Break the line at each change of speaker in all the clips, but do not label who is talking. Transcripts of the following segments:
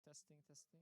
Testing, testing.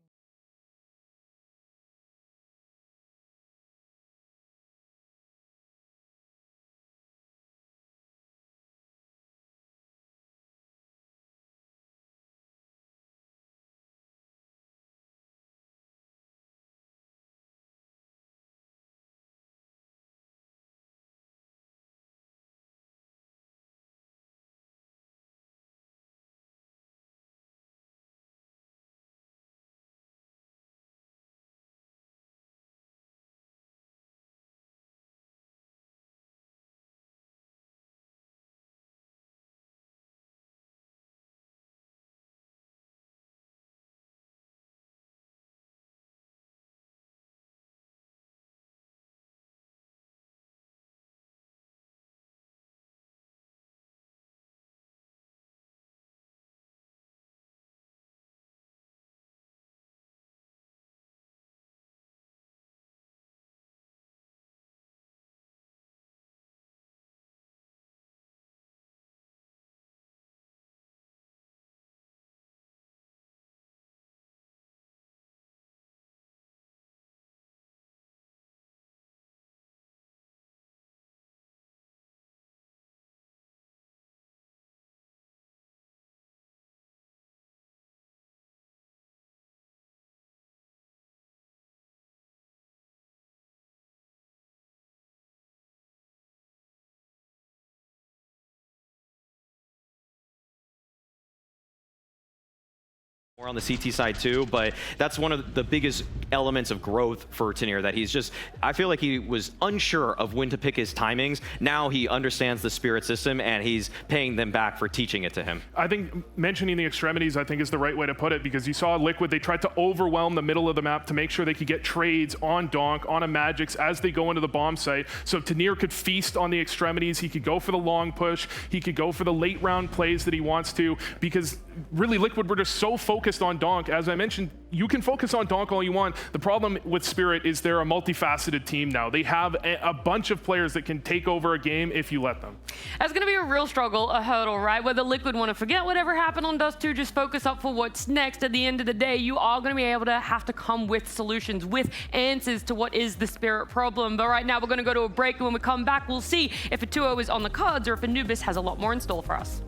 More on the CT side too, but that's one of the biggest elements of growth for Tanier, that he's just, I feel like he was unsure of when to pick his timings. Now he understands the Spirit system and he's paying them back for teaching it to him.
I think mentioning the extremities, I think, is the right way to put it, because you saw Liquid, they tried to overwhelm the middle of the map to make sure they could get trades on Donk, on a Magix as they go into the bomb site. So Tanier could feast on the extremities. He could go for the long push. He could go for the late round plays that he wants to, because really Liquid were just so focused on Donk. As I mentioned, you can focus on Donk all you want. The problem with Spirit is they're a multifaceted team now. They have a bunch of players that can take over a game if you let them.
That's going to be a real struggle, a hurdle, right? Whether Liquid want to forget whatever happened on Dust 2, just focus up for what's next. At the end of the day, you are going to be able to have to come with solutions, with answers to what is the Spirit problem. But right now, we're going to go to a break, and when we come back, we'll see if a 2-0 is on the cards or if Anubis has a lot more in store for us.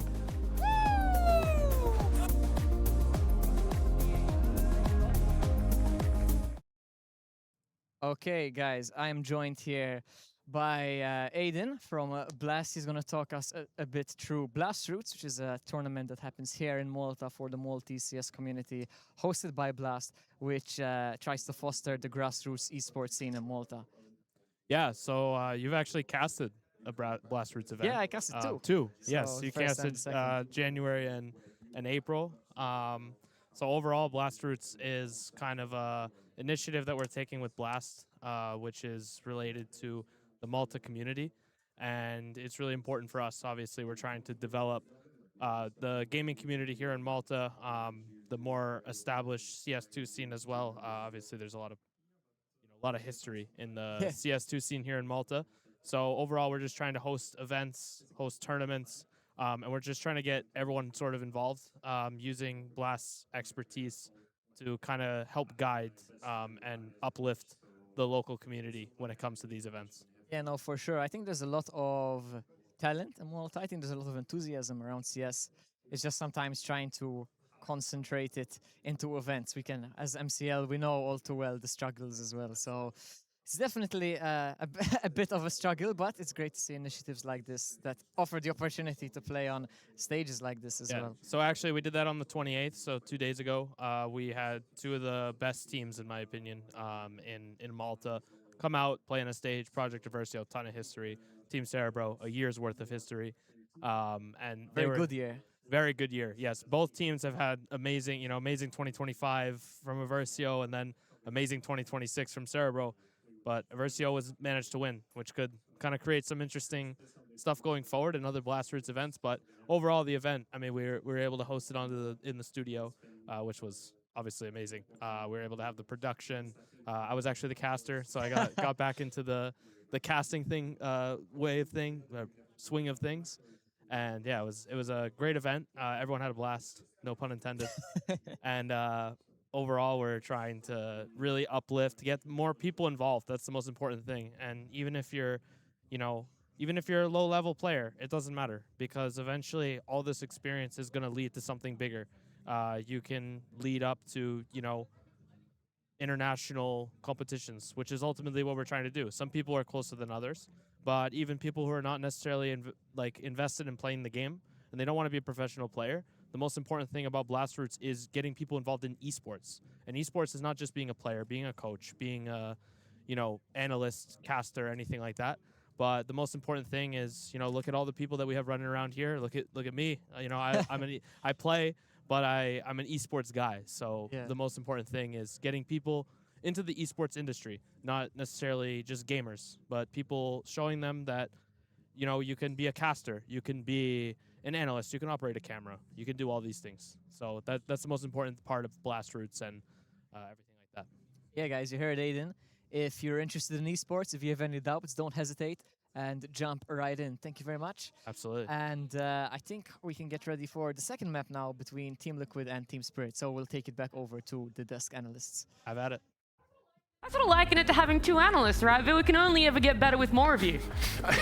Okay, guys, I am joined here by Aiden from Blast. He's going to talk us a bit through Blast Roots, which is a tournament that happens here in Malta for the Maltese CS community, hosted by Blast, which tries to foster the grassroots esports scene in Malta.
Yeah, so you've actually casted a Blast Roots event.
Yeah, I casted two.
Two,
So
yes. You
first and
casted
second.
January and April. So overall, Blast Roots is kind of a initiative that we're taking with Blast, which is related to the Malta community. And it's really important for us. Obviously, we're trying to develop the gaming community here in Malta, the more established CS2 scene as well. Obviously, there's a lot of history in the CS2 scene here in Malta. So overall, we're just trying to host events, host tournaments, and we're just trying to get everyone sort of involved, using Blast's expertise to kind of help guide and uplift the local community when it comes to these events.
Yeah, no, for sure. I think there's a lot of talent in Malta. I think there's a lot of enthusiasm around CS. It's just sometimes trying to concentrate it into events. We can, as MCL, we know all too well the struggles as well. So it's definitely a bit of a struggle, but it's great to see initiatives like this that offer the opportunity to play on stages like this as well.
So actually, we did that on the 28th. So 2 days ago, we had two of the best teams, in my opinion, in Malta come out, play on a stage. Project Diversio, ton of history. Team Cerebro, a year's worth of history. And they
Very
were
good year.
very good year. Yes, both teams have had amazing 2025 from Aversio, and then amazing 2026 from Cerebro. But Aversio was managed to win, which could kind of create some interesting stuff going forward in other Blast Roots events. But overall, the event, I mean, we were able to host it in the studio, which was obviously amazing. We were able to have the production. I was actually the caster, so I got back into the casting thing, swing of things. And yeah, it was a great event. Everyone had a blast, no pun intended. And overall, we're trying to really uplift, get more people involved. That's the most important thing. And even if you're, even if you're a low-level player, it doesn't matter, because eventually all this experience is going to lead to something bigger. You can lead up to, international competitions, which is ultimately what we're trying to do. Some people are closer than others, but even people who are not necessarily invested in playing the game and they don't want to be a professional player, the most important thing about Blastroots is getting people involved in esports. And esports is not just being a player, being a coach, being a, analyst, caster, anything like that. But the most important thing is, look at all the people that we have running around here. Look at me. I play, but I'm an esports guy. So the most important thing is getting people into the esports industry, not necessarily just gamers, but people, showing them that, you can be a caster, you can be an analyst, you can operate a camera, you can do all these things. So that's the most important part of Blastroots and everything like that.
Yeah, guys, you heard Aiden. If you're interested in esports, if you have any doubts, don't hesitate and jump right in. Thank you very much.
Absolutely.
And I think we can get ready for the second map now between Team Liquid and Team Spirit. So we'll take it back over to the desk analysts.
Have at it.
I sort of liken it to having 2 analysts, right? But we can only ever get better with more of you.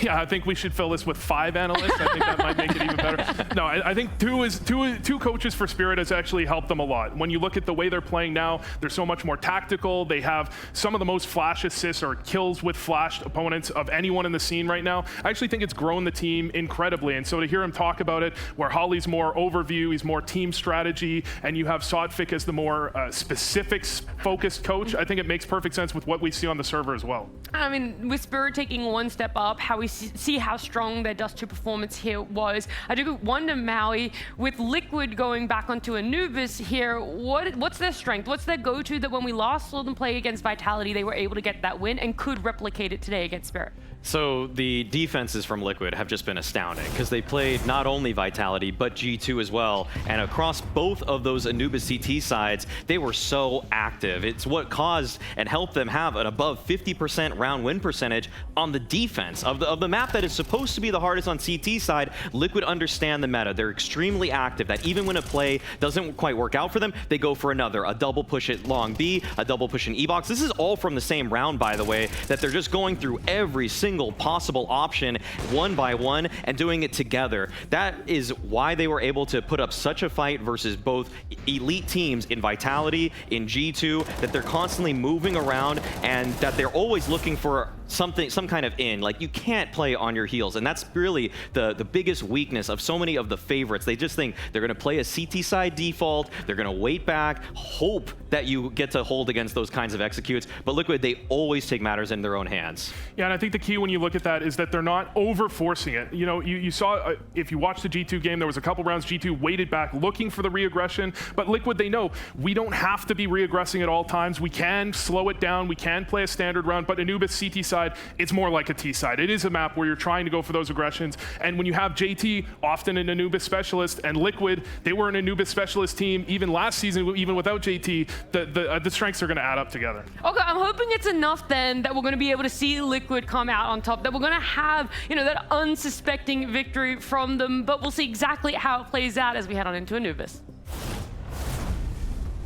Yeah, I think we should fill this with 5 analysts. I think that might make it even better. No, I think two coaches for Spirit has actually helped them a lot. When you look at the way they're playing now, they're so much more tactical. They have some of the most flash assists or kills with flashed opponents of anyone in the scene right now. I actually think it's grown the team incredibly. And so to hear him talk about it, where Holly's more overview, he's more team strategy, and you have Sotfik as the more specifics-focused coach, I think it makes perfect sense with what we see on the server as well.
I mean, with Spirit taking one step up, how we see how strong their Dust 2 performance here was. I do wonder, Maui, with Liquid going back onto Anubis here, what's their strength? What's their go-to that when we last saw them play against Vitality, they were able to get that win and could replicate it today against Spirit?
So the defenses from Liquid have just been astounding, because they played not only Vitality, but G2 as well. And across both of those Anubis CT sides, they were so active. It's what caused and helped them have an above 50% round win percentage on the defense of the map that is supposed to be the hardest on CT side. Liquid understand the meta. They're extremely active, that even when a play doesn't quite work out for them, they go for another. A double push at long B, a double push in E-box. This is all from the same round, by the way, that they're just going through every single possible option one by one and doing it together. That is why they were able to put up such a fight versus both elite teams in Vitality, in G2, that they're constantly moving around and that they're always looking for some kind of in. Like, you can't play on your heels, and that's really the biggest weakness of so many of the favorites. They just think they're going to play a CT side default, they're going to wait back, hope that you get to hold against those kinds of executes. But Liquid, they always take matters in their own hands.
Yeah, and I think the key when you look at that is that they're not over-forcing it. You saw, if you watched the G2 game, there was a couple rounds G2 waited back looking for the re-aggression, but Liquid, they know we don't have to be re-aggressing at all times. We can slow it down, we can play a standard round, but Anubis CT side, it's more like a T side. It is a map where you're trying to go for those aggressions, and when you have JT, often an Anubis specialist, and Liquid, they were an Anubis specialist team even last season, even without JT, the strengths are going to add up together.
Okay, I'm hoping it's enough then that we're going to be able to see Liquid come out on top, that we're going to have, that unsuspecting victory from them, but we'll see exactly how it plays out as we head on into Anubis.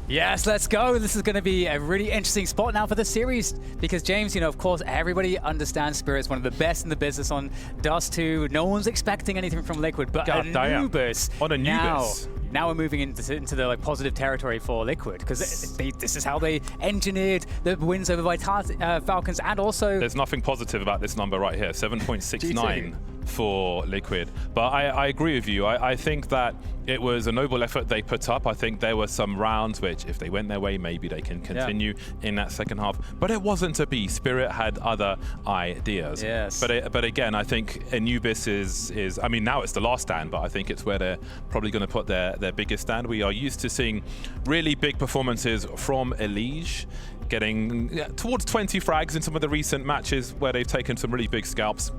Yes, let's go. This is going to be a really interesting spot now for the series because, James, of course, everybody understands Spirit's one of the best in the business on Dust 2. No one's expecting anything from Liquid, but Anubis.
On Anubis.
Now we're moving into the positive territory for Liquid because this is how they engineered the wins over Vitality, Falcons, and also...
There's nothing positive about this number right here, 7.69 for Liquid. But I agree with you. I think that it was a noble effort they put up. I think there were some rounds which, if they went their way, maybe they can continue in that second half. But it wasn't to be. Spirit had other ideas.
Yes.
But again, I think Anubis is I mean, now it's the last stand, but I think it's where they're probably going to put their biggest stand. We are used to seeing really big performances from Elige, getting towards 20 frags in some of the recent matches where they've taken some really big scalps.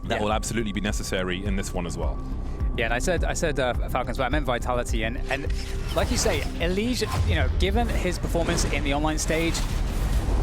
That will absolutely be necessary in this one as well.
Yeah, and I said Falcons, but I meant Vitality, and like you say, Elige, given his performance in the online stage,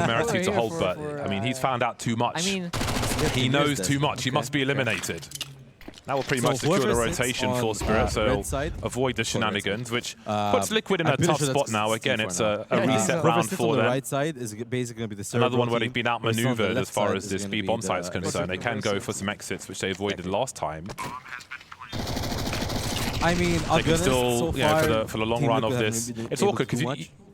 temerity to
here
hold,
for-
but
for,
I mean, he's found out too much.
I mean,
he knows too much. He must be eliminated. That will pretty
So
much secure the
whoever sits
rotation for
on,
Spirit, so
red side,
avoid the shenanigans, which puts Liquid in
I'm
a
pretty
tough
sure
spot
that's
now. Again,
Team
it's
for
a
now.
reset
Whoever
round
sits
for
on the
them.
right side is basically going to be the
Another one
Cerebral
where
team.
they've been
Whoever sits on the
outmaneuvered as
left
far
side
as
is
this
gonna
B
be
bomb
the
site is concerned. They can go for some exits, which they avoided last time.
I mean, I'll
They
be
can
honest,
still,
so
yeah,
far,
for the long
Team
run of
Liquid
this,
haven't been
it's
able
awkward
to do
because
much.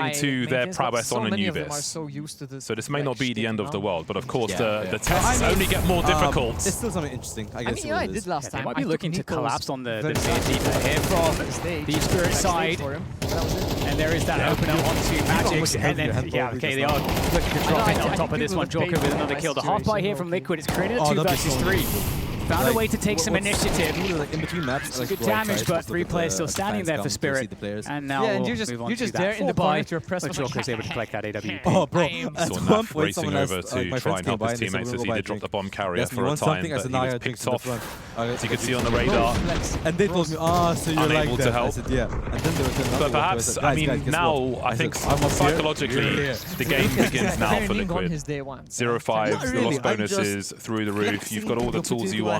nothing
high
to their
maintenance, but
prowess
so
on
many of them are
Anubis.
so used to this.
So this may
like,
not be the
shtick,
end
you
of the
know?
world, but of course
Yeah,
the tests
I mean,
only get more difficult.
It's still something interesting, I
I
guess.
mean,
is
yeah,
what
I
it
did
is.
last
They
time.
might be
I took
looking to
Nico's
collapse on the
very
mid
fast
deep here from
backstage,
the Spirit
backstage
side.
for him. That was it.
And there is that opener onto Magix, and then, yeah, okay, they are looking to drop in on top of this one. Jorko with another kill. The half buy here from Liquid, it's created a 2 versus 3. Found a way to take some initiative.
Like in between maps, like
Good
right
damage,
side,
but
just
3
look at
players
the-
still
the
standing
fans
there
come
for
to see
Spirit.
the players.
And now
Yeah, and
we'll
you're just-
move on
you're
to
just
that
there in the
4
corner
buy,
to press
but
button.
Jorko's able to collect that AWP.
Oh, bro. At
Saw
one
Naf
point,
racing
someone
over
asked,
to
my
try
friends
and
came
help
by
his
and they said,
teammates
"We'll
as
go
he
buy a
did drop
drink."
the bomb
They
carrier
asked me
for a
one
time,
something, I
but
said,
he
"Nah, I
was
gotta drink
picked
to the
off.
front."
As you can see on the
Bro,
radar,
flex.
And they told me, so you're
Unable
like
to
that.
help.
I said, yeah. And then they were telling
but
me,
perhaps, I mean, now I think psychologically the game begins now for
They're on
Liquid.
his day one.
0-5,
Not
the
really,
loss
I'm
bonus
just
is through the roof. You've got all the tools you want.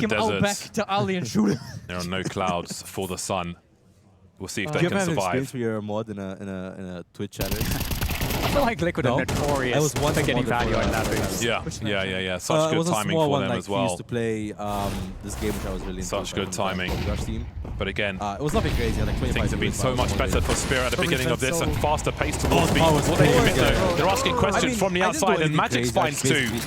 take him out back
desert.
to Ali and shoot him.
There are no clouds for the sun. We'll see if
Do
they
you ever
can
have an experience
survive.
where you're a mod in a Twitch chatter?
I feel like Liquid
No.
are
I
notorious
was once
for getting
a modder
value
for
out of that
that.
boost.
Yeah. Such
It
good
was a
timing
small
for
one,
them
like,
as
we
well.
used to play this game which I was really into.
Such good
by
timing.
Rush team.
But again,
It was nothing crazy. Like 25
things have been
viewers,
so
but I
much
was
better
motivated.
for Spirit at the
Probably
beginning of this
so-
and faster pace towards B.
Power was
Will they
crazy.
commit though?
Yeah.
They're asking questions from the
I didn't do
outside and
anything
Magic's
crazy, I
finds two.
basically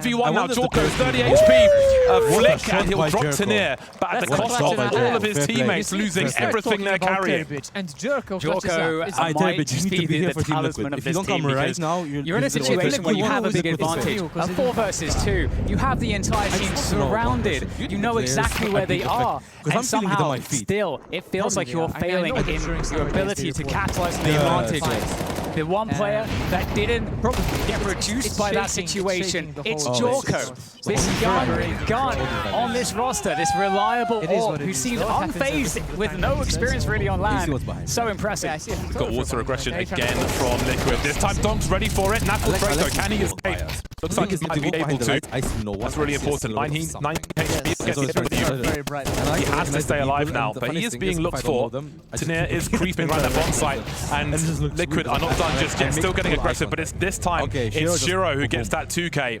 1v1 now. Jorko, 30 HP. A flick, and he'll drop Tanir. But at the cost of all of his teammates losing everything they're carrying.
And Jerko
might just be the talisman of this team, because you're in a situation where you have a big advantage. A 4 versus 2, you have the entire team surrounded. You know exactly where they are. And somehow, still, it feels like you're failing in your ability to capitalize on the advantage. The one player that didn't get reduced by that situation, it's Jorko. This young gun on this roster, this reliable orb who seems unfazed with no experience really on land. So impressive.
Got water aggression again from Liquid. This time Donk's ready for it. Knuckle Draco, can he escape? Looks like he's might be able to. That's really important. 9 HP. He has to stay alive now, but he is being looked for. Tanir is creeping around that bomb site, and Liquid are not done just yet. Still getting aggressive, but it's this time it's Shiro who gets that 2K.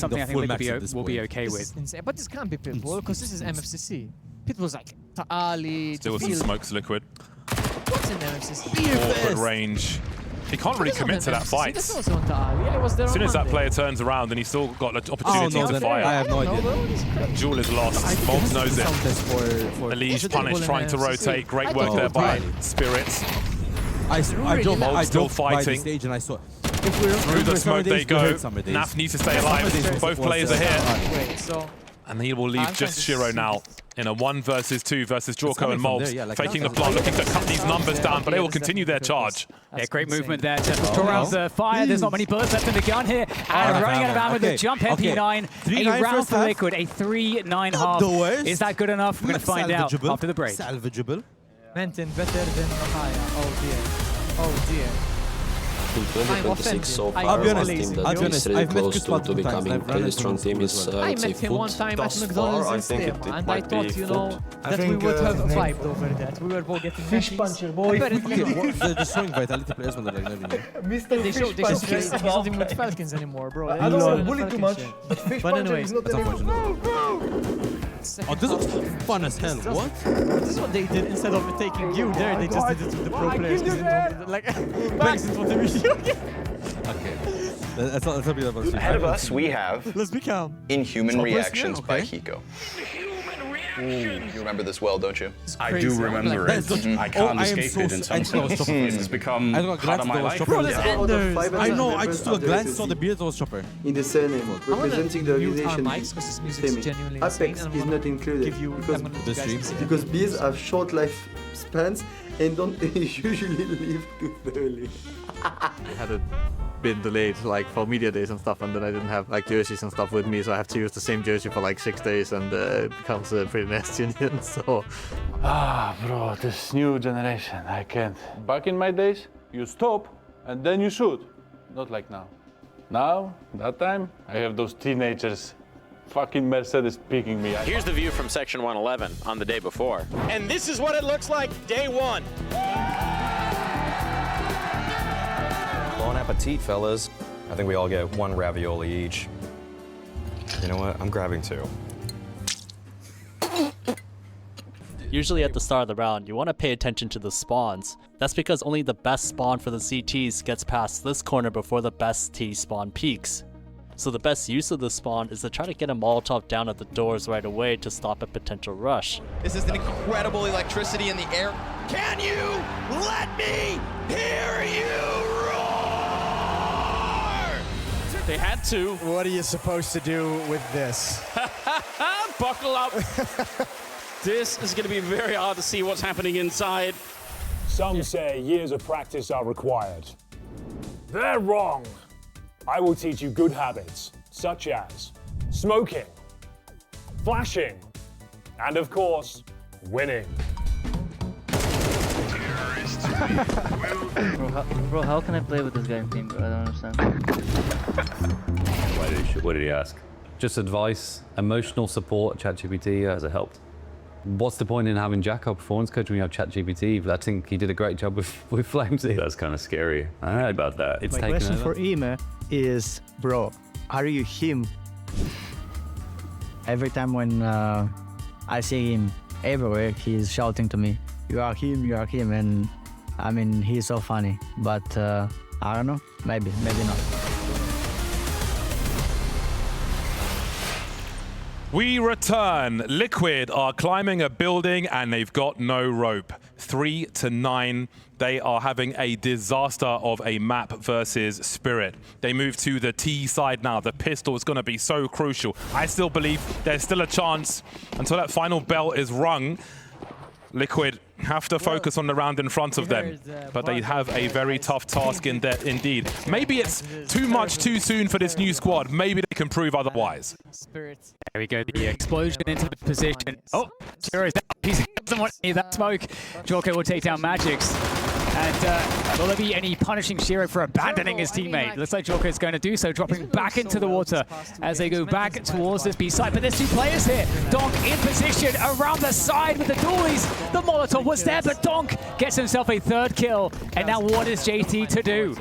something
the
I think
full
Liquid
max at this
will be
point.
okay
This
with.
is insane. But this can't be Pitbull because this is MFCC. Pitbull's like Ta'ali,
Still with some
Tafil.
smokes, Liquid.
What's in MFCC?
Awkward range. He can't really commit to that fight.
That's also on Ta'ali. Yeah, it was there
As
on
soon as that
Monday.
player turns around, then he's still got an
Oh,
opportunity
no,
to
then
fire.
I have no
don't know,
idea.
bro. This is crazy.
Jewel is lost. Mobs knows it.
For
Elise
Should
punished,
they
trying to
pull in MFCC?
rotate. Great
I
work
thought
there
it
by
was
Spirits.
I
really
drove
loud.
by
Still
the
fighting.
stage and I saw.
Through the smoke they go. Naf needs to stay alive. Both players are here.
Wait, so
And he will leave just Shiro now in a 1 versus 2 versus Jorko and Mobs.
there, yeah, like
faking the
that.
plant, looking to cut these numbers down, but they will continue their charge.
Yeah, great movement there to throw around the fire. There's not many bullets left in the gun here. And running out of ammo with the jump MP9.
3-9
A round
first
for
half.
Liquid, a 3-9
Not
half.
the worst.
Is that good enough? We're going to find out after the break.
Salvageable.
Menton better than Ohio. Oh dear. Oh dear.
In 2026 so far,
I'll be
one
honest.
team
I'll
that
be
is
honest.
really
I've met
close
Chris
to
multiple times.
becoming
I've
a
run
really
into
strong
him
team
as
is,
well.
I
I would say,
met him one
Foot.
time at
Thus
McDonald's
far, I
in
think
Stema,
it
and I
might
thought,
be
you know,
Foot.
that we would have vibed over that. We were both getting
Fish
matches.
puncher, boy.
Apparently not.
They're destroying Vitality players when they're like leveling.
Mr.
They
Fish
should
puncher.
he's not even with Falcons anymore, bro.
I don't want to bully too much, but Fish
But
puncher
anyways,
is not
That's
anymore.
unfortunate. Oh, this looks fun as hell. What?
This is what they did instead of taking you there. They just did it with the pro players. 'Cause they don't- Like, Banks didn't want the video game.
Okay. That's a bit of a
Ahead of us, we have
Let's be calm.
Inhuman
Choppers,
Reactions
yeah,
by
okay.
Hiko. You remember this well, don't you?
I do remember it. I can't escape it in some sense. It's become
I don't know,
part of
glance
my
that was
life.
Chopper.
Bro, that's Enders.
I know, I just took a glance, saw the beard, that was Chopper.
In the surname, representing the
mute our
organization.
mics because this music is genuinely insane.
Apex
and
is
I'm
not
gonna
included
give you,
because
I'm gonna
the
guys
stream.
see it.
because bees have short life spans and don't usually live too early.
Had it been delayed like for media days and stuff, and then I didn't have like jerseys and stuff with me, so I have to use the same jersey for like 6 days, and it becomes pretty nasty in the end. So
Bro, this new generation, I can't. Back in my days, you stop and then you shoot. Not like now. Now, that time, I have those teenagers fucking Mercedes picking me.
Here's the view from Section 111 on the day before. And this is what it looks like day one.
Bon appetit, fellas. I think we all get 1 ravioli each. You know what? I'm grabbing 2.
Usually at the start of the round, you want to pay attention to the spawns. That's because only the best spawn for the CTs gets past this corner before the best T spawn peaks. So the best use of the spawn is to try to get a Molotov down at the doors right away to stop a potential rush.
This is an incredible electricity in the air. Can you let me hear you roar?
They had to.
What are you supposed to do with this?
Buckle up. This is going to be very hard to see what's happening inside.
Some say years of practice are required. They're wrong. I will teach you good habits, such as smoking, flashing, and of course, winning.
Bro, how can I play with this guy in team, bro? I don't understand.
What did he ask? Just advice, emotional support, ChatGPT, has it helped? What's the point in having Jack, our performance coach, when you have ChatGPT? But I think he did a great job with Flamesy.
That's kind of scary. I heard about that.
It's
My
taken
question
over.
for him is, bro, are you him? Every time when I see him everywhere, he's shouting to me, you are him, and I mean, he's so funny, but I don't know, maybe not.
We return. Liquid are climbing a building and they've got no rope. 3-9. They are having a disaster of a map versus Spirit. They move to the T side now. The pistol is going to be so crucial. I still believe there's still a chance until that final bell is rung. Liquid have to focus on the round in front of them, but they have a very tough task in there indeed. Maybe it's too much too soon for this new squad. Maybe they can prove otherwise.
There we go, the explosion into the position. Oh, Shiro is down. He doesn't want any of that smoke. Jorko will take down Magix. And will there be any punishing Shiro for abandoning his teammate? Looks like Jorko is going to do so, dropping back into the water as they go back towards this B side. But there's 2 players here. Donk in position around the side with the dualies. The Molotov was there, but Donk gets himself a 3rd kill. And now what is JT to do?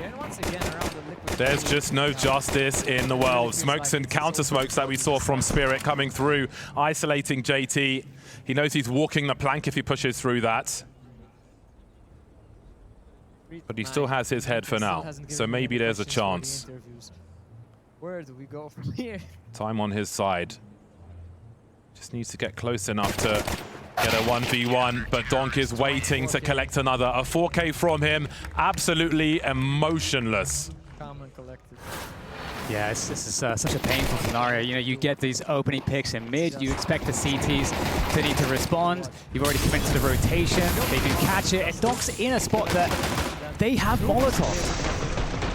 There's just no justice in the world. Smokes and counter smokes that we saw from Spirit coming through, isolating JT. He knows he's walking the plank if he pushes through that. But he still has his head for now, so maybe there's a chance.
Where do we go from here?
Time on his side. Just needs to get close enough to get a 1v1, but Donk is waiting to collect another. A 4K from him, absolutely emotionless.
collected.
Yeah, this is such a painful scenario. You know, you get these opening picks in mid, you expect the CTs to need to respond. You've already committed to the rotation, they do catch it, and Donk's in a spot that they have Molotov.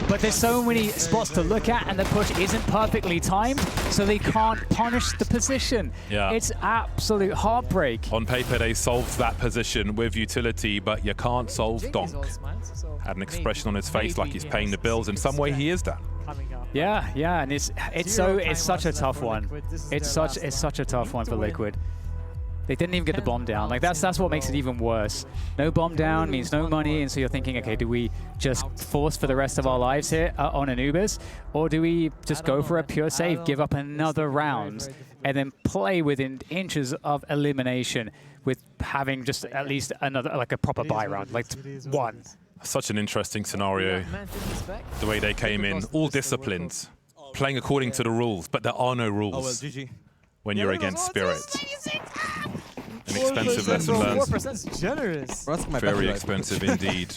But there's so many spots to look at, and the push isn't perfectly timed, so they can't punish the position.
Yeah.
It's absolute heartbreak.
On paper, they solved that position with utility, but you can't solve Donk. Had an expression on his face like he's paying the bills. In some way, he is that.
Yeah, yeah, and it's such a tough one. It's such a tough one for Liquid. They didn't even get the bomb down. Like that's what makes it even worse. No bomb down means no money, and so you're thinking, okay, do we just force for the rest of our lives here on Anubis, or do we just go for a pure save, give up another round, and then play within inches of elimination with having just at least another, like a proper buy round, like one.
Such an interesting scenario. The way they came in, all disciplined, playing according to the rules, but there are no rules.
Oh, well, GG.
When you're against Spirit. An expensive lesson learned.
4% is generous.
Very expensive indeed.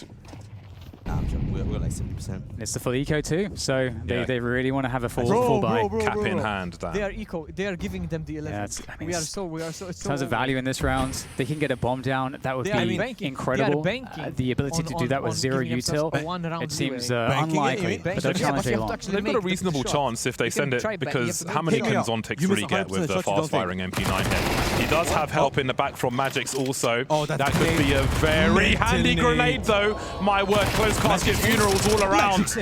We're like 70%.
It's the full eco too, so they really want to have a full buy.
Cap in hand, Dan.
They are eco. They are giving them the 11.
Yeah, I mean,
we are so.
Tons of value in this round. They can get a bomb down. That would be incredible. The ability to do that with zero util. It seems unlikely, but they'll challenge very long.
They've got a reasonable chance if they send it, because how many can Zontix really get with the fast-firing MP9 hit? He does have help in the back from Magix also. That could be a very handy grenade though. My word, close casket funerals all around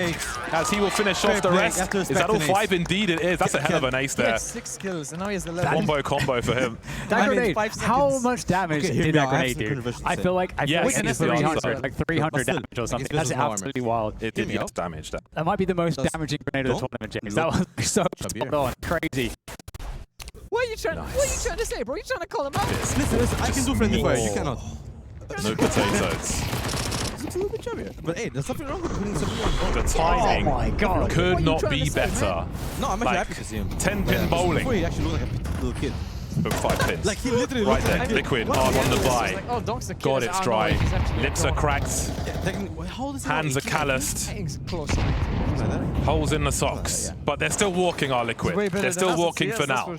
as he will finish off the rest. Is that all 5? Indeed it is. That's a hell of an ace there.
6 kills and now he has 11.
Combo for him.
That grenade, how much damage did that grenade do? I feel like it's 300, like 300 damage or something. That's absolutely wild.
It did get damage.
That might be the most damaging grenade of the tournament, James. That was so spot on. Crazy.
What are you trying to say, bro? You're trying to call him out?
Listen, I can do friendly fire. You cannot.
No potatoes.
It's a little bit chubbier. But hey, there's something wrong with putting something on.
The timing could not be better.
No, I'm actually happy to see him.
10-pin bowling.
Before he actually looked like a little kid.
But 5 pins.
Like he literally
right there. Liquid on the buy. God, it's dry. Lips are cracked. Hands are calloused. Holes in the socks. But they're still walking, our Liquid. They're still walking for now.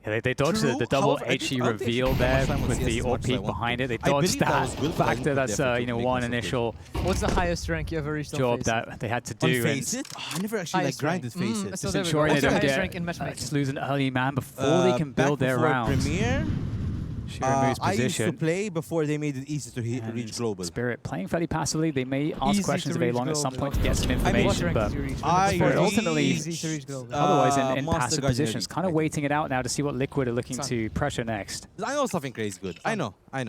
Yeah, they dodged the double HE reveal there with the AWP peek behind it. They dodged that factor. That's one initial.
What's the highest rank you ever reached
job that they had to do?
Face it? Oh, I never actually like grinded face it.
So
just ensuring they don't just lose an early man before they can build their round.
Premier,
Shiro moves
I used to
position.
play before they made it easy to reach global.
Spirit playing fairly passively. They may ask questions very long at some point to get some information, but ultimately, otherwise in passive positions, kind of waiting it out now to see what Liquid are looking to pressure next.
I know something crazy good. I know.
I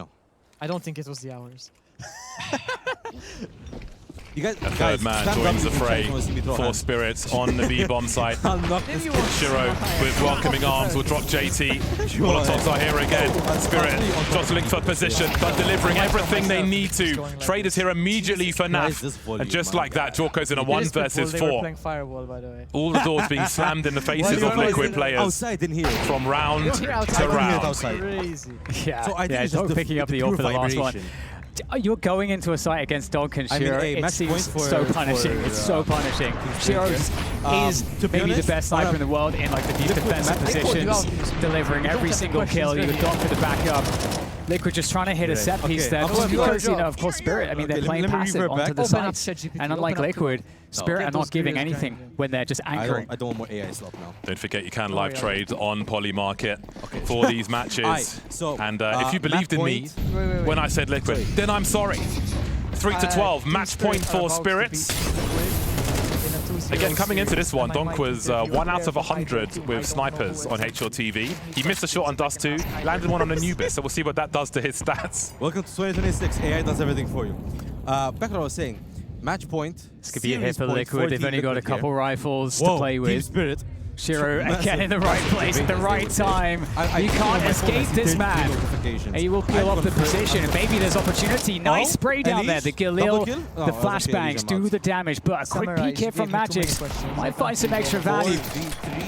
don't think it was the hours.
You guys,
a third man joins the fray for Spirits on the B-bomb site. Shiro with welcoming arms will drop JT. Molotovs are here again. Spirit jostling for position, but delivering everything they need to. Traders here immediately for NAF. And just like that, Jorko's in a 1 versus 4. All the doors being slammed in the faces of Liquid players from round to round.
Yeah, Dog picking up the ult for the last one. You're going into a fight against Donk and Shiro. It seems so punishing. It's so punishing. Shiro is maybe the best sniper in the world in like the deep defensive positions, delivering every single kill. You got Donk for the backup. Liquid just trying to hit a set piece there. Because, of course, Spirit, I mean, they're playing passive onto the sides. And unlike Liquid, Spirit are not giving anything when they're just anchoring.
I don't want more AI slop now.
Don't forget you can live trade on Poly Market for these matches. And if you believed in me when I said Liquid, then I'm sorry. 3-12, match point for Spirits. Again, coming into this one, Donk was 1 out of 100 with snipers on HLTV. He missed a shot on Dust 2, landed one on Anubis, so we'll see what that does to his stats.
Welcome to 2026. AI does everything for you. Back to what I was saying. Match point.
This could be a hit for Liquid. They've only got a couple rifles to play with.
Team Spirit.
Shiro again in the right place at the right time. You can't escape this man. And he will peel off the position. Maybe there's opportunity. Nice spray down there. The Galil, the flashbangs do the damage, but a quick peek here from Magix might find some extra value.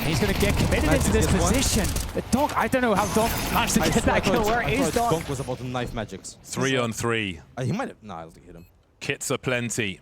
He's going to get committed into this position. The Donk, I don't know how Donk managed to get that kill. Where is Donk?
Donk was about to knife Magix.
3 on 3.
He might have. No, I don't think he hit him.
Kits are plenty.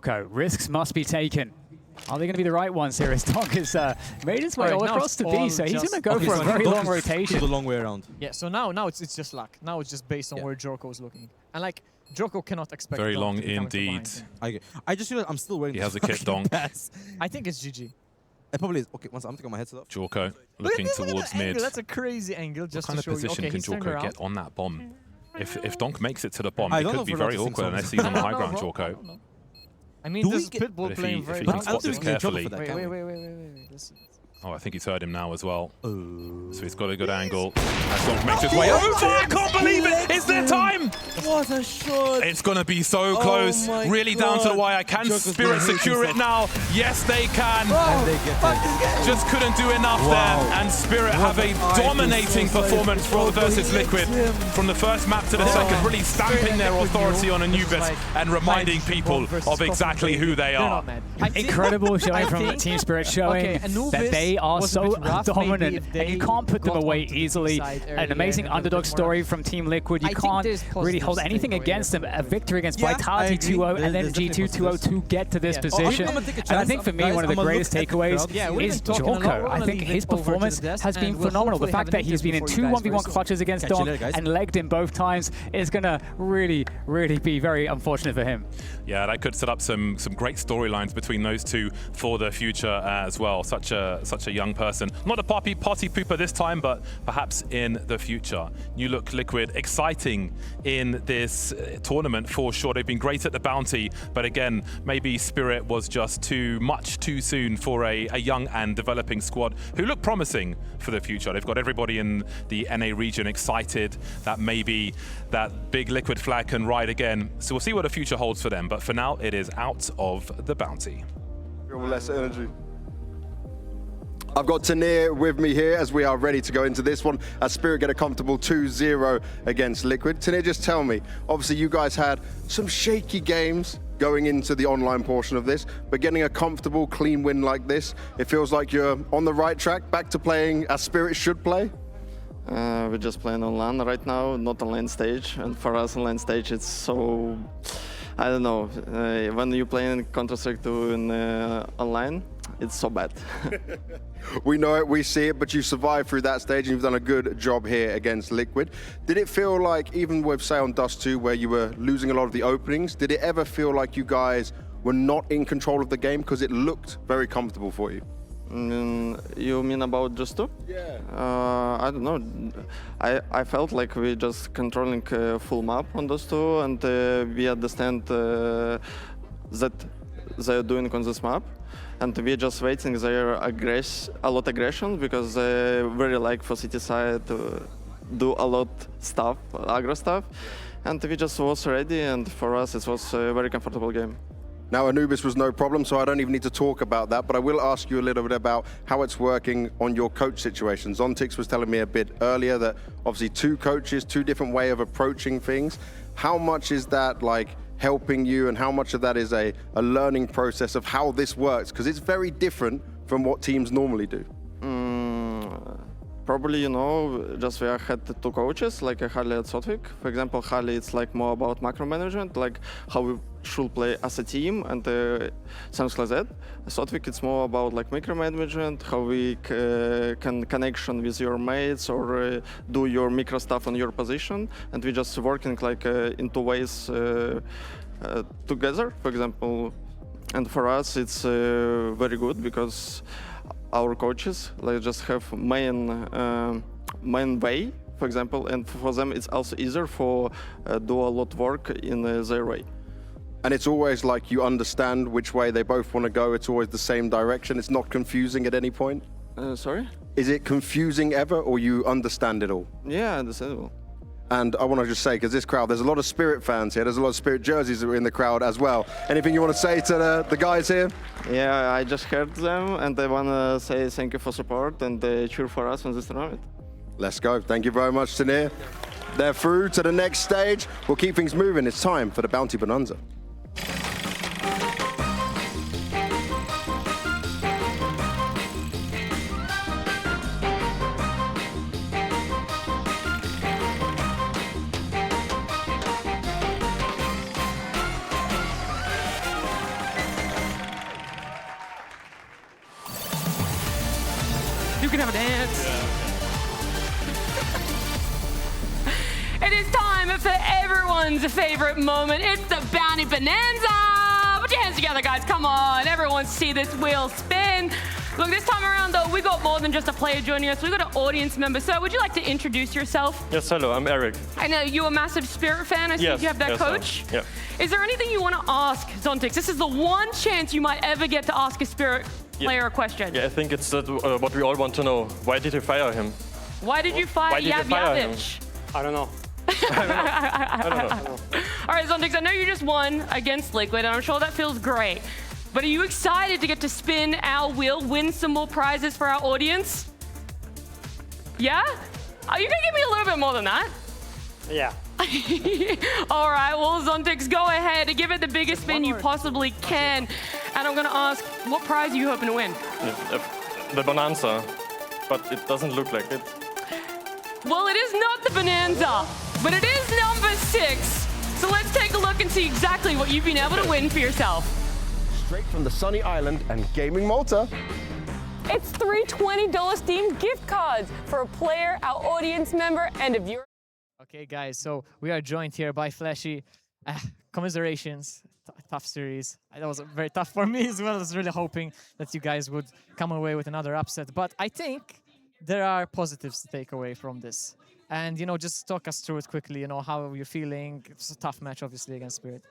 Jorko. Risks must be taken. Are they going to be the right ones here? As Donk has made his way all across to B, so he's going to go for a very long rotation.
The long way around.
Yeah, so now it's just luck. Now it's just based on where Jorko is looking. And like, Jorko cannot expect
Very
Donk
long
to be coming from
indeed.
behind him.
I just feel like I'm still waiting.
He has a kit, Donk.
I think it's GG.
It probably is. Okay, once I'm taking my headset off.
Jorko
Look
looking
at this, look at
towards
that
mid.
angle. That's a crazy angle.
What
Just
kind
to
of
show you.
position
Okay,
can
he's turned
Jorko
around.
get on that bomb? If Donk makes it to the bomb,
I
it
don't know
could be
if we're
very
noticing
awkward unless
something.
he's on the
I
high
don't
ground,
know, bro. I
Jorko.
don't know. I mean,
Do
this is
we get-
Pitbull
But
playing
if
very
he
well.
can spot this carefully.
Wait. Let's see.
Oh, I think he's heard him now as well. So he's got a good angle. As Donk makes his way over, I can't believe it! It's their time!
What a shot!
It's going to be so close.
my
Really down to the
God.
wire. Can
Joker's
Spirit
gonna hate
secure it now?
himself.
Yes, they can.
And they get it.
Just couldn't do enough there. And Spirit have a dominating performance for versus Liquid. From the first map to the second, really stamping their authority on Anubis and reminding people of exactly who they are.
Incredible showing from Team Spirit, showing that they are so dominant and you can't put them away easily. An amazing underdog story from Team Liquid. You can't really hold anything against them. A victory against Vitality 2-0 and then G2 2-0 to get to this position. And I think for me, one of the greatest takeaways is Jorko. I think his performance has been phenomenal. The fact that he's been in 2 1v1 clutches against Donk and legged him both times is going to really be very unfortunate for him.
Yeah, that could set up some great storylines between those two for the future as well. Such a young person. Not a party pooper this time, but perhaps in the future. New Look Liquid, exciting in this tournament for sure. They've been great at the bounty, but again, maybe Spirit was just too soon for a young and developing squad who look promising for the future. They've got everybody in the NA region excited that maybe that big Liquid flag can ride again. So we'll see what the future holds for them. But for now, it is out of the bounty.
Less energy. I've got Taneer with me here as we are ready to go into this one as Spirit get a comfortable 2-0 against Liquid. Taneer, just tell me, obviously you guys had some shaky games going into the online portion of this, but getting a comfortable, clean win like this, it feels like you're on the right track, back to playing as Spirit should play?
We're just playing on LAN right now, not on LAN stage. And for us, on LAN stage, it's so... I don't know. When you play in Counter-Strike 2 in online, it's so bad.
We know it, we see it, but you survived through that stage and you've done a good job here against Liquid. Did it feel like, even with, say, on Dust 2, where you were losing a lot of the openings, did it ever feel like you guys were not in control of the game? Because it looked very comfortable for you.
You mean about Just 2?
Yeah.
I don't know. I felt like we just controlling full map on those 2, and we understand that they're doing on this map, and we're just waiting their a lot aggression, because they very like for city side to do a lot stuff, aggro stuff, and we just was ready, and for us it was a very comfortable game.
Now, Anubis was no problem, so I don't even need to talk about that, but I will ask you a little bit about how it's working on your coach situation. Zontix was telling me a bit earlier that obviously 2 coaches, 2 different way of approaching things. How much is that like helping you, and how much of that is a learning process of how this works? Because it's very different from what teams normally do.
Probably, you know, just we had 2 coaches, like Harley and Sotvik. For example, Harley, it's like more about macro management, like how we should play as a team and things like that. Sotvik, it's more about like micro management, how we can connection with your mates or do your micro stuff on your position. And we just working like in 2 ways together, for example. And for us, it's very good because our coaches like just have main way, for example, and for them it's also easier for do a lot work in their way.
And it's always like you understand which way they both want to go. It's always the same direction. It's not confusing at any point.
Sorry?
Is it confusing ever, or you understand it all?
Yeah, understandable.
And I want to just say, because this crowd, there's a lot of Spirit fans here. There's a lot of Spirit jerseys that are in the crowd as well. Anything you want to say to the guys here?
Yeah, I just heard them, and I want to say thank you for support and cheer for us on this tournament.
Let's go. Thank you very much, Taneer. They're through to the next stage. We'll keep things moving. It's time for the Bounty Bonanza.
You can have a dance. It is time for everyone's favorite moment. It's the Bounty Bonanza. Put your hands together, guys. Come on. Everyone see this wheel spin. Look, this time around, though, we got more than just a player joining us. We got an audience member. Sir, would you like to introduce yourself?
Yes, hello, I'm Eric.
I know you're a massive Spirit fan. I see you have that coach.
Yeah.
Is there anything you want to ask Zontix? This is the one chance you might ever get to ask a Spirit player a question.
Yeah, I think it's what we all want to know. Why did you fire him?
Why did you fire Yavyavic?
I don't know.
I don't know. All right, Zontix, I know you just won against Liquid, and I'm sure that feels great. But are you excited to get to spin our wheel, win some more prizes for our audience? Yeah? Are you going to give me a little bit more than that?
Yeah.
All right, well, Zontix, go ahead and give it the biggest spin you possibly can. And I'm going to ask, what prize are you hoping to win?
The Bonanza, but it doesn't look like it.
Well, it is not the Bonanza, but it is number 6. So let's take a look and see exactly what you've been able to win for yourself.
Straight from the sunny island and Gaming Malta.
It's 3 $20 Steam gift cards for a player, our audience member, and a viewer.
Okay, guys, so we are joined here by Flashy. Commiserations, tough series. That was very tough for me as well. I was really hoping that you guys would come away with another upset. But I think there are positives to take away from this. And, you know, just talk us through it quickly, you know, how you're feeling. It's a tough match, obviously, against Spirit.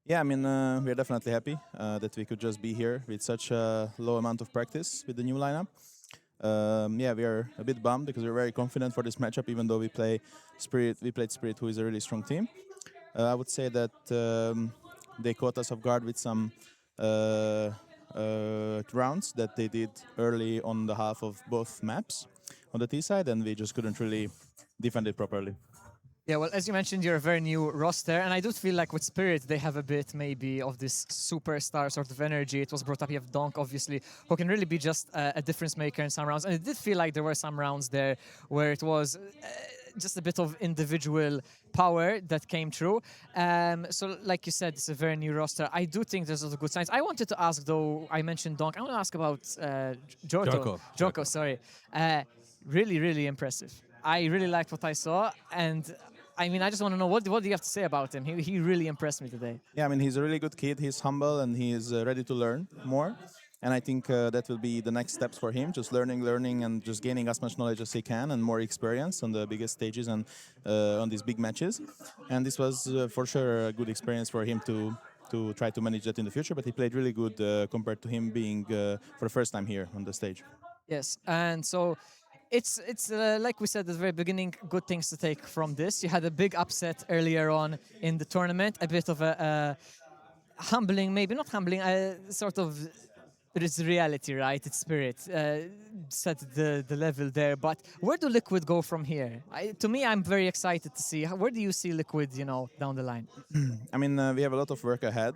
Yeah, I mean, we're definitely happy that we could just be here with such a low amount of practice with the new lineup. Yeah, we are a bit bummed because we're very confident for this matchup, even though we played Spirit, who is a really strong team. I would say that they caught us off guard with some rounds that they did early on the half of both maps on the T side, and we just couldn't really defend it properly.
Yeah, well, as you mentioned, you're a very new roster, and I do feel like with Spirit, they have a bit maybe of this superstar sort of energy. It was brought up, you have Donk, obviously, who can really be just a difference maker in some rounds. And it did feel like there were some rounds there where it was just a bit of individual power that came through. So, like you said, it's a very new roster. I do think there's also good signs. I wanted to ask, though, I mentioned Donk. I want to ask about Joko, sorry. Really, really impressive. I really liked what I saw, and I mean, I just want to know, what do you have to say about him? He really impressed me today.
Yeah, I mean, he's a really good kid. He's humble, and he is ready to learn more. And I think that will be the next steps for him, just learning, and just gaining as much knowledge as he can and more experience on the biggest stages and on these big matches. And this was for sure a good experience for him to try to manage that in the future, but he played really good compared to him being for the first time here on the stage.
Yes, and so it's like we said at the very beginning, good things to take from this. You had a big upset earlier on in the tournament, a bit of a humbling, maybe not humbling, sort of, it's reality, right? It's Spirit, set the level there. But where do Liquid go from here? To me, I'm very excited to see. Where do you see Liquid, you know, down the line?
I mean, we have a lot of work ahead,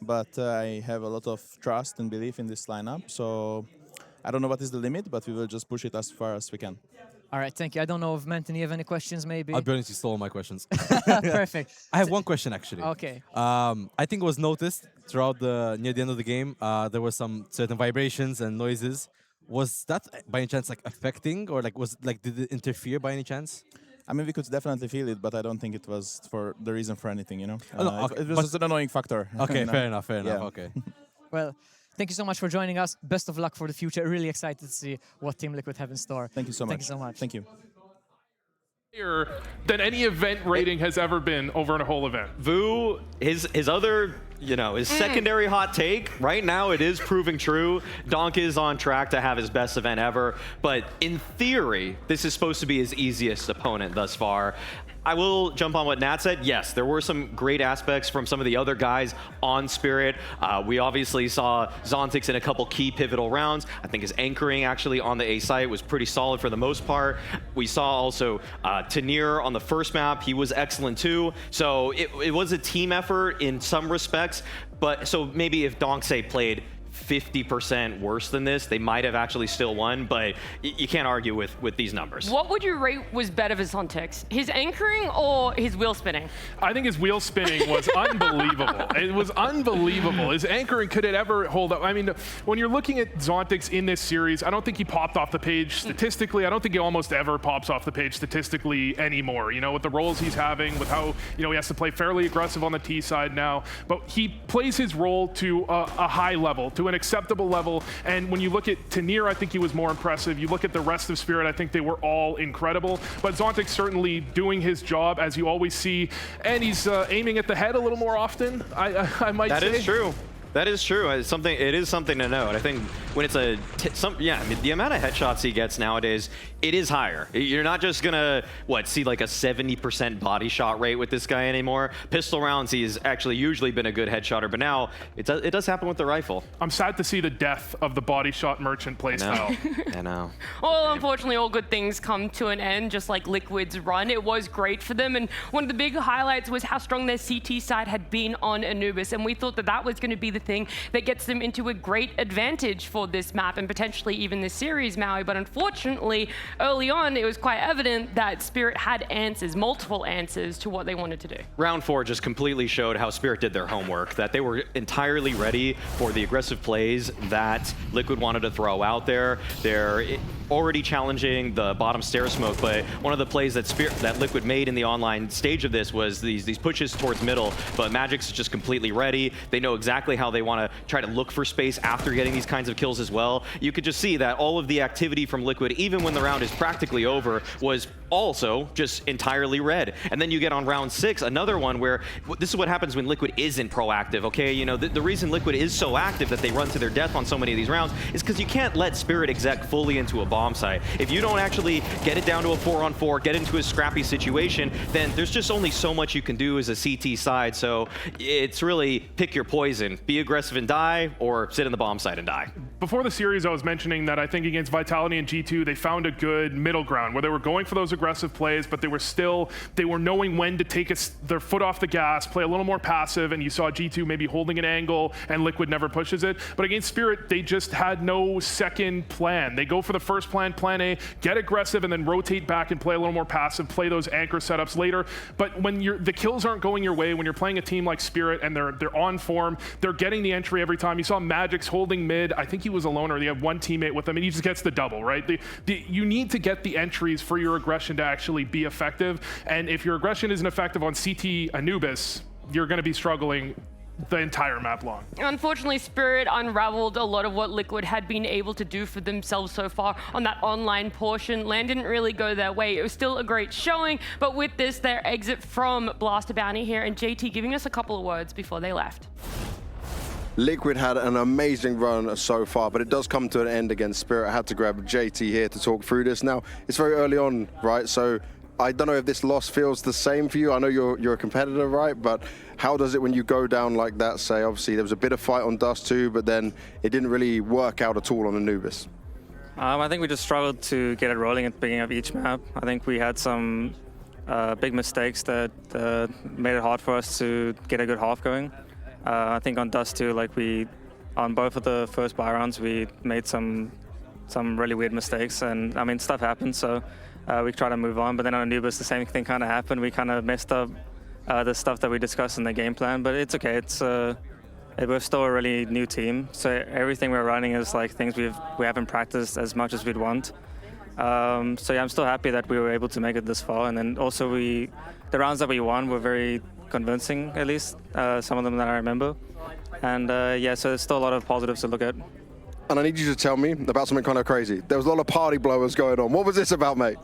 but I have a lot of trust and belief in this lineup. So I don't know what is the limit, but we will just push it as far as we can.
All right, thank you. I don't know if Menton, you have any questions, maybe?
I'll be honest, you stole all my questions.
Perfect.
I have one question, actually.
Okay.
I think it was noticed throughout near the end of the game, there were some certain vibrations and noises. Was that by any chance like affecting, or did it interfere by any chance?
I mean, we could definitely feel it, but I don't think it was for the reason for anything, you know?
Okay.
It was just an annoying factor.
Okay, fair enough, okay.
Well, thank you so much for joining us. Best of luck for the future. Really excited to see what Team Liquid have in store.
Thank you so much.
Thank you so much.
Thank you.
Than any event rating has ever been over in a whole event.
Vu, his other, his secondary hot take, right now it is proving true. Donk is on track to have his best event ever, but in theory, this is supposed to be his easiest opponent thus far. I will jump on what Nat said. Yes, there were some great aspects from some of the other guys on Spirit. We obviously saw Zontix in a couple key pivotal rounds. I think his anchoring actually on the A site was pretty solid for the most part. We saw also Tanir on the first map. He was excellent too. So it was a team effort in some respects. But so maybe if Donk, say, played 50% worse than this, they might have actually still won, but you can't argue with these numbers.
What would you rate was better for Zontix? His anchoring or his wheel spinning?
I think his wheel spinning was unbelievable. It was unbelievable. His anchoring, could it ever hold up? I mean, when you're looking at Zontix in this series, I don't think he popped off the page statistically. I don't think he almost ever pops off the page statistically anymore. You know, with the roles he's having, with how, he has to play fairly aggressive on the T side now, but he plays his role to a high level, to an acceptable level. And when you look at Tanir, I think he was more impressive. You look at the rest of Spirit, I think they were all incredible. But Zontic certainly doing his job, as you always see, and he's aiming at the head a little more often, I might say.
That is true. That is true. It is something to note. I think when it's I mean, the amount of headshots he gets nowadays, it is higher. You're not just gonna see like a 70% body shot rate with this guy anymore. Pistol rounds, he's actually usually been a good headshotter, but now it does happen with the rifle.
I'm sad to see the death of the body shot merchant playstyle.
I know.
Well, unfortunately, all good things come to an end, just like Liquid's run. It was great for them, and one of the big highlights was how strong their CT side had been on Anubis, and we thought that that was going to be the thing that gets them into a great advantage for this map and potentially even this series, Maui. But unfortunately, early on, it was quite evident that Spirit had answers, multiple answers to what they wanted to do.
Round 4 just completely showed how Spirit did their homework, that they were entirely ready for the aggressive plays that Liquid wanted to throw out there. They're already challenging the bottom stair smoke, but one of the plays that Liquid made in the online stage of this was these pushes towards middle, but Magics is just completely ready. They know exactly how they want to try to look for space after getting these kinds of kills as well. You could just see that all of the activity from Liquid, even when the round is practically over, was also just entirely red. And then you get on round 6, another one where this is what happens when Liquid isn't proactive, okay? You know, the reason Liquid is so active that they run to their death on so many of these rounds is because you can't let Spirit exec fully into a bomb site. If you don't actually get it down to a 4-on-4, get into a scrappy situation, then there's just only so much you can do as a CT side. So it's really pick your poison. Be aggressive and die, or sit in the bomb site and die.
Before the series, I was mentioning that I think against Vitality and G2, they found a good middle ground where they were going for those aggressive plays, but they were knowing when to take their foot off the gas, play a little more passive, and you saw G2 maybe holding an angle and Liquid never pushes it. But against Spirit, they just had no second plan. They go for the first plan, plan A, get aggressive, and then rotate back and play a little more passive, play those anchor setups later. But when the kills aren't going your way, when you're playing a team like Spirit and they're on form, they're getting the entry every time. You saw Magix holding mid. I think he was alone, or they have one teammate with him, and he just gets the double, right? You need to get the entries for your aggression to actually be effective. And if your aggression isn't effective on CT Anubis, you're going to be struggling the entire map long.
Unfortunately, Spirit unraveled a lot of what Liquid had been able to do for themselves so far on that online portion. LAN didn't really go their way. It was still a great showing, but with this, their exit from Blaster Bounty here, and JT giving us a couple of words before they left.
Liquid had an amazing run so far, but it does come to an end against Spirit. I had to grab JT here to talk through this. Now, it's very early on, right? So I don't know if this loss feels the same for you. I know you're a competitor, right? But how does it when you go down like that, say, obviously there was a bit of fight on Dust 2, but then it didn't really work out at all on Anubis?
I think we just struggled to get it rolling at the beginning of each map. I think we had some big mistakes that made it hard for us to get a good half going. I think on Dust 2, on both of the first buy rounds, we made some really weird mistakes, and I mean, stuff happens, so we try to move on. But then on Anubis, the same thing kind of happened. We kind of messed up the stuff that we discussed in the game plan, but it's okay. We're still a really new team, so everything we're running is like things we haven't practiced as much as we'd want. So yeah, I'm still happy that we were able to make it this far, and then also the rounds that we won were very convincing, at least some of them that I remember. And yeah, so there's still a lot of positives to look at.
And I need you to tell me about something kind of crazy. There was a lot of party blowers going on. What was this about, mate?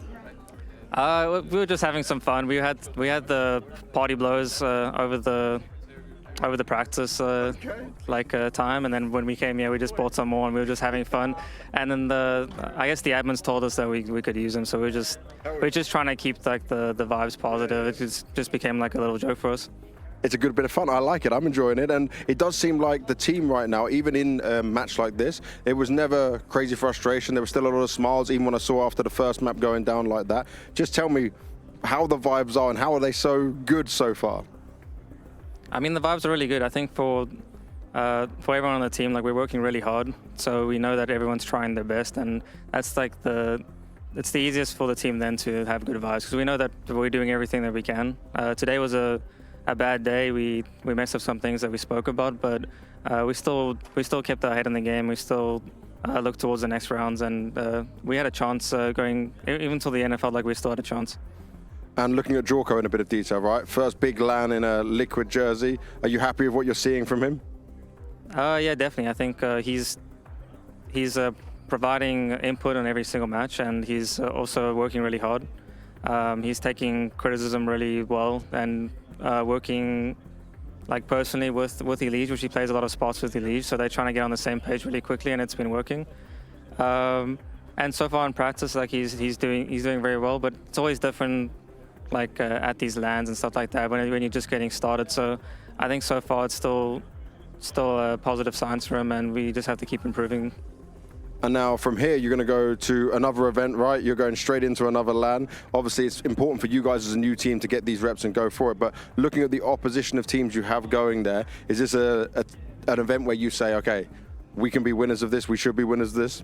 We were just having some fun. We had the party blowers over the practice time, and then when we came here, we just bought some more, and we were just having fun. And then I guess the admins told us that we could use them, so we're just trying to keep the vibes positive. It just became like a little joke for us.
It's a good bit of fun. I like it. I'm enjoying it. And it does seem like the team right now, even in a match like this, it was never crazy frustration. There was still a lot of smiles, even when I saw after the first map going down like that. Just tell me how the vibes are and how are they so good so far?
I mean, the vibes are really good. I think for everyone on the team, we're working really hard. So we know that everyone's trying their best, and that's it's the easiest for the team then to have good vibes, because we know that we're doing everything that we can. Today was a bad day. We messed up some things that we spoke about, but we still kept our head in the game. We still looked towards the next rounds, and we had a chance going even till the end. I felt like we still had a chance.
And looking at Jorko in a bit of detail, right? First big LAN in a Liquid jersey. Are you happy with what you're seeing from him?
Yeah, definitely. I think he's providing input on every single match, and he's also working really hard. He's taking criticism really well and working like personally with Elige, which he plays a lot of spots with Elige, so they're trying to get on the same page really quickly, and it's been working. And so far in practice, like he's doing very well, but it's always different, like at these LANs and stuff like that when you're just getting started. So I think so far it's still positive signs for him, and we just have to keep improving.
And now from here, you're going to go to another event, right? You're going straight into another LAN. Obviously, it's important for you guys as a new team to get these reps and go for it. But looking at the opposition of teams you have going there, is this an event where you say, okay, we can be winners of this, we should be winners of this?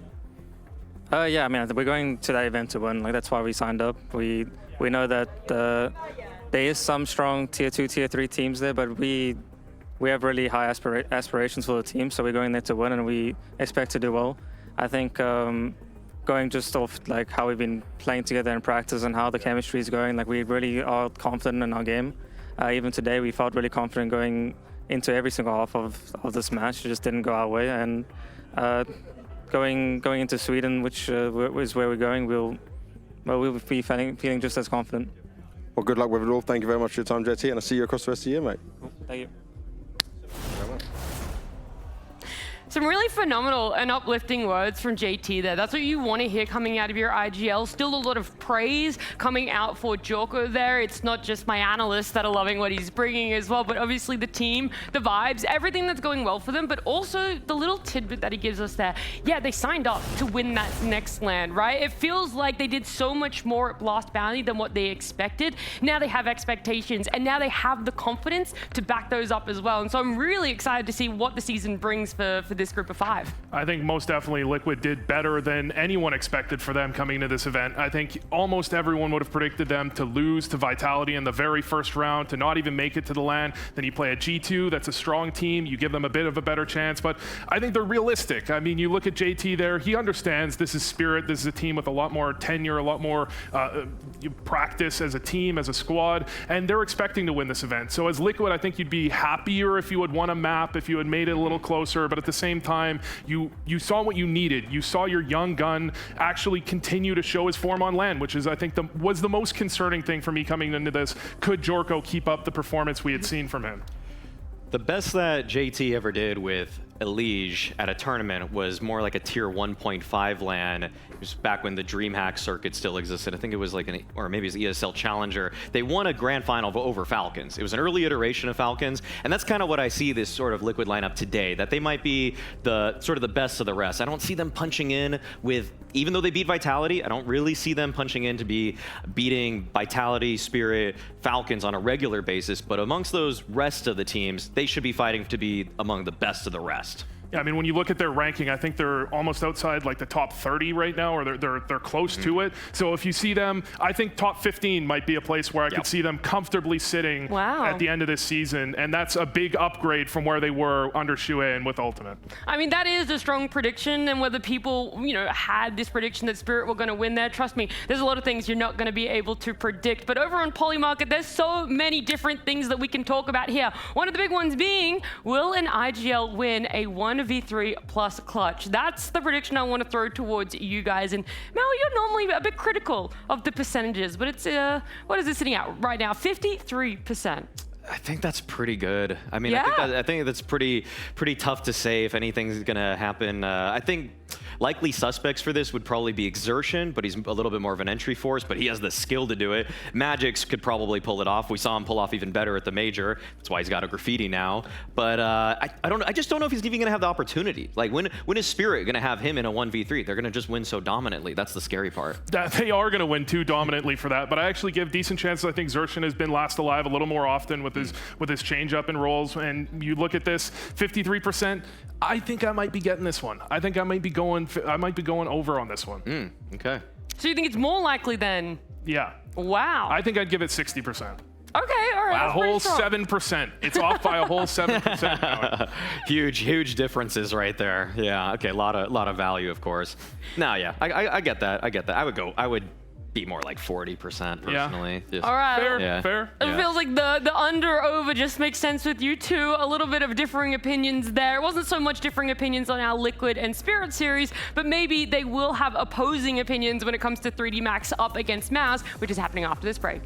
Yeah, I mean, we're going to that event to win. Like, that's why we signed up. We know that there is some strong tier 2, tier 3 teams there, but we have really high aspirations for the team. So we're going there to win, and we expect to do well. I think going just off like how we've been playing together in practice and how the chemistry is going, like we really are confident in our game. Even today, we felt really confident going into every single half of this match. It just didn't go our way, and going into Sweden, which is where we're going, we'll be feeling just as confident.
Well, good luck with it all. Thank you very much for your time, JT, and I'll see you across the rest of the year, mate.
Thank you.
Some really phenomenal and uplifting words from JT there. That's what you want to hear coming out of your IGL. Still a lot of praise coming out for Djorko there. It's not just my analysts that are loving what he's bringing as well, but obviously the team, the vibes, everything that's going well for them, but also the little tidbit that he gives us there. Yeah, they signed up to win that next LAN, right? It feels like they did so much more at Blast Bounty than what they expected. Now they have expectations, and now they have the confidence to back those up as well. And so I'm really excited to see what the season brings for this group of 5.
I think most definitely Liquid did better than anyone expected for them coming into this event. I think almost everyone would have predicted them to lose to Vitality in the very first round, to not even make it to the LAN. Then you play a G2, that's a strong team. You give them a bit of a better chance, but I think they're realistic. I mean, you look at JT there, he understands this is Spirit. This is a team with a lot more tenure, a lot more practice as a team, as a squad, and they're expecting to win this event. So as Liquid, I think you'd be happier if you had won a map, if you had made it a little closer, but at the same time, you saw what you needed. You saw your young gun actually continue to show his form on LAN, which is, I think, was the most concerning thing for me coming into this. Could Djorko keep up the performance we had seen from him?
The best that JT ever did with Elige at a tournament was more like a tier 1.5 LAN. It was back when the DreamHack circuit still existed. I think it was like or maybe it was ESL Challenger. They won a grand final over Falcons. It was an early iteration of Falcons, and that's kind of what I see this sort of Liquid lineup today, that they might be the sort of the best of the rest. I don't see them punching in with, even though they beat Vitality, I don't really see them punching in to be beating Vitality, Spirit, Falcons on a regular basis, but amongst those rest of the teams, they should be fighting to be among the best of the rest.
Yeah, I mean, when you look at their ranking, I think they're almost outside like the top 30 right now, or they're close to it. So if you see them, I think top 15 might be a place where I could see them comfortably sitting at the end of this season, and that's a big upgrade from where they were under Shue and with Ultimate.
I mean, that is a strong prediction, and whether people, had this prediction that Spirit were going to win there, trust me, there's a lot of things you're not going to be able to predict. But over on Polymarket, there's so many different things that we can talk about here. One of the big ones being, will an IGL win a 1v3 plus clutch? That's the prediction I want to throw towards you guys. And Mel, you're normally a bit critical of the percentages, but it's what is it sitting at right now? 53%.
I think that's pretty good. I mean,
Yeah.
I think that's pretty tough to say if anything's gonna happen. I think likely suspects for this would probably be Exertion, but he's a little bit more of an entry force, but he has the skill to do it. Magix could probably pull it off. We saw him pull off even better at the major. That's why he's got a Graffiti now. But I just don't know if he's even gonna have the opportunity. Like when is Spirit gonna have him in a 1v3? They're gonna just win so dominantly. That's the scary part.
They are gonna win too dominantly for that, but I actually give decent chances. I think Xertion has been last alive a little more often with his change up and rolls. And you look at this 53%. I think I might be getting this one. I think I might be going over on this one.
Okay.
So you think it's more likely then?
Yeah.
Wow.
I think I'd give it 60%.
Okay, all right.
A
that's
whole
pretty strong.
7%. It's off by a whole 7% now.
Huge differences right there. Yeah. Okay. A lot of value, of course. No, yeah. I get that. I would be more like 40% personally. Just-
All right.
Fair.
It feels like the under-over just makes sense with you two. A little bit of differing opinions there. It wasn't so much differing opinions on our Liquid and Spirit series, but maybe they will have opposing opinions when it comes to 3D Max up against MOUZ, which is happening after this break.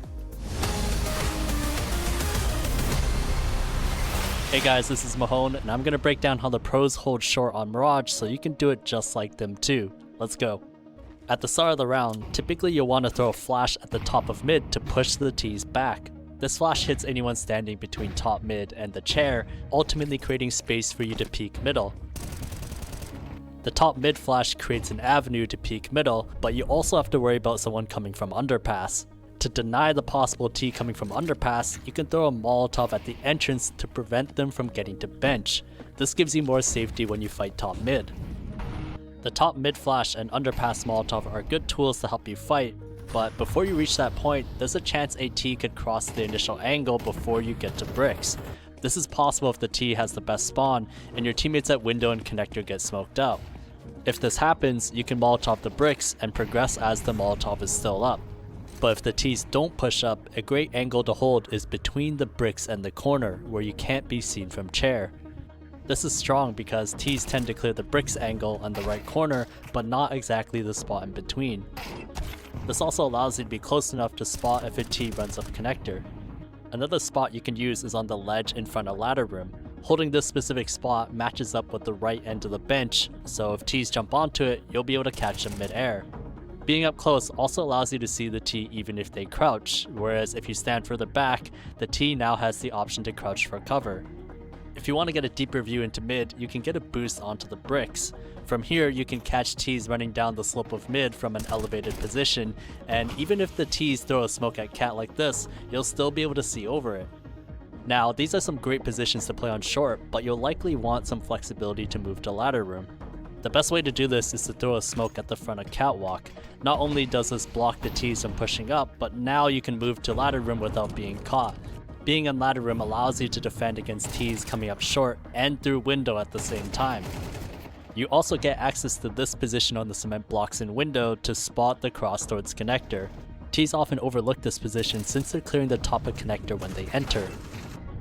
Hey guys, this is Mahone, and I'm going to break down how the pros hold short on Mirage so you can do it just like them too. Let's go. At the start of the round, typically you'll want to throw a flash at the top of mid to push the T's back. This flash hits anyone standing between top mid and the chair, ultimately creating space for you to peek middle. The top mid flash creates an avenue to peek middle, but you also have to worry about someone coming from underpass. To deny the possible T coming from underpass, you can throw a Molotov at the entrance to prevent them from getting to bench. This gives you more safety when you fight top mid. The top mid flash and underpass Molotov are good tools to help you fight, but before you reach that point, there's a chance a T could cross the initial angle before you get to bricks. This is possible if the T has the best spawn and your teammates at window and connector get smoked out. If this happens, you can Molotov the bricks and progress as the Molotov is still up. But if the Ts don't push up, a great angle to hold is between the bricks and the corner, where you can't be seen from chair. This is strong because Ts tend to clear the bricks angle on the right corner, but not exactly the spot in between. This also allows you to be close enough to spot if a T runs up connector. Another spot you can use is on the ledge in front of ladder room. Holding this specific spot matches up with the right end of the bench, so if Ts jump onto it, you'll be able to catch them mid-air. Being up close also allows you to see the T even if they crouch, whereas if you stand further back, the T now has the option to crouch for cover. If you want to get a deeper view into mid, you can get a boost onto the bricks. From here, you can catch Ts running down the slope of mid from an elevated position, and even if the Ts throw a smoke at Cat like this, you'll still be able to see over it. Now, these are some great positions to play on short, but you'll likely want some flexibility to move to ladder room. The best way to do this is to throw a smoke at the front of catwalk. Not only does this block the Ts from pushing up, but now you can move to ladder room without being caught. Being in ladder room allows you to defend against Ts coming up short and through window at the same time. You also get access to this position on the cement blocks in window to spot the cross towards connector. Ts often overlook this position since they're clearing the top of connector when they enter.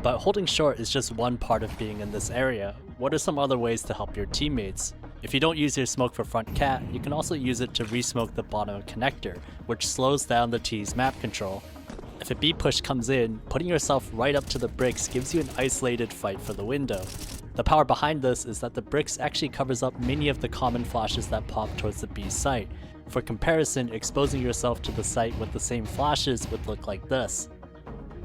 But holding short is just one part of being in this area. What are some other ways to help your teammates? If you don't use your smoke for front cat, you can also use it to re-smoke the bottom of connector, which slows down the T's map control. If a B push comes in, putting yourself right up to the bricks gives you an isolated fight for the window. The power behind this is that the bricks actually covers up many of the common flashes that pop towards the B site. For comparison, exposing yourself to the site with the same flashes would look like this.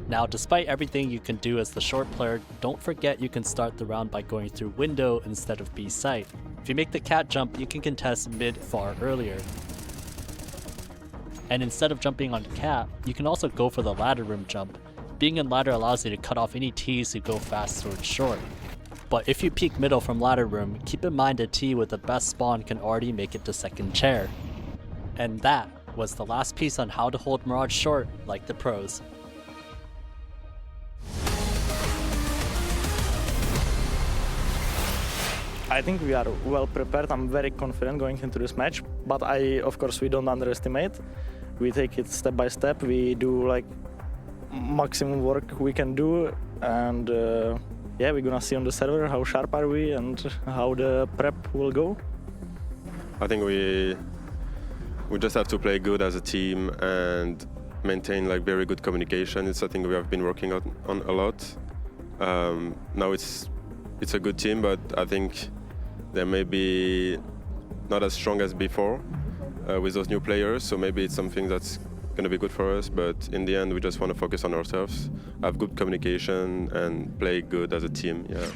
Now, despite everything you can do as the short player, don't forget you can start the round by going through window instead of B site. If you make the cat jump, you can contest mid far earlier. And instead of jumping on cat, you can also go for the ladder room jump. Being in ladder allows you to cut off any Ts who go fast towards short. But if you peek middle from ladder room, keep in mind a T with the best spawn can already make it to second chair. And that was the last piece on how to hold Mirage short like the pros.
I think we are well prepared. I'm very confident going into this match, but of course, we don't underestimate. We take it step by step. We do like maximum work we can do, and yeah, we're gonna see on the server how sharp are we and how the prep will go.
I think we just have to play good as a team and maintain like very good communication. It's something we have been working on a lot. Now it's a good team, but I think they may be not as strong as before with those new players, so maybe it's something that's going to be good for us, but in the end we just want to focus on ourselves, have good communication and play good as a team. Yeah.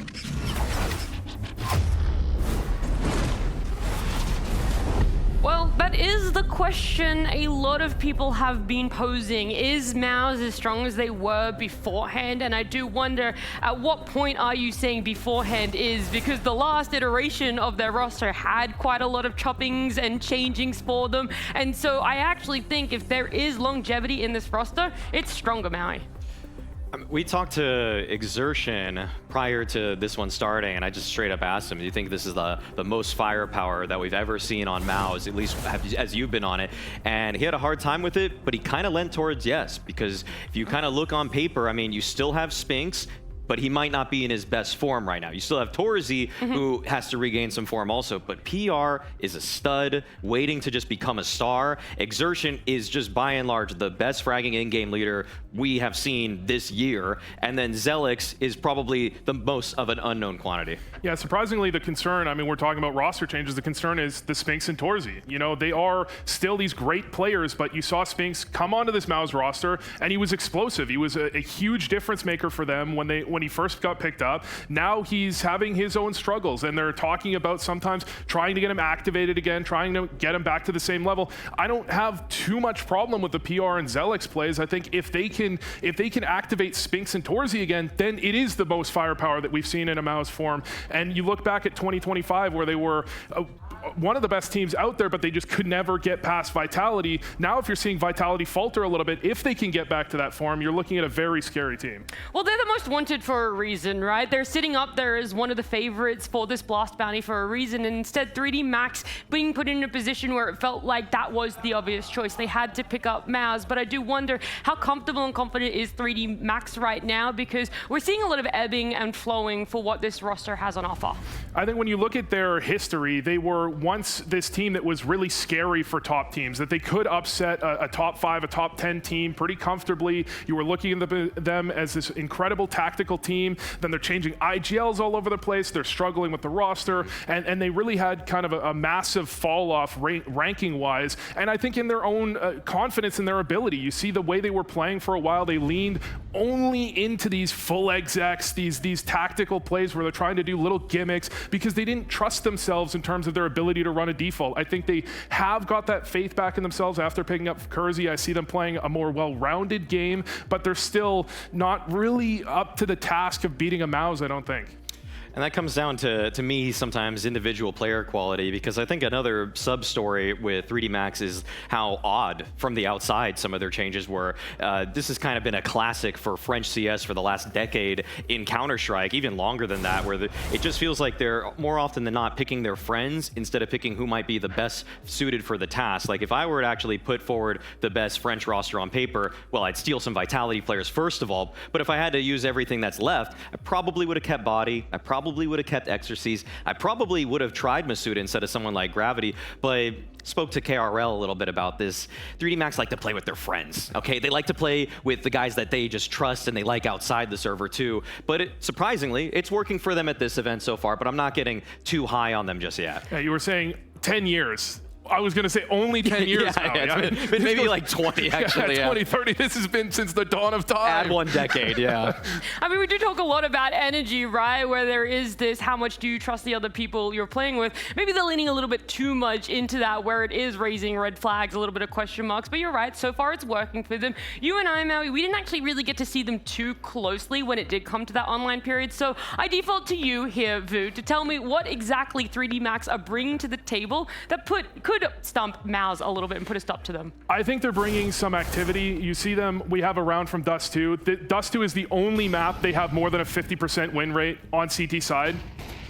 Well, that is the question a lot of people have been posing. Is MOUZ as strong as they were beforehand? And I do wonder, at what point are you saying beforehand is? Because the last iteration of their roster had quite a lot of choppings and changings for them. And so I actually think if there is longevity in this roster, it's stronger MAUI.
We talked to Exertion prior to this one starting, and I just straight up asked him, do you think this is the most firepower that we've ever seen on MOUZ, at least as you've been on it? And he had a hard time with it, but he kind of lent towards yes, because if you kind of look on paper, I mean, you still have Spinx, but he might not be in his best form right now. You still have Torzi, who has to regain some form also, but PR is a stud, waiting to just become a star. Exertion is just by and large the best fragging in-game leader we have seen this year, and then Zelix is probably the most of an unknown quantity.
Yeah, surprisingly, the concern, I mean, we're talking about roster changes, the concern is the Spinx and Torzi. You know, they are still these great players, but you saw Spinx come onto this MOUZ roster, and he was explosive. He was a huge difference maker for them when he first got picked up. Now he's having his own struggles, and they're talking about sometimes trying to get him activated again, trying to get him back to the same level. I don't have too much problem with the PR and Zelix plays. I think if they can activate Spinx and Torzi again, then it is the most firepower that we've seen in a MOUZ form. And you look back at 2025 where they were one of the best teams out there, but they just could never get past Vitality. Now if you're seeing Vitality falter a little bit, if they can get back to that form, you're looking at a very scary team.
Well, they're the most wanted for a reason, right? They're sitting up there as one of the favorites for this Blast Bounty for a reason, and instead 3D Max being put in a position where it felt like that was the obvious choice. They had to pick up MOUZ, but I do wonder how comfortable and confident is 3D Max right now, because we're seeing a lot of ebbing and flowing for what this roster has on offer.
I think when you look at their history, they were once this team that was really scary for top teams, that they could upset a top 5, a top 10 team pretty comfortably. You were looking at them as this incredible tactical team. Then they're changing IGLs all over the place. They're struggling with the roster, and they really had kind of a massive fall off ranking-wise. And I think in their own confidence in their ability, you see the way they were playing for a while, they leaned only into these full execs, these tactical plays where they're trying to do little gimmicks because they didn't trust themselves in terms of their ability to run a default. I think they have got that faith back in themselves after picking up Kersey. I see them playing a more well-rounded game, but they're still not really up to the task of beating a MOUZ, I don't think.
And that comes down to me sometimes individual player quality, because I think another sub-story with 3D Max is how odd from the outside some of their changes were. This has kind of been a classic for French CS for the last decade in Counter-Strike, even longer than that, where it just feels like they're more often than not picking their friends instead of picking who might be the best suited for the task. Like if I were to actually put forward the best French roster on paper, well, I'd steal some Vitality players first of all, but if I had to use everything that's left, I probably would have kept Body, I probably would have kept Exorcise. I probably would have tried Masuda instead of someone like Gravity, but spoke to KRL a little bit about this. 3D Max like to play with their friends, okay? They like to play with the guys that they just trust and they like outside the server too. But surprisingly, it's working for them at this event so far, but I'm not getting too high on them just yet.
Yeah, you were saying 10 years. I was going to say only 10 years now.
Yeah, it's been maybe like 20, actually.
Yeah, 20, 30. This has been since the dawn of time.
Add 1 decade, yeah.
I mean, we do talk a lot about energy, right? Where there is this, how much do you trust the other people you're playing with? Maybe they're leaning a little bit too much into that, where it is raising red flags, a little bit of question marks. But you're right, so far it's working for them. You and I, Maui, we didn't actually really get to see them too closely when it did come to that online period. So I default to you here, Vu, to tell me what exactly 3D Max are bringing to the table that could stump MOUZ a little bit and put a stop to them.
I think they're bringing some activity. You see them, we have a round from Dust 2. Dust 2 is the only map they have more than a 50% win rate on CT side.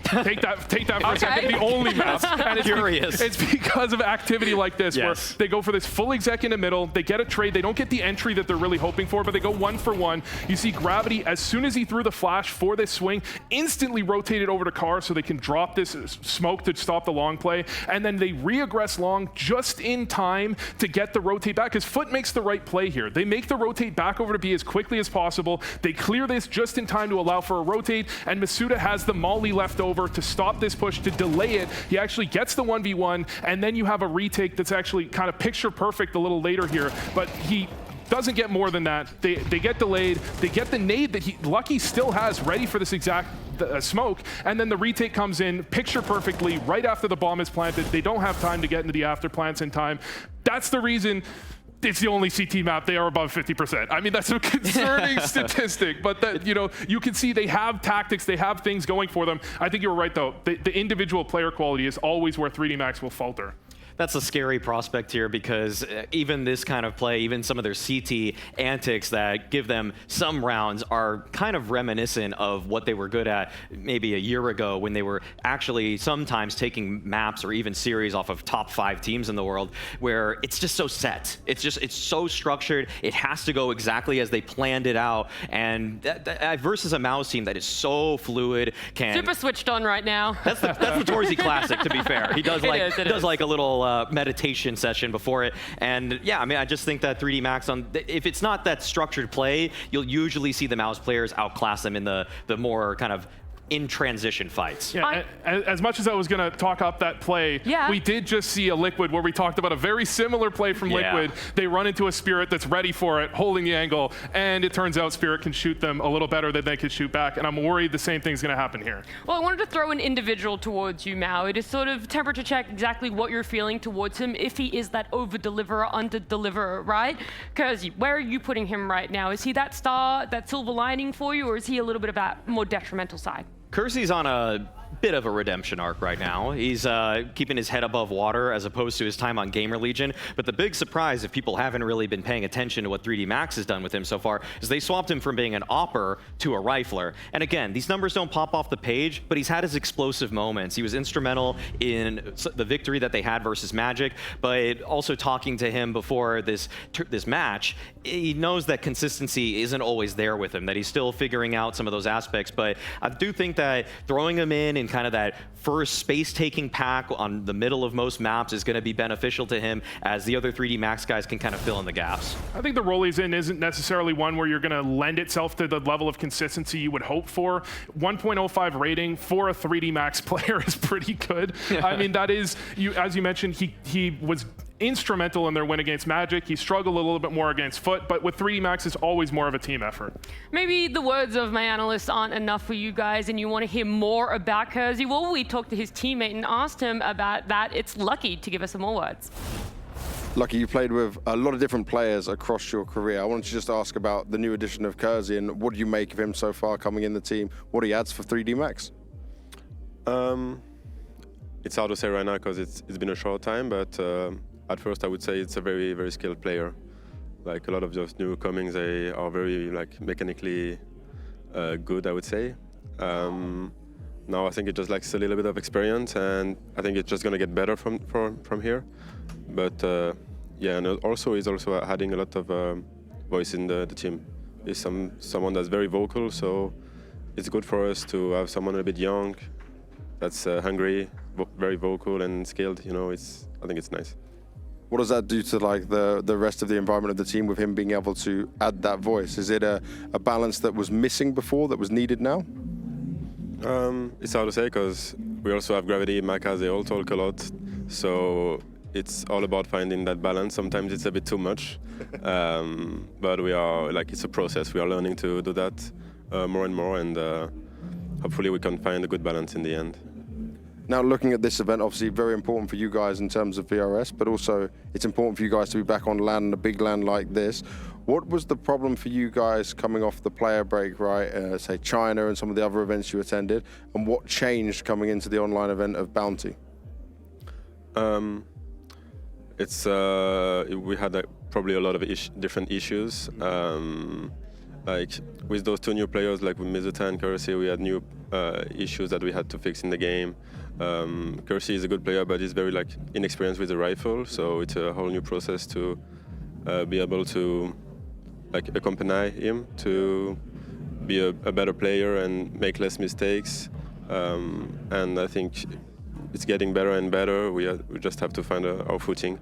Take that for a second. The only map. And it's because of activity like this, where they go for this full exec in the middle, they get a trade, they don't get the entry that they're really hoping for, but they go 1 for 1. You see Gravity, as soon as he threw the flash for this swing, instantly rotated over to Car so they can drop this smoke to stop the long play, and then they re-aggress long just in time to get the rotate back, because Foot makes the right play here. They make the rotate back over to B as quickly as possible. They clear this just in time to allow for a rotate, and Masuda has the molly left over to stop this push, to delay it. He actually gets the 1v1, and then you have a retake that's actually kind of picture perfect a little later here, but he doesn't get more than that. They get delayed. They get the nade that Lucky still has ready for this exact smoke, and then the retake comes in picture perfectly right after the bomb is planted. They don't have time to get into the after plants in time. That's the reason it's the only CT map they are above 50%. I mean, that's a concerning statistic, but that, you know, you can see they have tactics, they have things going for them. I think you're right though. The individual player quality is always where 3D Max will falter.
that's a scary prospect here, because even this kind of play, even some of their CT antics that give them some rounds are kind of reminiscent of what they were good at maybe a year ago, when they were actually sometimes taking maps or even series off of top 5 teams in the world, where it's just so set. It's so structured. It has to go exactly as they planned it out. And that versus a Mouse team that is so fluid,
super switched on right now.
That's the Torzy Classic, to be fair. He does like a little meditation session before it. And yeah, I mean, I just think that 3D Max, if it's not that structured play, you'll usually see the Mouse players outclass them in the more kind of in transition fights.
Yeah, as much as I was going to talk up that play, we did just see a Liquid where we talked about a very similar play from Liquid. They run into a Spirit that's ready for it, holding the angle, and it turns out Spirit can shoot them a little better than they could shoot back, and I'm worried the same thing's going to happen here.
Well, I wanted to throw an individual towards you, Maui, to sort of temperature check exactly what you're feeling towards him, if he is that over-deliverer, under-deliverer, right? Because where are you putting him right now? Is he that star, that silver lining for you, or is he a little bit of that more detrimental side?
Kersey's on a bit of a redemption arc right now. He's keeping his head above water as opposed to his time on Gamer Legion. But the big surprise, if people haven't really been paying attention to what 3D Max has done with him so far, is they swapped him from being an AWPer to a rifler. And again, these numbers don't pop off the page, but he's had his explosive moments. He was instrumental in the victory that they had versus Magic, but also talking to him before this match, he knows that consistency isn't always there with him, that he's still figuring out some of those aspects. But I do think that throwing him in kind of that first space-taking pack on the middle of most maps is going to be beneficial to him, as the other 3D Max guys can kind of fill in the gaps.
I think the role he's in isn't necessarily one where you're going to lend itself to the level of consistency you would hope for. 1.05 rating for a 3D Max player is pretty good. I mean, that is, as you mentioned, he was instrumental in their win against Magic. He struggled a little bit more against Foot, but with 3D Max, it's always more of a team effort.
Maybe the words of my analyst aren't enough for you guys and you want to hear more about Kersey. Well, we talked to his teammate and asked him about that. It's Lucky to give us some more words.
Lucky, you played with a lot of different players across your career. I wanted to just ask about the new addition of Kersey, and what do you make of him so far coming in the team? What he adds for 3D Max?
It's hard to say right now because it's been a short time, but at first I would say it's a very, very skilled player. Like a lot of those new comings, they are very mechanically good, I would say. Now I think it just lacks a little bit of experience, and I think it's just going to get better from here. But yeah, and also he's also adding a lot of voice in the team. He's someone that's very vocal, so it's good for us to have someone a bit young, that's hungry, very vocal and skilled. You know, I think it's nice.
What does that do to the rest of the environment of the team with him being able to add that voice? Is it a balance that was missing before that was needed now?
It's hard to say because we also have Gravity, Maka, they all talk a lot. So it's all about finding that balance. Sometimes it's a bit too much, but we are it's a process. We are learning to do that more and more, and hopefully we can find a good balance in the end.
Now, looking at this event, obviously very important for you guys in terms of VRS, but also it's important for you guys to be back on LAN, in a big LAN like this. What was the problem for you guys coming off the player break, right? Say China and some of the other events you attended, and what changed coming into the online event of Bounty?
We had probably a lot of different issues. Like with those two new players, like with Mizuta and Kersey, we had new issues that we had to fix in the game. Kersey is a good player, but he's very inexperienced with the rifle, so it's a whole new process to be able to accompany him to be a better player and make less mistakes. And I think it's getting better and better. We just have to find our footing.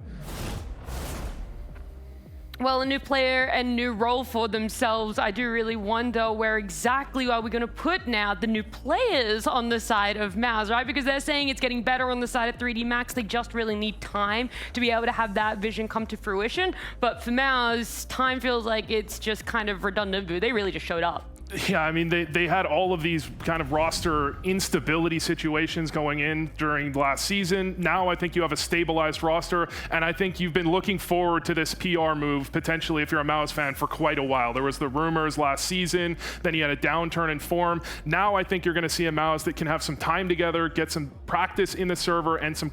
Well, a new player and new role for themselves. I do really wonder where exactly are we going to put now the new players on the side of MOUZ, right? Because they're saying it's getting better on the side of 3D Max. They just really need time to be able to have that vision come to fruition. But for MOUZ, time feels like it's just kind of redundant. They really just showed up.
Yeah, I mean, they had all of these kind of roster instability situations going in during last season. Now I think you have a stabilized roster, and I think you've been looking forward to this PR move, potentially, if you're a MOUZ fan, for quite a while. There was the rumors last season, then he had a downturn in form. Now I think you're going to see a MOUZ that can have some time together, get some practice in the server, and some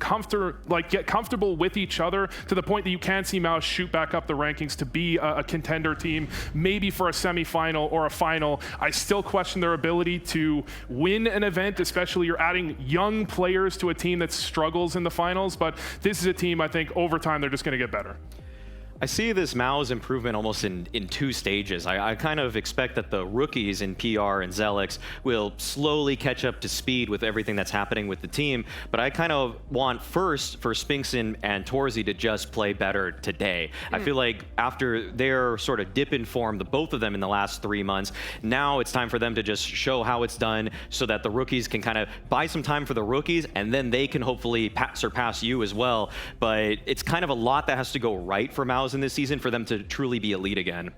get comfortable with each other to the point that you can see MOUZ shoot back up the rankings to be a contender team, maybe for a semifinal or a final. I still question their ability to win an event, especially you're adding young players to a team that struggles in the finals, but this is a team I think over time they're just going to get better.
I see this MOUZ improvement almost in two stages. I kind of expect that the rookies in PR and Zelix will slowly catch up to speed with everything that's happening with the team, but I kind of want first for Spinxin and Torzsi to just play better today. I feel like after their sort of dip in form, the both of them in the last 3 months, now it's time for them to just show how it's done so that the rookies can kind of buy some time for the rookies, and then they can hopefully surpass you as well. But it's kind of a lot that has to go right for MOUZ in this season for them to truly be elite again.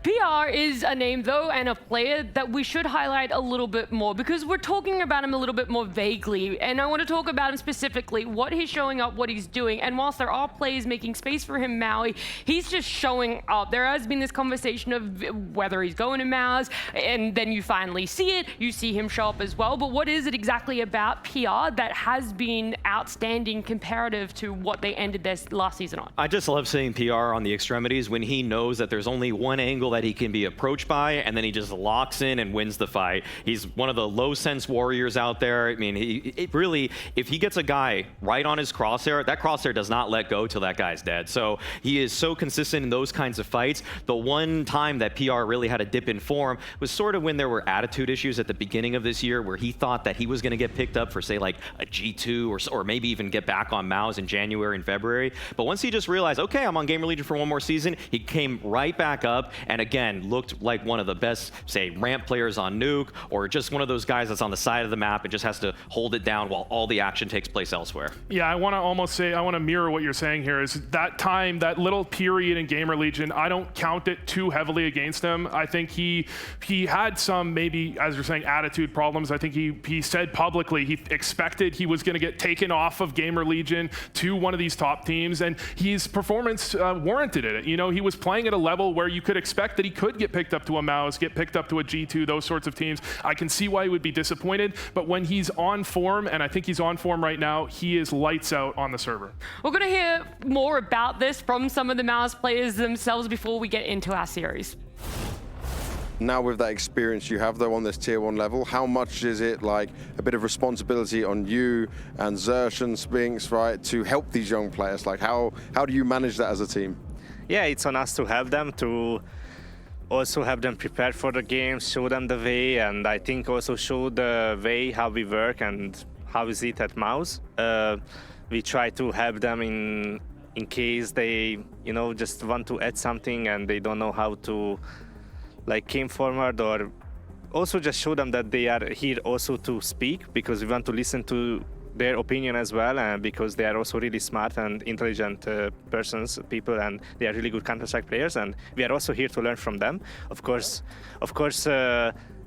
PR is a name, though, and a player that we should highlight a little bit more because we're talking about him a little bit more vaguely, and I want to talk about him specifically, what he's showing up, what he's doing, and whilst there are players making space for him, Maui, he's just showing up. There has been this conversation of whether he's going to MOUZ, and then you finally see it, you see him show up as well, but what is it exactly about PR that has been outstanding comparative to what they ended their last season on?
I just love seeing PR on the extremities when he knows that there's only one angle that he can be approached by, and then he just locks in and wins the fight. He's one of the low sense warriors out there. I mean, it really, if he gets a guy right on his crosshair, that crosshair does not let go till that guy's dead. So he is so consistent in those kinds of fights. The one time that PR really had a dip in form was sort of when there were attitude issues at the beginning of this year where he thought that he was going to get picked up for, say, like a G2 or maybe even get back on MOUZ in January and February. But once he just realized, okay, I'm on Gamer Legion for one more season, he came right back up and again looked like one of the best, say, ramp players on Nuke, or just one of those guys that's on the side of the map and just has to hold it down while all the action takes place elsewhere. Yeah,
I want to almost say, I want to mirror what you're saying here, is that time, that little period in Gamer Legion, I don't count it too heavily against him. I think he had some, maybe, as you're saying, attitude problems. I think he said publicly he expected he was going to get taken off of Gamer Legion to one of these top teams, and his performance warranted it. You know, he was playing at a level where you could expect that he could get picked up to a MOUZ, get picked up to a G2, those sorts of teams. I can see why he would be disappointed, but when he's on form, and I think he's on form right now, he is lights out on the server.
We're going to hear more about this from some of the MOUZ players themselves before we get into our series.
Now with that experience you have though on this tier 1 level, how much is it like a bit of responsibility on you and Zersh and Spinx, right, to help these young players? Like how do you manage that as a team?
Yeah, it's on us to help them, to also have them prepared for the games, show them the way, and I think also show the way how we work and how is it at MOUZ. We try to help them in case they, you know, just want to add something and they don't know how to like came forward, or also just show them that they are here also to speak, because we want to listen to their opinion as well, and because they are also really smart and intelligent people, and they are really good Counter-Strike players, and we are also here to learn from them. Of course,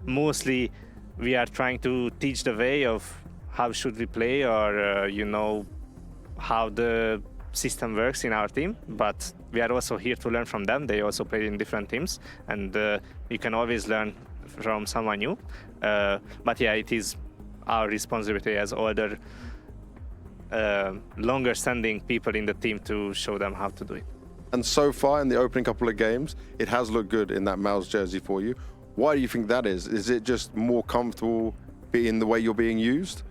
mostly we are trying to teach the way of how should we play, or you know, how the system works in our team, but we are also here to learn from them. They also play in different teams, and you can always learn from someone new. But yeah, it is our responsibility as older, longer-standing people in the team to show them how to do it.
And so far in the opening couple of games, it has looked good in that MOUZ jersey for you. Why do you think that is? Is it just more comfortable in the way you're being used?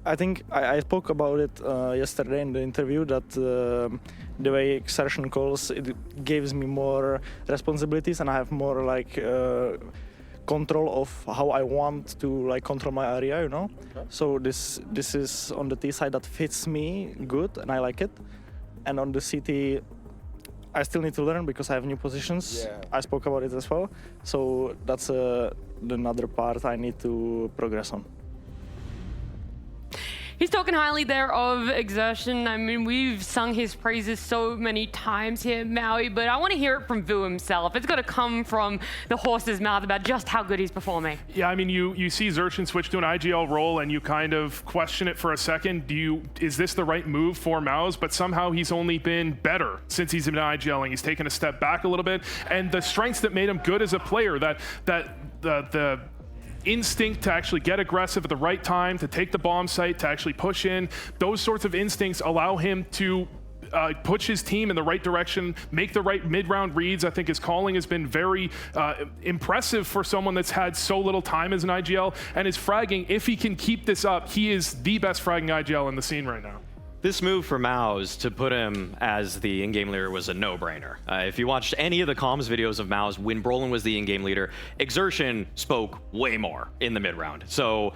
I think I spoke about it yesterday in the interview, that the way Xertion calls, it gives me more responsibilities and I have more like control of how I want to like control my area, you know. Okay. So this is on the T side that fits me good and I like it. And on the CT, I still need to learn because I have new positions. Yeah. I spoke about it as well. So that's another part I need to progress on.
He's talking highly there of Exertion. I mean, we've sung his praises so many times here at Maui, but I want to hear it from Vu himself. It's got to come from the horse's mouth about just how good he's performing.
Yeah, I mean, you see Xerxin switch to an IGL role and you kind of question it for a second. Is this the right move for MOUZ? But somehow he's only been better since he's been IGLing. He's taken a step back a little bit, and the strengths that made him good as a player, the instinct to actually get aggressive at the right time, to take the bomb site, to actually push in, those sorts of instincts allow him to push his team in the right direction, make the right mid-round reads. I think his calling has been very impressive for someone that's had so little time as an IGL, and his fragging, if he can keep this up, he is the best fragging IGL in the scene right now.
This move for MOUZ to put him as the in-game leader was a no-brainer. If you watched any of the comms videos of MOUZ when Brolin was the in-game leader, Exertion spoke way more in the mid-round. So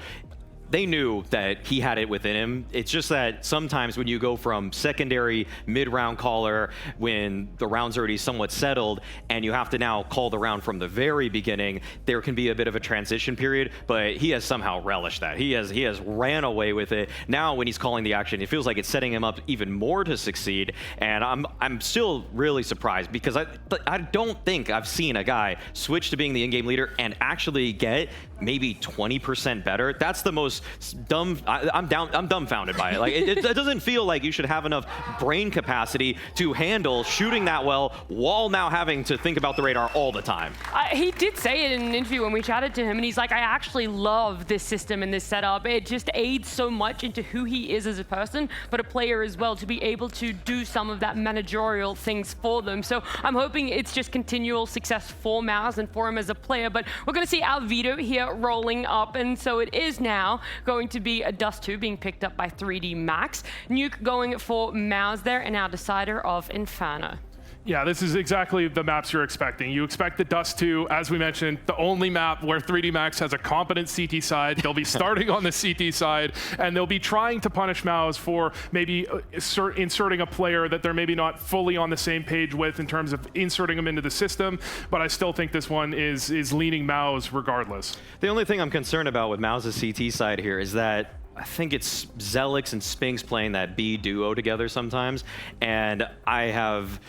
they knew that he had it within him. It's just that sometimes when you go from secondary mid-round caller, when the round's already somewhat settled, and you have to now call the round from the very beginning, there can be a bit of a transition period, but he has somehow relished that. He has ran away with it. Now when he's calling the action, it feels like it's setting him up even more to succeed, and I'm still really surprised because I don't think I've seen a guy switch to being the in-game leader and actually get maybe 20% better. That's the most I'm dumbfounded by it. Like it doesn't feel like you should have enough brain capacity to handle shooting that well while now having to think about the radar all the time.
He did say it in an interview when we chatted to him, and he's like, I actually love this system and this setup. It just aids so much into who he is as a person, but a player as well, to be able to do some of that managerial things for them. So I'm hoping it's just continual success for MOUZ and for him as a player, but we're going to see Alvido here rolling up, and so it is now going to be a Dust2 being picked up by 3D Max. Nuke going for MOUZ there, and our decider of Inferno.
Yeah, this is exactly the maps you're expecting. You expect the Dust2, as we mentioned, the only map where 3D Max has a competent CT side. They'll be starting on the CT side, and they'll be trying to punish MOUZ for maybe inserting a player that they're maybe not fully on the same page with in terms of inserting them into the system, but I still think this one is leaning MOUZ regardless.
The only thing I'm concerned about with MOUZ's CT side here is that I think it's Zelix and Spinx playing that B duo together sometimes, and even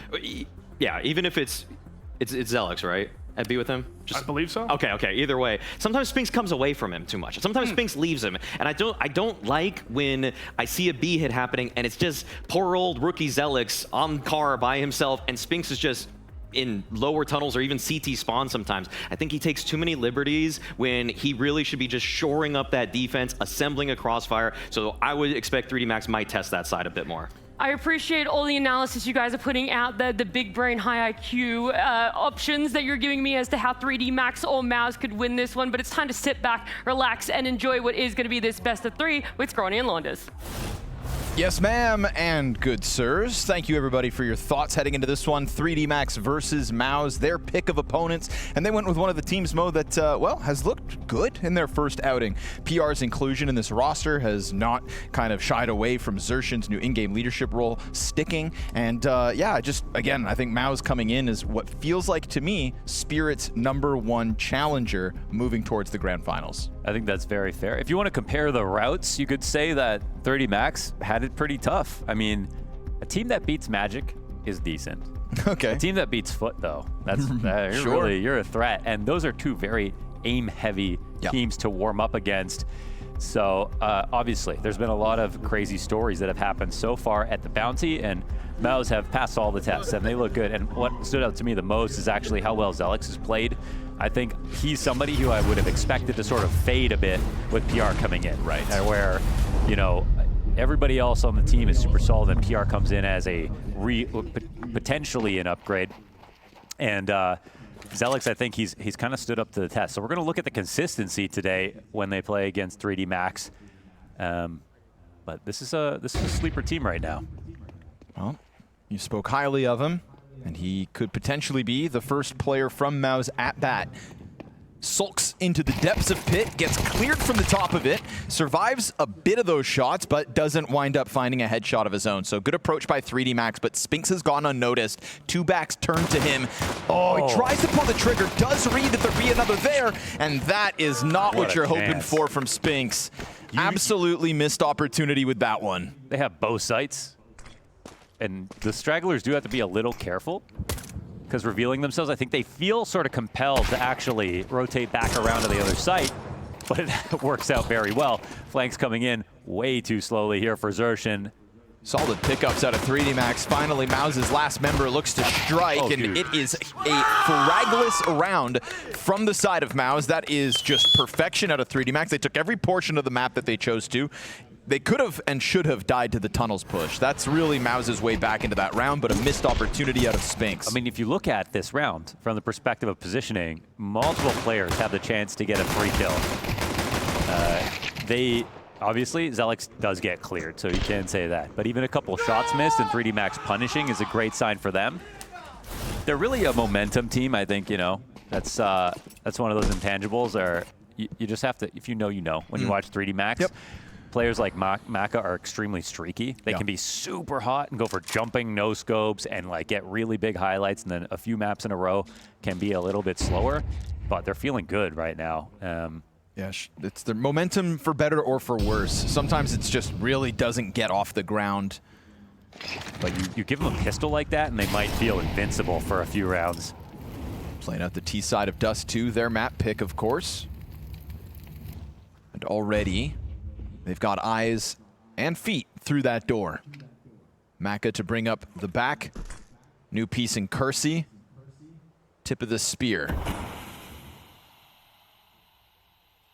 if it's Zelix, right? At B with him?
I believe so.
Okay. Either way, sometimes Spinx comes away from him too much. Sometimes Spinx leaves him, and I don't like when I see a B hit happening and it's just poor old rookie Zelix on car by himself, and Spinx is just in lower tunnels or even CT spawn sometimes. I think he takes too many liberties when he really should be just shoring up that defense, assembling a crossfire. So I would expect 3D Max might test that side a bit more.
I appreciate all the analysis you guys are putting out, the big brain, high IQ options that you're giving me as to how 3D Max or MOUZ could win this one, but it's time to sit back, relax, and enjoy what is going to be this best of 3 with Scrawny and Launders.
Yes, ma'am, and good sirs. Thank you, everybody, for your thoughts heading into this one. 3D Max versus MOUZ, their pick of opponents, and they went with one of the teams, Mo, that, well, has looked good in their first outing. PR's inclusion in this roster has not kind of shied away from Xerxin's new in-game leadership role sticking, and yeah, just, again, I think MOUZ coming in is what feels like, to me, Spirit's #1 challenger moving towards the grand finals.
I think that's very fair. If you want to compare the routes, you could say that 30 Max had it pretty tough. I mean, a team that beats Magic is decent.
Okay.
A team that beats Foot, though, that's
Sure.
you're a threat. And those are two very aim-heavy teams to warm up against. So obviously, there's been a lot of crazy stories that have happened so far at the Bounty, and MOUZ have passed all the tests, and they look good. And what stood out to me the most is actually how well Zelix has played. I think he's somebody who I would have expected to sort of fade a bit with PR coming in, right? And where, you know, everybody else on the team is super solid, and PR comes in as a potentially an upgrade. And Zelix, I think he's kind of stood up to the test. So we're going to look at the consistency today when they play against 3D Max. But this is a sleeper team right now.
Well, you spoke highly of him, and he could potentially be the first player from MOUZ at bat. sulks into the depths of pit, gets cleared from the top of it, survives a bit of those shots, but doesn't wind up finding a headshot of his own. So good approach by 3D Max, but Spinx has gone unnoticed. Two backs turn to him. Oh, he tries to pull the trigger, does read that there'll be another there, and that is not what you're hoping for from Spinx. Absolutely missed opportunity with that one.
They have both sites, and the Stragglers do have to be a little careful. Because revealing themselves, I think they feel sort of compelled to actually rotate back around to the other side, but it works out very well. Flanks coming in way too slowly here for Xerxin.
Solid pickups out of 3D Max. Finally, Mau's last member looks to strike, and it is a fragless round from the side of Maus. That is just perfection out of 3D Max. They took every portion of the map that they chose to. They could have and should have died to the tunnels push. That's really Mau's way back into that round, but a missed opportunity out of Spinx.
I mean, if you look at this round from the perspective of positioning, multiple players have the chance to get a free kill. Obviously, Zelix does get cleared, so you can say that. But even a couple shots missed and 3D Max punishing is a great sign for them. They're really a momentum team, I think, you know. That's one of those intangibles, or you just have to, if you know, you know, when you watch 3D Max.
Yep.
Players like Maka are extremely streaky. They can be super hot and go for jumping no scopes and like get really big highlights, and then a few maps in a row can be a little bit slower, but they're feeling good right now.
Yeah, it's the momentum for better or for worse. Sometimes it's just really doesn't get off the ground.
But you give them a pistol like that and they might feel invincible for a few rounds.
Playing out the T side of Dust 2, their map pick, of course. And already they've got eyes and feet through that door. Maka to bring up the back. New piece in Kersey. Tip of the spear.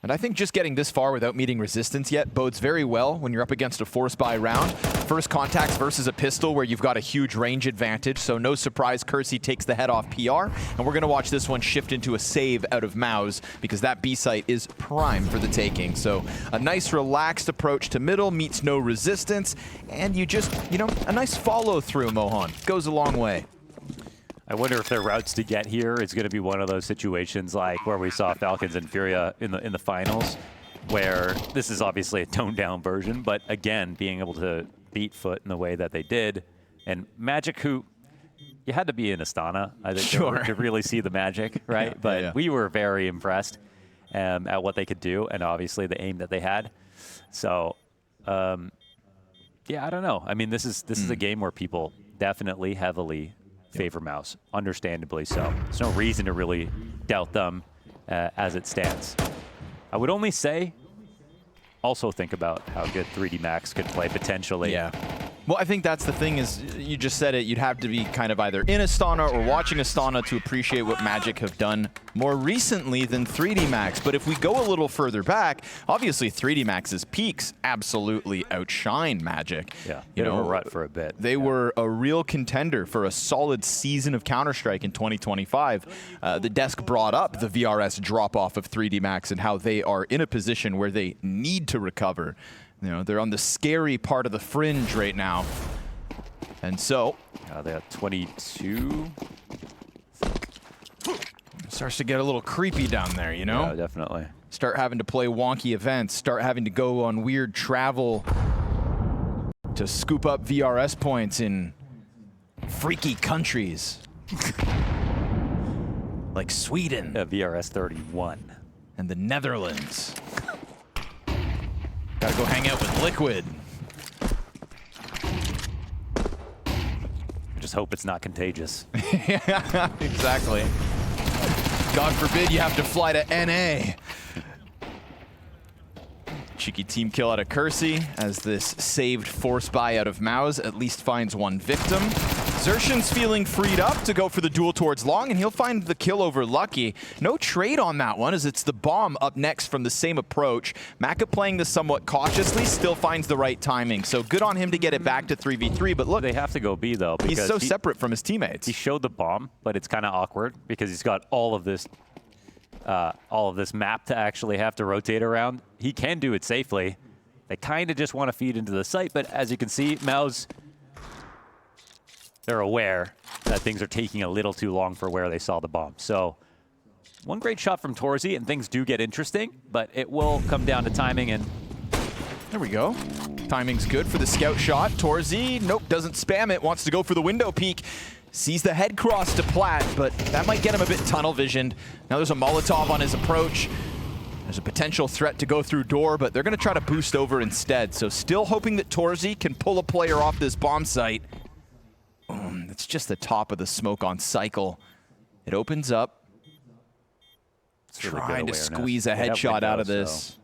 And I think just getting this far without meeting resistance yet bodes very well when you're up against a force buy round. First contacts versus a pistol where you've got a huge range advantage, so no surprise Kersey takes the head off PR. And we're going to watch this one shift into a save out of Maus because that B site is prime for the taking. So a nice relaxed approach to middle, meets no resistance, and you just, you know, a nice follow through, Mohan. Goes a long way.
I wonder if their routes to get here is going to be one of those situations like where we saw Falcons and Furia in the finals, where this is obviously a toned-down version, but again, being able to beat Foot in the way that they did. And Magic, who you had to be in Astana, I think, to really see the magic, right? But we were very impressed at what they could do, and obviously the aim that they had. So, yeah, I don't know. I mean, this is a game where people definitely heavily favor Maus, understandably so. There's no reason to really doubt them as it stands. I would only say, also think about how good 3D Max could play potentially.
Yeah. Well, I think that's the thing is, you just said it, you'd have to be kind of either in Astana or watching Astana to appreciate what Magic have done more recently than 3D Max. But if we go a little further back, obviously 3D Max's peaks absolutely outshine Magic.
Yeah, you know, a rut for a bit.
They were a real contender for a solid season of Counter-Strike in 2025. The desk brought up the VRS drop-off of 3D Max and how they are in a position where they need to recover. You know, they're on the scary part of the fringe right now. And so...
they have 22.
Starts to get a little creepy down there, you know?
Yeah, definitely.
Start having to play wonky events. Start having to go on weird travel to scoop up VRS points in freaky countries. Like Sweden.
Yeah, VRS 31.
And the Netherlands. Gotta go hang out with Liquid.
I just hope it's not contagious.
Yeah, exactly. God forbid you have to fly to NA. Cheeky team kill out of Kersey as this saved force buy out of Maus at least finds one victim. Xerxin's feeling freed up to go for the duel towards long, and he'll find the kill over Lucky. No trade on that one, as it's the bomb up next from the same approach. Maka playing this somewhat cautiously, still finds the right timing. So good on him to get it back to 3v3, but look.
They have to go B, though. Because
he's so separate from his teammates.
He showed the bomb, but it's kind of awkward because he's got all of this map to actually have to rotate around. He can do it safely. They kind of just want to feed into the site, but as you can see, Maus, they're aware that things are taking a little too long for where they saw the bomb. So One great shot from Torzy, and things do get interesting, but it will come down to timing. And
there we go. Timing's good for the scout shot. Torzy, nope, doesn't spam it, wants to go for the window peek. Sees the head cross to Platt, but that might get him a bit tunnel visioned. Now there's a Molotov on his approach. There's a potential threat to go through door, but they're going to try to boost over instead. So still hoping that Torzy can pull a player off this bomb site. It's just the top of the smoke on cycle. It opens up.
Really
trying to squeeze a headshot out of this.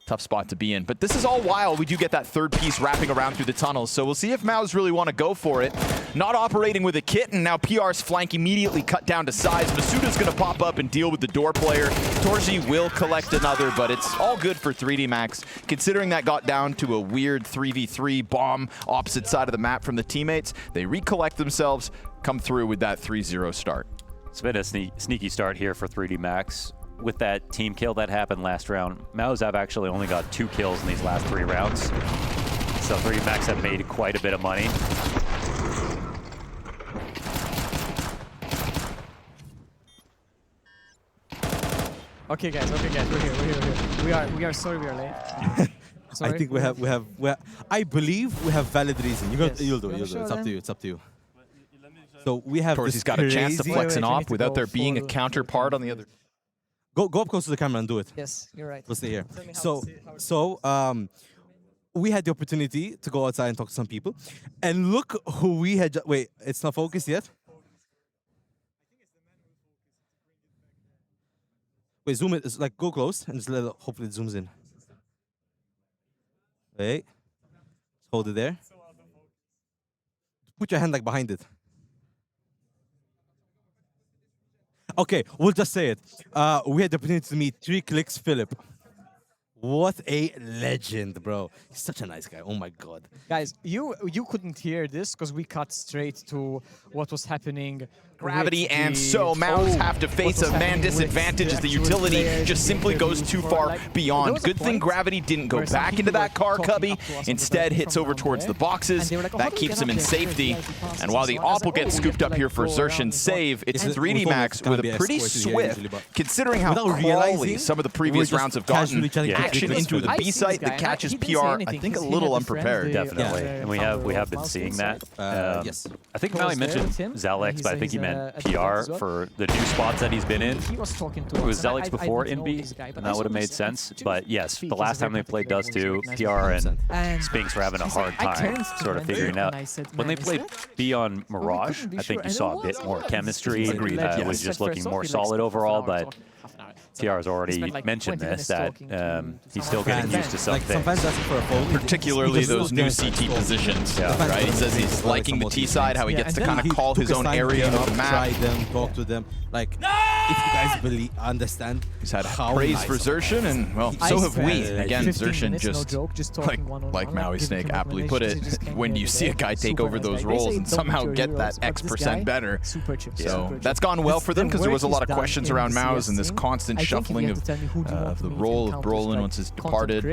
Tough spot to be in. But this is all while we do get that third piece wrapping around through the tunnels. So we'll see if MOUZ really want to go for it. Not operating with a kit, and now PR's flank immediately cut down to size. Masuda's going to pop up and deal with the door player. Torzy will collect another, but it's all good for 3D Max, considering that got down to a weird 3v3 bomb opposite side of the map from the teammates. They recollect themselves, come through with that 3-0 start.
It's been a sneaky start here for 3D Max. With that team kill that happened last round, MOUZ have actually only got 2 kills in these last 3 rounds. So 3D Max have made quite a bit of money.
Okay, guys, we're here. We are sorry we are late.
I think we have. I believe we have valid reason. You'll do it. It's up to you. It's up to you. So we have.
Torzy's got a chance to flex an op without there being a counterpart on the other.
Go up close to the camera and do it.
Yes, you're right.
We'll stay here. So we had the opportunity to go outside and talk to some people, and look who we had. Wait, it's not focused yet. Wait, zoom in. It's like go close and just let it, hopefully it zooms in. Wait, hold it there. Put your hand like behind it. Okay, we'll just say it. We had the opportunity to meet 3 Clicks Philip. What a legend, bro. He's such a nice guy. Oh my God.
Guys, you couldn't hear this because we cut straight to what was happening.
Gravity, and so MOUZ have to face a man disadvantage as the utility just simply goes too far beyond. Good thing Gravity didn't go back into that car cubby, instead hits over towards the boxes. That keeps him in safety. And while the op will get scooped up here for Xertion's save, it's 3D Max with a pretty swift, considering how crawly some of the previous rounds have gotten, action into the B site that catches PR, I think, a little unprepared.
Definitely, and we have been seeing that.
Yes.
I think Maui mentioned Zalex, but I think he meant PR for the new spots that he's been in. It was Zalex before in B, and that would have made sense. But yes, the last time they played Dust 2, PR and Spinks were having a hard time sort of figuring out. When they played B on Mirage, I think you saw a bit more chemistry. It was just looking more solid overall, but TR has already mentioned this, that he's still getting used to something.
Particularly those new CT positions, right? He says he's liking the T side, how he gets to kind of call his own area of the map.
Try them, talk to them. Like, if you guys understand,
he's had praise for Xertion, and well, so have we. Again, Xertion just like Maui Snake aptly put it, when you see a guy take over those roles and somehow get that X% better. So that's gone well for them, because there was a lot of questions around MOUZ and this constant shuffling of the role of Brolin once he's departed.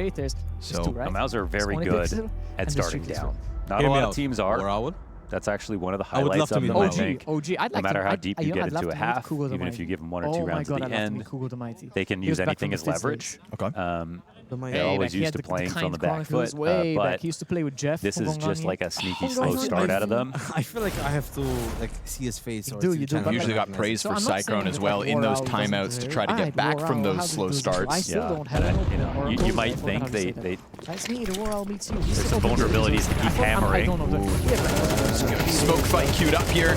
So
MOUZ are very good at starting down. Not a lot of teams are. That's actually one of the highlights of them, I think.
OG.
No matter how deep you get into a half, even if you give them 1 or 2 rounds at the end, they can use anything as leverage. They're always used to playing from the back foot, but this is just like a sneaky slow start out of them.
I feel like I have to see his face.
You usually got praise for Cyclone as well in those timeouts to try to get back from those slow starts.
Yeah, you might think they there's some vulnerabilities to keep hammering.
Smoke fight queued up here.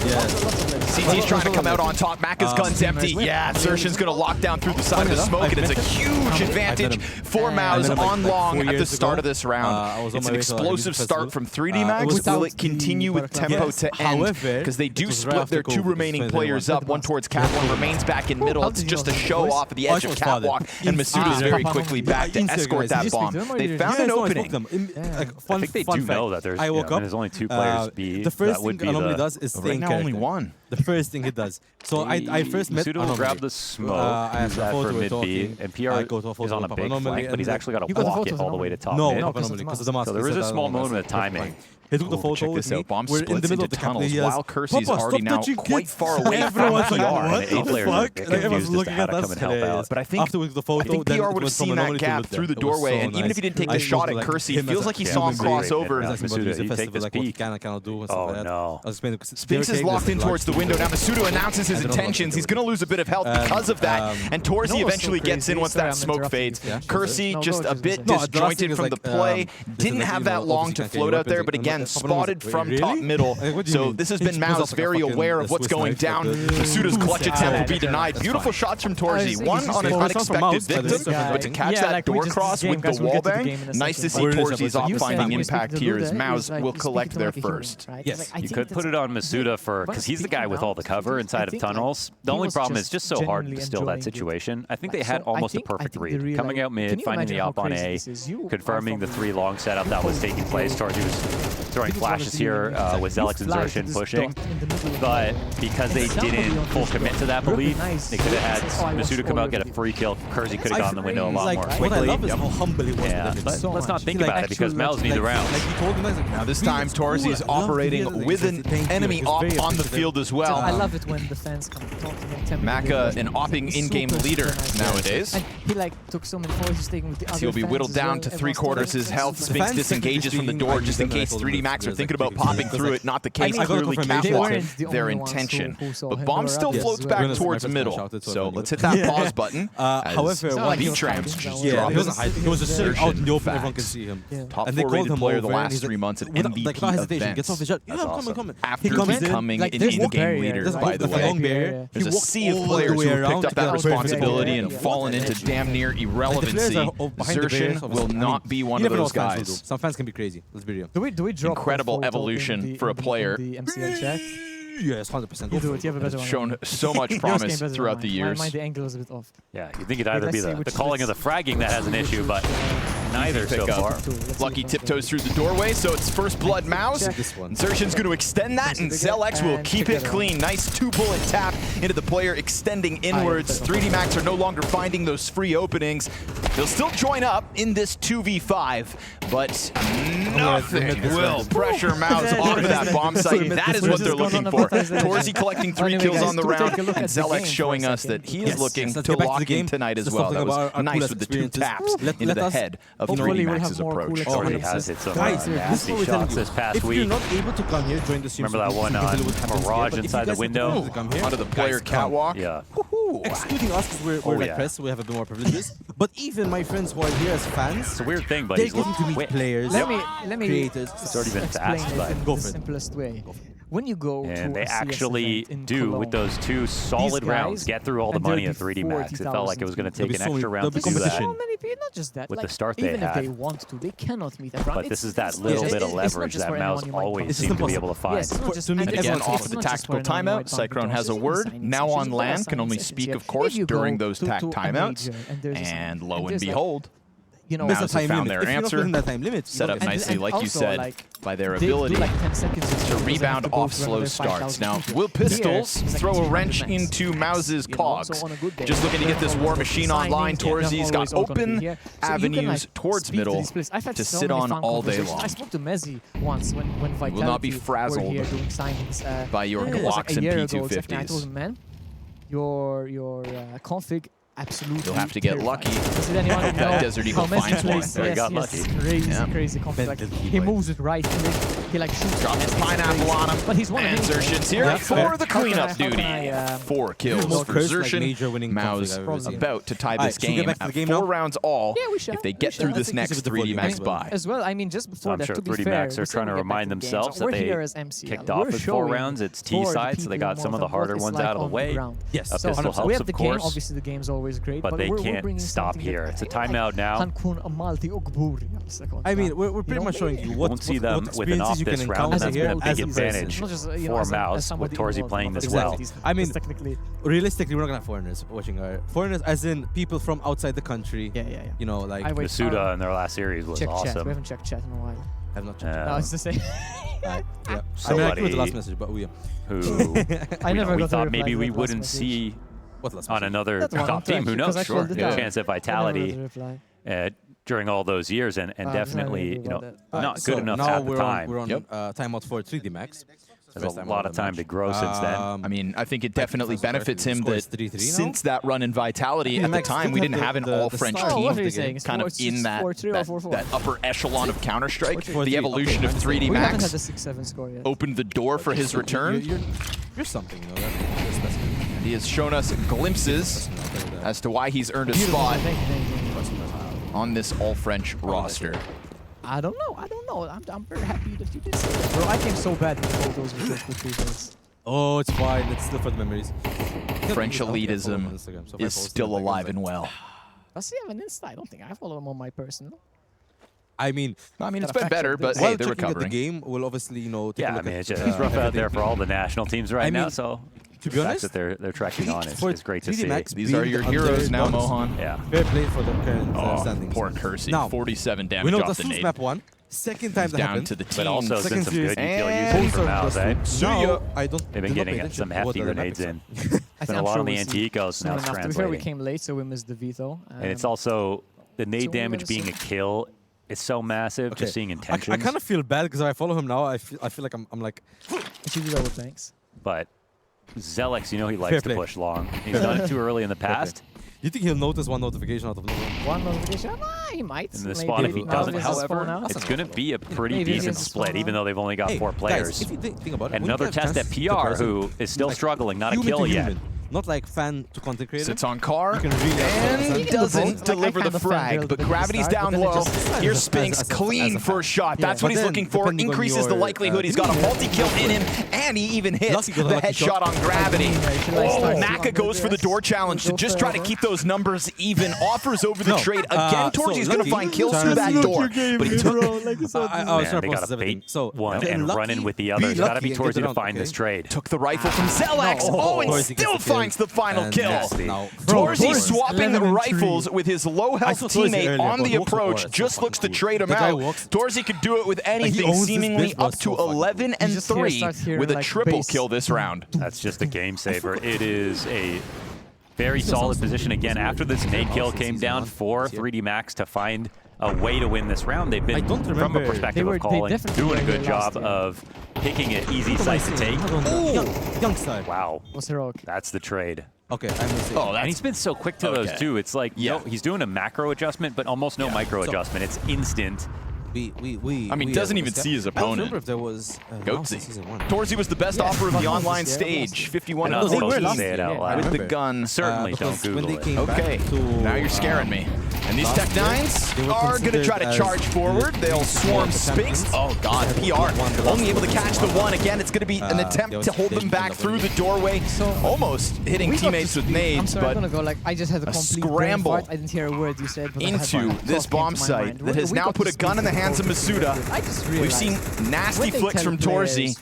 CT's trying to come out on top. Maka's gun's empty. Yeah, Xertion's going to lock down through the side of the smoke, and it's a huge advantage for MOUZ on long at the start of this round. It's an explosive start from 3D Max. Will it continue with tempo to end? Because they do split their 2 remaining players up. One towards Cat, one remains back in middle. It's just a show off at the edge of Catwalk, and Masuda's very quickly back to escort that bomb. They found an opening.
I think they do know that there's only 2 players B.
The first thing Anomaly does is stay in character.
Only one.
The first thing it does. So I first met
Masuda will grab the smoke, use that for mid B, and PR is on a big flank, but he's actually got to walk it all the way to top mid.
No, because of the mask.
So there is a small moment of timing.
He took the
Ooh,
photo
check
with
this
me.
out. Bomb
We're in
splits
the middle
into
of the camp.
tunnels
He has,
while Kersey's
"Papa,
already
stop
now
touching
quite
kids."
far away from
Everyone's like,
PR.
what
And
the
players are
fuck?
confused
Like, everyone's
as to
looking
how
at
to come
us.
and help out.
Hilarious.
But I think
after we took the photo,
I think
then
PR
it
would have
was
seen
someone
that
normally
gap
looked
through
at.
the
It was
doorway,
so
and even
nice.
if he didn't take
I
the
spoke
shot
to,
at
like,
Kersey,
him
it feels
as a
like he saw him
human being.
cross over.
He's asking about
Masuda,
the
he take
festival,
this
like what
peak.
Ghana cannot do and stuff
Oh,
like that.
no.
I was explaining
Spinks is locked in towards the window. Now Masuda announces his intentions. He's going to lose a bit of health because of that, and Torzy eventually gets in once that smoke fades. Kersey just a bit disjointed from the play. Didn't have that long to float out there, but again, spotted from top middle. So this has been Mao's very aware of what's going down. Masuda's clutch attempt will be denied. Beautiful shots from Torzy. One on an unexpected victim, but to catch that door cross with the wall bang, nice to see Torzy's off finding impact here as Mao's will collect their first.
Yes.
You could put it on Masuda because he's the guy with all the cover inside of tunnels. The only problem is just so hard to distill that situation. I think they had almost a perfect read. Coming out mid, finding the op on A, confirming the 3 long setup that was taking place. Torzy was throwing flashes here with Zelix and Xerxin pushing. But because they didn't full commit to that belief, they could have had Masuda come out, get a free kill. Kersey could have gotten the window a lot more quickly.
What I love is how humble he was.
Yeah, but let's not think about it because Mel's need the round.
Now this time Torzy is operating with an enemy op on the field as well.
I love it when the fans come talk to him.
Maka, an opping in-game leader nowadays.
And he like took so many voices taking with the other
He'll be
fans
whittled
as
down
well.
to
Everyone's
3/4 his health. Spinks disengages from the door just in case 3D Max are thinking about popping through it. Not the case. Clearly catwalked their intention. But Bomb still floats back towards middle. So let's hit that pause button.
However,
V-Trams just drop.
He was just sitting out in the open. Everyone can see him.
Top
And they
4
called
rated
him
player
over
the
and
last
he's
3 months at
like,
MVP
no hesitation,
events.
gets off the shot. Yeah, I'm coming.
After
He comes in,
becoming
like,
an
there's
in-game
barrier.
leader,
There's
by the
a long
way.
barrier.
There's
He
a
walked
sea of
all the
players
way
who have
around
picked up
to
that
get the perfect
responsibility
barrier.
and fallen into damn near
Like, the players
irrelevancy.
are behind the barriers,
Xerxin will
obviously.
not be one
You
of
never know
those
what fans will
guys.
do. Some fans can be crazy. Let's be real.
Do we drop
Incredible
the photo
evolution
in the,
for a
in the-
player.
in the MCL chat?
Yes, 100%.
You do it. You have a better one.
Shown so much
Yours
promise
came better than
throughout the
mine.
years.
Mine, the angle was a bit off.
Yeah, you think it'd either
Let's
be
see
the
which
calling of the fragging that has an issue, but neither so far.
Lucky tiptoes through the doorway, so it's first blood Maus. Xerxin's going to extend that, and Zelx will keep it clean. Nice 2-bullet tap into the player, extending inwards. 3D Max are no longer finding those free openings. They'll still join up in this 2v5, but nothing will pressure Maus off of that bomb site. That is what they're looking for. Torzy collecting 3 kills on the round, and Zelx showing us that he is looking to lock in tonight as well. That was nice with the 2 taps into the head of 3D Max's approach.
Torzy has hit some
Guys,
nasty shots this past
if
week.
you're not able to come here, join the stream.
Remember that one on Mirage inside the window?
Onto the player catwalk.
Yeah.
Excluding us because we're like press, we have a bit more privileges. But even my friends who are here as fans,
It's a weird thing, but
they
he's
get
looking
to meet players,
Let me
creators.
It's already been
explain
fast,
it
but
in the simplest way. When you go to
and they
a CS
actually
event in
do with
Cologne,
those 2 solid
these
rounds
guys,
get through all the
and there'll
money
be
at 3D Max. It felt like it was going to take an
There'll be
extra round to do that.
So many people, not just that.
With the
like,
start they
even if
had.
they want to, they cannot meet that round.
But this is that little bit of leverage that Maus always seem to be able to find.
And again, off of the tactical timeout, Cyclone has a word. Now on LAN, can only speak, of course, during those TAC timeouts. And lo and behold, Maus have found their answer, set up nicely, like you said, by their ability to rebound off slow starts. Now, will Pistols throw a wrench into Maus's cogs? Just looking to get this war machine online. Torzy's got open avenues towards middle to sit on all day long.
I spoke to Mezzi once when Vitality
will not be
were
frazzled
here doing signings,
by your
I think it was like
Glocks
a
and
year ago,
P250s.
exactly. I told him, man, your config absolutely.
You'll have to get lucky.
Does anyone know
that Desert Eagle
how Messi
finds one.
plays?
There he got
Yes,
lucky.
crazy,
Yeah.
crazy config. Like, he moves it right. He like shoots.
Drops the
It's
pineapple
crazy.
on him.
But he's one
And
of
Xerxin's here for the cleanup duty. 4 kills for Xerxin. Maus about to tie this game at 4 rounds all if they get through this next 3D Max bye.
As well, I mean, just before
I'm
that,
sure
to be
3D
fair,
Max are trying to remind themselves that
we're
they
here as MCL.
kicked off
We're
with 4
showing
rounds. It's
for
T
the
side, so they
people
got some of the
what
harder
it's
ones
like
out of the
on
way.
ground.
Yes.
A pistol
So
helps,
we have the
of
game.
course.
Obviously, the game's always great,
but they
we're
can't
bringing
stop
something
here.
that
It's a timeout now.
حنكون مالتي أجبوري على السكند.
I mean, we're pretty much showing you what
won't see them
what
with an off
experiences you
this
can
round, and that's
encounter
been a
here
big
as a
advantage
Not just, you know,
for
as
Maus with
somebody
Torzy
involved
playing
in
this
the
well.
facilities.
I mean,
technically,
realistically, we're not gonna have foreigners watching our foreigners, as in people from outside the country.
Yeah.
You know, like
Masuda in their last series was
check chat. We
awesome.
haven't checked chat in a while.
I've not checked.
No, it's the same.
Yeah. I mean, I
Somebody
with the last message, but we.
who
I never
we
got a
thought
reply
maybe
to
we
that last
wouldn't
message.
see
What last
on
message?
another
That one,
top team. Who
because
knows?
I
Sure.
called it out.
Chance at
I never got
Vitality.
a reply.
during all those years, and definitely not good enough
now
at the time.
We're on timeout for 3D Max.
There's a lot of time to grow since then.
I mean, I think it definitely benefits him that since that run in Vitality at the time, we didn't have an all-French team kind of in that upper echelon of Counter-Strike. The evolution of 3D Max opened the door for his return.
You're something, you know.
He has shown us glimpses as to why he's earned a spot on this all-French roster.
I don't know. I'm very happy that you did say that. Bro, I came so bad with all those videos.
Oh, it's fine. It's still for the memories.
French elitism is still alive and well.
Does he have an Insta? I don't think I follow him on my personal.
I mean,
it's been better, but hey, they're recovering.
The game will obviously, you know, take a look at
it's rough out there for all the national teams right now. So
to be honest,
that they're tracking on is great to see.
These are your heroes now, Mohan.
Yeah.
Fair play for the current standings.
Poor Kersey.
Now,
47 damage
we know
off
the
the nade.
map one. Second time that
down
happened.
to the team.
But also
Second
been some
series.
good EPL usage from Mouse, eh?
Now, I don't.
They've been getting some hefty grenades in. Been a lot on the anti-ecos, now it's
To be fair, we
translating.
came late, so we missed the veto.
And it's also the nade damage being a kill. It's so massive, just seeing intentions.
I kind of feel bad because if I follow him now, I feel like I'm like.
You do that with thanks.
But Zelex, you know he likes to push long. He's done it too early in the past.
You think he'll notice one notification out of nowhere?
One notification? He might.
In the spawn, if he doesn't, however, it's going to be a pretty decent split, even though they've only got 4 players.
Guys, if you think about it,
and another test at PR, who is still struggling, not a kill yet.
Not like fan to content creator.
Sits on car
and
he doesn't deliver the frag, but gravity's down low. Here's Spinks, clean first shot. That's what he's looking for. Increases the likelihood he's got a multi-kill in him, and he even hits the headshot on gravity. Oh, Naka goes for the door challenge to just try to keep those numbers even. Offers over the trade again. Torgy's going to find kills through that door, but he took.
They got to bait one and run in with the other. It's got to be Torgy to find this trade.
Took the rifle from Zelex. Oh, and still finds the final kill. Torzy swapping the rifles with his low-health teammate on the approach, just looks to trade him out. Torzy could do it with anything, seemingly up to 11 and 3 with a triple kill this round.
That's just a game saver. It is a very solid position again. After this nade kill came down for 3D Max to find a way to win this round. They've been, from a perspective of calling, doing a good job of picking an easy site to take. Wow. That's the trade.
Okay, I'm gonna say.
And he's been so quick to those too. It's like, he's doing a macro adjustment, but almost no micro adjustment. It's instant.
I mean, doesn't even see his opponent.
I don't remember if there was
Goatsy. Torzy was the best offer of the online stage. 51
not supposed to say it out loud.
with the gun.
Certainly don't Google it.
Okay, now you're scaring me. And these Tech 9s are going to try to charge forward. They'll swarm Spinks. Oh, God, PR only able to catch the one. Again, it's going to be an attempt to hold them back through the doorway. Almost hitting teammates with nades, but
I just had a
scramble
I didn't hear a word you said.
into this bomb site that has now put a gun in the hands of Masuda. We've seen nasty flicks from Torzy.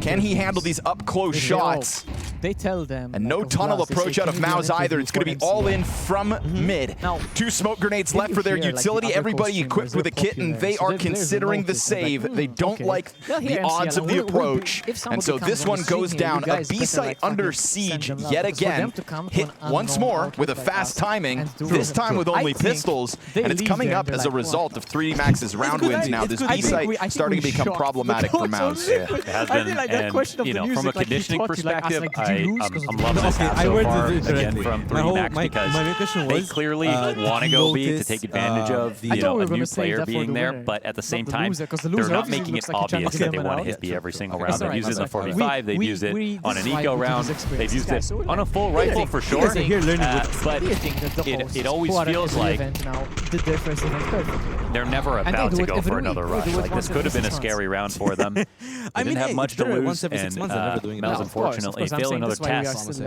Can he handle these up-close shots?
They tell them.
And no tunnel approach out of Maus either. It's going to be all in from mid. 2 smoke grenades left for their utility. Everybody equipped with a kit, and they are considering the save. They don't like the odds of the approach. And so this one goes down. A B site under siege yet again. Hit once more with a fast timing, this time with only pistols. And it's coming up as a result of 3D Max's round wins now. This B site starting to become problematic for Maus.
It has been, and you know, from a conditioning perspective, I'm loving this half so far, again, from 3D Max, because they clearly want to go B to take advantage of a new player being there, but at the same time, they're not making it obvious that they want to hit B every single round. They've used it in the 45, they've used it on an eco round, they've used it on a full rifle for sure, but it always feels like they're never about to go for another rush. Like, this could have been a scary round for them. They didn't have much to lose, and Maus unfortunately failed another test.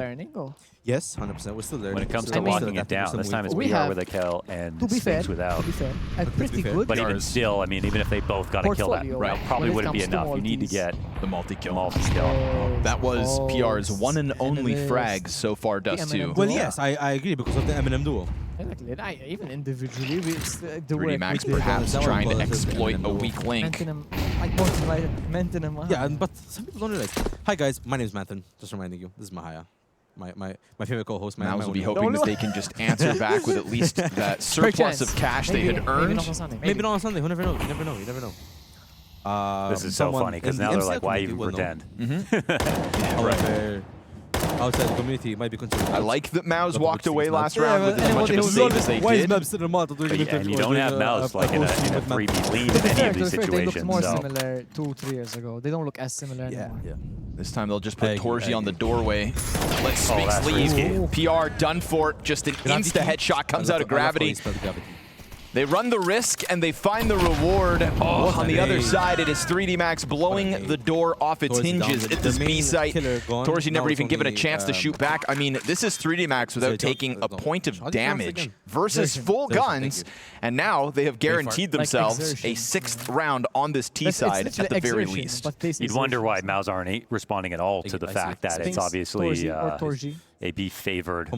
Yes, 100%. We're still there.
When it comes to locking it down, this time it's PR with a kill and Spinks without.
Pretty good.
But even still, I mean, even if they both got a kill, that probably wouldn't be enough. You need to get
the multi-kill.
That
was PR's one and only frag so far, Dust2.
Well, yes, I agree because of the Eminem duo.
Exactly. Even individually, it's the
3D Max perhaps trying to exploit a weak link.
Yeah, but some people don't realize. Hi guys, my name is Manthan. Just reminding you, this is Mahaya. my favorite co-host.
Mouse will be hoping that they can just answer back with at least that surplus of cash they had earned.
Maybe not on Sunday. Who never knows? You never know. You never know.
This is so funny because now they're like, why even pretend?
However, outside the community, it might be considered.
I like that Mouse walked away last round with as much of a save as they did.
And you don't have Mouse like in a 3v lead in any of these situations.
They look more similar 2-3 years ago. They don't look as similar anymore.
This time they'll just put Torji on the doorway. Let Spinks leave. PR done for. Just an insta headshot comes out of gravity. They run the risk and they find the reward. On the other side, it is 3D Max blowing the door off its hinges at this B site. Torji never even given a chance to shoot back. I mean, this is 3D Max without taking a point of damage versus full guns. And now they have guaranteed themselves a 6th round on this T side at the very least.
You'd wonder why Mouse aren't responding at all to the fact that it's obviously a B-favored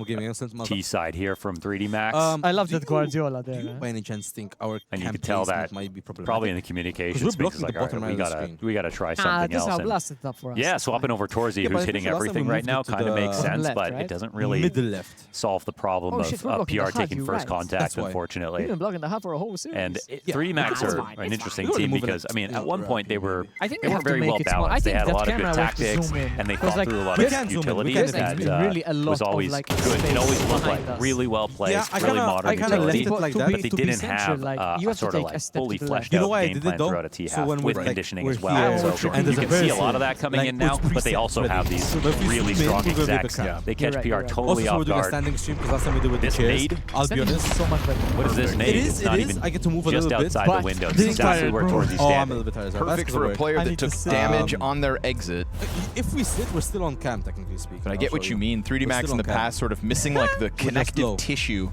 T side here from 3D Max.
I love that Guardiola there.
By any chance think our
and you could tell that
might be
probably in the communications because like, all right, we gotta try something else.
This blast it up for us.
Yeah, swapping over Torzi, who's hitting everything right now, kind of makes sense, but it doesn't really solve the problem of PR taking first contact, unfortunately.
We've been blocking the hub for a whole series.
And 3D Max are an interesting team because, I mean, at one point they were very well balanced. They had a lot of good tactics, and they thought through a lot of utilities that was always good. It always looked like really well placed, really modern utility, but they didn't have a sort of like fully fleshed out game plan throughout a T-half with conditioning as well. So you can see a lot of that coming in now, but they also have these really strong execs. They catch PR totally off guard. This nade,
I'll be honest,
what is this nade? It's not even just outside the window. It's exactly where Torzi's standing.
Perfect for a player that took damage on their exit.
If we sit, we're still on cam, technically speaking.
But I get what you mean. 3D Max in the past sort of missing like the connective tissue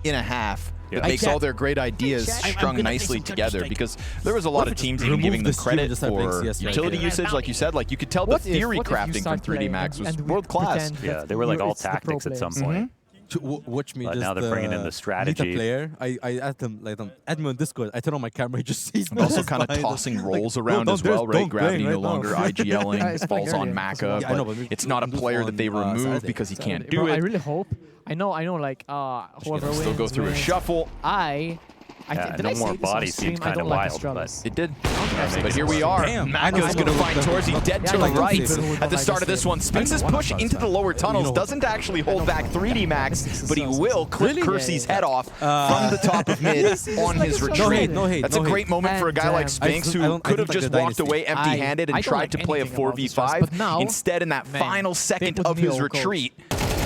in a half that makes all their great ideas strung nicely together, because there was a lot of teams even giving them credit for utility usage, like you said. Like you could tell the theory crafting from 3D Max was world class.
Yeah, they were like all tactics at some point.
Watch me
but
just
now they're bringing in the strategy.
Player. I asked them, like, add me on Discord. I turn on my camera, he just sees me.
Also kind of tossing rolls around as well, right? Gravity no longer IGLing, falls on Maka, but it's not a player that they remove because he can't do it.
I really hope. I know, like, whoever wins.
Still go through a shuffle.
No more body seems kind of wild, but
it did. But here we are. Maka's going to find Torzi dead to the right at the start of this one. Spinks' push into the lower tunnels doesn't actually hold back 3D Max, but he will clip Kersey's head off from the top of mid on his retreat. That's a great moment for a guy like Spinks, who could have just walked away empty-handed and tried to play a 4v5. Instead, in that final second of his retreat,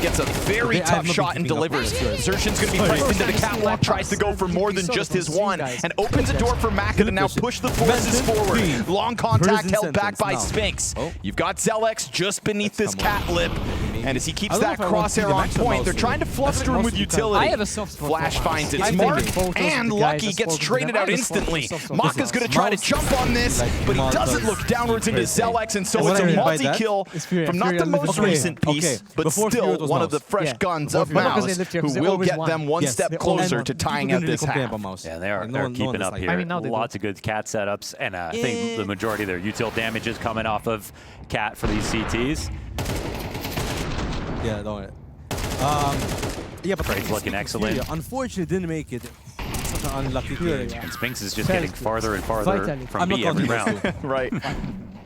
gets a very tough shot and delivers. Xerxion's going to be pressed into the catwalk, tries to go for more than just his one, and opens a door for Maka to now push the forces forward. Long contact held back by Spinks. You've got Zelex just beneath this cat lip, and as he keeps that crosshair on point, they're trying to fluster him with utility. Flash finds its mark, and Lucky gets traded out instantly. Maka's going to try to jump on this, but he doesn't look downwards into Zelex, and so it's a multi-kill from not the most recent piece, but still one of the fresh guns of Mouse, who will get them one step closer to tying out this half.
Yeah, they're keeping up here. Lots of good cat setups, and I think the majority of their util damage is coming off of cat for these CTs.
Yeah, don't.
Yeah, but Trade's looking excellent.
Unfortunately, didn't make it. Such an unlucky play.
And Spinks is just getting farther and farther from B every round.
Right.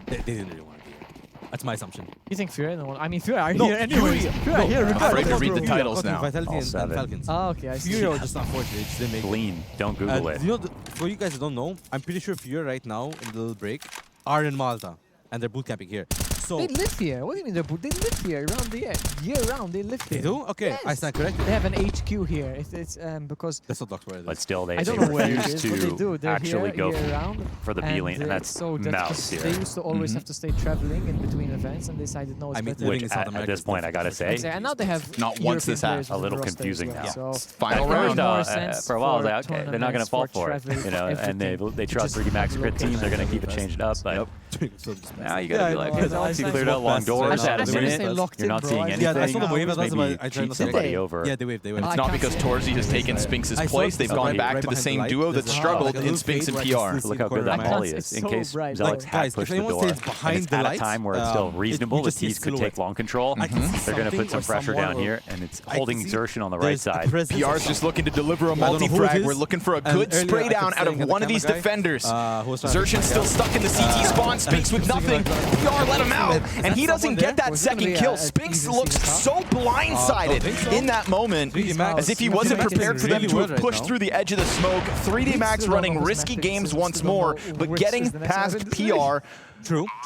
They didn't really want to be here. That's my assumption.
You think Fury? I mean, Fury are here anyway. Fury are here.
I'm afraid to read the titles now.
Vitality and Falcons.
Oh, okay. I see.
Fury are just unfortunate. They didn't make
Lean. Don't Google it.
You know, for you guys who don't know, I'm pretty sure Fury right now, in the little break, are in Malta. And they're bootcamping here. So
they live here. What do you mean they live here around the year round? They live here.
They do? Okay, yes. I stand corrected.
They have an HQ here. It's because
that's not where it is.
But still, they
refuse
to actually go for the B lane, and that's
so
Mouse here.
They used to always have to stay traveling in between events, and they decided no, it's better.
Which at this point, I gotta say,
and now they have
not once this half
a little confusing now.
So
final round.
For a while, I was like, okay, they're not gonna fall for it, you know, and they trust 3D Max grid team. They're gonna keep it changed up, but. Now you gotta be like, hey, Alex, you cleared out long doors at a minute. You're not seeing anything.
Yeah, I saw them wave.
Maybe cheat somebody over.
Yeah, they waved.
And it's not because Torzy has taken Spinx's place. They've gone back to the same duo that struggled in Spinx and PR.
Look how good that volley is. In case Alex had pushed the door, and it's at a time where it's still reasonable, the T's could take long control. They're going to put some pressure down here, and it's holding exertion on the right side.
PR's just looking to deliver a multi-frag. We're looking for a good spray down out of one of these defenders. Xerxion's still stuck in the CT spawn. Spinx with nothing. PR let him out, and he doesn't get that second kill. Spinx looks so blindsided in that moment, as if he wasn't prepared for them to have pushed through the edge of the smoke. 3D Max running risky games once more, but getting past PR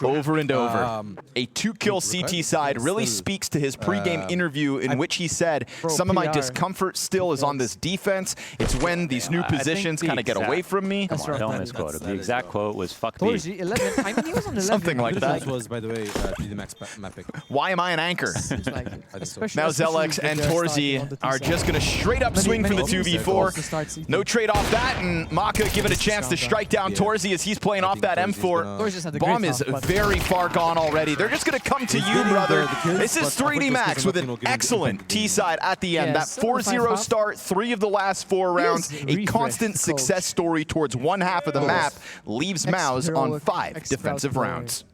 over and over. A 2-kill CT side really speaks to his pregame interview in which he said, some of my discomfort still is on this defense. It's when these new positions kind of get away from me.
Come on, don't misquote it. The exact quote was, fuck me.
Something like that.
was, by the way, 3D Max map pick.
Why am I an anchor? Now Zelex and Torzy are just going to straight up swing for the 2v4. No trade off that, and Maka given a chance to strike down Torzy as he's playing off that M4. Bomb is very far gone already. They're just going to come to you, brother. This is 3D Max with an excellent T-side at the end. That 4-0 start, 3 of the last 4 rounds, a constant success story towards one half of the map, leaves MOUZ on 5 defensive rounds.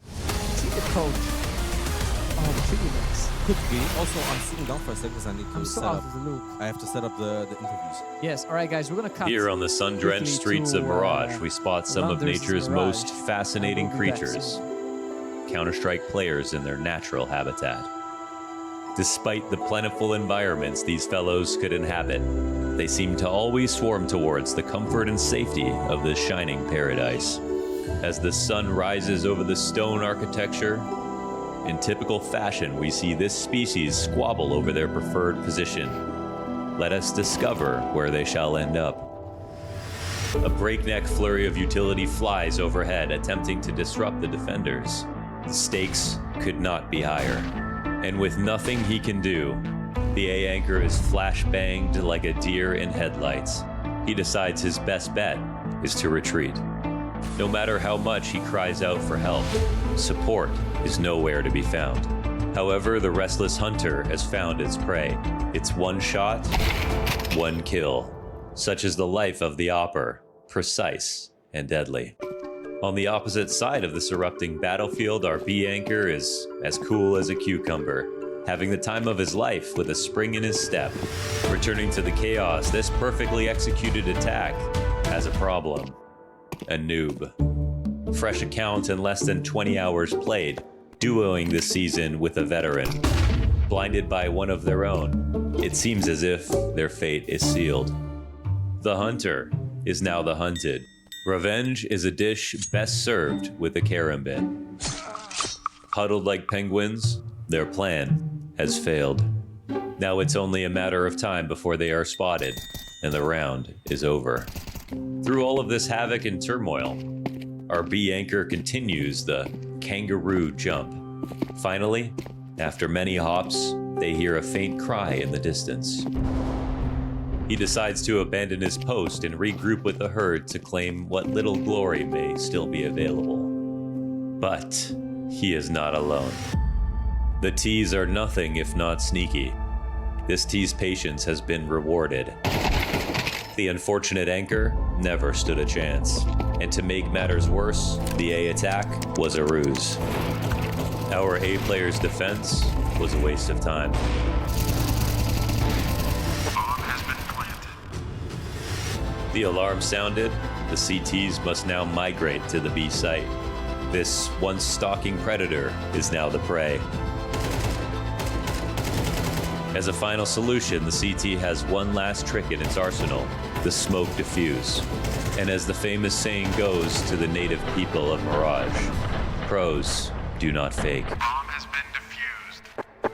Could be. Also, I'm sitting down for a second because I need to set up. I have to set up the interviews.
Yes, all right, guys, we're going to cut.
Here on the sun-drenched streets of Mirage, we spot some of nature's most fascinating creatures. Counter-Strike players in their natural habitat. Despite the plentiful environments these fellows could inhabit, they seem to always swarm towards the comfort and safety of this shining paradise. As the sun rises over the stone architecture, in typical fashion, we see this species squabble over their preferred position. Let us discover where they shall end up. A breakneck flurry of utility flies overhead, attempting to disrupt the defenders. The stakes could not be higher. And with nothing he can do, the A anchor is flash-banged like a deer in headlights. He decides his best bet is to retreat. No matter how much he cries out for help, support is nowhere to be found. However, the restless hunter has found its prey. It's one shot, one kill. Such is the life of the Opper, precise and deadly. On the opposite side of this erupting battlefield, our B anchor is as cool as a cucumber, having the time of his life with a spring in his step. Returning to the chaos, this perfectly executed attack has a problem. A noob. Fresh account in less than 20 hours played, duoing this season with a veteran. Blinded by one of their own, it seems as if their fate is sealed. The hunter is now the hunted. Revenge is a dish best served with a karambit. Huddled like penguins, their plan has failed. Now it's only a matter of time before they are spotted, and the round is over. Through all of this havoc and turmoil, our B anchor continues the kangaroo jump. Finally, after many hops, they hear a faint cry in the distance. He decides to abandon his post and regroup with the herd to claim what little glory may still be available. But he is not alone. The T's are nothing if not sneaky. This T's patience has been rewarded. The unfortunate anchor never stood a chance. And to make matters worse, the A attack was a ruse. Our A player's defense was a waste of time. The alarm sounded. The CTs must now migrate to the B site. This once stalking predator is now the prey. As a final solution, the CT has one last trick in its arsenal, the smoke diffuse. And as the famous saying goes to the native people of Mirage, pros do not fake.
Bomb has been defused.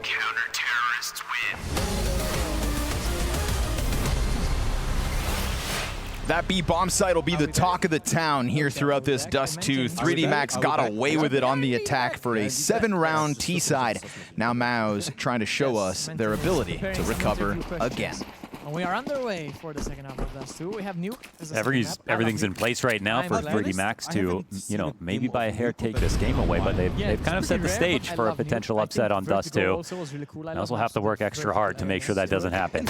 Counter-terrorists win.
That B bomb site will be the talk of the town here throughout this Dust 2. 3D Max got away with it on the attack for a 7-round T side. Now MOUZ trying to show us their ability to recover again.
And we are underway for the second half of Dust 2. We have Nuke as a second map.
Everything's in place right now for 3D Max to, you know, maybe by a hair take this game away, but they've kind of set the stage for a potential upset on Dust 2. They also have to work extra hard to make sure that doesn't happen.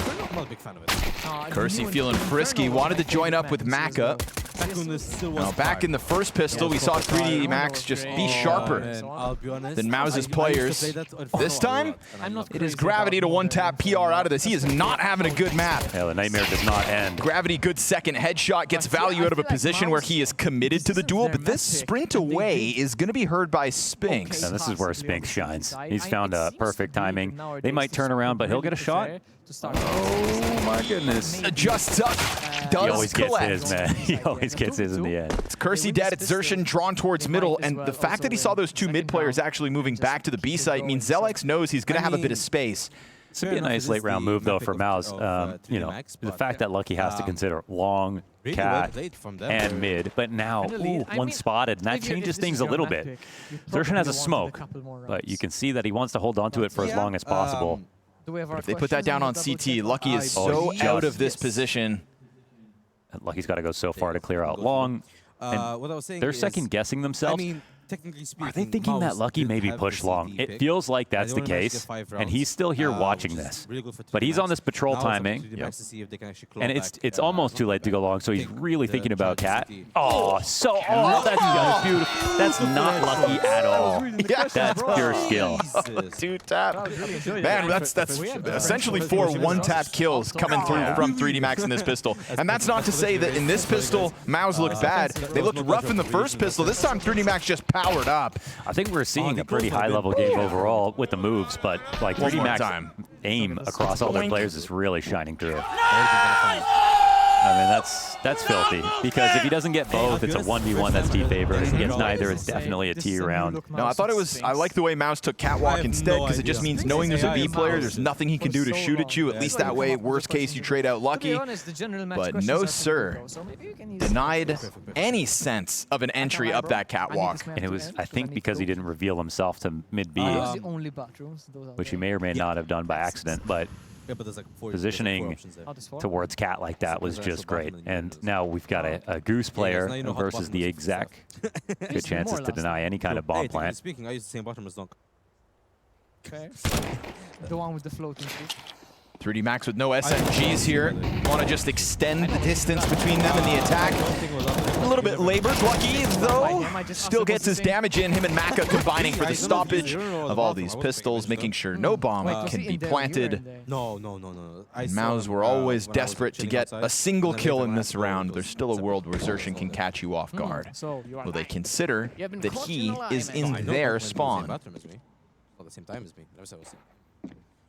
Kersey feeling frisky, wanted to join up with Maka. Now, back in the first pistol, we saw 3D Max just be sharper than Mouse's players. This time, it is Gravity to one-tap PR out of this. He is not having a good map.
Yeah, the nightmare does not end.
Gravity, good second headshot, gets value out of a position where he is committed to the duel, but this sprint away is going to be heard by Spinks.
And this is where Spinks shines. He's found a perfect timing. They might turn around, but he'll get a shot. Oh my goodness.
Just does
he always
collect.
gets his, man. He always gets his in the end.
It's Kersey dead, it's Xerxin drawn towards middle, and the fact that he saw those two mid players actually moving back to the B site means Zelex knows he's going to have a bit of space.
This would be a nice late round move, though, for Mouse. You know, the fact that Lucky has to consider long, cat, and mid, but now, one spotted, and that changes things a little bit. Xerxin has a smoke, but you can see that he wants to hold on to it for as long as possible.
If they put that down on CT, Lucky is so out of this position.
Lucky's got to go so far to clear out long. And they're second guessing themselves.
Technically speaking,
are they thinking that Lucky maybe pushed long? It feels like that's the case, and he's still here watching this. But he's on this patrol timing, and it's almost too late to go long, so he's really thinking about Cat. Oh, that's beautiful. That's not Lucky at all. That's pure skill.
Two tap. Man, that's essentially 4 one-tap kills coming through from 3D Max in this pistol. And that's not to say that in this pistol, Mouse looked bad. They looked rough in the first pistol. This time, 3D Max just powered up.
I think we're seeing a pretty high-level game overall with the moves, but like 3D Max aim across all their players is really shining through. I mean, that's filthy, because if he doesn't get both, it's a 1v1 that's T-favored. If he gets neither, it's definitely a T round.
No, I thought it was, I like the way Mouse took Catwalk instead, because it just means knowing there's a B player, there's nothing he can do to shoot at you. At least that way, worst case, you trade out Lucky. But no, sir. Denied any sense of an entry up that Catwalk.
And it was, I think, because he didn't reveal himself to mid-B, which he may or may not have done by accident, but positioning towards Cat like that was just great. And now we've got a Goose player versus the Exec. Good chances to deny any kind of bomb plant.
Speaking, I use the same bottom as Donk.
Okay. The one with the floating tree.
3D Max with no SMGs here. Want to just extend the distance between them and the attack. A little bit labored. Lucky, though, still gets his damage in. Him and Maka combining for the stoppage of all these pistols, making sure no bomb can be planted.
No.
Mouse were always desperate to get a single kill in this round. There's still a world where Xerxin can catch you off guard. Will they consider that he is in their spawn?
At the same time as me.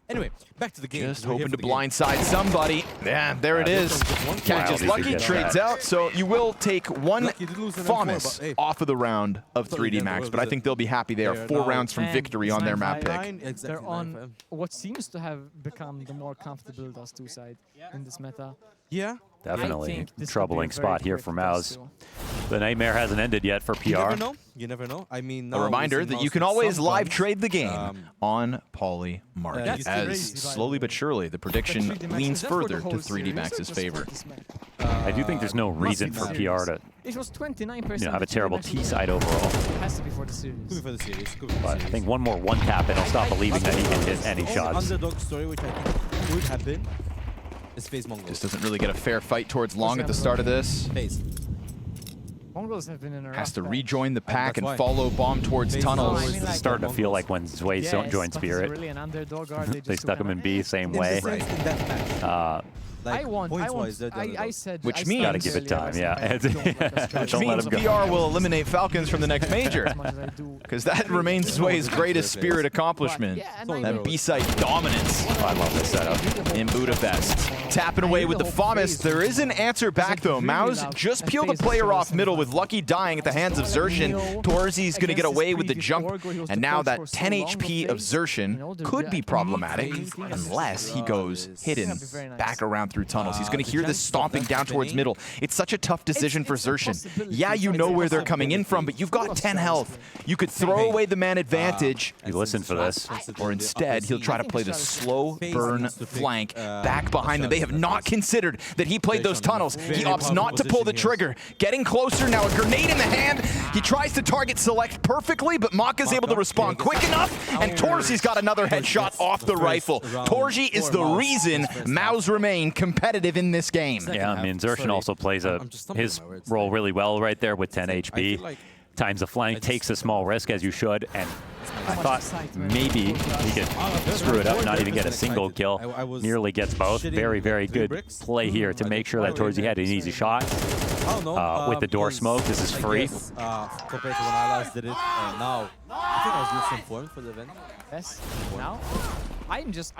Anyway, back to the game.
Just hoping to blindside somebody. Yeah, there it is. Catches Lucky, trades out. So you will take one FAMAS off of the round of 3D Max, but I think they'll be happy they are 4 rounds from victory on their map pick.
They're on what seems to have become the more comfortable Dust 2 side in this meta.
Yeah.
Definitely troubling spot here for Mouse. The nightmare hasn't ended yet for PR.
You never know. I mean,
a reminder that you can always live trade the game on Poly Market, as slowly but surely the prediction leans further to 3D Max's favor.
I do think there's no reason for PR to have a terrible T side overall.
It has to be for the series.
But I think one more one tap and I'll stop believing that he can hit any shots.
Underdog story, which I think would have been.
Just doesn't really get a fair fight towards long at the start of this.
Mongols have been in a
Has to rejoin the pack and follow bomb towards tunnels.
It's starting to feel like when Zway joined Spirit. They stuck him in B same way.
I said,
which means
gotta give it time, yeah.
Which means PR will eliminate Falcons from the next major, because that remains Zway's greatest Spirit accomplishment. That B-site dominance.
I love this setup
in Budapest. Tapping away with the FAMAS. There is an answer back though. Mouse just peeled a player off middle with Lucky dying at the hands of Xerxin. Torzi's gonna get away with the jump, and now that 10 HP of Xerxin could be problematic unless he goes hidden back around through tunnels. He's going to hear this stomping down towards middle. It's such a tough decision for Xerxin. Yeah, you know where they're coming in from, but you've got 10 health. You could throw away the man advantage.
You listen for this.
Or instead, he'll try to play the slow burn flank back behind them. They have not considered that he played those tunnels. He opts not to pull the trigger. Getting closer now, a grenade in the hand. He tries to target select perfectly, but Maka's able to respond quick enough, and Torzi's got another headshot off the rifle. Torzi is the reason MOUZ remain competitive in this game.
Yeah, I mean, Xerxin also plays his role really well right there with 10 HP. Times the flank, takes a small risk, as you should, and I thought maybe he could screw it up, not even get a single kill. Nearly gets both. Very, very good play here to make sure that Torzi had an easy shot. With the door smoke, this is free.
Compared to when I last did it, and now I think I was misinformed for the event.
Yes. Now, I'm just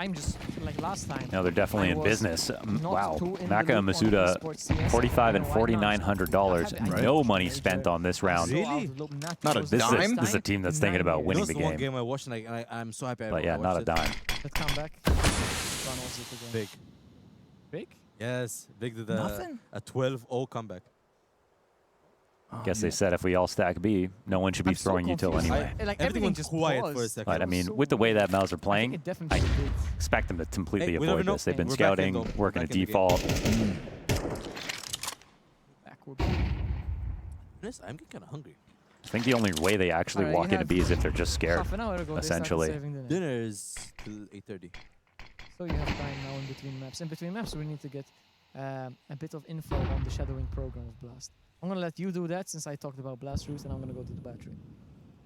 like last time.
No, they're definitely in business. Wow. Maka and Masuda, $4,500 and $4,900. No money spent on this round.
Really?
Not a dime?
This is a team that's thinking about winning the
One
game.
game I watched, and I'm so happy.
But yeah, not a dime.
Let's come back.
Big.
Big?
Yes, Big did
Nothing?
a 12-0 comeback.
Guess they said if we all stack B, no one should be throwing util anyway.
Like
Everything
just
quiet
paused.
for a second.
But I mean, with the way that MOUZ are playing,
it
I
definitely did.
expect them to completely
Hey, we never
avoid
know.
this. They've been
We're back in,
scouting,
though.
working a
Back in the game.
default.
Honest, I'm getting kind of hungry.
I think the only way they actually
Alright,
walk
you
into B is if they're just scared,
half an hour ago they started
essentially.
saving dinner.
Dinner is till 8:30.
So you have time now in between maps. In between maps, we need to get a bit of info on the shadowing program of Blast. I'm gonna let you do that since I talked about Blast Route, and I'm gonna go to the battery.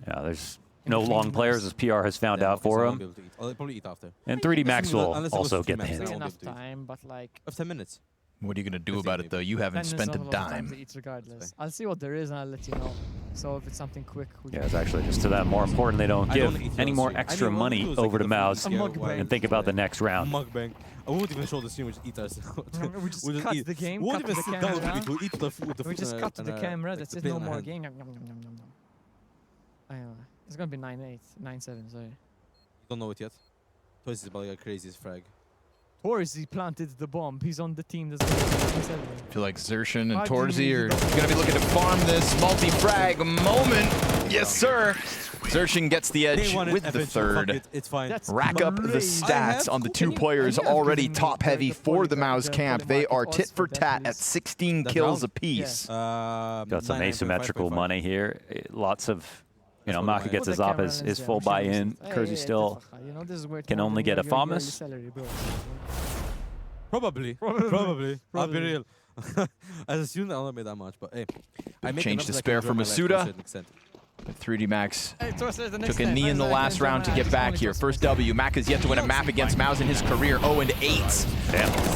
Yeah, there's no long players, as PR has found out for him.
I'll probably eat after.
And 3D Max will
Unless it goes
also
to
get the
max,
hint.
then I won't
Enough
be able to eat.
time, but like
Of 10 minutes.
What are you going to do about it, though? You haven't
10
spent a
minutes, not lot of time to
dime.
eat regardless. I'll see what there is and I'll let you know. So if it's something quick, we
Yeah,
can
it's actually just to that more important they don't
I
give
don't eat
any
those
more
three.
extra
I mean, what
money
we do is, like,
over to
the
MOUZ
food scale,
and think about the next round.
Mukbang. I won't even show the stream, we just eat ourselves.
We just cut
eat.
the game,
We won't
cut
even
the
sit down
camera
with people. Eat the food. With the
we
food
just
and,
cut to the camera,
like
that's
the
it,
plate
no
in our
more
hand.
game. It's gonna be 9-8, 9-7, sorry.
Don't know it yet. Toys is about like craziest frag.
Torzi planted the bomb. He's on the team that's going to 9-7.
I feel like Xerxin and
Why do you
Torzi
need
are
to go-
going to be looking to farm this multi-frag moment. Yes, sir. Xerxin gets the edge
They won it
with the
eventually. Fuck
third.
it, it's fine.
That's
Rack up the
crazy.
stats on the two players already top-heavy for the MOUZ camp. They are tit for tat at 16 kills apiece.
Got some asymmetrical money here. Lots of, you know, Maka gets
Put
his
the
op
camera
as
lens
his
there,
full
we should
buy-in.
use it. Hey,
Kersey
hey,
still
you know, this is where
can
to
only get a
your yearly
Famas.
salary, bro.
Probably. I'll be real. As a student, I'll not make that much, but hey. I make
Change
enough
to
that I
spare
can
for
enjoy my life to a
Masuda.
certain extent.
3D Max
Hey, Torsi, the next
took a
step.
knee in the
Nice,
last
nice,
round to
nice.
get
Just
back
only
here.
Torsi.
First W. Mac has yet to win a map against MOUZ in his career. 0-8.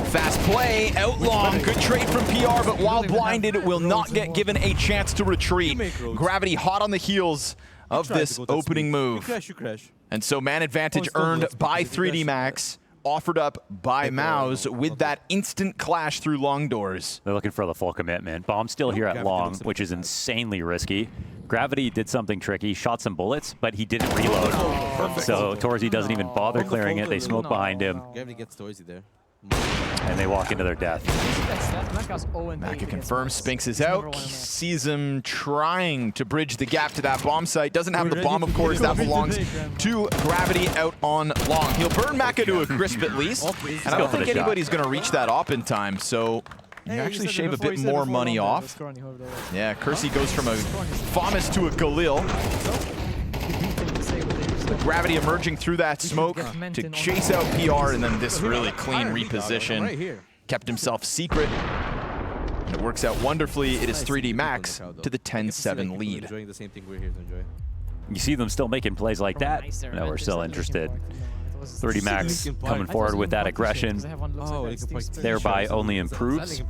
Fast play, out long. Good trade from PR, but while blinded, will not get given a chance to retreat. Gravity hot on the heels of this opening move.
You crash.
And so man advantage earned by 3D Max, offered up by MOUZ with that instant clash through long doors.
They're looking for the full commitment. Bomb's still here at long, which is insanely risky. Gravity did something tricky, shot some bullets, but he didn't reload. So Torzi doesn't even bother clearing it. They smoke behind him,
Gravity gets Torsy there.
and they walk into their death.
Maka confirms Spinks is out, sees him trying to bridge the gap to that bomb site. Doesn't have the bomb, of course, that belongs to Gravity out on long. He'll burn Maka to a crisp at least, and I don't think anybody's going to reach that op in time, so you actually shave a bit more money off. Yeah, Kersey goes from a Famas to a Galil. The Gravity emerging through that smoke to chase out PR, and then this really clean reposition. Kept himself secret. And it works out wonderfully. It is 3D Max to the 10-7 lead.
Enjoying the same thing we're here to enjoy.
You see them still making plays like that. No, we're still interested. 3D Max coming forward with that aggression, thereby only improves.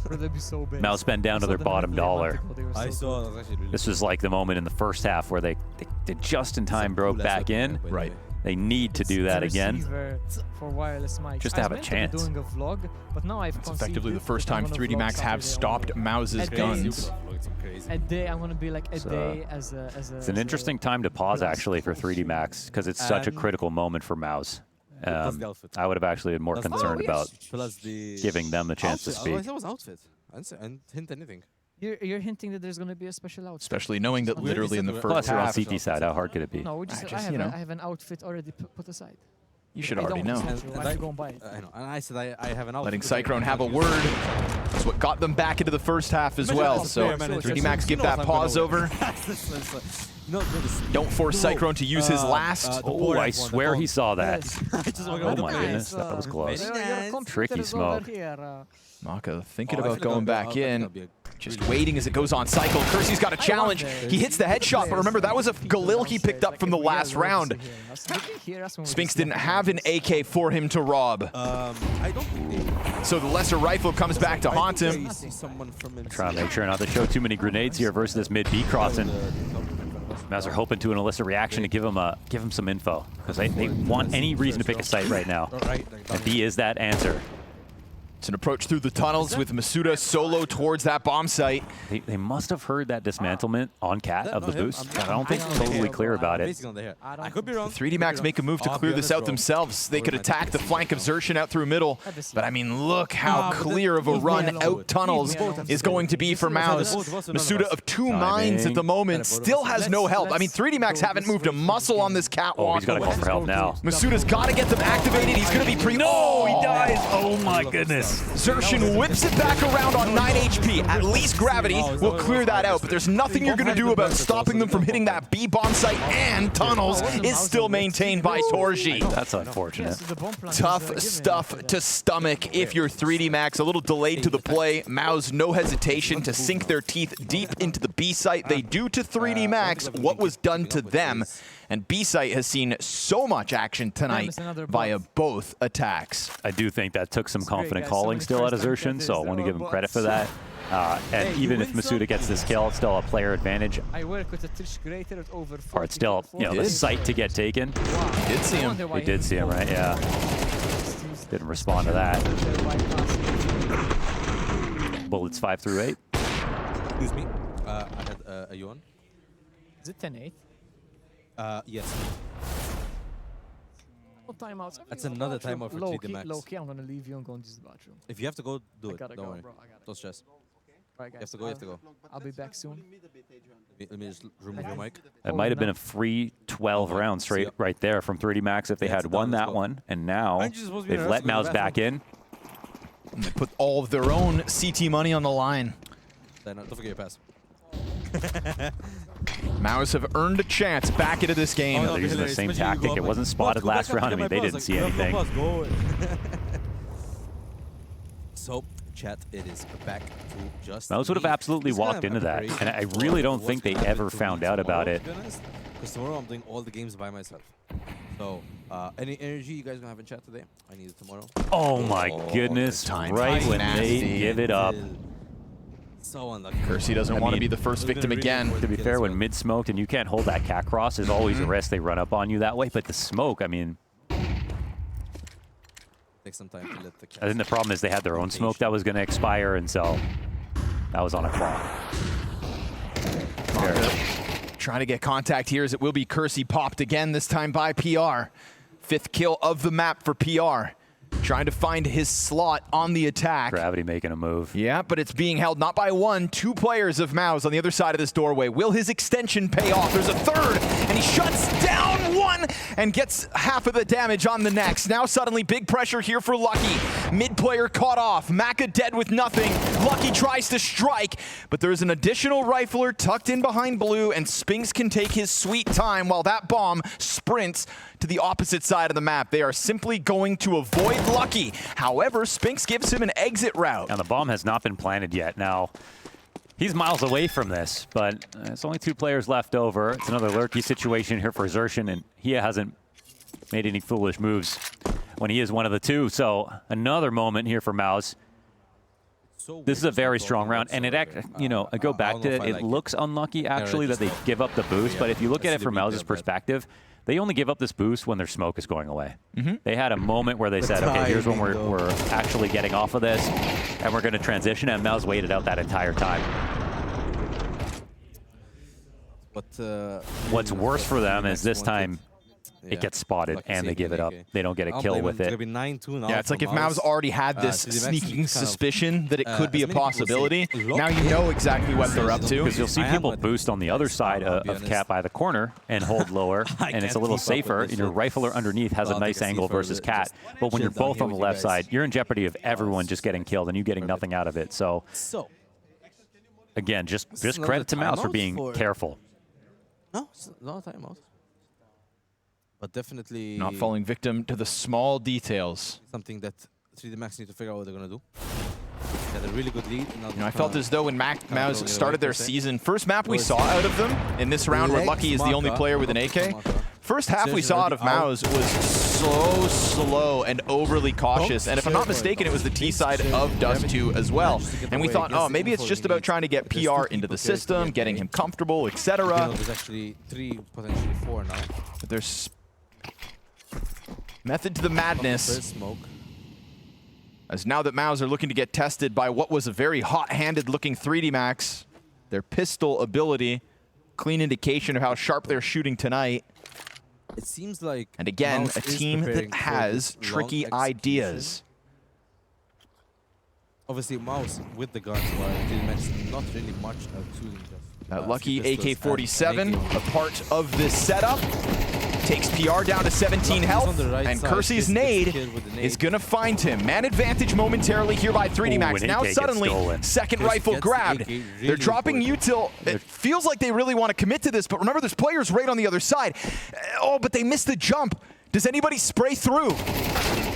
MOUZ spend down to their bottom dollar.
I saw that was actually really
This was like the moment in the first half where they just in time broke back in.
Right.
They need to do that again.
For wireless mics.
Just to have a
I was
chance.
meant to be doing a vlog, but now I've
It's effectively the
conceded
first
that I'm
time
gonna
3D
vlog
Max have
Saturday
stopped
only.
MOUZ's
A day.
guns.
A day, I'm gonna be like a
So,
day as a.
It's an interesting time to pause actually for 3D Max because it's such a critical moment for MOUZ. I would have actually been more concerned about giving them the chance to speak.
That was outfit. I didn't hint anything.
You're hinting that there's going to be a special outfit.
Especially knowing that literally in the first
Plus, you're on
half.
CT side. How hard could it be?
No, I have an outfit already put aside.
You should already know.
I have to go and buy it.
I know. And I said I have an outfit.
Letting Cyclone have a word. That's what got them back into the first half as well. So 3D Max give that pause over. Don't force Cyclone to use his last.
Oh, I swear he saw that. Oh my goodness, that was close. Tricky smoke.
Maka thinking about going back in. Just waiting as it goes on cycle. Kersey's got a challenge. He hits the headshot, but remember, that was a Galil he picked up from the last round. Spinks didn't have an AK for him to rob.
I don't think
so the lesser rifle comes back to haunt him.
Trying to make sure not to show too many grenades here versus this mid B crossing. Mavs are hoping to an elicit reaction to give him some info, because they want any reason to pick a site right now. And B is that answer.
It's an approach through the tunnels with Masuda solo towards that bomb site.
They must have heard that dismantlement on Cat of the boost, but I don't think it's totally clear about it.
I could be wrong.
3D Max make a move to clear this out themselves. They could attack the flank of Xerxin out through middle, but I mean, look how clear of a run out tunnels is going to be for Maus. Masuda of 2 mines at the moment still has no help. I mean, 3D Max haven't moved a muscle on this catwalk.
Oh, he's got to call for help now.
Masuda's got to get them activated. He's going to be pre-
No, he dies. Oh my goodness.
Xerxin whips it back around on 9 HP. At least Gravity will clear that out, but there's nothing you're going to do about stopping them from hitting that B bomb site, and tunnels is still maintained by Torji.
That's unfortunate.
Tough stuff to stomach if you're 3D Max. A little delayed to the play. Maus, no hesitation to sink their teeth deep into the B site. They do to 3D Max what was done to them. And B-Site has seen so much action tonight via both attacks.
I do think that took some confident calling still out of Xerxin, so I want to give him credit for that. And even if Masuda gets this kill, it's still a player advantage.
I work with a Twitch creator at over 40.
Or it's still, the site to get taken.
He did see him.
He did see him, right? Yeah. Didn't respond to that. Bullets 5 through 8.
Excuse me. I had a Yuan.
Is it 10-8?
Yes.
Timeouts.
That's another timeout for 3D Max.
Low-key, I'm going to leave you and go into the bathroom.
If you have to go, do it.
Don't worry.
Bro, don't stress.
Right, guys.
You have to go.
I'll be back soon.
Let me just remove your mic.
It might have been a free 12 rounds straight right there from 3D Max if they had won that one. And now they've let Maus back in.
And they put all of their own CT money on the line.
Don't forget your pass.
Maus have earned a chance back into this game.
They're using the same tactic. It wasn't spotted last round. I mean, they didn't see anything.
So, chat, it is back to just.
Maus would have absolutely walked into that. And I really don't think they ever found out about it.
Because tomorrow I'm doing all the games by myself. So, any energy you guys gonna have in chat today? I need it tomorrow.
Oh my goodness. Right when they give it up.
So unlucky.
Kersey doesn't want to be the first victim again.
To be fair, when mid-smoked and you can't hold that cat cross, there's always a risk they run up on you that way. But the smoke, I mean...
Take some time to let the cat.
I think the problem is they had their own smoke that was going to expire, and so that was on a clock.
Trying to get contact here as it will be Kersey popped again, this time by PR. 5th kill of the map for PR. Trying to find his slot on the attack.
Gravity making a move.
Yeah, but it's being held not by one, 2 players of Maus on the other side of this doorway. Will his extension pay off? There's a third, and he shuts down one and gets half of the damage on the next. Now suddenly big pressure here for Lucky. Mid player caught off. Maka dead with nothing. Lucky tries to strike, but there's an additional rifler tucked in behind blue, and Spinks can take his sweet time while that bomb sprints to the opposite side of the map. They are simply going to avoid Lucky. However, Spinks gives him an exit route.
And the bomb has not been planted yet. Now, he's miles away from this, but it's only 2 players left over. It's another lurky situation here for Xerxin, and he hasn't made any foolish moves when he is one of the 2. So another moment here for Maus. This is a very strong round, and it, I go back to it. It looks unlucky actually that they give up the boost, but if you look at it from Maus's perspective, they only give up this boost when their smoke is going away. They had a moment where they said, okay, here's when we're actually getting off of this, and we're going to transition, and Maus waited out that entire time. What's worse for them is this time it gets spotted and they give it up. They don't get a kill with it.
It's gonna be 9-2 now.
Yeah, it's like if Mao's already had this sneaking suspicion that it could be a
as many people
possibility,
say,
now you know exactly what they're up to.
Because you'll see people boost on the other side of Cat by the corner and hold lower, and it's a little safer. And your rifler underneath has a nice angle versus Cat. But when you're both on the left side, you're in jeopardy of everyone just getting killed and you getting nothing out of it. So again, just credit to Mouse for being careful.
No, it's not a timeout. But definitely
Not falling victim to the small details.
something that 3D Max need to figure out what they're gonna do. They had a really good lead.
I felt as though when Mouse started their season, first map we saw out of them in this round where Lucky is the only player with an AK, first half we saw out of Mouse was so slow and overly cautious. And if I'm not mistaken, it was the T side of Dust 2 as well. And we thought, oh, maybe it's just about trying to get PR into the system, getting him comfortable, etc.
There's actually 3, potentially 4 now.
But there's method to the madness. As now that Maus are looking to get tested by what was a very hot-handed looking 3D Max, their pistol ability, clean indication of how sharp they're shooting tonight.
It seems like,
and again,
Mouse
a team that has tricky ideas.
Obviously, Mouse with the guns, while 3D Max not really much tuning.
That lucky AK-47, a part of this setup, takes PR down to 17 health, and Kersey's nade is going to find him. Man advantage momentarily here by 3D Max. Now suddenly, second rifle grabbed. They're dropping util. It feels like they really want to commit to this, but remember, there's players right on the other side. Oh, but they missed the jump. Does anybody spray through?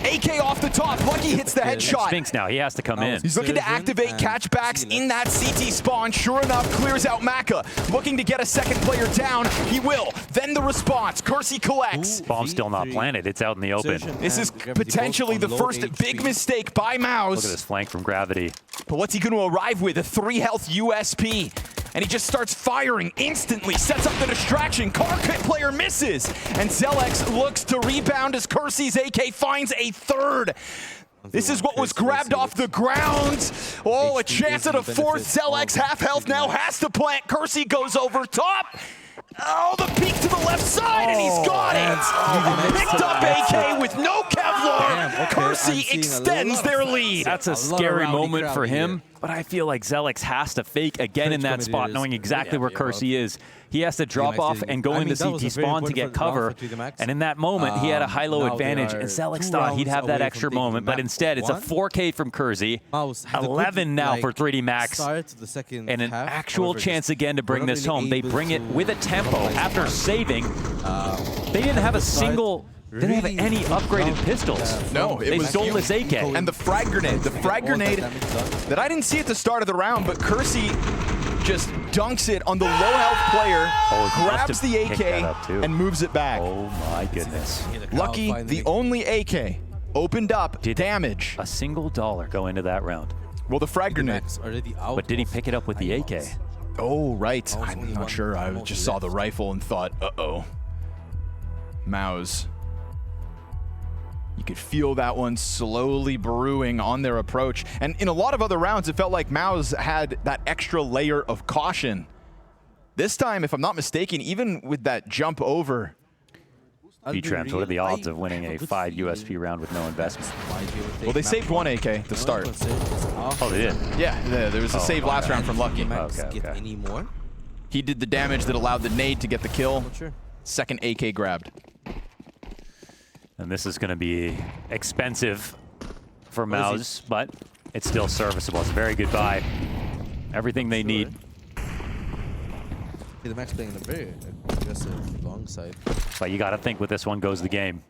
AK off the top. Lucky hits the headshot.
Sphinx now. He has to come in.
He's looking to activate catchbacks in that CT spawn. Sure enough, clears out Maka. Looking to get a second player down. He will. Then the response. Kersey collects.
Bomb's still not planted. It's out in the open.
This is potentially the first big mistake by Maus.
Look at this flank from Gravity.
But what's he going to arrive with? A 3 health USP. And he just starts firing instantly, sets up the distraction. Car player misses, and Zelex looks to rebound as Kersey's AK finds a third. This is what was grabbed off the ground. Oh, a chance at a fourth. Zelex, half health now, has to plant. Kersey goes over top. Oh, the peek to the left side, and he's got it! Picked up AK with no Kevlar. Kersey extends their lead.
That's a scary moment for him, but I feel like Zelex has to fake again in that spot, knowing exactly where Kersey is. He has to drop off and go into CT spawn to get cover, and in that moment, he had a high-low advantage, and Zelex thought he'd have that extra moment, but instead, it's a 4K from Kersey, 11 now for 3D Max, and an actual chance again to bring this home. They bring it with a tempo after saving. They didn't have a single... They didn't have any upgraded pistols.
No,
they stole this AK.
And the frag grenade. The frag grenade that I didn't see at the start of the round, but Kersey just dunks it on the low health player, grabs the AK, and moves it back.
Oh my goodness.
Lucky, the only AK opened up. Did damage.
A single dollar go into that round?
Well, the frag grenade.
But did he pick it up with the AK?
Oh, right. I'm not sure. I just saw the rifle and thought, uh-oh. Maus. You could feel that one slowly brewing on their approach. And in a lot of other rounds, it felt like Maus had that extra layer of caution. This time, if I'm not mistaken, even with that jump over.
B-Tramps, what are the odds of winning a 5 USP round with no investment?
Well, they saved one AK to start.
Oh, they did?
Yeah, there was a save last round from Lucky.
Any more?
He did the damage that allowed the nade to get the kill. Second AK grabbed.
And this is going to be expensive for Maus, but it's still serviceable. It's a very good buy. Everything they need.
The Max playing a very aggressive long side.
But you got to think with this one goes the game.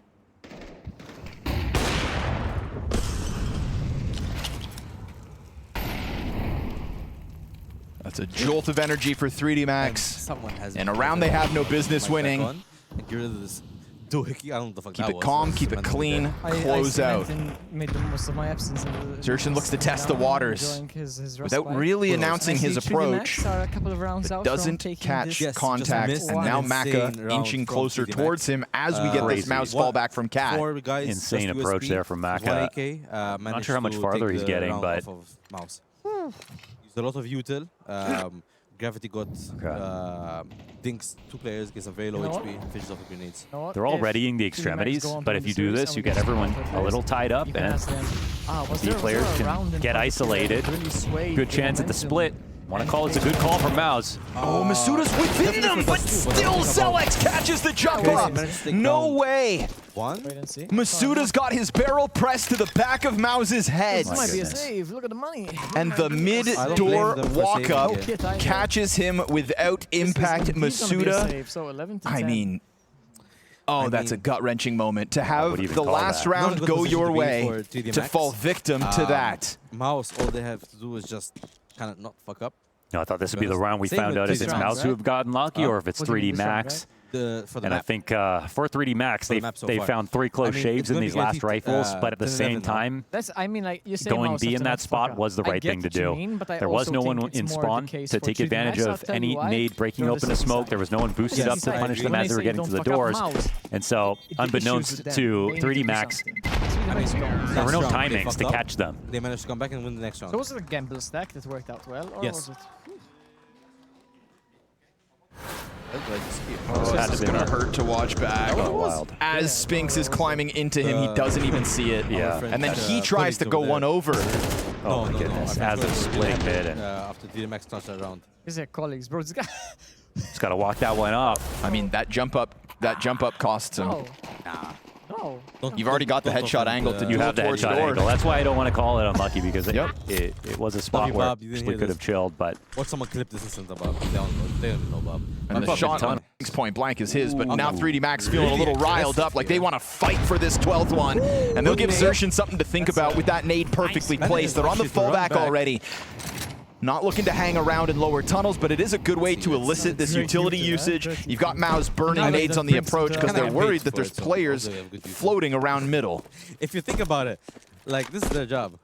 That's a jolt of energy for 3D Max. And a round they have no business winning.
Get rid of this doohickey. I don't know what the fuck
Keep
that
it
was.
calm, keep it clean, close out.
Made the most of my absence.
Xerxon looks to test the waters without really announcing his approach, but doesn't catch contact, and now Maka inching closer towards him as we get this Maus fall back from Cat.
Insane approach there from Maka. Not sure how much farther he's getting, but...
Used a lot of util. Gravity got dinks 2 players, gets a very low
You know
HP, and finishes off with grenades.
You know what?
They're all
If
readying the
3D Max
extremities,
go on
but
to
if
the
you do
series
this,
and
you
we
get
get
everyone
some
a little tied up,
you can
and
ask them, was
the
there
players
a
can
round in
get
front of the player
isolated.
that really swayed
Good
the
chance at the
momentum?
split. Want to call it's a good call from Mouse.
Oh, Masuda's within them, but still Zelex catches the jump up. No way.
One.
Wait and see.
Masuda's got his barrel pressed to the back of Mouse's head.
This might be a save. Look at the money.
And the mid-door walk-up catches him without impact. Masuda,
So 11 to 10.
I mean, oh, that's a gut-wrenching moment. To have
do you even
the
call
last
that?
Not a
round
good
go
position
your
to be
way,
for 3D
to
Max.
fall victim to that.
Mouse, all they have to do is just kind of not fuck up.
No, I thought this would be the round we
Same
found
with
out if
3D
it's
Max,
Mouse who have gotten lucky or if it's
What do you
3D
mean this round,
Max.
For the
And I
map.
think for 3D Max,
For the
they
map so
they
far.
found 3 close
I mean,
shaves
it's
in
gonna
these
be
last
guaranteed,
rifles, but at the
10-11
same
now.
time,
That's, I mean, like you say,
going
Mouse
B
have
in
to
that
not
spot
fuck up.
was the
I
right
get
thing to
what you
do.
mean, but I
There was
also
no
think
one
it's
in
more the
spawn
case
to
for
take
3D
advantage
Max. I'll
of
tell
any
you why.
nade breaking
They're
open
the
the
same
smoke.
side.
There was no one boosted
Yeah,
up to
side.
punish them
When I
as they were
say
getting
don't
to the
fuck up
doors.
Mouse,
And so,
the issues
unbeknownst
with them,
to
they need
3D
do
Max,
something.
I mean,
there were no
last round they
timings
fucked
to
up.
catch them.
They managed to come back and win the next round.
So was it a gamble stack that worked out well, or
Yes.
was it?
This is going to hurt to watch back.
Oh, wild.
As Spinks is climbing into him, he doesn't even see it.
Yeah.
And then he tries to go one over.
Oh my goodness, as they're splitting mid, and
after 3D Max touched that round.
These are colleagues, bro. This guy.
just got to walk that one up.
I mean, that jump up costs him.
No. No.
You've already got the
don't
headshot
offend,
angle to
You
do
have
it
the
towards
headshot
door.
angle. That's why I don't want to call it unlucky, because it was a spot
you,
where
Bob. You didn't
we
hear
could
this.
have chilled, but
Watch someone clip this instant about. They don't know Bob.
And the
Bob
shot
did
on
ton.
Spinks point blank is his, but now
Ooh.
3D Max feeling a little riled up, like they want to fight for this 12th one. And they'll give Xerxin something to think about with that nade perfectly placed. They're on the fallback already. Not looking to hang around in lower tunnels, but it is a good way to elicit this utility usage. You've got Mouse burning nades on the approach because they're worried that there's players floating around middle.
If you think about it, like, this is their job.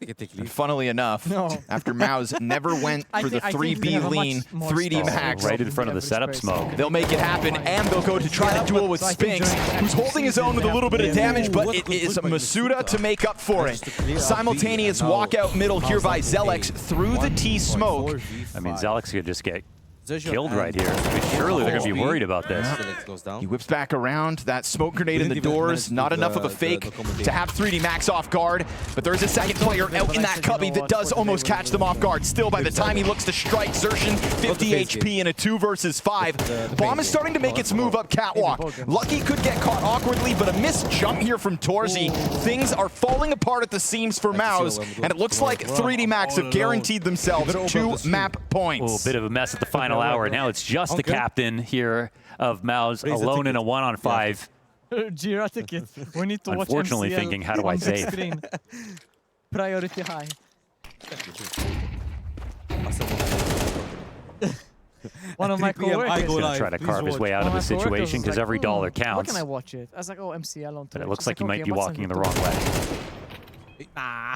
They can take lead.
Funnily enough, after Mouse never went for the 3B lean, 3D Max,
right in front of the setup smoke.
they'll make it happen, and they'll go to try to duel with Spinks, who's holding his own with a little bit of damage, but it is Masuda to make up for it. Simultaneous walkout middle here by Zelex through the T smoke.
I mean, Zelex could just get killed right here. I mean, surely they're going to be worried about this.
He whips back around, that smoke grenade in the doors, not enough of a fake to have 3D Max off guard, but there is a second player out in that cubby that does almost catch them off guard. Still, by the time he looks to strike, Xerxin, 50 HP in a 2 versus 5. Bomb is starting to make its move up catwalk. Lucky could get caught awkwardly, but a missed jump here from Torzy. Things are falling apart at the seams for Mouse, and it looks like 3D Max have guaranteed themselves 2 map points.
Oh, bit of a mess at the final hour. Now it's just the captain here of Mouse alone in a 1-on-5.
Jira ticket. We need to watch
Unfortunately
MCL
thinking, how do I
on big
save?
screen. Priority high. One of my coworkers.
He's going to try to carve his way out of the situation because every dollar
Where
counts.
can I watch it? I was like, oh, MCL on Twitch.
But it looks
It's
like you might
okay,
be
what's
walking in
on
the wrong way.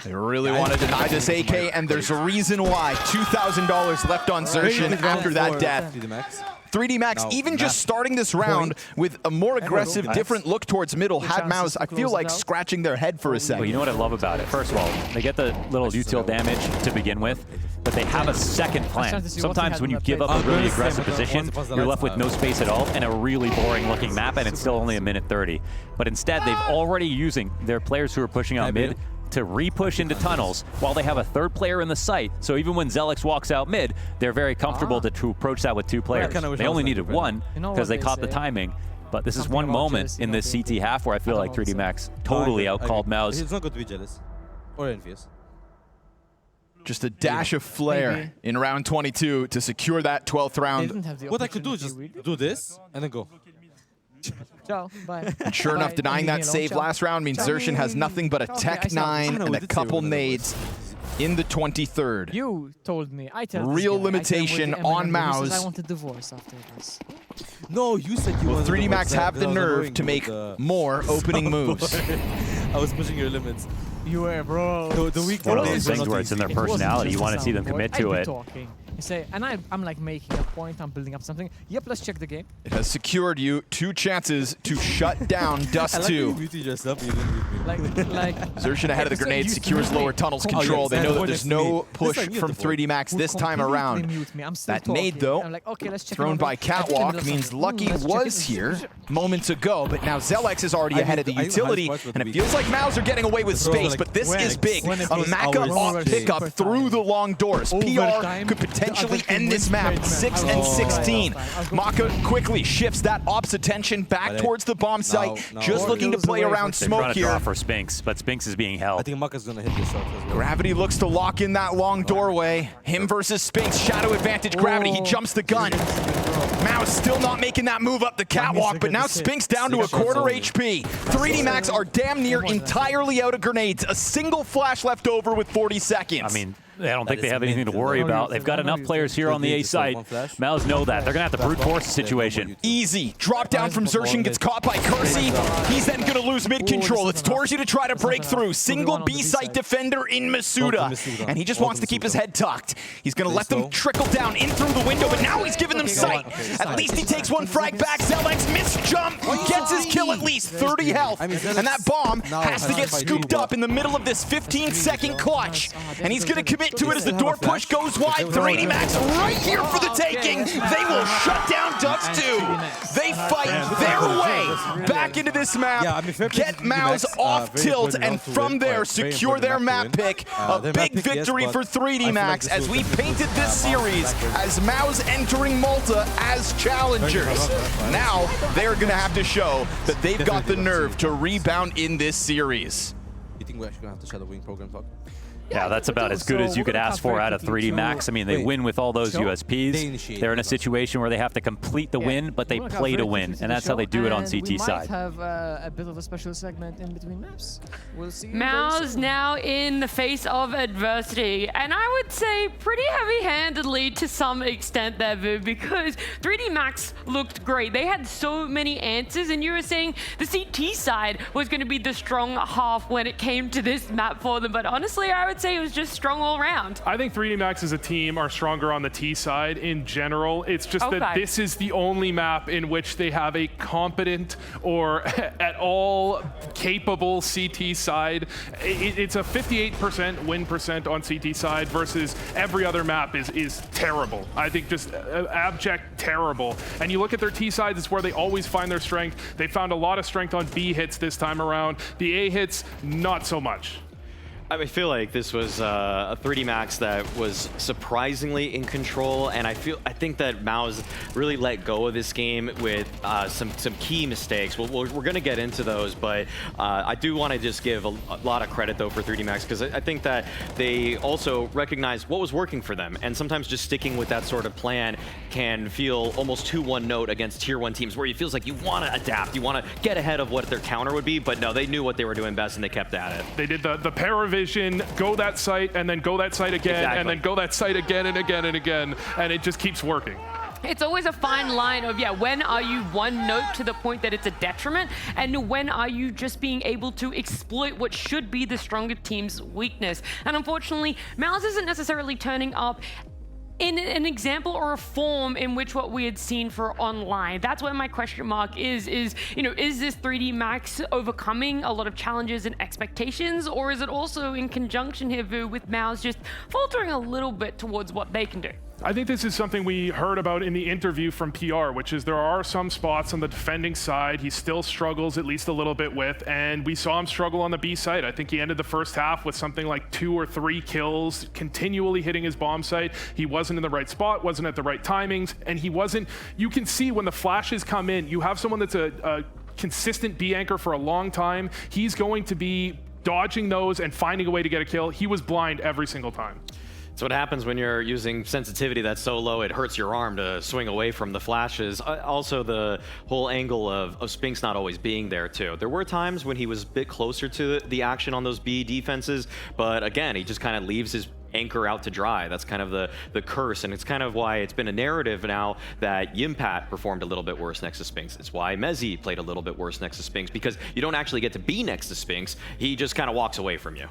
They really want to deny this AK, and there's a reason why. $2,000 left on Xerxin after that death. 3D Max, even just starting this round with a more aggressive, different look towards middle, had Mouse, I feel like, scratching their head for a second.
Well, you know what I love about it? First of all, they get the little util damage to begin with, but they have a second plan. Sometimes when you give up a really aggressive position, you're left with no space at all and a really boring looking map, and it's still only a minute 30. But instead, they've already using their players who are pushing out mid to re-push into tunnels while they have a third player in the site. So even when Zelex walks out mid, they're very comfortable to approach that with 2 players. They only needed 1 because they caught the timing. But this is one moment in this CT half where I feel like 3D Max totally outcalled Mouse.
It's not good to be jealous or envious.
Just a dash of flair in round 22 to secure that 12th round.
What I could do is just do this and then go.
Ciao, bye.
And sure enough, denying that save last round means Xerxin has nothing but a Tech 9 and a couple nades in the 23rd.
You told me. I tell this
Real
guy,
limitation
I came with the
on
Eminem, he says
Mouse.
I want a divorce after this.
No, you said you
Will
wanted
3D
to
Max
go
have the
I was
nerve
annoying
to
you
make
with the-
more opening moves?
I was pushing your limits.
You were, bro.
The week
One of those things where it's in their personality. You want to see them commit to it.
You say, and I'm like making a point, I'm building up something. Yep, let's check the game.
It has secured you 2 chances to shut down Dust 2.
You muted yourself, you didn't mute me.
Like
Xerxin ahead of the grenade secures lower tunnels control. They know that there's no push from 3D Max this time around. That nade, though,
I'm like, okay, let's check
thrown by Catwalk, means Lucky was here moments ago, but now Zelex is already ahead of the utility, and it feels like Maus are getting away with space, but this is big. A Maka off pickup through the long doors. PR could potentially end this map 6 and 16. Maka quickly shifts that ops attention back towards the bomb site, just looking to play around smoke here.
Draw for Spinks, but Spinks is being held.
I think Maka's gonna hit this out as well.
Gravity looks to lock in that long doorway. Him versus Spinks, shadow advantage Gravity, he jumps the gun. Maus still not making that move up the catwalk, but now Spinks down to a quarter HP. 3D Max are damn near entirely out of grenades. A single flash left over with 40 seconds.
I mean, I don't think they have anything to worry about. They've got enough players here on the A site. Maus know that. They're going to have to brute force the situation.
Easy. Drop down from Xerxin, gets caught by Kersey. He's then going to lose mid control. It's Torsi to try to break through. Single B site defender in Masuda. And he just wants to keep his head tucked. He's going to let them trickle down in through the window, but now he's giving them sight. At least he takes one frag back. Zelex miss jump. Gets his kill at least. 30 health. And that bomb has to get scooped up in the middle of this 15-second clutch. And he's going to commit to it as the door push goes wide. 3D Max right here for the taking. They will shut down Dust 2. They fight their way back into this map, get Maus off tilt, and from there secure their map pick. A big victory for 3D Max as we painted this series as Maus entering Malta as challengers. Now they're going to have to show that they've got the nerve to rebound in this series.
You think we're actually going to have to Shadow Wing program talk?
Yeah, that's about as good as you could ask for out of 3D Max. I mean, they win with all those USPs. They're in a situation where they have to complete the win, but they play to win, and that's how they do it on CT side.
We might have a bit of a special segment in between maps. We'll see.
Maus now in the face of adversity, and I would say pretty heavy-handedly to some extent there, Viv, because 3D Max looked great. They had so many answers, and you were saying the CT side was going to be the strong half when it came to this map for them, but honestly, I would say it was just strong all around.
I think 3D Max as a team are stronger on the T side in general. It's just that this is the only map in which they have a competent or at all capable CT side. It's a 58% win percent on CT side versus every other map is terrible. I think just abject terrible. And you look at their T sides, it's where they always find their strength. They found a lot of strength on B hits this time around. The A hits, not so much.
I feel like this was a 3D Max that was surprisingly in control, and I think that Maus really let go of this game with some key mistakes. We're going to get into those, but I do want to just give a lot of credit though for 3D Max, because I think that they also recognized what was working for them, and sometimes just sticking with that sort of plan can feel almost too one note against tier 1 teams, where it feels like you want to adapt, you want to get ahead of what their counter would be, but no, they knew what they were doing best and they kept at it.
They did the Paravision, go that site, and then go that site again, and then go that site again and again and again, and it just keeps working.
It's always a fine line of, when are you one note to the point that it's a detriment, and when are you just being able to exploit what should be the stronger team's weakness. And unfortunately, Maus isn't necessarily turning up in an example or a form in which what we had seen for online. That's where my question mark is this 3D Max overcoming a lot of challenges and expectations, or is it also in conjunction here, Vu, with Maus just faltering a little bit towards what they can do?
I think this is something we heard about in the interview from PR, which is there are some spots on the defending side he still struggles at least a little bit with, and we saw him struggle on the B side. I think he ended the first half with something like 2 or 3 kills, continually hitting his bomb site. He wasn't in the right spot, wasn't at the right timings, and he wasn't, you can see when the flashes come in, you have someone that's a consistent B anchor for a long time, he's going to be dodging those and finding a way to get a kill. He was blind every single time.
It's what happens when you're using sensitivity that's so low it hurts your arm to swing away from the flashes. Also, the whole angle of Spinks not always being there too. There were times when he was a bit closer to the action on those B defenses, but again, he just kind of leaves his anchor out to dry. That's kind of the curse, and it's kind of why it's been a narrative now that Yimpat performed a little bit worse next to Spinks. It's why Mezzi played a little bit worse next to Spinks, because you don't actually get to be next to Spinks. He just kind of walks away from you.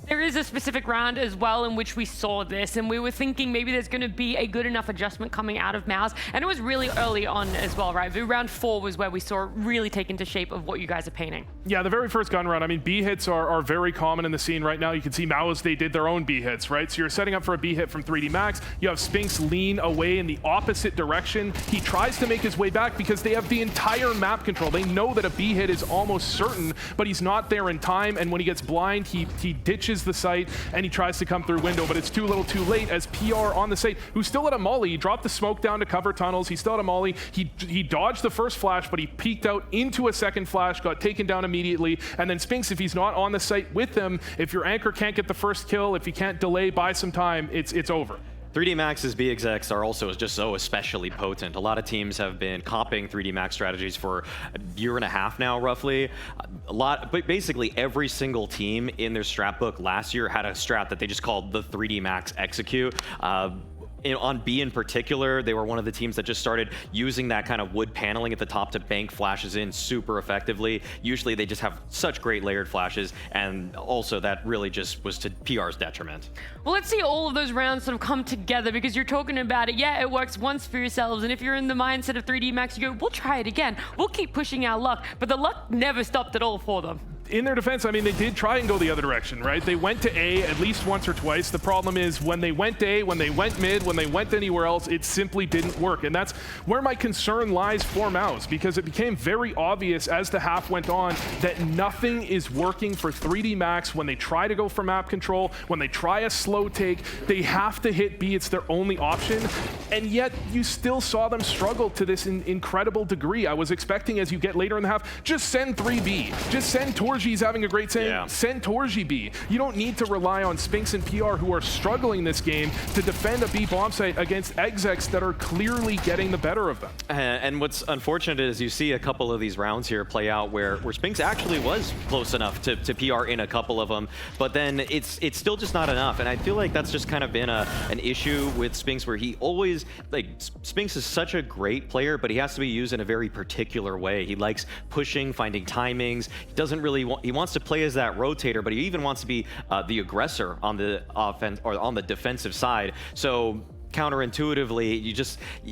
There is a specific round as well in which we saw this, and we were thinking maybe there's going to be a good enough adjustment coming out of MOUZ, and it was really early on as well, right? Round 4 was where we saw it really take into shape of what you guys are painting.
Yeah, the very first gun run, I mean, B hits are very common in the scene right now. You can see MOUZ, they did their own B hits, right? So you're setting up for a B hit from 3D Max. You have Spinx lean away in the opposite direction. He tries to make his way back because they have the entire map control. They know that a B hit is almost certain, but he's not there in time, and when he gets blind, he ditches the site and he tries to come through window, but it's too little too late as PR on the site, who's still at a molly. He dropped the smoke down to cover tunnels. He's still at a molly. He dodged the first flash, but he peeked out into a second flash, got taken down immediately. And then Spinx, if he's not on the site with them, if your anchor can't get the first kill, if he can't delay by some time, it's over.
3D Max's B execs are also just so especially potent. A lot of teams have been copying 3D Max strategies for a year and a half now, roughly. But basically every single team in their strat book last year had a strat that they just called the 3D Max execute. On B in particular, they were one of the teams that just started using that kind of wood paneling at the top to bank flashes in super effectively. Usually they just have such great layered flashes, and also that really just was to PR's detriment.
Well, let's see all of those rounds sort of come together, because you're talking about it. Yeah, it works once for yourselves, and if you're in the mindset of 3D Max, you go, we'll try it again. We'll keep pushing our luck, but the luck never stopped at all for them.
In their defense, I mean, they did try and go the other direction, right? They went to A at least once or twice. The problem is when they went to A, when they went mid, when they went anywhere else, it simply didn't work. And that's where my concern lies for MOUZ, because it became very obvious as the half went on that nothing is working for 3D Max when they try to go for map control, when they try a slow take, they have to hit B. It's their only option. And yet you still saw them struggle to this incredible degree. I was expecting as you get later in the half, just send 3B, just send Torji's having a great time. Yeah. Send Torji B. You don't need to rely on Spinx and PR, who are struggling this game, to defend a B bomb site against execs that are clearly getting the better of them.
And what's unfortunate is you see a couple of these rounds here play out where Spinx actually was close enough to PR in a couple of them, but then it's still just not enough. And I feel like that's just kind of been an issue with Spinx, where he always, like, Spinx is such a great player, but he has to be used in a very particular way. He likes pushing, finding timings. He doesn't really want, he wants to play as that rotator, but he even wants to be the aggressor on the offense or on the defensive side. So counterintuitively,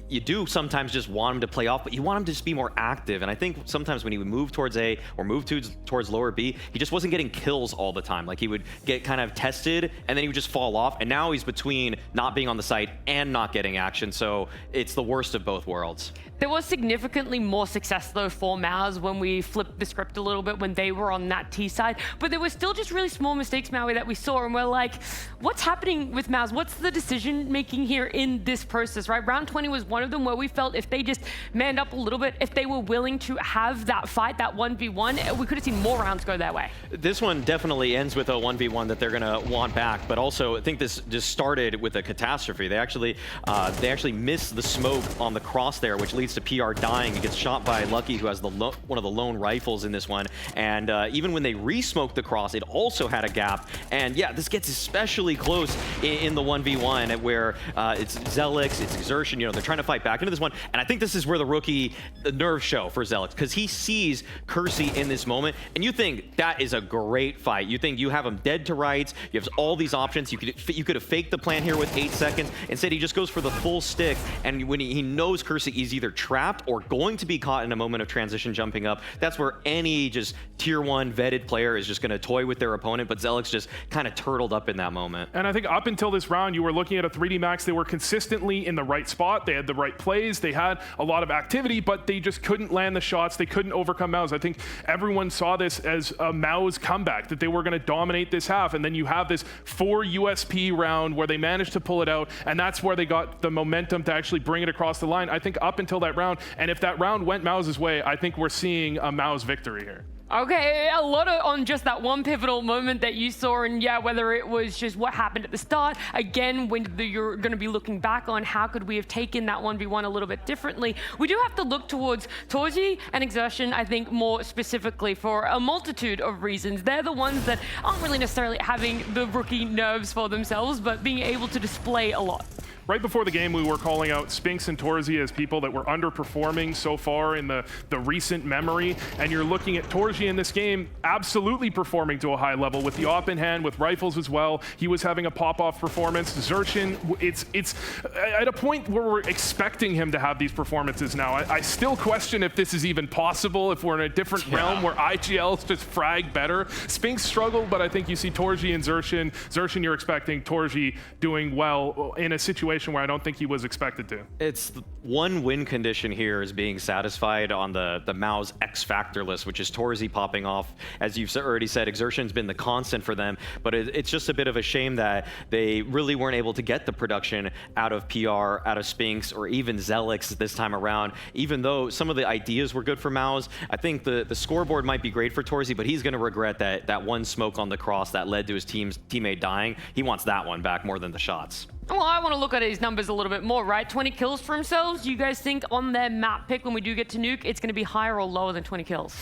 you do sometimes just want him to play off, but you want him to just be more active. And I think sometimes when he would move towards A or move towards lower B, he just wasn't getting kills all the time. Like, he would get kind of tested and then he would just fall off. And now he's between not being on the site and not getting action. So it's the worst of both worlds.
There was significantly more success, though, for MOUZ when we flipped the script a little bit when they were on that T side. But there were still just really small mistakes, Maui, that we saw. And we're like, what's happening with MOUZ? What's the decision-making here in this process, right? Round 20 was one of them where we felt if they just manned up a little bit, if they were willing to have that fight, that 1v1, we could have seen more rounds go their way.
This one definitely ends with a 1v1 that they're going to want back. But also, I think this just started with a catastrophe. They actually missed the smoke on the cross there, which leads to PR dying. He gets shot by Lucky, who has one of the lone rifles in this one. And even when they re-smoked the cross, it also had a gap. And yeah, this gets especially close in the 1v1 where it's Zelix, it's Exertion, you know, they're trying to fight back into this one. And I think this is where the nerve show for Zelix, because he sees Kersey in this moment, and you think that is a great fight. You think you have him dead to rights, you have all these options, you could have faked the plan here with 8 seconds. Instead, he just goes for the full stick, and when he knows Kersey is either trapped or going to be caught in a moment of transition jumping up, that's where any just tier 1 vetted player is just going to toy with their opponent, but Zelix just kind of turtled up in that moment.
And I think up until this round, you were looking at a 3D Max, they were consistently in the right spot, they had the right plays, they had a lot of activity, but they just couldn't land the shots, they couldn't overcome MOUZ. I think everyone saw this as a MOUZ comeback, that they were going to dominate this half, and then you have this 4 USP round where they managed to pull it out, and that's where they got the momentum to actually bring it across the line. I think up until that round, and if that round went MOUZ's way, I think we're seeing a MOUZ victory here.
Okay, a lot on just that one pivotal moment that you saw, and yeah, whether it was just what happened at the start, again, when you're going to be looking back on how could we have taken that 1v1 a little bit differently, we do have to look towards Torji and Exertion, I think, more specifically for a multitude of reasons. They're the ones that aren't really necessarily having the rookie nerves for themselves, but being able to display a lot.
right before the game, we were calling out Spinks and Torzi as people that were underperforming so far in the recent memory. And you're looking at Torzi in this game absolutely performing to a high level with the op in hand, with rifles as well. He was having a pop-off performance. Xerxin, it's at a point where we're expecting him to have these performances now. I still question if this is even possible, if we're in a different realm where IGL's just frag better. Spinks struggled, but I think you see Torzi and Xerxin. Xerxin, you're expecting Torzi doing well in a situation where I don't think he was expected to.
It's one win condition here is being satisfied on the MOUZ X Factor list, which is Torzi popping off. As you've already said, Xerxin's been the constant for them, but it's just a bit of a shame that they really weren't able to get the production out of PR, out of Spinks, or even Zelix this time around. Even though some of the ideas were good for MOUZ, I think the scoreboard might be great for Torzi, but he's going to regret that one smoke on the cross that led to his teammate dying. He wants that one back more than the shots.
Well, I want to look at his numbers a little bit more, right? 20 kills for themselves. Do you guys think on their map pick when we do get to Nuke, it's going to be higher or lower than 20 kills?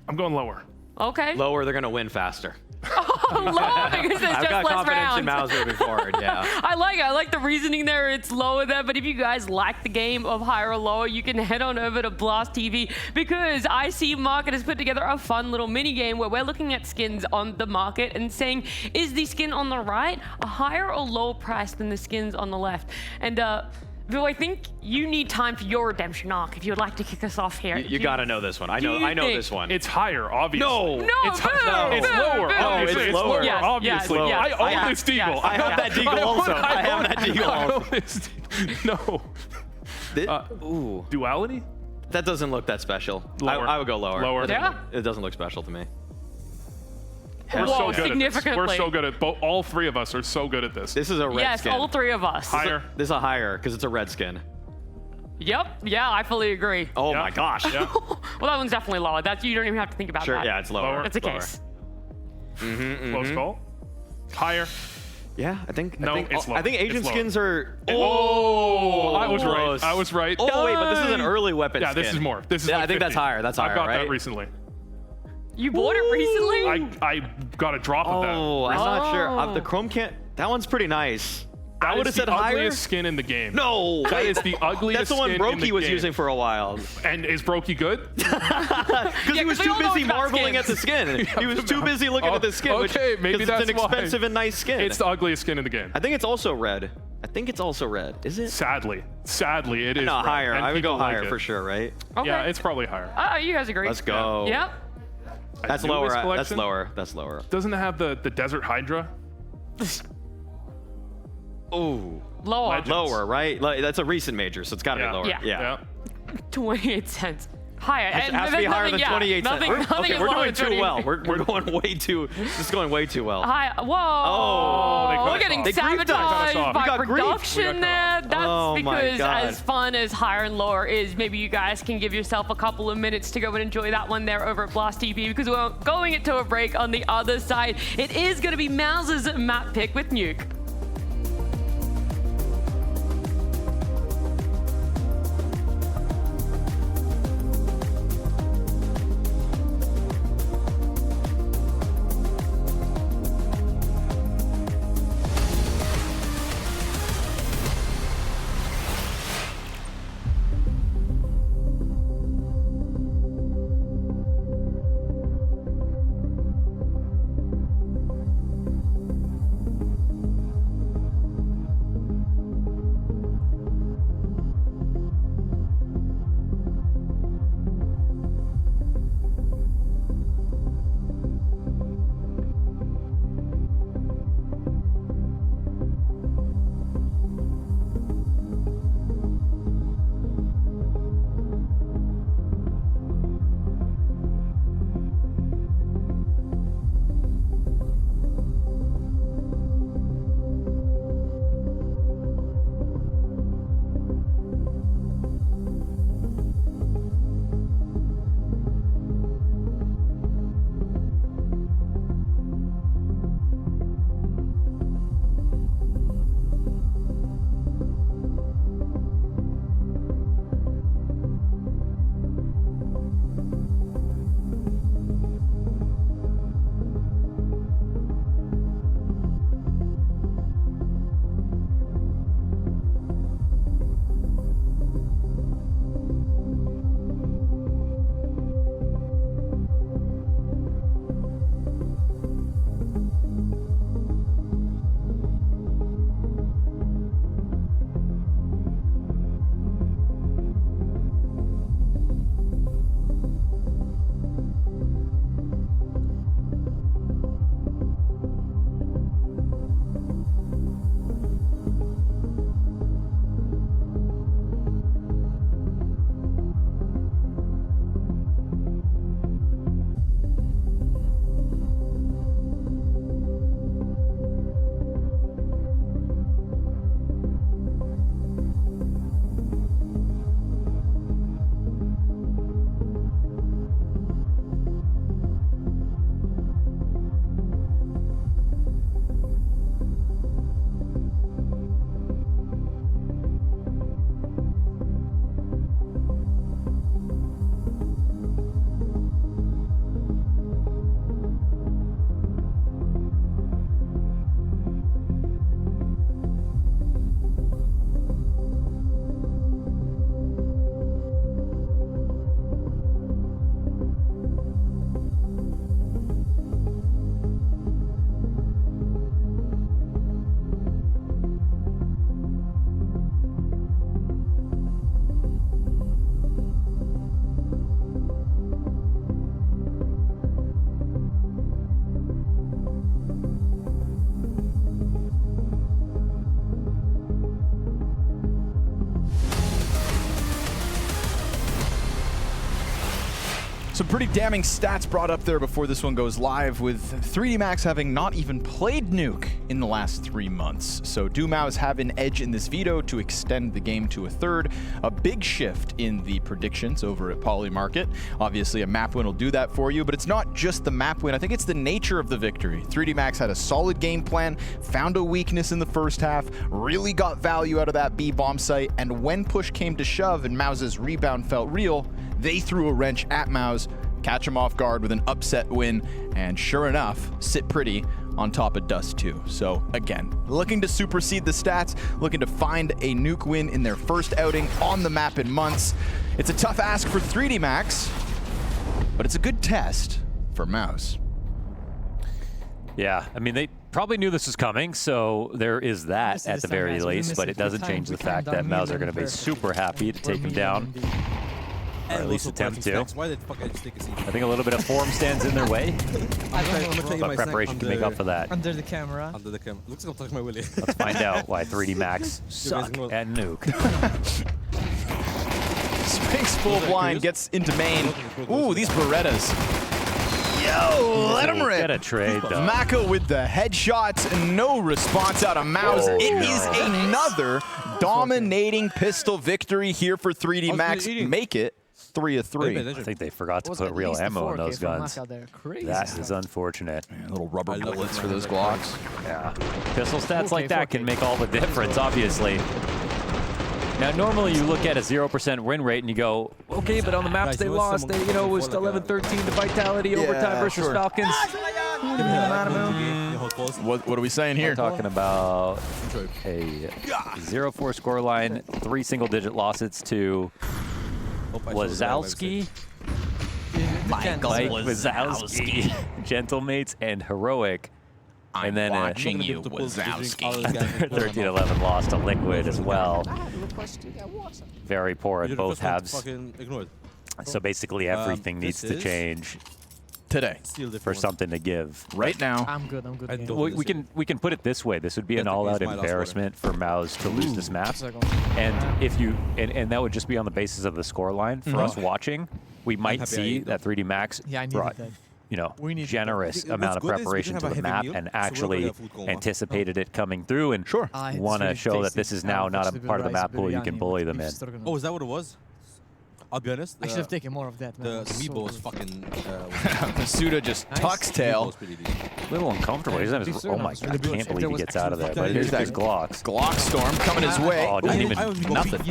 I'm going lower.
Okay.
Lower, they're going to win faster.
Lower because there's
I've
just
got
less
confidence
rounds.
in MOUZ moving forward, yeah.
I like the reasoning there. It's lower there, but if you guys like the game of higher or lower, you can head on over to Blast TV because IC Market has put together a fun little mini game where we're looking at skins on the market and saying, is the skin on the right a higher or lower price than the skins on the left? And Bill, I think you need time for your redemption arc if you'd like to kick us off here.
You gotta know this one. I know this one.
It's higher, obviously.
No,
it's lower. Obviously, it's lower.
Yes,
obviously,
yes,
I own this Deagle.
yes.
I have that Deagle also. I have that Deagle also.
No.
Ooh.
Duality?
That doesn't look that special. I would go lower.
Lower.
It doesn't look special to me.
We're
Whoa,
so good at this.
significantly.
We're so good at both. All three of us are so good at this.
This is a red
Yes,
skin.
all three of us.
Higher.
This is a higher because it's a red skin.
Yep. Yeah, I fully agree.
Oh my gosh.
Yeah.
Well, that one's definitely lower. You don't even have to think about
Sure,
that.
yeah, it's lower.
That's a
Lower.
case.
Close call. Higher.
Yeah, I think
it's lower.
Asian
It's lower.
skins are.
Oh, I was right.
Close.
I was right.
Oh wait, but this is an early weapon
Yeah,
skin.
this is more. This is
Yeah,
like
I think
50.
that's higher. That's higher,
I got
right?
that recently.
You bought it recently?
I got a drop of that.
Oh, I'm not sure. The chrome can't. That one's pretty nice. I would have
That is
said
the
higher.
ugliest skin in the game.
No,
That
wait,
is the ugliest
That's the one
skin in
Brokey
the
was
game.
using for a while.
And is Brokey good?
Because he was
we
too
all know
busy
it's about
marveling at
skins.
the skin. He was too busy looking at the skin.
Okay, maybe
because
that's
it's an
why.
expensive and nice skin.
It's the ugliest skin in the game.
I think it's also red. Is it?
Sadly, it is.
No,
red,
higher.
and
I would go
people like
higher
it.
for sure, right?
Okay.
Yeah, it's probably higher.
You guys agree?
Let's go.
Yep.
That's
Anubis
lower. That's
collection?
lower. That's lower.
Doesn't it have the Desert Hydra?
Ooh.
Lower.
Legends.
Lower, right? That's a recent major, so it's got to
Yeah.
be lower.
Yeah. 28 cents. Higher.
It has to be higher than 28 cents.
Nothing
We're
is lower
doing
than
too
28.
well. We're going way too. This is going way too well.
Hi. Whoa.
Oh,
they cut
We're
us
getting
off. They
griefed us.
sabotaged
We got
by
griefed. We got
production
cut
there.
off.
That's
Oh my
because
God.
as fun as higher and lower is, maybe you guys can give yourself a couple of minutes to go and enjoy that one there over at Blast TV because we're going into a break on the other side. It is going to be MOUZ's map pick with Nuke.
Some pretty damning stats brought up there before this one goes live, with 3D Max having not even played Nuke in the last 3 months. So DoMaus have an edge in this veto to extend the game to a third. A big shift in the predictions over at Polymarket. Obviously, a map win will do that for you, but it's not just the map win. I think it's the nature of the victory. 3D Max had a solid game plan, found a weakness in the first half, really got value out of that B bomb site, and when push came to shove and Maus's rebound felt real, they threw a wrench at Maus, catch him off guard with an upset win, and sure enough, sit pretty on top of Dust 2. So again, looking to supersede the stats, looking to find a Nuke win in their first outing on the map in months. It's a tough ask for 3D Max, but it's a good test for Maus.
Yeah, I mean, they probably knew this was coming, so there is that at the very least, but it doesn't change the fact that Maus are going to be super happy to take him down. Or at least attempt to.
Why did fuck I just take a seat?
I think a little bit of form stands in their way, but preparation can make up for that.
Under the camera.
Under the camera. Looks like I'm touching my willy.
Let's find out why 3D Max suck at Nuke.
Sphinx full blind gets into main. Ooh, these Berettas. Yo, let him rip.
Get a trade, though.
Maka with the headshots, no response out of Maus.
Oh,
It is another dominating pistol victory here for 3D Max. Make it 3 of 3.
I think they forgot to put real ammo in those guns. That is unfortunate.
Little rubber bullets for those Glocks.
Yeah. Pistol stats like that can make all the difference, obviously. Now, normally you look at a 0% win rate and you go, okay, but on the maps they lost, they, it was 11-13 to Vitality, overtime versus Falcons.
What are we saying here?
We're talking about a 0-4 scoreline, 3 single-digit losses to Wazowski, Mike Wazowski, Gentlemates, and Heroic. And then
watching you, Wazowski.
13-11 loss to Liquid as well. Very poor at both halves. So basically everything needs to change
today
for something to give.
Right now.
I'm good.
We can put it this way. This would be an all-out embarrassment for Maus to lose this map. And if you and that would just be on the basis of the scoreline. For us watching, we might see that 3D Max brought generous amount of preparation to the map and actually anticipated it coming through and want to show that this is now not a part of the map pool you can bully them in.
Oh, is that what it was? I'll be honest.
I should have taken more of that.
The Meebo was fucking.
Masuda just tucks tail.
A little uncomfortable. Oh my god, I can't believe he gets out of there. But here's that Glocks.
Glock storm coming his way.
Oh, didn't even nothing.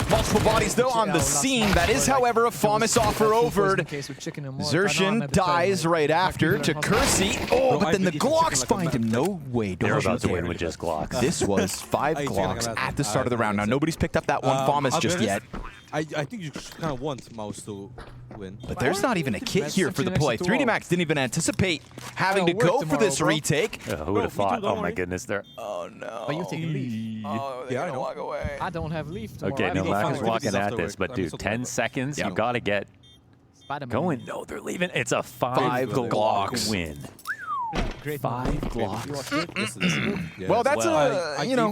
Multiple bodies though on the scene. That is, however, a FAMAS offer over. Zershin dies right after to Kersey. Oh, but then the Glocks find him. No way.
They're about to win with just Glocks.
This was 5 Glocks at the start of the round. Now nobody's picked up that one FAMAS just yet.
I think you kind of want Maus to win.
But there's not even a kit here for the play. 3D Max didn't even anticipate having to go for this retake.
Who would have thought? Oh my goodness, there.
Oh no.
But you take a leaf.
Oh, they're gonna walk away.
I don't have leaf tomorrow.
Okay, no, Mac is walking at this, but dude, 10 seconds, you gotta get going. No, they're leaving. It's a 5 Glocks win. 5 Glocks.
Well, that's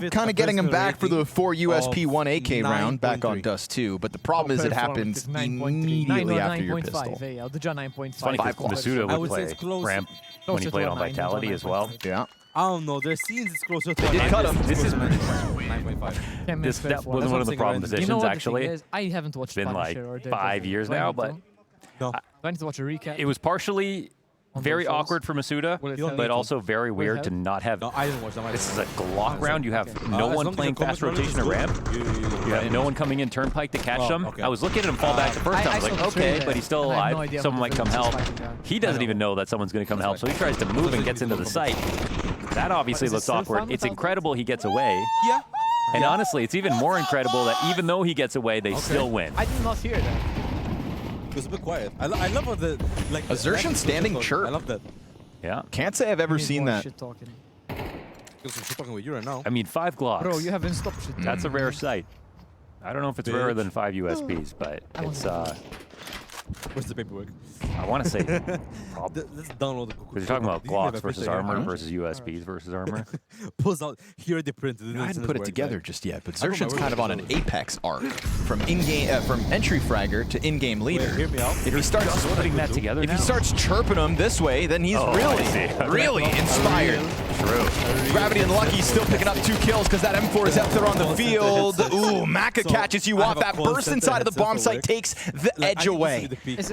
kind of getting him back for the 4 USP 1 AK round back on Dust 2. But the problem is it happens immediately after your pistol.
It's funny because Masuda would play ramp when he played on Vitality as well.
Yeah.
I don't know. Their scenes is closer to.
They did cut him.
This is
9.5.
that was one of the problem positions actually.
I haven't watched.
It's been like 5 years now, but
I need to watch a recap.
It was partially very awkward for Masuda, but also very weird to not have.
No, I didn't watch that.
This is a Glock round. You have no one playing fast rotation or ramp. You have no one coming in turnpike to catch them. I was looking at him fall back the first time. I was like, okay, but he's still alive. Someone might come help. He doesn't even know that someone's going to come help, so he tries to move and gets into the site. That obviously looks awkward. It's incredible he gets away.
Yeah.
And honestly, it's even more incredible that even though he gets away, they still win.
I did not hear that.
It was a bit quiet. I love how the like
a Zershin standing chirp.
I love that.
Yeah.
Can't say I've ever seen that.
Shit talking with you right now.
I mean, 5 Glocks.
Bro, you haven't stopped shit.
That's a rare sight. I don't know if it's rarer than 5 USPs, but it's
Where's the paperwork?
I want to say
Let's download the
Because you're talking about Glocks versus armor versus USBs versus armor.
Pulls out. He already printed it.
I hadn't put it together just yet, but Xerxion's kind of on an Apex arc from in-game, from entry fragger to in-game leader.
Hear me out.
If he starts
putting that together,
if he starts chirping him this way, then he's really inspired.
True.
Gravity and Lucky still picking up 2 kills because that M4 is out there on the field. Ooh, Maka catches you off. That burst inside of the bomb site takes the edge away.
Is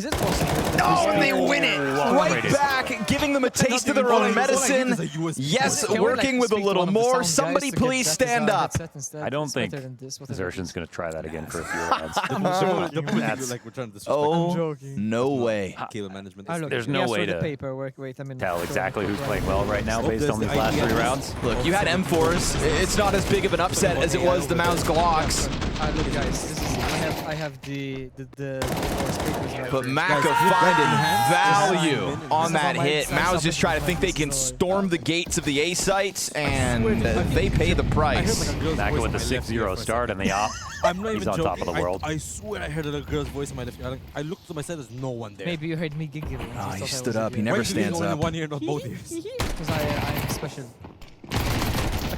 it possible?
Oh, and they win it right back, giving them a taste of their own medicine. Yes, working with a little more. Somebody please stand up.
I don't think Xerxion's going to try that again for a few rounds.
Oh, no way.
There's no way to tell exactly who's playing well right now based on these last 3 rounds.
Look, you had M4s. It's not as big of an upset as it was the Maus Glocks.
Look, guys, I have the
But Maka finding value on that hit. Maus just try to think they can storm the gates of the A sites, and they pay the price.
Maka with the 6-0 start and the op.
I'm not
He's
even
on
joking.
top of the world.
I swear I heard a little girl's voice in my left ear. I looked to my side, there's no one there.
Maybe you heard me giggling.
Oh, he stood up. He never stands
only
up.
one ear, not both ears.
Because I'm special.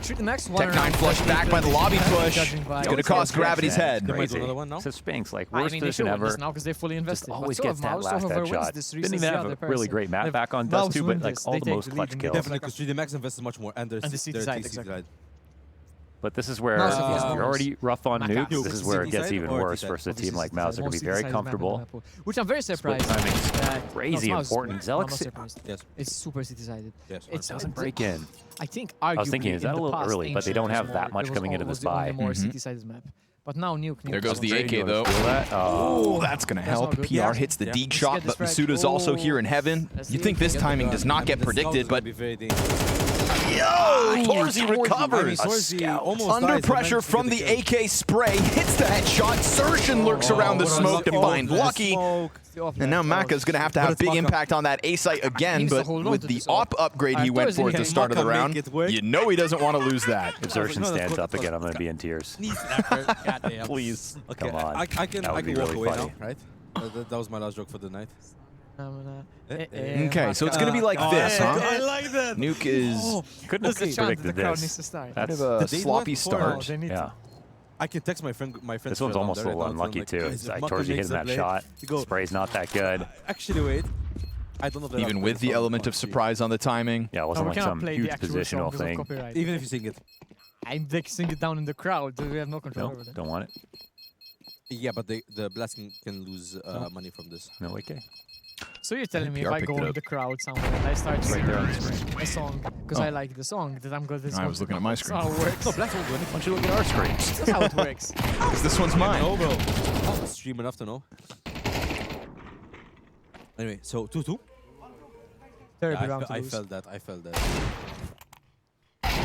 The next one.
Tech9 flushed back by the lobby push. It's going to cost Gravity's head.
Crazy. So Spinks, like, worst position ever.
Now because they're fully invested.
Just always gets that last headshot. Didn't even have a really great map back on Dust 2, but like all the most clutch kills.
Definitely, because 3D Max invested much more, and there's
the CT side.
But this is where you're already rough on Nuke. This is where it gets even worse versus a team like Maus. They're going to be very comfortable.
Which I'm very surprised.
Crazy important. Zelix
is super city-sided.
It doesn't break in.
I think
I was thinking, is that a little early? But they don't have that much coming into this buy.
More city-sided map. But now Nuke.
There goes the AK though. Oh, that's going to help. PR hits the Deeg shot, but Masuda's also here in heaven. You think this timing does not get predicted, but... Yo! Torzi recovers. Under pressure from the AK spray, hits the headshot. Xerxion lurks around the smoke to find Lucky. And now Maka's going to have big impact on that A site again, but with the AWP upgrade he went for at the start of the round, you know he doesn't want to lose that.
If Xerxion stands up again, I'm going to be in tears. Please. Come on.
I can walk away now, right? That was my last joke for the night.
Okay, so it's going to be like this, huh?
I like that.
Nuke is...
Couldn't have predicted this.
Kind of a sloppy start.
Yeah.
I can text my friend.
This one's almost a little unlucky too. Like Torzi hitting that shot. Spray's not that good.
Actually, wait. I don't know that
even with the element of surprise on the timing.
Yeah, it wasn't like some huge positional thing.
Even if you sing it.
I'm sing it down in the crowd. We have no control over that.
Don't want it.
Yeah, but the blasting can lose money from this.
No, okay.
So you're telling me if I go in the crowd somewhere and I start singing a song because I like the song that I'm good at.
I was looking at my screen.
That's how it works.
No, Black won't do anything.
Why don't you look at our screens?
That's how it works.
Because this one's mine.
No, bro. I'm stream enough to know. Anyway, so 2-2. I felt that.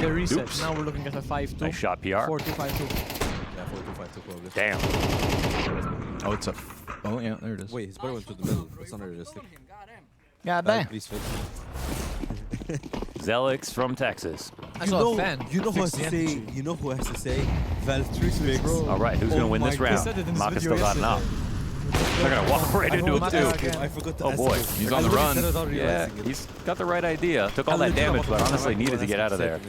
The reset. Now we're looking at a 5-2.
Nice shot, PR.
4-2, 5-2.
Yeah, 4-2, 5-2 probably.
Damn.
Oh, it's a... Oh, yeah, there it is.
Wait, his brother went to the middle. It's not realistic.
God damn.
Please fit.
Zelix from Texas.
You know
who has to say? You know who has to say? Valve 3
All right, who's gonna win this round? Maka's still got an up. They're gonna walk right into him too.
I forgot to
Oh boy,
he's on the run.
Yeah, he's got the right idea. Took all that damage, but honestly needed to get out of there.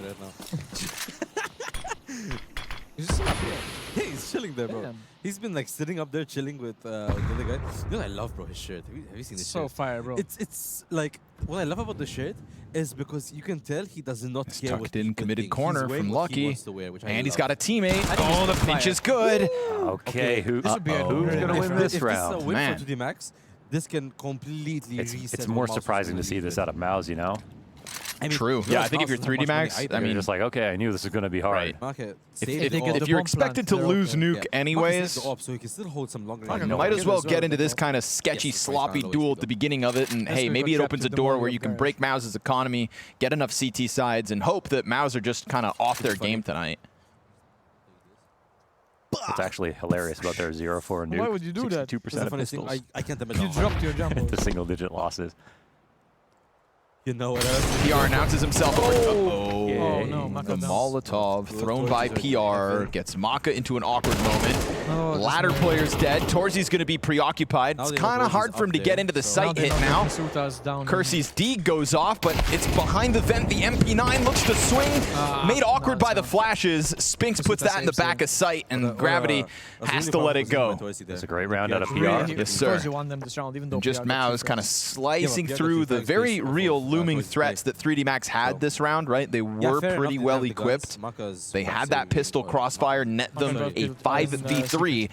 Hey, he's chilling there, bro.
Damn.
He's been like sitting up there chilling with the other guy. You know what I love, bro, his shirt. Have you seen this shirt?
So fire, bro.
It's like what I love about the shirt is because you can tell he does not care what
Tucked in, committed corner from Lucky. And he's
got
got a teammate. Oh, the pinch is good.
Okay, who's
This would be a
who's gonna win this round?
If this is a win
Man.
for 2D Max, this can completely reset.
It's more
what Maus was
surprising
gonna
to see
be
this
good.
out of Maus, you know?
I mean,
True. Yeah, I think if you're
Maus doesn't
3D
have much
Max,
money
I
either.
mean,
You're just like, okay, I knew this was gonna be hard.
Okay.
if you're expected to lose Nuke anyways,
so he can still hold some longer.
might as well get into this kind of sketchy, sloppy duel at the beginning of it, and hey, maybe it opens a door where you can break Maus's economy, get enough CT sides, and hope that Maus are just kind of off their game tonight.
It's actually hilarious about their 0-4 Nuke.
Why would you do that?
2% of pistols.
I can't imagine.
You dropped your jumbo.
The single-digit losses.
You know what else?
PR announces himself. Oh,
no, Maka
the
bounced.
Molotov thrown by PR gets Maka into an awkward moment.
Oh, this
Ladder
man.
player's dead. Torzi's going to be preoccupied. It's
they know
kind of
Torzi's
hard for him
up
to get
there,
into the
so-
sight hit now.
Suta's down.
Kersey's D goes off, but it's behind the vent. The MP9 looks to swing. Made awkward by the flashes. Spinks puts that in the back of sight, and Gravity has to let it go.
That's a great round out of PR.
Yes, sir.
Torzi won them this round, even though
And just
PR got
Mao's
two
kind of
frags.
slicing
Yeah, but
through
the
the
other
very
thing is,
real
of course,
looming
Torzi's
threats that 3D Max had this round, right? They were
fair
pretty
enough,
well
they have the guns.
equipped.
Maka's
They had that pistol crossfire, net them
Maka
a
got
5v3,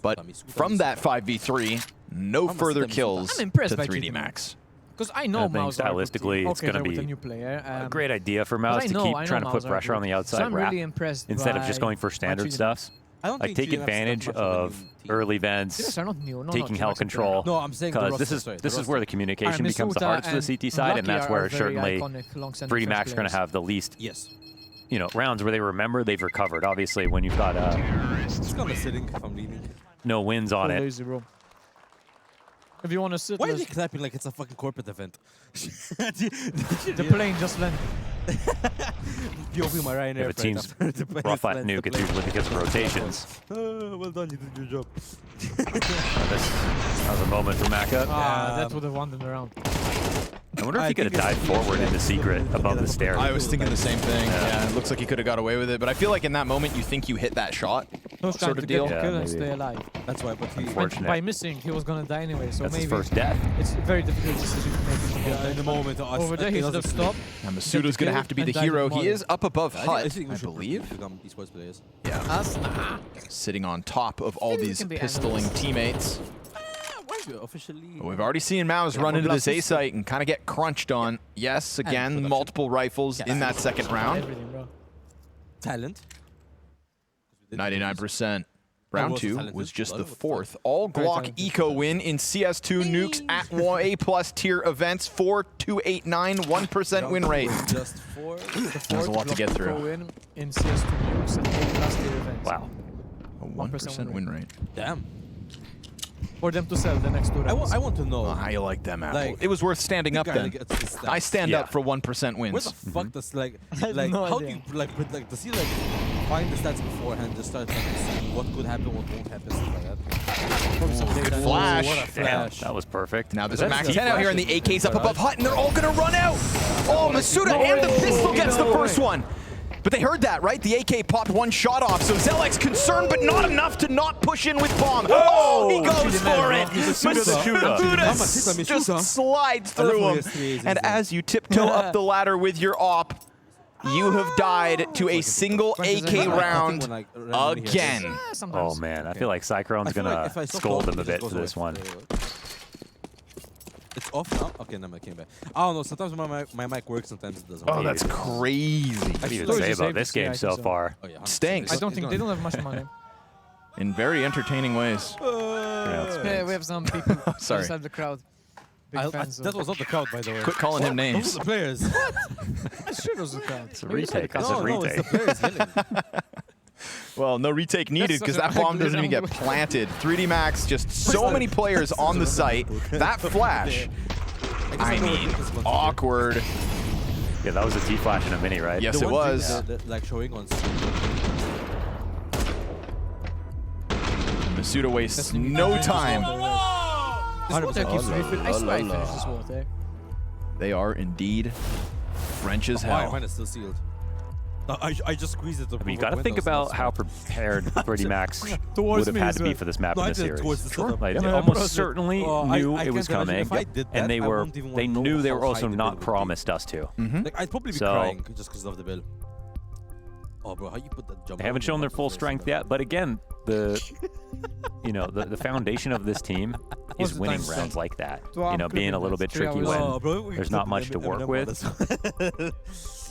but from that 5v3, no further kills
I'm impressed
to
by
3D
GD.
Max.
Because I know
I think
Mao's are a good team.
stylistically, it's
Okay,
going to
they're with
be
a new player.
a great idea for
but
Mouse
I
to
know-
keep
I know
trying to put
Mao's are
pressure on
good.
the outside
So I'm
wrap
really impressed
instead of
by
just going for standard
3D.
stuffs.
I don't
Like
think
taking
3D Max is that
advantage
much of a
of
new team.
early
GDs
vents,
are not new. No,
taking
no,
hell
GDs are
control.
No, I'm saying the
Because
roster,
this is
sorry, the
this is
roster.
where the communication becomes the
Misuta
hardest to the
and
CT side, and
Lucky
that's
are
where
very
certainly
iconic long-standing
3D
French
Max going to
players.
have the least,
Yes.
rounds where they remember they've recovered. Obviously, when you've got
It's kind of sitting if I'm leaving.
no wins on
So
it.
lazy, bro. If you want to sit,
Why are
let's-
they clapping like it's a fucking corporate event?
the plane just landed.
POV my Ryanair
If a
flight
team's
after the plane
rough at
lands the
nuke, it's
plane.
usually because of rotations.
Well done, you did your job.
That was a moment for Maka.
That would have won them the round.
I wonder if he could have dived forward into secret above the stairs.
I was thinking the same thing. Yeah, it looks like he could have got away with it, but I feel like in that moment you think you hit that shot,
He was trying
sort
to
of
get
deal.
the kill and
maybe.
stay alive.
That's why, but he...
Unfortunate.
By missing, he was gonna die anyway. So
That's
maybe
his first death.
it's a very difficult decision to make.
Yeah, in the moment.
Over there, he should have stopped.
Now Masuda's going to have to be the
and died
hero.
more
He
than-
is up above
I
Hut,
think
I
we should
believe.
become esports players.
Yeah,
Us, nah.
sitting on top of all
Maybe we
these
can be
pistoling
analysts.
teammates.
Why are we officially...
But we've already seen Maus run into this A site and kind of get crunched on. Yes, again,
production.
multiple rifles in that second round.
Everything, bro.
Talent.
99%. Round
was
2
talented.
was just the
Blood was
fourth all
Very
Glock
talented.
Eco win in CS2 nukes at A+ tier events. 4-2-8-9, 1% win rate.
Just for...
There's a lot to get through.
Go in CS2 nukes and last year events.
Wow.
A
1%
1% win rate.
Damn.
For them to sell the next two rounds.
I want to know...
Oh, how you like them, Apple?
Like,
it was worth standing up
guy
then.
gets his stats.
I stand
Yeah.
up for 1%
Where
wins.
the fuck does like
have
like
no
how
idea.
do you like does he like find the stats beforehand, just start like see what could happen, what won't happen, stuff like that?
Probably some data.
Flash.
What a
Damn,
flash!
that was perfect.
Now there's a
That's
Max
the
10 out here, and the
flash.
AK's up above Hut, and they're all gonna run out. Oh, Masuda
No
and the
way.
pistol gets the
No
first
way.
one. But they heard that, right? The AK popped one shot off, so Zelek's concerned, but not enough to not push in with bomb. Oh, he goes for it. Masuda just slides through him. And as you tiptoe up the ladder with your op, you have died to a single AK round again.
Yeah,
Oh
sometimes.
man, I feel like Cyclone's
I feel
gonna
like if I stop
scold
talking,
him a
it
bit
just
for
goes
this
away.
one.
It's off now? Okay, no, I came back. I don't know, sometimes my mic works, sometimes it doesn't.
Oh, that's crazy.
What do you
Storage
say
is
about
safe
this
to see,
game
I
so
think so.
far?
Oh, yeah,
Stinks.
I don't think they don't have much money.
In very entertaining ways.
Yeah, we have some people.
Sorry.
Outside the crowd. Big fans.
that was not the crowd, by the way.
Quit calling him
Those
names.
are the players.
I'm sure it was the crowd.
It's a retake. That's
no,
a
no, it's
retake.
the players yelling.
Well, no retake needed
That's
because
such
that
a
bomb doesn't even get
ugly
planted. 3D Max, just so many players on the site. That flash, I mean, awkward.
Yeah, that was a T-flash in a mini, right?
Yes,
The
it
one thing
was.
that, like showing on stream.
Masuda wastes no time.
This water keeps refilling. I swear I finished this water.
They are indeed French as
Mine
hell.
is still sealed. No, I just squeezed it.
I mean, you got to think about how prepared 3D Max would
Towards
have
me
had
as
to be
well.
for this map
No,
in
I
this
did
series.
towards the setup.
Like,
Yeah,
they
I
almost
processed it.
certainly
I
knew it
can't
was
imagine
coming,
if I did
and
that,
they
I
were
won't even
they
know
knew they
how
were
high
also
the
not
bill would be.
promised us to.
Like, I'd probably be
So-
crying just because of the bill. Oh, bro, how you put that jump?
They haven't shown their full strength yet, but again, the the foundation of this team
What's
is
the
winning
time
rounds
stamp?
like that.
Two hours,
Being a
could be
little
less,
bit
3
tricky
hours.
when
Oh, bro,
there's not much to work with.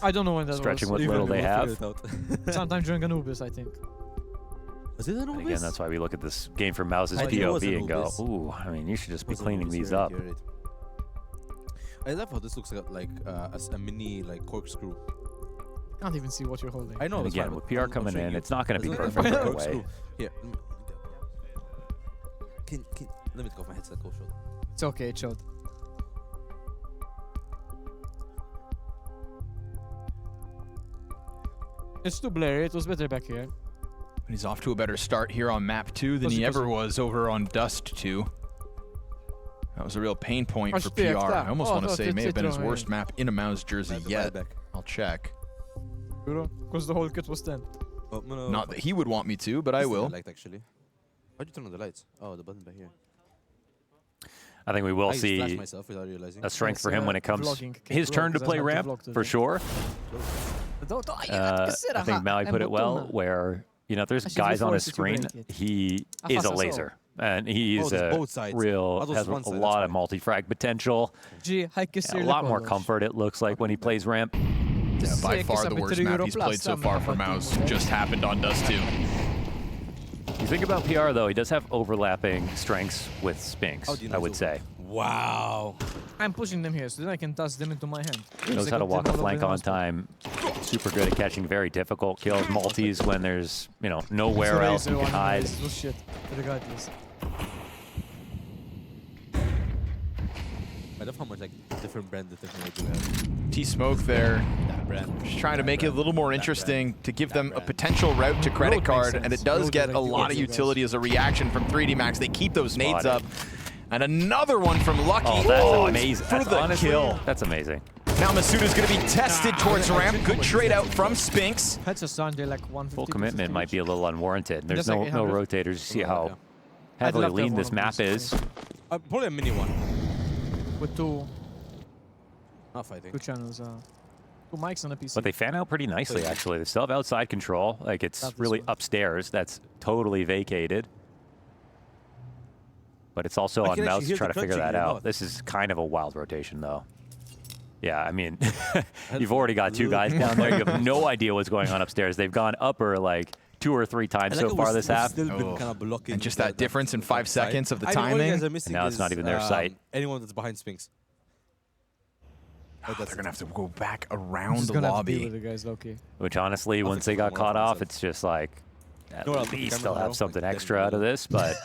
I don't know when that
Stretching
was.
what little they have.
Sometime during Anubis, I think.
Was it
And again, that's why we look at this game from Mouse's
I think it was
POV and go,
Anubis.
ooh, I mean, you should just be
Was
cleaning
Anubis,
these
you're
up.
right, you're right. I love how this looks like a mini like corkscrew.
Can't even see what you're holding.
I know.
And
it's
again,
fine,
with
but
PR
I'm
coming
showing
in,
you.
it's not going to be
It's like a
perfect right
corkscrew.
away.
Here, let me take off my headset. Go show.
It's okay, it showed. It's too blurry. It was better back here.
And he's off to a better start here on map 2 than he ever was over on Dust 2. That was a real pain point for PR. I almost want to say it may have been his worst map in a Mouse jersey yet. I'll check.
Because the whole kit was 10.
Not that he would want me to, but I will.
Actually. Why'd you turn on the lights? Oh, the button back here.
I think we will see a strength for him when it comes his turn to play ramp, for sure. I think Maui put it well, where, you know, there's guys on his screen, he is a laser. And he's a real, has a lot of multi-frag potential. A lot more comfort, it looks like, when he plays ramp.
Yeah, by far the worst map he's played so far for Mouse just happened on Dust 2.
You think about PR, though, he does have overlapping strengths with Spinks, I would say.
Wow.
I'm pushing them here, so then I can toss them into my hand.
Knows how to walk a flank on time. Super good at catching very difficult kills, multis when there's, you know, nowhere else you can hide.
Shit.
I love how much like different brand the different way have.
T-Smoke there, just trying to make it a little more interesting to give them a potential route to credit card, and it does get a lot of utility as a reaction from 3D Max. They keep those nades up, and another one from Lucky.
Oh, that's amazing.
For the kill.
That's amazing.
Now Masuda's going to be tested towards ramp. Good trade out from Spinks.
Full commitment might be a little unwarranted. There's no rotators. See how heavily lean this map is.
Probably a mini one.
With two
fighting.
Two channels, two mics on a PC.
But they fan out pretty nicely, actually. They still have outside control. Like, it's really upstairs. That's totally vacated. But it's also on Mouse to try to figure that out. This is kind of a wild rotation, though. Yeah, I mean, you've already got two guys down there. You have no idea what's going on upstairs. They've gone upper, like, 2 or 3 times so far this half.
And just that difference in 5 seconds of the timing.
And now it's not even their sight.
Anyone that's behind Spinks.
They're going to have to go back around the lobby.
Which, honestly, once they got caught off, it's just like, at least they'll have something extra out of this. But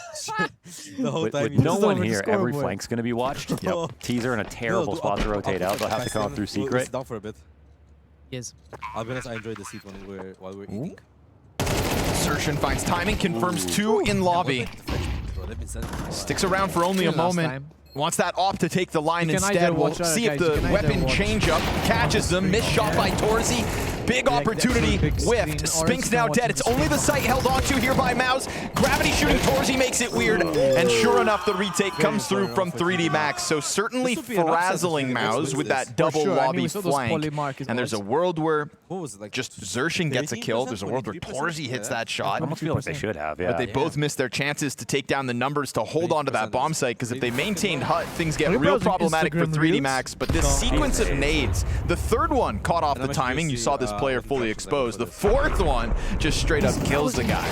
with no one here, every flank's going to be watched. Teaser in a terrible spot to rotate out. They'll have to come up through secret.
Sit down for a bit.
Yes.
I'll be honest, I enjoyed the seat while we're eating.
Insertion finds timing, confirms 2 in lobby. Sticks around for only a moment. Wants that op to take the line instead. We'll see if the weapon change-up catches them. Missed shot by Torzi. Big opportunity whiffed. Spinks now dead. It's only the site held onto here by Mouse. Gravity shooting Torzi makes it weird. And sure enough, the retake comes through from 3D Max. So certainly frazzling Mouse with that double lobby flank. And there's a world where just Zershin gets a kill. There's a world where Torzi hits that shot.
I almost feel like they should have, yeah.
But they both missed their chances to take down the numbers to hold on to that bomb site, because if they maintained Hut, things get real problematic for 3D Max. But this sequence of nades, the third one caught off the timing. You saw this player fully exposed. The fourth one just straight up kills the guy.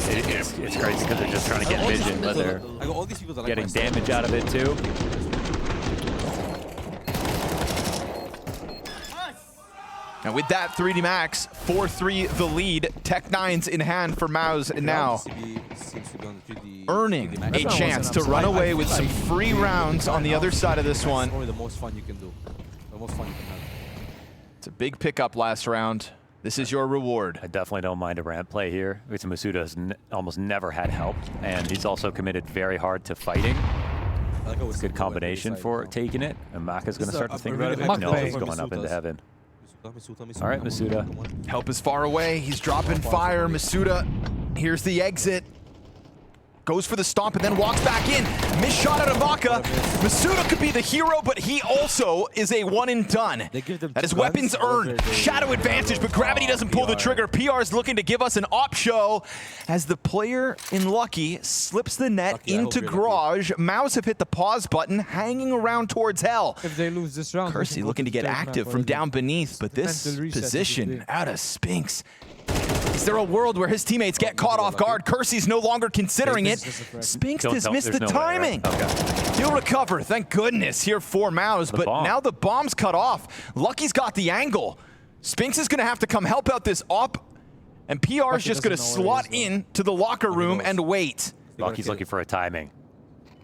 It's crazy because they're just trying to get vision, but they're getting damage out of it too.
And with that, 3D Max, 4-3 the lead. Tech-9's in hand for Mouse, and now earning a chance to run away with some free rounds on the other side of this one.
Probably the most fun you can do. The most fun you can have.
It's a big pickup last round. This is your reward.
I definitely don't mind a ramp play here. Masuda has almost never had help, and he's also committed very hard to fighting. It's a good combination for taking it. And Maka's going to start to think about it. No, he's going up into heaven. All right, Masuda.
Help is far away. He's dropping fire. Masuda, here's the exit. Goes for the stomp and then walks back in. Missed shot out of Maka. Masuda could be the hero, but he also is a one and done. That is weapons earned. Shadow advantage, but Gravity doesn't pull the trigger. PR is looking to give us an op show as the player in Lucky slips the net into Garage. Mouse have hit the pause button, hanging around towards Hell.
If they lose this round,
Kersey looking to get active from down beneath, but this position out of Spinks. Is there a world where his teammates get caught off guard? Kersey's no longer considering it. Spinks just missed the timing. He'll recover, thank goodness, here for Mouse, but now the bomb's cut off. Lucky's got the angle. Spinks is going to have to come help out this op, and PR's just going to slot in to the locker room and wait.
Lucky's looking for a timing.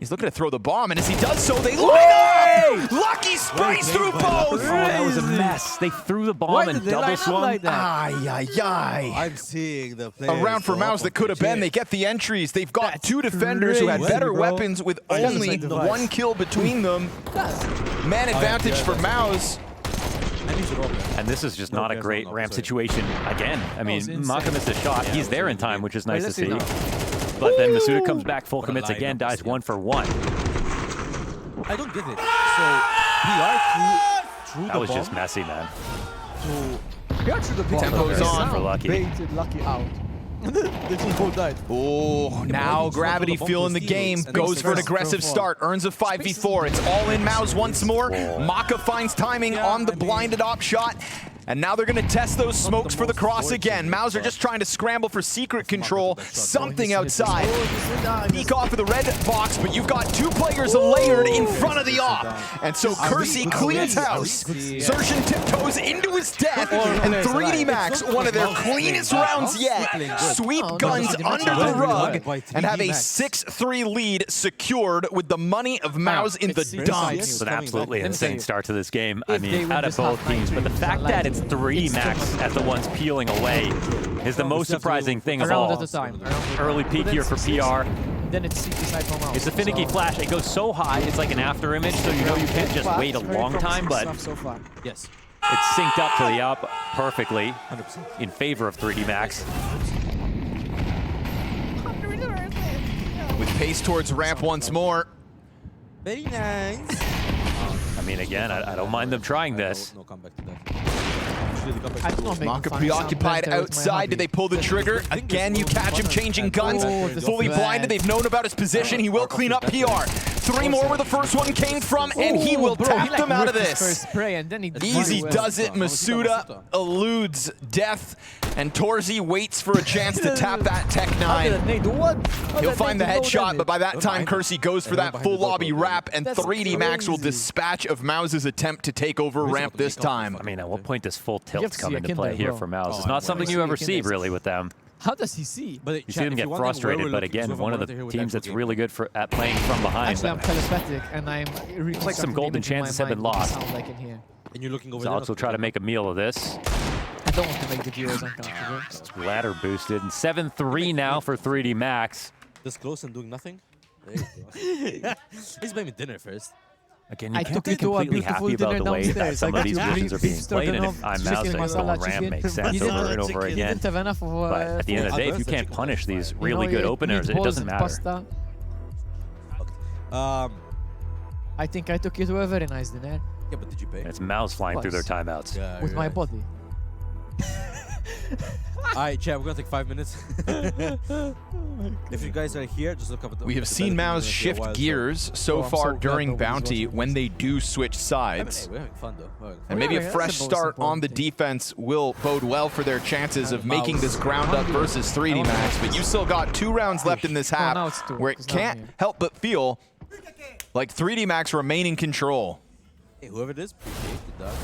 He's looking to throw the bomb, and as he does so, they line up! Lucky sprays through both!
Oh, that was a mess. They threw the bomb and double swung.
Ay, ay, ay.
I'm seeing the
A round for Mouse that could have been. They get the entries. They've got two defenders who had better weapons with only one kill between them. Man advantage for Mouse.
And this is just not a great ramp situation again. I mean, Maka missed a shot. He's there in time, which is nice to see. But then Masuda comes back, full commits again, dies 1 for 1.
I don't get it. So, PR threw
That was just messy, man.
Tempo's on.
For Lucky.
Baited Lucky out. They just both died.
Oh, now Gravity feeling the game. Goes for an aggressive start. Earns a 5v4. It's all in Mouse once more. Maka finds timing on the blinded op shot. And now they're going to test those smokes for the cross again. Mauser just trying to scramble for secret control. Something outside. Peek off of the red box, but you've got two players layered in front of the op. And so Kersey cleans house. Zertian tiptoes into his death. And 3D Max, one of their cleanest rounds yet, sweep guns under the rug and have a 6-3 lead secured with the money of Mouse in the dumps.
It's an absolutely insane start to this game. I mean, out of both teams, but the fact that it's 3D Max as the ones peeling away is the most surprising thing of all. Early peak here for PR.
Then it's CT side from out.
It's a finicky flash. It goes so high, it's like an after image, so you know you can't just wait a long time, but
yes,
it's synced up to the up perfectly in favor of 3D Max.
With pace towards ramp once more.
Very nice.
I mean, again, I don't mind them trying this.
No comeback to that.
Maka preoccupied outside. Did they pull the trigger? Again, you catch him changing guns. Fully blinded. They've known about his position. He will clean up PR. 3 more where the first one came from, and he will tap them out of this. Easy does it. Masuda eludes death, and Torzy waits for a chance to tap that Tech 9. He'll find the headshot, but by that time, Kersey goes for that full lobby wrap, and 3D Max will dispatch of Mause's attempt to take over ramp this time.
I mean, at what point does full tilt come into play here for Mouse? It's not something you ever see, really, with them.
How does he see?
You see them get frustrated, but again, one of the teams that's really good at playing from behind.
Actually, I'm telesthetic, and I'm
it's like some golden chances have been lost.
Like in here.
And you're looking over
Alex will try to make a meal of this.
I don't want to make the viewers uncomfortable.
Ladder boosted, and 7-3 now for 3D Max.
This close and doing nothing? There you go. He's blaming dinner first.
Again, you can't be completely happy about the way that some of these versions are being played, and if I'm Mouse, going ramp makes sense over and over again. But at the end of the day, if you can't punish these really good openers, it doesn't matter.
I think I took you to a very nice dinner.
Yeah, but did you pay?
It's Mouse flying through their timeouts.
Yeah,
with my body.
Alright, chat, we're gonna take 5 minutes. If you guys are here, just look up at the...
We have seen Mouse shift gears so far during Bounty when they do switch sides.
We're having fun, though.
And maybe a fresh start on the defense will bode well for their chances of making this ground up versus 3D Max. But you still got 2 rounds left in this half where it can't help but feel like 3D Max remain in control.
Hey, whoever it is, appreciate the dog.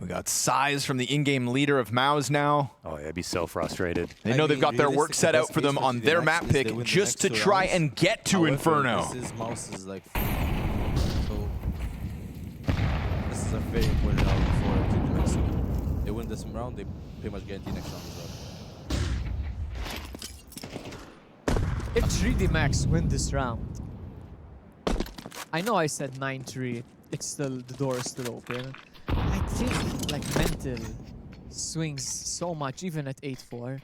We got Size from the in-game leader of Maus now.
Oh, yeah, I'd be so frustrated.
They know they've got their work set out for them on their map pick just to try and get to Inferno.
This is Mouse's, like, so this is a very important round for 3D Max. They win this round, they pretty much guarantee next round as well.
If 3D Max win this round, I know I said 9-3. It's still, the door is still open. I think like mental swings so much, even at 8-4.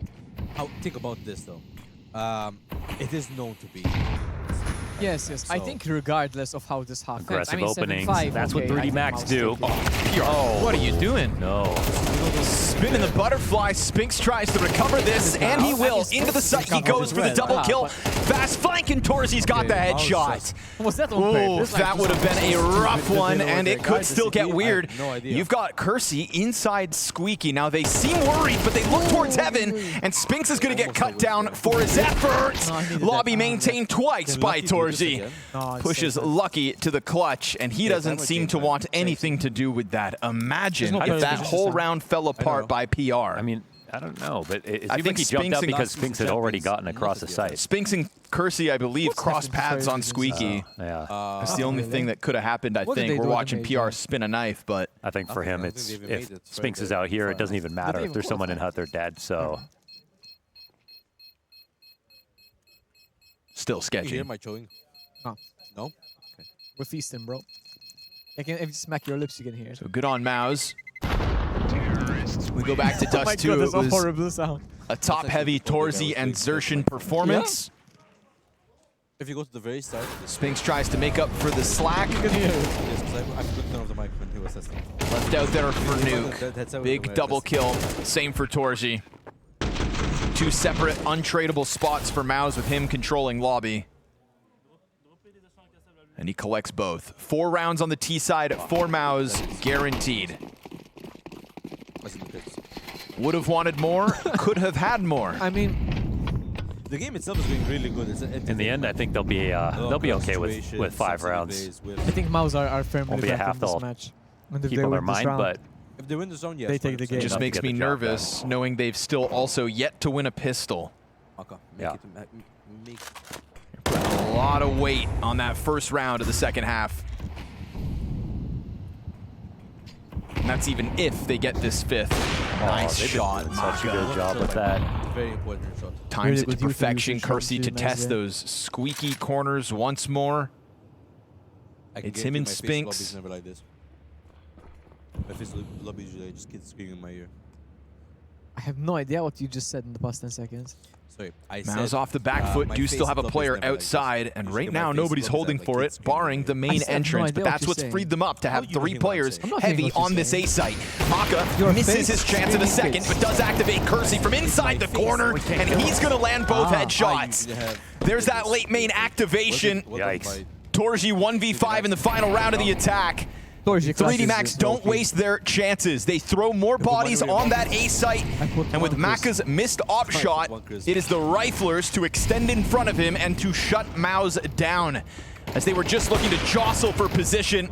Think about this though. It is known to be.
Yes.
So
I think regardless of how this half
aggressive
ends,
openings.
7-5,
That's
okay,
what 3D Max do.
Oh, what are you doing?
No.
Spinning the butterfly. Spinks tries to recover this, and he will. Into the site. He goes for the double kill. Fast flank, and Torzy's got the headshot.
Was that on
purpose? That would have been a rough one, and it could still get weird. You've got Kersey inside Squeaky. Now they seem worried, but they look towards heaven, and Spinks is going to get cut down for his efforts. Lobby maintained twice by Torzy. Pushes Lucky to the clutch, and he doesn't seem to want anything to do with that. Imagine if that whole round fell apart by PR.
I mean, I don't know, but it
I
seemed
think
like he jumped out
Spinks and-
because Spinks had already gotten across the site.
Spinks and Kersey, I believe, crossed paths on Squeaky.
Yeah.
That's the only thing that could have happened, I
What did
think.
they
We're
do at
watching
the
PR
major?
spin a knife, but
I think for him,
I
it's
think they even
if
made it
Spinks
very
is out here, it
far.
doesn't even matter.
they
If there's
even
someone in hut, they're dead. So
still
You
sketchy.
hear my chewing?
No.
No?
We're feasting, bro. If you smack your lips, you can hear it.
So good on Mouse. We go back to
Oh my
Dust 2.
God,
It
that's a
was
horrible sound.
a top-heavy Torzi and Zershin performance.
If you go to the very start,
Spinks tries to make up for the slack.
yes, because I couldn't turn off the mic when he was testing.
Left out there for
That's
Nuke.
how we
Big
do
double
it.
kill. Same for Torzi. Two separate untradeable spots for Mouse with him controlling lobby. And he collects both. 4 rounds on the T side for Mouse, guaranteed. Would have wanted more, could have had more.
I mean,
the game itself is going really good.
in the end, I think they'll be okay with 5 rounds.
I think Mouse are firmly
Won't be a
back in
half
this
they'll
match. And if
keep
they
on their
win this
mind,
round,
but
if they win the zone, yes,
they take the
100%.
game.
Just makes
get
me
the job
nervous knowing they've still also yet to win a pistol.
Okay,
Yeah.
make
A lot of weight on that first round of the second half. And that's even if they get this 5th. Nice
they did
shot,
such a
Maka.
good job with that.
Very important shot.
Times
Really
it to
good use of
perfection.
usage
Kersey
shots
to
too, nice,
test
yeah.
those squeaky corners once more.
I can
It's
guarantee
him and
my face
Spinks.
lobby's never like this. My face lobby usually just kids screaming in my ear.
I have no idea what you just said in the past 10 seconds.
Sorry, I
Mouse
said,
off the back foot.
my
Do still
face
have a
lobby is
player
never like this.
outside, and
Usually
right
my
now
face
nobody's
lobby is
holding
like
for
kids
it,
screaming
barring
like
the main
have no
entrance.
idea
But
what
that's
you're
what's
saying.
freed them up to have
How do you
3
hear what I'm
players
saying?
I'm not hearing
heavy
what you're
on this
saying.
A site. Maka
Your
misses
face
his chance of a
screaming
second,
kids.
but does activate Kersey from inside the corner, and he's going to land both headshots. There's that late main activation.
Yikes.
Torji 1v5 in the final round of the attack. 3D Max don't waste their chances. They throw more bodies on that A site, and with Maka's missed op shot, it is the Riflers to extend in front of him and to shut Mouse down. As they were just looking to jostle for position,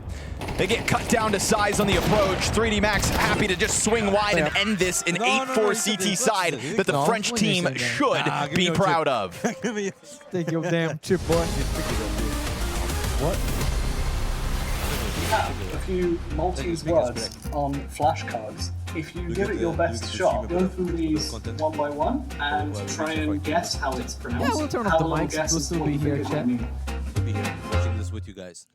they get cut down to size on the approach. 3D Max happy to just swing wide and end this in 8-4 CT side that the French team should be proud of.
Take your damn chip, boy.
What? A few Maltese words on flashcards. If you give it your best shot, go through these one by one and try and guess how it's pronounced.
Yeah, we'll turn off
How
the
long
mics.
guess
We'll
is
still
one
be here,
bigger
chat.
than me?
I'll be here watching this with you guys.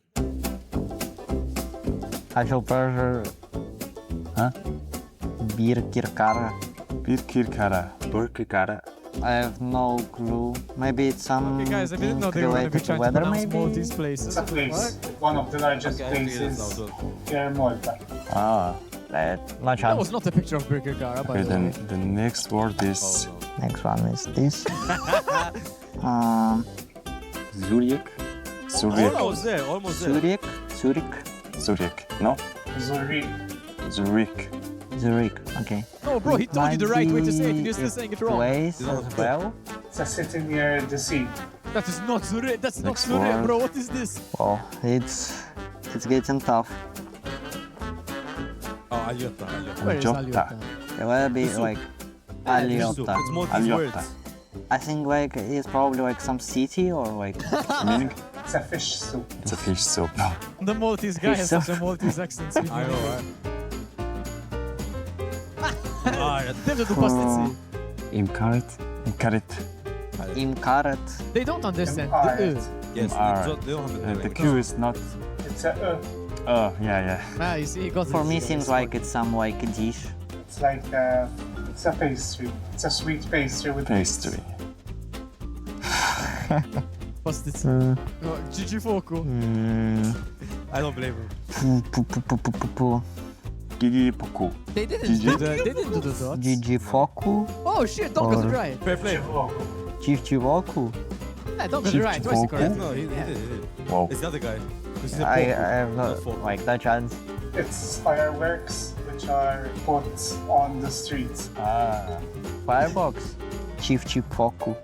I shall pressure. Huh? Birkirkara.
Birkirkara. Birkirkara.
I have no clue. Maybe it's some
Okay, guys, I didn't know they were going to be
related to
trying to
weather,
pronounce
maybe?
Maltese places.
It's a place, one of the largest places here in Malta.
Ah.
No
That
chance.
was not a picture of Birkirkara, by
Okay,
the
then
way.
the next word is
Next one is this.
Zurich. Zurich.
Almost there, almost there.
Zurich. Zurich.
Zurich. No?
Zurich.
Zurich.
Zurich. Okay.
No, bro, he told you the right way to say it, and you're still saying it wrong.
Place as well.
It's a city near the sea.
That is not Zurich. That's not
Next
Zurich,
word.
bro. What is this?
Well, it's getting tough.
Oh, Aliotta.
Where is Aliotta?
It will be
It's
like
It's
Aliotta.
Maltese words.
I think like it's probably like some city or like.
Meaning?
It's a fish soup.
It's a fish soup. No.
The Maltese guy has such a Maltese accent. speaking
I know,
English.
right?
Them do pasta.
Imkaret. Imkaret.
Imkaret.
They don't understand.
Yes,
Alright.
they don't have
And
it.
the Q is not.
It's a
Oh, yeah.
Ah, you see, he got
For
it.
me, seems like it's some like dish.
It's like it's a pastry. It's a sweet pastry with
Pastry.
Pastici. Gigi Foco.
I don't blame him.
Gigi Poku.
They didn't
Gigi.
do the dots.
Gigi Foku.
Oh shit, don't got it
Or-
right.
Fair play.
Chichivoku.
Yeah, don't got it right. Twice correct.
No, he did.
Wow.
It's the other guy. This is a
I
poker.
have
Not
no like no chance.
It's fireworks which are put on the streets.
Ah. Firebox. Chichivoku.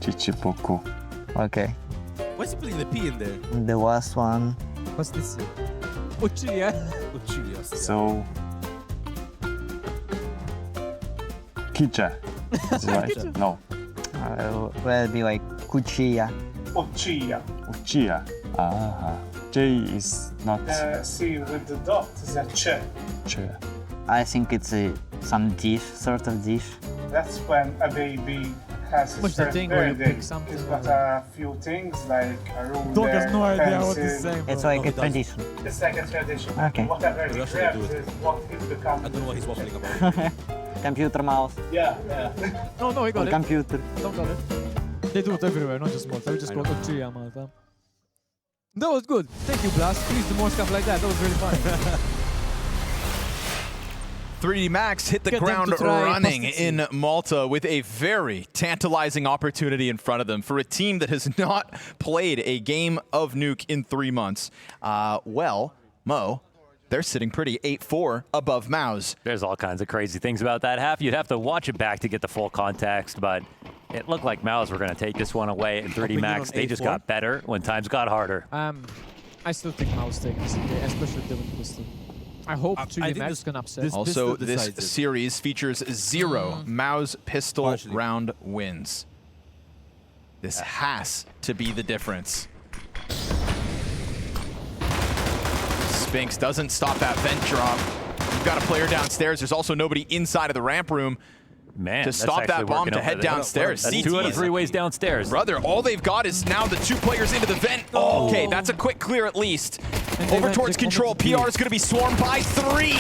Chichipoku.
Okay.
Why is he putting the P in there?
The last one.
Pastici. Uccilia.
Uchilias.
So, Kicha. Is it right? No.
Will be like Kuchia.
Ochia.
Uchia. J is not
C with the dot is a ch.
chair.
I think it's some dish, sort of dish.
That's when a baby has his
What's the
first
thing where you
birthday.
pick something
He's got a few things like a ruler,
Dog has no idea what to
pencil.
say.
It's like a tradition.
It's like a tradition.
Okay.
Whatever he grabs is what he's become.
I don't know what he's waffling about.
Computer mouse.
Yeah.
No, he got
Or
it.
computer.
Don't got it. They do it everywhere, not just Malta. We just got Ochia Malta. That was good. Thank you, Blast. Please do more stuff like that. That was really funny.
3D Max hit the
Get them
ground
to try
running
Pastizzi.
in Malta with a very tantalizing opportunity in front of them for a team that has not played a game of Nuke in 3 months. Well, Mo, they're sitting pretty 8-4 above Mouse.
There's all kinds of crazy things about that half. You'd have to watch it back to get the full context, but it looked like Mouse were going to take this one away. And 3D Max, they just got better when times got harder.
I still think Mouse takes this, especially the pistol. I hope 3D Max can upset.
Also, this series features 0 Mao's pistol round wins. This has to be the difference. Spinks doesn't stop that vent drop. You've got a player downstairs. There's also nobody inside of the ramp room.
Man,
to stop that bomb to head downstairs.
That's 2 out of 3 ways downstairs.
Brother, all they've got is now the 2 players into the vent. Okay, that's a quick clear at least. Over towards control. PR is going to be swarmed by 3,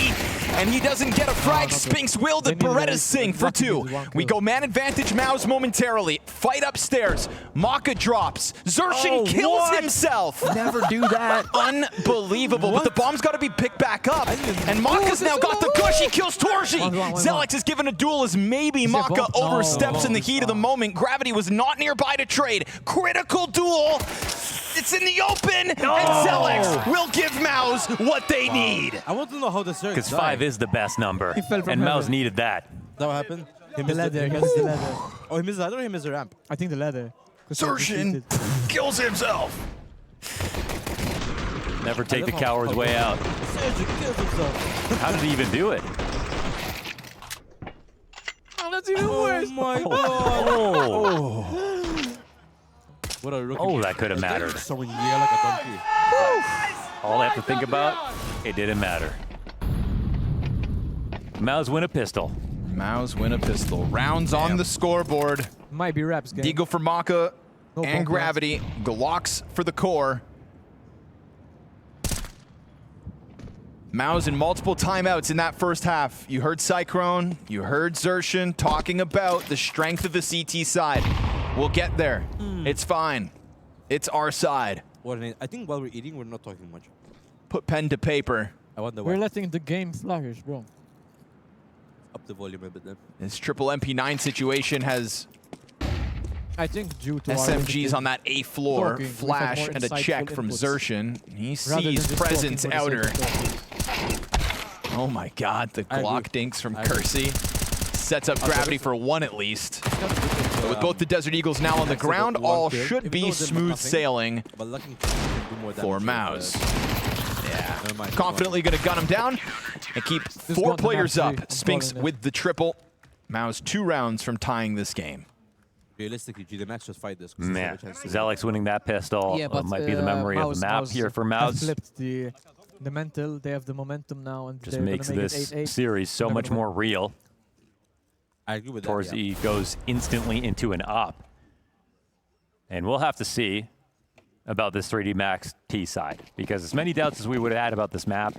and he doesn't get a frag. Spinks will. The Berettas sing for 2. We go man advantage Mouse momentarily. Fight upstairs. Maka drops. Zershin kills himself.
Never do that.
Unbelievable. But the bomb's got to be picked back up. And Maka's now got the gush. He kills Torji. Zelex is given a duel as maybe Maka oversteps in the heat of the moment. Gravity was not nearby to trade. Critical duel. It's in the open, and Zelex will give Mouse what they need.
I want to know how the Zerg
Because 5 is the best number, and Mouse needed that.
That what happened?
The ladder, he missed the ladder.
Oh, he missed the ladder or he missed the ramp?
I think the ladder.
Zershin kills himself.
Never take the coward's way out.
Zershin kills himself.
How did he even do it?
Oh, that's even worse.
Oh my god.
Oh.
What a rookie.
Oh, that could have mattered.
So in the air like a donkey.
All I have to think about, it didn't matter. Mouse win a pistol.
Mouse win a pistol. Rounds on the scoreboard.
Might be Raps game.
Deagle for Maka
No
and
bomb
Gravity. Glocks for the core. Mouse in multiple timeouts in that first half. You heard Cyclone, you heard Zershin talking about the strength of the CT side. We'll get there. It's fine. It's our side.
I think while we're eating, we're not talking much.
Put pen to paper.
I wonder
We're
why.
letting the game flourish, bro.
Up the volume a bit then.
This triple MP9 situation has
I think due to our
SMGs
limited
on that A floor.
talking, we've had
Flash
more
and a
insightful
check from
inputs.
Zershin. He
Rather than
sees
just
presence
talking for the
outer.
sake of talking.
Oh my god, the
I
Glock
agree.
dinks from
I agree.
Kersey. Sets up Gravity for 1 at least. But with both the Desert Eagles now on the ground, all should be smooth sailing
But lucky can do more
for
damage
Mouse. Yeah,
Never mind.
confidently going to gun him down and keep 4
got the
players
map
up.
three. I'm
Spinks
calling it.
with the triple. Mouse 2 rounds from tying this game.
Realistically, GD Max just fight this. 'cause they
Man,
have a chance to
Zelex winning that pistol
Yeah, but
might be the memory of the map here for
have
Mouse.
flipped the mental. They have the momentum now, and
Just
they're
makes
gonna make
this
it 8-8.
series so
Never
much
mind.
more real.
I agree with that.
Torzi goes instantly into an up. And we'll have to see about this 3D Max T side, because as many doubts as we would have had about this map,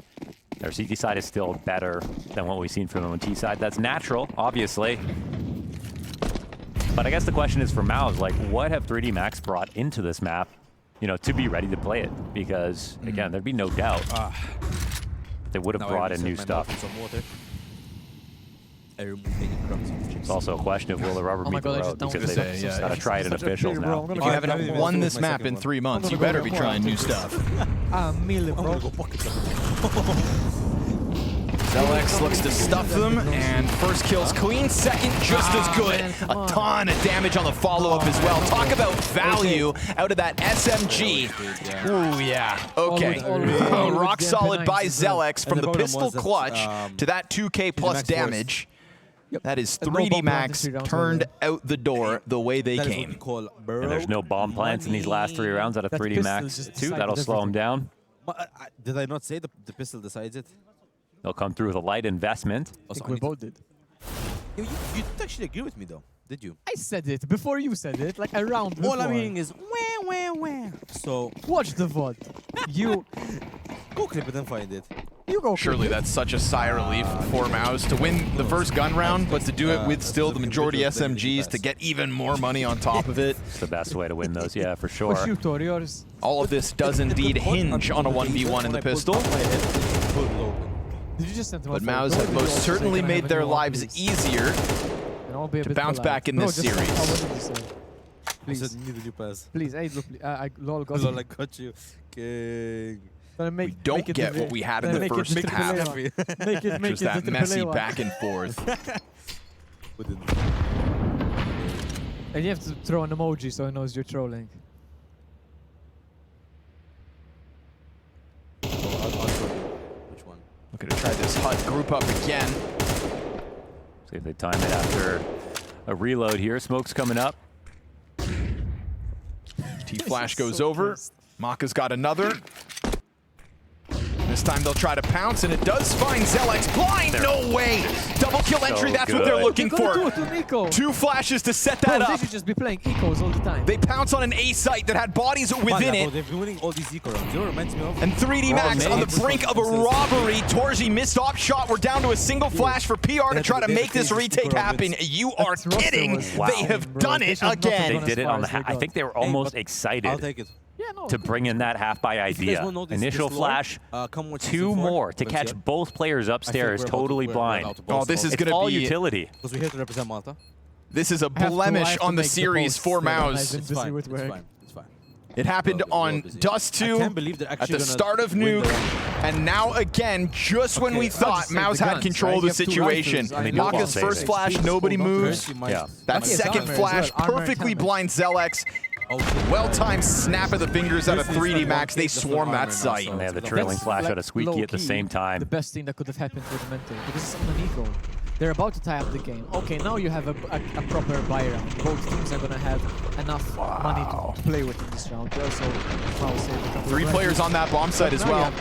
their CT side is still better than what we've seen from them on T side. That's natural, obviously. But I guess the question is for Mouse, like, what have 3D Max brought into this map, you know, to be ready to play it? Because, again, there'd be no doubt they would have brought in new stuff.
I removed any crumbs of chips.
It's also a question of will the rubber
Oh my
meet the
God, I
road,
just
because
don't
they've
say, yeah.
got to try it in
Such a
officials
failure, bro.
now.
I'm gonna
If you haven't
I
won
go
this
with my
map
second
in
one.
3 months,
I'm
you
gonna
better
go
be
for
trying
it.
new stuff.
A million,
I'm
bro.
gonna go pocket them.
Zelex looks to stuff them, and first kill's clean, second just as good. A ton of damage on the follow-up as well. Talk about value out of that SMG. Ooh, yeah. Okay. Rock solid by Zelex from
And the
the
problem
pistol
was that,
clutch to that 2K plus
Max Force.
damage. That is
And no
3D
bomb
Max
plant in 3 rounds,
turned
by
out the door the way they
That is what
came.
we call
And there's no bomb plants in these last 3 rounds out of
That
3D
pistol
Max
just
2.
decided
That'll slow him down.
Did I not say the pistol decides it?
They'll come through with a light investment.
I think we both did.
You didn't actually agree with me though, did you?
I said it before you said it, like a round before.
All I'm hearing is wah. So
watch the VOD. You
go clip it and find it.
You go.
Surely that's such a sigh of relief for Maus to win the first gun round, but to do it with still the majority SMGs to get even more money on top of it.
It's the best way to win those, yeah, for sure.
Push you, Toriors.
All of this does indeed hinge on a 1v1 in the pistol.
Did you just send him
But
off?
Maus have most certainly made their lives easier to bounce back in this series.
Please. Please, hey, look, lol, got
Lol, I got you. King.
We don't get what we had in the first half.
Make it
Just that messy back and forth.
And you have to throw an emoji so he knows you're trolling.
Which one?
Looking to try this HUD group up again.
See if they time it after a reload here. Smoke's coming up.
T-Flash goes over. Maka's got another. This time they'll try to pounce, and it does find Zelex blind. No way! Double kill entry, that's what they're looking for. 2 flashes to set that up.
They should just be playing ecos all the time.
They pounce on an A site that had bodies within it.
They've been winning all these eco rounds. You know what it reminds me of?
And 3D Max on the brink of a robbery. Torji missed op shot. We're down to a single flash for PR to try to make this retake happen. You are kidding.
Wow.
They have done it again.
They did it on the half. I think they were almost excited
I'll take it.
to bring in that half by idea. Initial flash, 2 more to catch both players upstairs totally blind.
Oh, this is going to be
all utility.
Because we're here to represent Malta.
This is a blemish on the series for Maus.
It's fine. It's fine. It's fine.
It happened on Dust 2 at the start of Nuke, and now again, just when we thought Maus had control of the situation. Maka's first flash, nobody moves. That second flash perfectly blinds Zelex. Well-timed snap of the fingers out of 3D Max. They swarm that site.
And they have the trailing flash out of Squeaky at the same time.
The best thing that could have happened for the Mentor, because it's on an eco. They're about to tie up the game. Okay, now you have a proper buy round. Both teams are going to have enough money to play with in this round. Also,
3 players on that bomb site as well.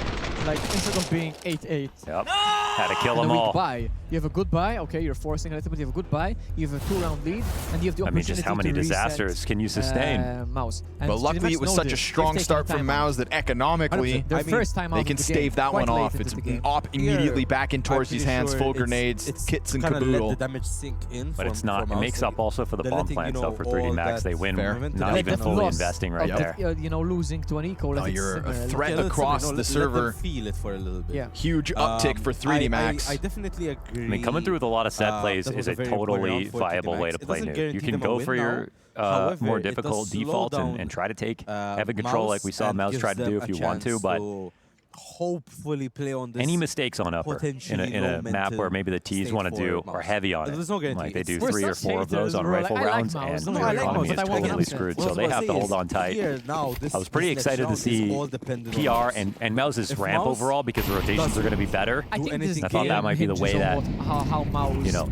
Like, instead of being 8-8,
had to kill them all.
Buy. You have a good buy. Okay, you're forcing a little bit. You have a good buy. You have a 2-round lead, and you have the opportunity to
I mean, just how many disasters can you sustain?
Maus.
But luckily, it was such a strong start from Maus that economically, they can stave that one off. It's op immediately back in Torzi's hands, full grenades, kits and caboodle.
Let the damage sink in.
But it's not. It makes up also for the bomb plants, though, for 3D Max. They win, not even fully investing right there.
You know, losing to an eco.
No, you're a threat across the server.
Feel it for a little bit.
Yeah.
Huge uptick for 3D Max.
I definitely agree.
I mean, coming through with a lot of set plays is a totally viable way to play Nuke. You can go for your more difficult defaults and try to take heavy control like we saw Maus try to do if you want to, but
hopefully play on this
any mistakes on upper in a map where maybe the T's want to do are heavy on it. Like they do 3 or 4 of those on rifle rounds, and their economy is totally screwed, so they have to hold on tight. I was pretty excited to see PR and Maus's ramp overall because rotations are going to be better. I thought that might be the way that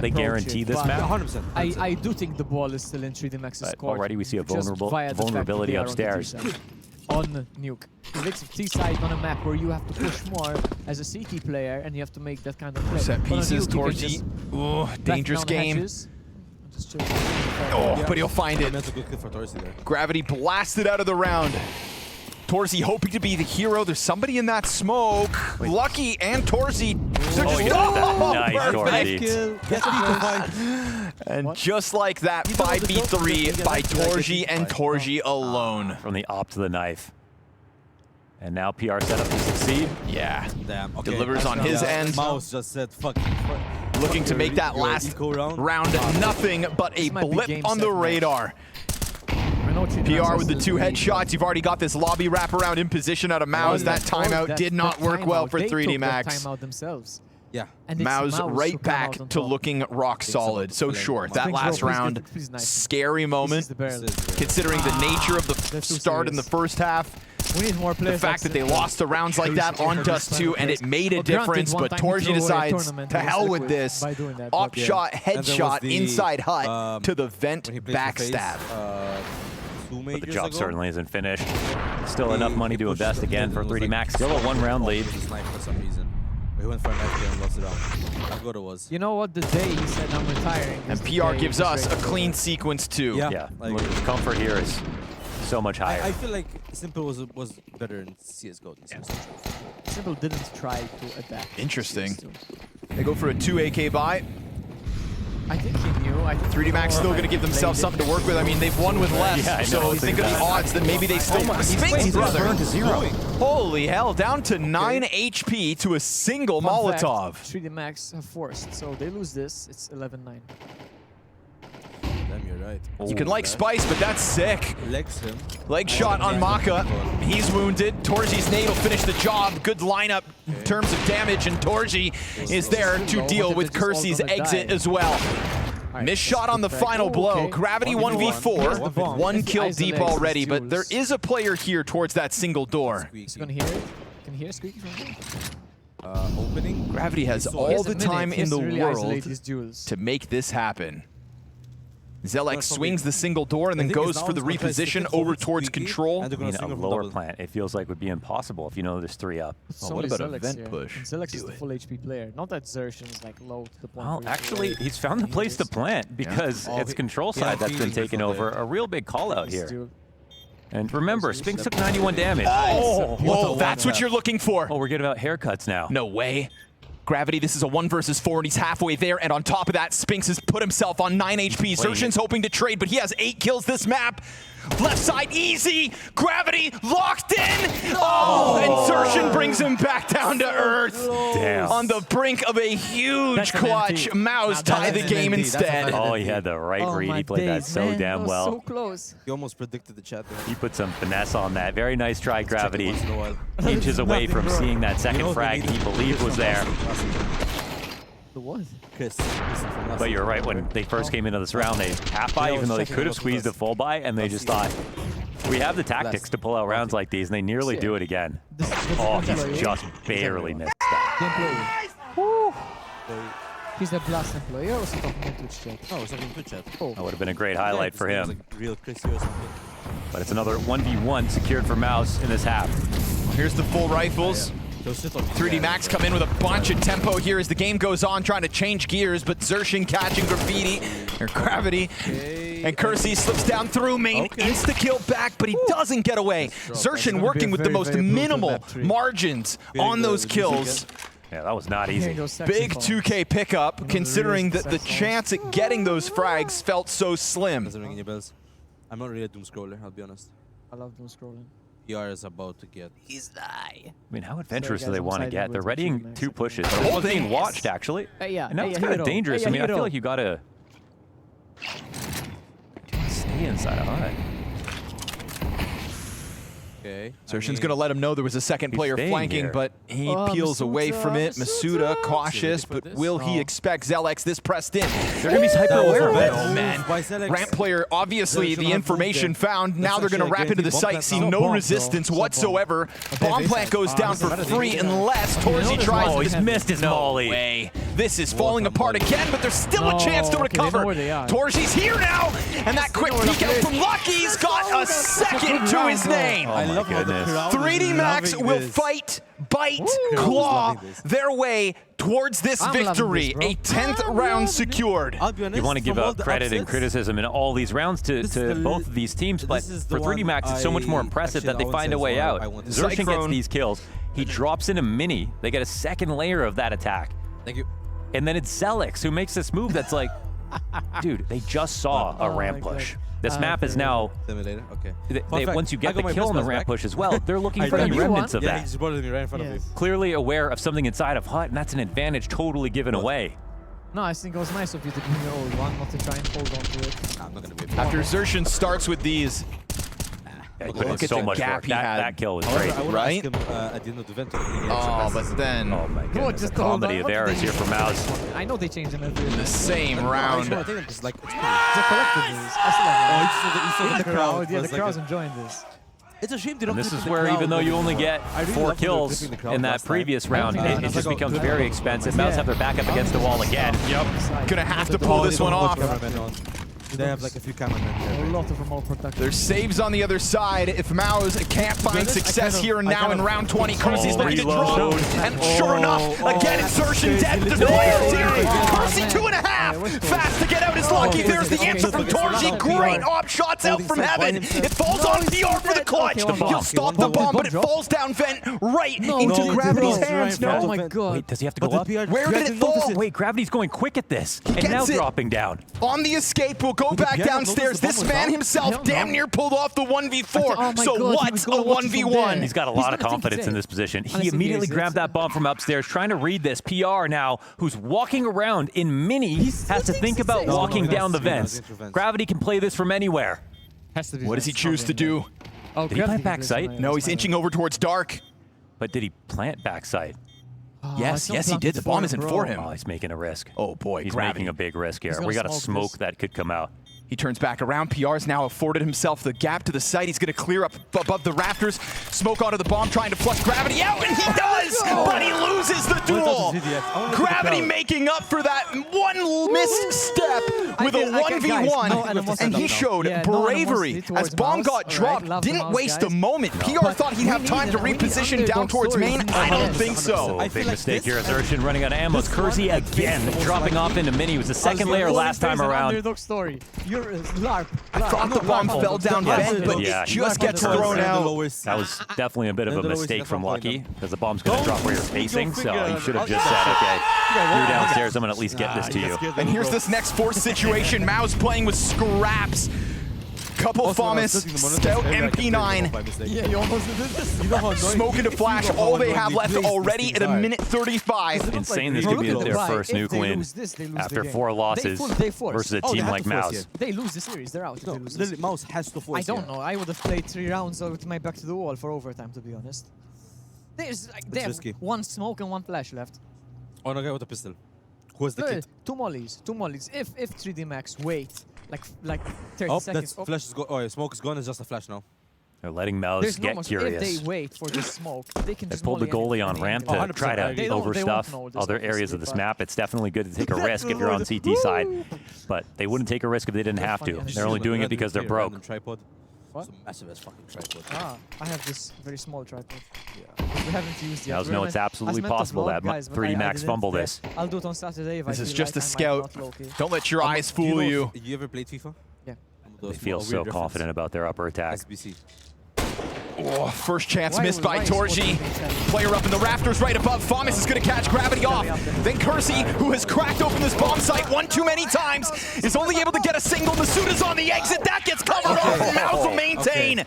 they guarantee this map.
I do think the ball is still in 3D Max's court.
Already we see a vulnerability upstairs.
On Nuke. It T-side on a map where you have to push more as a CT player and you have to make that kind of play.
Set pieces, Torji. Ooh, dangerous game. Oh, but he'll find it. Gravity blasted out of the round. Torzi hoping to be the hero. There's somebody in that smoke. Lucky and Torzi. And just like that, 5v3 by Torji and Torji alone.
From the op to the knife. And now PR set up to succeed.
Yeah.
Damn. Okay.
Delivers on his end.
Maus just said, fuck.
Looking to make that last round nothing but a blip on the radar. PR with the 2 headshots. You've already got this lobby wraparound in position out of Maus. That timeout did not work well for 3D Max.
Timeout themselves.
Yeah.
Maus right back to looking rock solid. So short. That last round, scary moment, considering the nature of the start in the first half.
We need more
the
players.
fact that they lost the rounds like that on Dust 2 and it made a difference, but Torji decides to hell with this. Upshot, headshot, inside hut to the vent backstab.
But the job certainly isn't finished. Still enough money to invest again for 3D Max. Still a 1-round lead.
For some reason. We went for an FK and lost it out. How good it was.
You know what? The day he said I'm retiring.
And PR gives us a clean sequence too.
Yeah. Like, the comfort here is so much higher.
I feel like Simple was better in CSGO than
Simple didn't try to adapt.
Interesting. They go for a 2 AK buy.
I think he knew.
3D Max still going to give themselves something to work with. I mean, they've won with less, so think of the odds that maybe they still might. Spinks, brother. Holy hell, down to 9 HP to a single Molotov.
3D Max have forced, so they lose this. It's 11-9.
Damn, you're right.
You can like Spice, but that's sick.
Legs him.
Leg shot on Maka. He's wounded. Torji's nade will finish the job. Good lineup in terms of damage, and Torji is there to deal with Kersey's exit as well. Missed shot on the final blow. Gravity 1v4. One kill deep already, but there is a player here towards that single door.
He's gonna hear it. Can you hear Squeaky from here?
Opening.
Gravity has all the time in the world
to
to make this happen. Zelex swings the single door and then goes for the reposition over towards control.
I mean, a lower plant, it feels like would be impossible if you know there's 3 up.
What about a vent push?
Zelex is the full HP player. Not that Zershin's like low to the point.
Well, actually, he's found the place to plant because it's control side that's been taken over. A real big call out here. And remember, Spinks took 91 damage.
Oh, that's what you're looking for.
Oh, we're getting about haircuts now.
No way. Gravity, this is a 1 versus 4, and he's halfway there. And on top of that, Spinks has put himself on 9 HP. Zershin's hoping to trade, but he has 8 kills this map. Left side, easy. Gravity locked in. Oh, and Zershin brings him back down to earth.
Damn.
On the brink of a huge clutch. Mouse tie the game instead.
Oh, he had the right read. He played that so damn well.
So close.
He almost predicted the chat there.
He put some finesse on that. Very nice try, Gravity. Inches away from seeing that second frag he believed was there.
The what?
But you're right, when they first came into this round, they half buy, even though they could have squeezed a full buy, and they just thought, we have the tactics to pull out rounds like these, and they nearly do it again. Oh, he's just barely missed that.
He's a blast employee, or was he talking in Twitch chat?
Oh, was talking in Twitch chat.
That would have been a great highlight for him.
Like real Chrissy or something.
But it's another 1v1 secured for Mouse in this half.
Here's the full rifles. 3D Max come in with a bunch of tempo here as the game goes on, trying to change gears, but Zershin catching Graffiti, or Gravity, and Kersey slips down through main, insta-kill back, but he doesn't get away. Zershin working with the most minimal margins on those kills.
Yeah, that was not easy.
Big 2K pickup, considering that the chance at getting those frags felt so slim.
Doesn't ring any bells. I'm not really a doom scroller, I'll be honest.
I love doom scrolling.
PR is about to get his die.
I mean, how adventurous do they want to get? They're readying 2 pushes. They're both being watched, actually.
Yeah,
and now it's kind of dangerous. I mean, I feel like you gotta stay inside a hut.
Okay.
Zershin's going to let him know there was a second player flanking,
here.
but he peels away from it. Masuda cautious, but will he expect Zelex this pressed in? They're going to be hyper aware of it. Oh, man. Ramp player, obviously, the information found. Now they're going to wrap into the site, see no resistance whatsoever. Bomb plant goes down for free unless Torji tries.
Oh, he's missed his molly.
Way. This is falling apart again, but there's still a chance to recover. Torji's here now, and that quick peek out from Lucky's got a second to his name.
Oh my goodness.
3D Max will fight, bite, claw their way towards this victory. A 10th round secured.
You want to give out credit and criticism in all these rounds to both of these teams, but for 3D Max, it's so much more impressive that they find a way out. Zershin gets these kills. He drops in a mini. They get a second layer of that attack.
Thank you.
And then it's Zelex who makes this move that's like, dude, they just saw a ramp push. This map is now, once you get the kill on the ramp push as well, they're looking for any remnants of that.
He just brought it to me right in front of you.
Clearly aware of something inside of hut, and that's an advantage totally given away.
No, I think it was nice of you to give me your old one, not to try and hold on to it.
I'm not going to be
After Zershin starts with these,
Look at so much
gap
work.
he had.
That kill was great.
Right?
Him, at the end of the event.
Oh, but then...
Oh my goodness, the comedy of errors here for Mouse.
I know they changed them every
In the same round.
I think it's like, it's
the collective news. I still love it. The crowd, yeah, the crowd's enjoying this.
It's a shame they don't
And this
do it
is
in the
where,
crowd
even though you
anymore.
only get
I really
4
loved when they were
kills
gripping the crowd
in that
last night.
previous round, it
It's
just
like a
becomes
good
very
level.
expensive. Mouse have their back up against the wall again.
Yep. Gonna have to pull this one off.
They have like a few cameramen
A
there.
lot of remote protection.
There's saves on the other side. If Maus can't find success here and now in round 20, Kersey's looking to drop. And sure enough, again, insertion dead. There's players here. Kersey 2.5. Fast to get out is lucky. There's the answer from Torji. Great op shots out from heaven. It falls on PR for the clutch. He'll stop the bomb, but it falls down vent right into Gravity's hands.
Oh
No.
my god.
Wait, does he have to go up?
Where did it fall?
Wait, Gravity's going quick at this. And
gets
now
it.
dropping down.
On the escape, will go back downstairs. This man himself damn near pulled off the 1v4. So what's a 1v1?
He's got a lot of confidence in this position. He immediately grabbed that bomb from upstairs, trying to read this. PR now, who's walking around in mini, has to think about walking down the vents. Gravity can play this from anywhere.
What does he choose to do?
Did he plant backside?
No, he's inching over towards dark.
But did he plant backside?
Yes, he did. The bomb isn't for him.
Oh, he's making a risk.
Oh boy,
he's
Gravity.
making a big risk here.
He's
We
gonna
got a
smoke
smoke that could come out.
He turns back around. PR's now afforded himself the gap to the site. He's going to clear up above the rafters. Smoke onto the bomb, trying to flush Gravity out, and he does! But he loses the duel! Gravity making up for that one missed step with a 1v1. And he showed bravery as bomb got dropped. Didn't waste a moment. PR thought he'd have time to reposition down towards main. I don't think so.
Big mistake here as Urshan running out of ammo. Kersey again dropping off into mini. It was the second layer last time around.
Story. You're LARP.
I thought the bomb fell down vent, but it just gets thrown out.
That was definitely a bit of a mistake from Lucky, because the bomb's going to drop where you're facing, so he should have just said, okay, you're downstairs, I'm going to at least get this to you.
And here's this next force situation. Maus playing with scraps. Couple Famas, Scout MP9.
Yeah, you almost did this.
Smoke into flash. All they have left already at a minute 35.
Insane this could be their first nuke win after 4 losses versus a team like Maus.
They lose the series, they're out.
No, Maus has to force.
I don't know. I would have played 3 rounds with my back to the wall for overtime, to be honest. There's like they have 1 smoke and 1 flash left.
Oh, no guy with a pistol. Who has the kit?
2 mollies. 2 mollies. If 3D Max wait like 30 seconds.
That flash is gone. Oh, yeah, smoke is gone. It's just a flash now.
They're letting Maus get curious.
If they wait for the smoke, they can just
pulled the goalie on ramp to try to overstuff other areas of this map. It's definitely good to take a risk if you're on CT side, but they wouldn't take a risk if they didn't have to. They're only doing it because they're broke.
Tripod.
What?
It's a massive ass fucking tripod.
Ah, I have this very small tripod. Yeah. We haven't used yet.
Maus know it's absolutely possible that 3D Max fumble this.
I'll do it on Saturday if
This
I
is
feel
just
like
a
I
scout.
might not low-key.
Don't let your eyes fool you.
You ever played FIFA?
Yeah.
They feel so confident about their upper attack.
SBC.
Oh, first chance missed by Torji. Player up in the rafters right above. Famas is going to catch Gravity off. Then Kersey, who has cracked open this bomb site one too many times, is only able to get a single. Masuda's on the exit. That gets covered off. And Maus will maintain.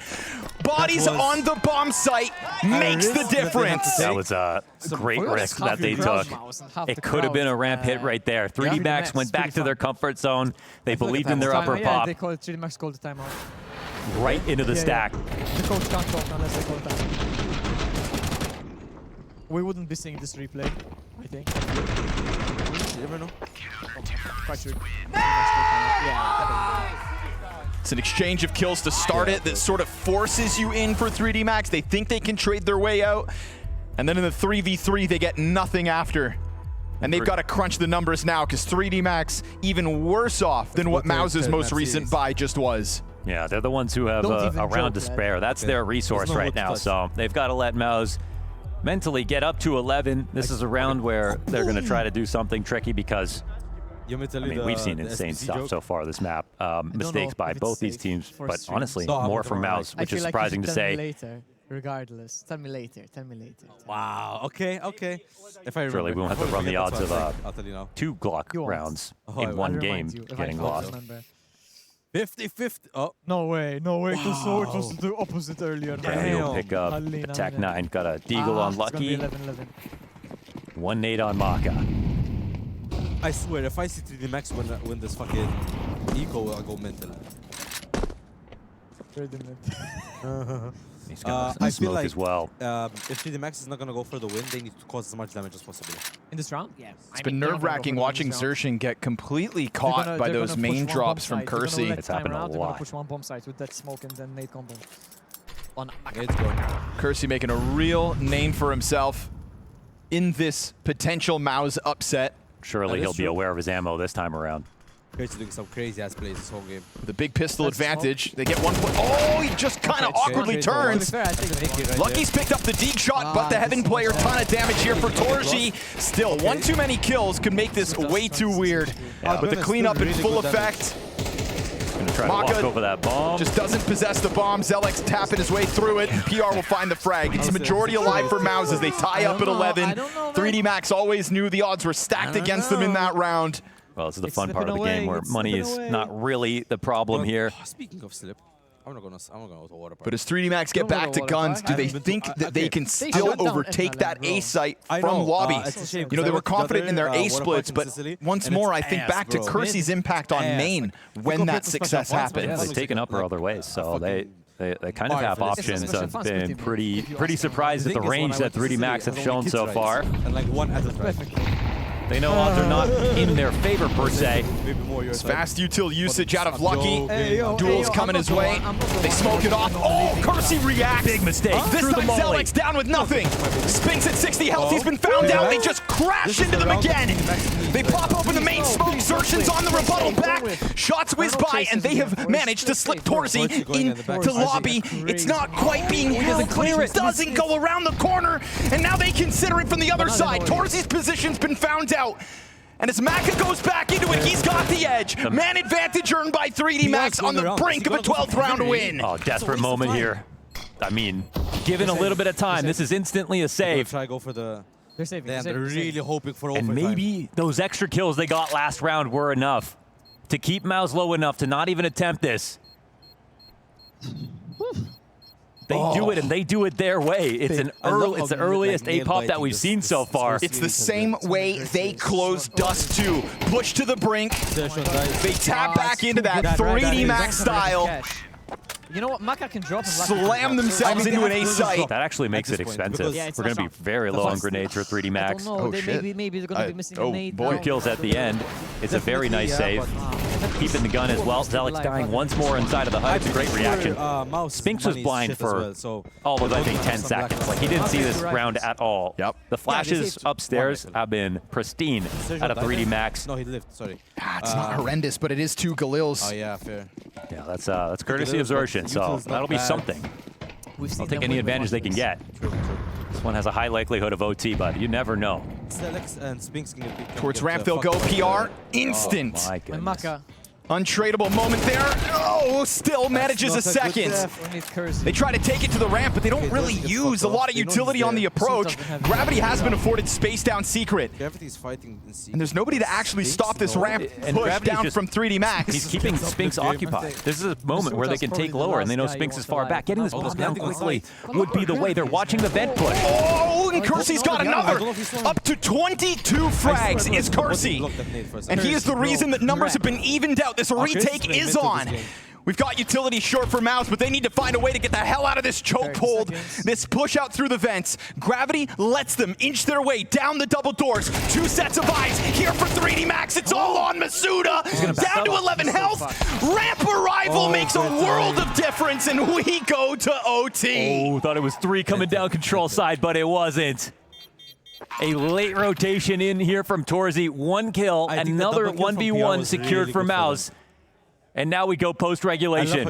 Bodies on the bomb site makes the difference.
That was a great risk that they took. It could have been a ramp hit right there. 3D Max went back to their comfort zone. They believed in their upper pop.
They called 3D Max called the timeout.
Right into the stack.
The coach can't talk unless they call it timeout. We wouldn't be seeing this replay, I think.
You never know.
Quite sure.
It's an exchange of kills to start it that sort of forces you in for 3D Max. They think they can trade their way out. And then in the 3v3, they get nothing after. And they've got to crunch the numbers now because 3D Max even worse off than what Maus's most recent buy just was.
Yeah, they're the ones who have a round to spare. That's their resource right now, so they've got to let Maus mentally get up to 11. This is a round where they're going to try to do something tricky because, I mean, we've seen insane stuff so far this map. Mistakes by both these teams, but honestly, more from Maus, which is surprising to say.
Later, regardless. Tell me later.
Wow, okay. If I remember.
Surely we won't have to run the odds of
I'll tell you now.
2 Glock rounds in one game getting lost.
50-50. Oh.
No way. It was the opposite earlier.
He'll pick up Attack 9. Got a Deagle on Lucky.
11-11.
1 nade on Maka.
I swear, if I see 3D Max win this fucking eco, I'll go mental.
He's got some smoke as well.
If 3D Max is not going to go for the win, they need to cause as much damage as possible.
In this round? Yeah.
It's been nerve-wracking watching Xerxin get completely caught by those main drops from Kersey.
It's happened a
They're going to
lot.
push 1 bomb site with that smoke and then nade combo. on
It's going.
Kersey making a real name for himself in this potential Maus upset.
Surely he'll be aware of his ammo this time around.
Kersey doing some crazy ass plays this whole game.
The big pistol advantage. They get 1 point. Oh, he just kind of awkwardly turns. Lucky's picked up the deep shot, but the Heaven player, ton of damage here for Torji. Still, one too many kills could make this way too weird. With the cleanup in full effect.
Gonna try to walk over that bomb.
Just doesn't possess the bomb. Zelex tapping his way through it. And PR will find the frag. It's majority alive for Maus as they tie up at 11. 3D Max always knew the odds were stacked against them in that round.
Well, this is the fun part of the game where money is not really the problem here.
Speaking of slip, I'm not gonna auto water.
But as 3D Max get back to guns, do they think that they can still overtake that A site from lobby? You know, they were confident in their A splits, but once more, I think back to Kersey's impact on main when that success happens.
Yeah, they've taken up other ways, so they kind of have options. I've been pretty surprised at the range that 3D Max have shown so far.
And like one at a time.
They know odds are not in their favor per se.
It's fast util usage out of Lucky. Duel's coming his way. They smoke it off. Oh, Kersey reacts.
Big mistake.
This time Zelex down with nothing. Spinks at 60 health. He's been found out. They just crash into them again. They pop open the main smoke. Xerxion's on the rebuttal back. Shots whiz by, and they have managed to slip Torzi into lobby. It's not quite being held, but he doesn't go around the corner. And now they consider it from the other side. Torzi's position's been found out. And as Maka goes back into it, he's got the edge. Man advantage earned by 3D Max on the brink of a 12th round win.
Oh, desperate moment here. I mean, given a little bit of time, this is instantly a save.
Try to go for the...
They're saving.
They're really hoping for
And
overtime.
maybe those extra kills they got last round were enough to keep Maus low enough to not even attempt this. They do it, and they do it their way. It's the earliest A-pop that we've seen so far.
It's the same way they closed Dust 2. Push to the brink. They tap back into that 3D Max style.
You know what? Maka can drop and
Slam themselves into an A site.
That actually makes it expensive.
Yeah, it's
We're going to be very low on grenades for 3D Max.
Oh, shit. Maybe they're going to be missing a nade.
Two kills at the end. It's a very nice save. Keeping the gun as well. Zelex dying once more inside of the HUD. It's a great reaction. Spinks was blind for all of, I think, 10 seconds. Like, he didn't see this round at all.
Yep.
The flashes upstairs have been pristine out of 3D Max.
No, he lived, sorry.
It's not horrendous, but it is 2 Galils.
Oh, yeah, fair.
Yeah, that's courtesy of Xerxion, so that'll be something. They'll take any advantage they can get. This one has a high likelihood of OT, but you never know.
Towards ramp they'll go. PR. Instant.
Oh, my goodness.
Maka.
Untradeable moment there. Oh, still manages a second. They try to take it to the ramp, but they don't really use a lot of utility on the approach. Gravity has been afforded space down secret.
Gravity's fighting in secret.
And there's nobody to actually stop this ramp push down from 3D Max.
He's keeping Spinks occupied. This is a moment where they can take lower, and they know Spinks is far back. Getting this push down quickly would be the way. They're watching the vent push.
Oh, and Kersey's got another. Up to 22 frags is Kersey. And he is the reason that numbers have been evened out. This retake is on. We've got utility short for Maus, but they need to find a way to get the hell out of this chokehold. This push out through the vents. Gravity lets them inch their way down the double doors. 2 sets of eyes here for 3D Max. It's all on Masuda. Down to 11 health. Ramp arrival makes a world of difference, and we go to OT.
Oh, thought it was 3 coming down control side, but it wasn't. A late rotation in here from Torzi. 1 kill, another 1v1 secured for Maus. And now we go post-regulation.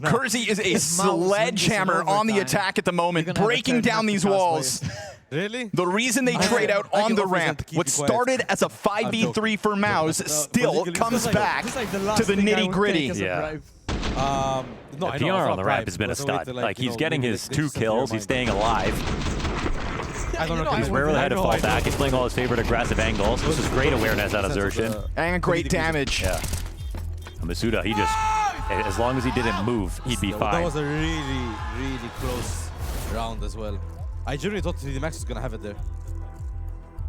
Kersey is a sledgehammer on the attack at the moment, breaking down these walls.
Really?
The reason they trade out on the ramp, what started as a 5v3 for Maus, still comes back to the nitty-gritty.
Yeah. The PR on the ramp has been a stud. Like, he's getting his 2 kills. He's staying alive.
I don't know.
He's rarely had to fall back. He's playing all his favorite aggressive angles. This is great awareness out of Xerxion.
And great damage.
Yeah. Masuda, he just, as long as he didn't move, he'd be fine.
That was a really, really close round as well. I genuinely thought 3D Max was going to have it there.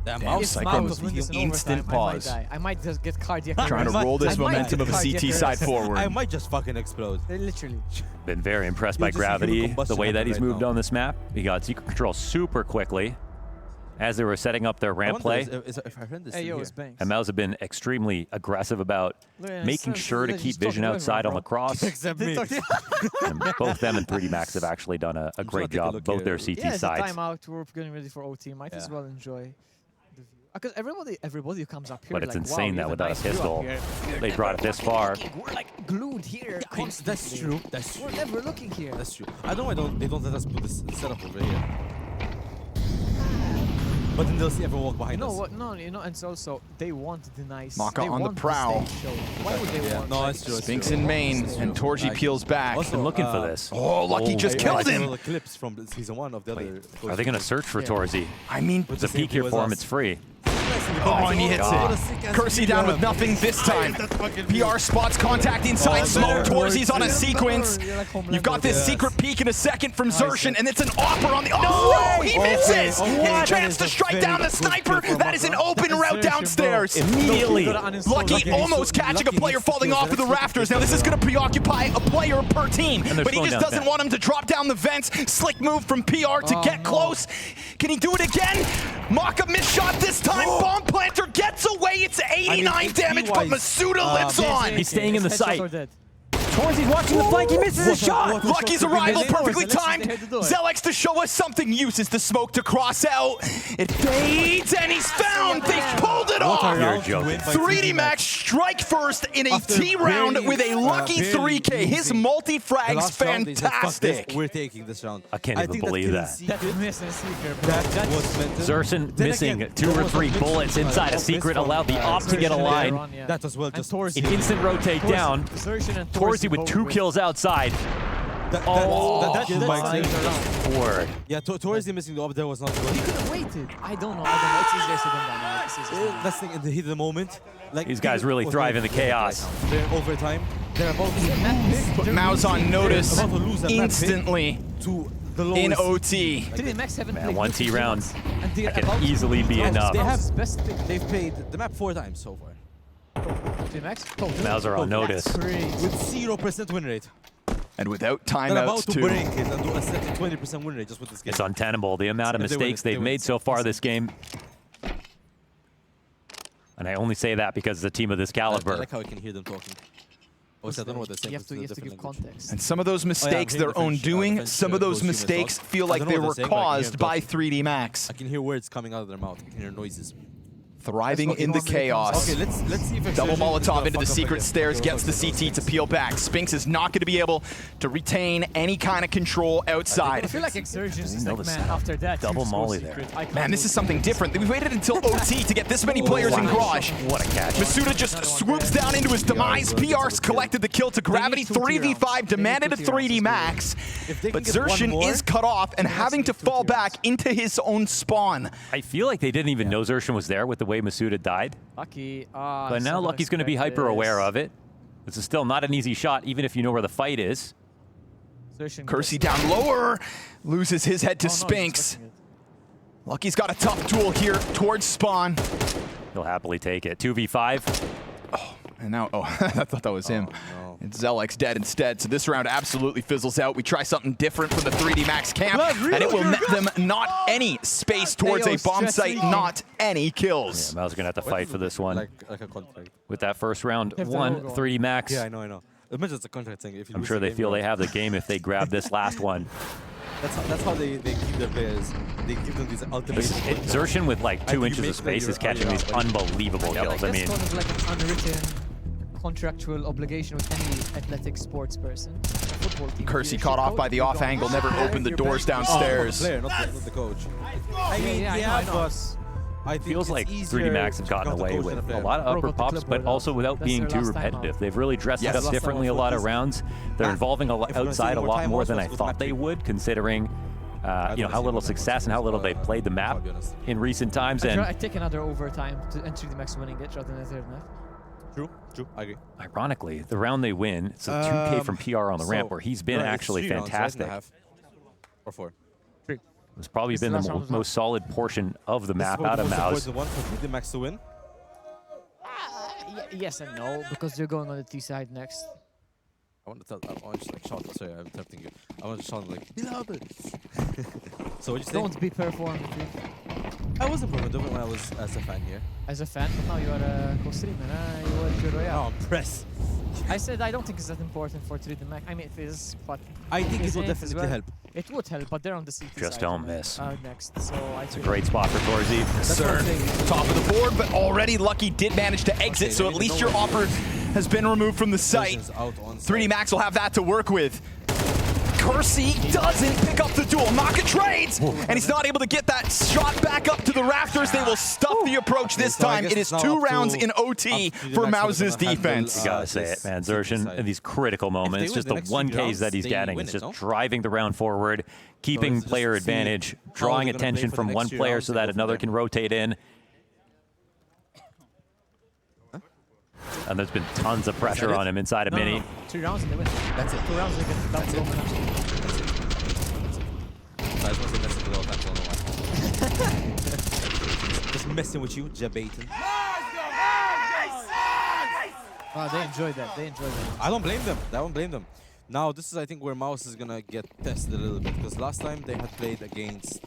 Damn,
Maus instant pause.
I might just get cardiac.
Trying to roll this momentum of a CT side forward.
I might just fucking explode.
Literally.
Been very impressed by Gravity, the way that he's moved on this map. He got secret control super quickly. as they were setting up their ramp play.
If I heard this
Hey, yo,
here.
it's Banks.
And Mouse have been extremely aggressive about
Yeah,
making
so-
sure to
so
keep
just talk
vision
to
outside on
everyone,
the cross.
Except me.
And both them and 3D Max have actually done a great
take a
job,
look
both
here.
their CT
Yeah, it's a
sides.
timeout. We're getting ready for OT. Might as
Yeah.
well enjoy the view. Because everybody who comes up here,
But it's
like,
insane
wow,
that
you have
without a
nice view up
pistol,
here.
they brought it this far.
We're like glued here.
That's
constantly.
true. That's true.
We're never looking here.
That's true. I don't know why they don't let us put this setup over here. But then they'll see everyone walk behind
You know
us.
what? No, and it's also they want the nice.
Maka
they
on the
want
prowl.
stage show. Why would they want?
No,
like,
it's true. it's
Spinks
true.
in main, and Torji peels back.
Also,
Been looking for this.
Oh, Lucky just
I
killed
saw
him.
the clips from season 1 of the other.
Are they going to search for
Yeah.
Torzi?
I mean,
There's a peek here for him. It's free.
oh, and he hits it. Kersey down with nothing this time. PR spots contact inside smoke. Torzi's on a sequence. You've got this secret peek in a second from Xerxin, and it's an offer on the. Oh, he misses! Chance to strike down the sniper. That is an open route downstairs.
Immediately.
Lucky almost catching a player falling off of the rafters. Now this is going to preoccupy a player per team,
they're
but he
slowing
just
down
doesn't
Vent.
want him to drop down the vents. Slick move from PR to get close. Can he do it again? Maka missed shot this time. Bomb planter gets away. It's 89 damage, but Masuda lives on.
He's staying in the
Headshots
sight.
are dead.
Torzi's watching the flank. He misses his shot.
Lucky's arrival perfectly timed. Zelex to show us something, uses the smoke to cross out. It fades, and he's found. They pulled it off.
You're joking.
3D Max strike first in a T round with a lucky 3K. His multi-frag's fantastic.
We're taking this round.
I can't even believe that.
That miss and secret, bro.
That was meant to.
Xerxin
Then
missing
again,
2
there
or
was
3
a
bullets
miss
inside a
from,
secret,
from,
allowed the op to get a
Xerxin
line.
run, yeah.
That was well
And
just.
Torzi.
An instant rotate down.
Xerxin and
Torzi with 2
both
kills outside.
That
That's
might
not
Word.
Yeah, Torzi missing the op there was not good.
He could have waited. I don't know. It's easier said than done. It's easier said than done.
That's the thing in the heat of the moment. Like
These guys really thrive in the chaos.
They're in overtime. They're about to
Put Mouse on notice
about to lose that map
instantly
to the lowest.
in OT.
3D Max haven't
Man,
played
1
good
T
for
round.
months, and they're
That can
about to
easily be
lose.
enough.
They have
That's best pick.
They've played the map 4 times so far.
3D Max.
Mauser on notice.
With 0% win rate.
And without
They're about
timeouts
to
too.
break it and do a set 20% win rate just with this game.
It's untenable, the amount of
If they win
mistakes
it, they
they've
win
made
it.
so far this game. And I only say that because it's a team of this
I
caliber.
like how I can hear them talking. Obviously, I don't know what they're saying.
You have to
it's a
give
different language.
context.
And some of those mistakes
hearing
their
the
own
French,
doing,
French,
some of those
human
mistakes
talk.
feel
I
like
don't know
they
what
were
they're saying, but I can hear
caused
them
by
talking.
3D Max.
I can hear words coming out of their mouth. I can hear noises.
Thriving
That's what
in the
normally comes
chaos.
Okay, let's see if
Double
Exertion is
Molotov
gonna
into the
fuck up
secret
again.
stairs,
Okay,
gets the
okay,
CT to peel back. Spinks is not going to be able to retain any kind of control
I
outside.
feel like Exertions is
know
like,
the
man,
setup.
after that,
Double
you score
molly
secret.
there.
I can't
Man, this
do
is something different. We waited until OT to get this many players in garage.
What a catch.
Masuda just swoops down into his demise. PR's collected the kill to Gravity. 3v5 demanded a 3D Max.
they
But
can get one
Xerxin
more,
is cut off and having to fall back into his own spawn.
I feel like they didn't even know Xerxin was there with the way Masuda died.
Lucky.
But now Lucky's going to be hyper aware of it. This is still not an easy shot, even if you know where the fight is.
Kersey down lower, loses his head to Spinks. Lucky's got a tough duel here towards spawn.
He'll happily take it. 2v5.
And now, I thought that was him. It's Zelex dead instead, so this round absolutely fizzles out. We try something different from the 3D Max camp, and it will net them not any space towards a bomb site, not any kills.
Yeah, Mal's going to have to fight for this one.
Like a contract.
With that first round, 3D Max.
Yeah, I know. Imagine it's a contract thing. If you
I'm
lose
sure
the
they
game,
feel
you're
they have the game if they grab this last one.
That's how they keep their players. They give them these ultimate.
Xerxin with like 2
you
inches of
make
space
your
is catching
area
these
up, buddy.
unbelievable kills. I
That's
mean,
kind of like an unwritten contractual obligation with any athletic sports person. A football team.
Kersey
If
caught
you're
off by
coach,
the
you're
off
going,
angle, never opened the
you're
doors
best.
downstairs.
The player, not the coach. I mean,
I know.
but I think
feels
it's
like
easier
3D Max have
to
gotten
count the
away
coach
with
than
a
player.
lot of
Broke
upper
out the
pops,
clipboard
but also without
That's
being
their
too
last time
repetitive.
out.
They've really dressed
Yes.
it up
Last
differently a
time
lot
out
of
with
rounds. They're
Ah,
involving
if we're gonna see
outside a
more
lot
time
more
also,
than I
it's with
thought
map
they
three.
would, considering you know how little success and how little they played the map
I'll be honest.
in recent times.
I
And
take another overtime to enter the max winning it rather than a third net.
True, I agree.
ironically, the round they win, it's a 2K from PR on the ramp,
So,
where he's been
right, it's
actually
3 rounds, right?
fantastic.
And a half. Or 4.
It's probably
It's
been
the
the
last round as well.
most solid portion of the
This is
map
probably
out
the
of
most
Mouse.
important one for 3D Max to win.
Yes and no, because you're going on the T side next.
I want to just like shout. Sorry, I'm interrupting you. I want to shout like, be louder. So what you saying?
Don't be performative.
I was improving when I was as a fan here.
As a fan, but now you are a co-streamer, you are Pure Royale.
No, press.
I said I don't think it's that important for 3D Mac. I mean, it is, but
I think it will
is
definitely
as well.
help.
It would help, but they're on the CT
Just
side.
don't miss.
Next, so I
It's a great spot for Torzy.
CeRN, top of the board, but already Lucky did manage to exit, so at least your offer has been removed from the site. 3D Max will have that to work with. Kersey doesn't pick up the duel. Maka trades, and he's not able to get that shot back up to the rafters. They will stuff the approach this time. It is 2 rounds in OT for Mouse's defense.
You gotta say it, man. CeRN in these critical moments, just the 1Ks that he's getting, is just driving the round forward, keeping player advantage, drawing attention from one player so that another can rotate in. And there's been tons of pressure on him inside a mini.
3 rounds and they win. That's it. 2 rounds they get double domination.
Just messing with you, Jabaton.
Oh, they enjoyed that. They enjoyed that.
I don't blame them. I don't blame them. Now, this is, I think, where Mouse is gonna get tested a little bit, because last time they had played against.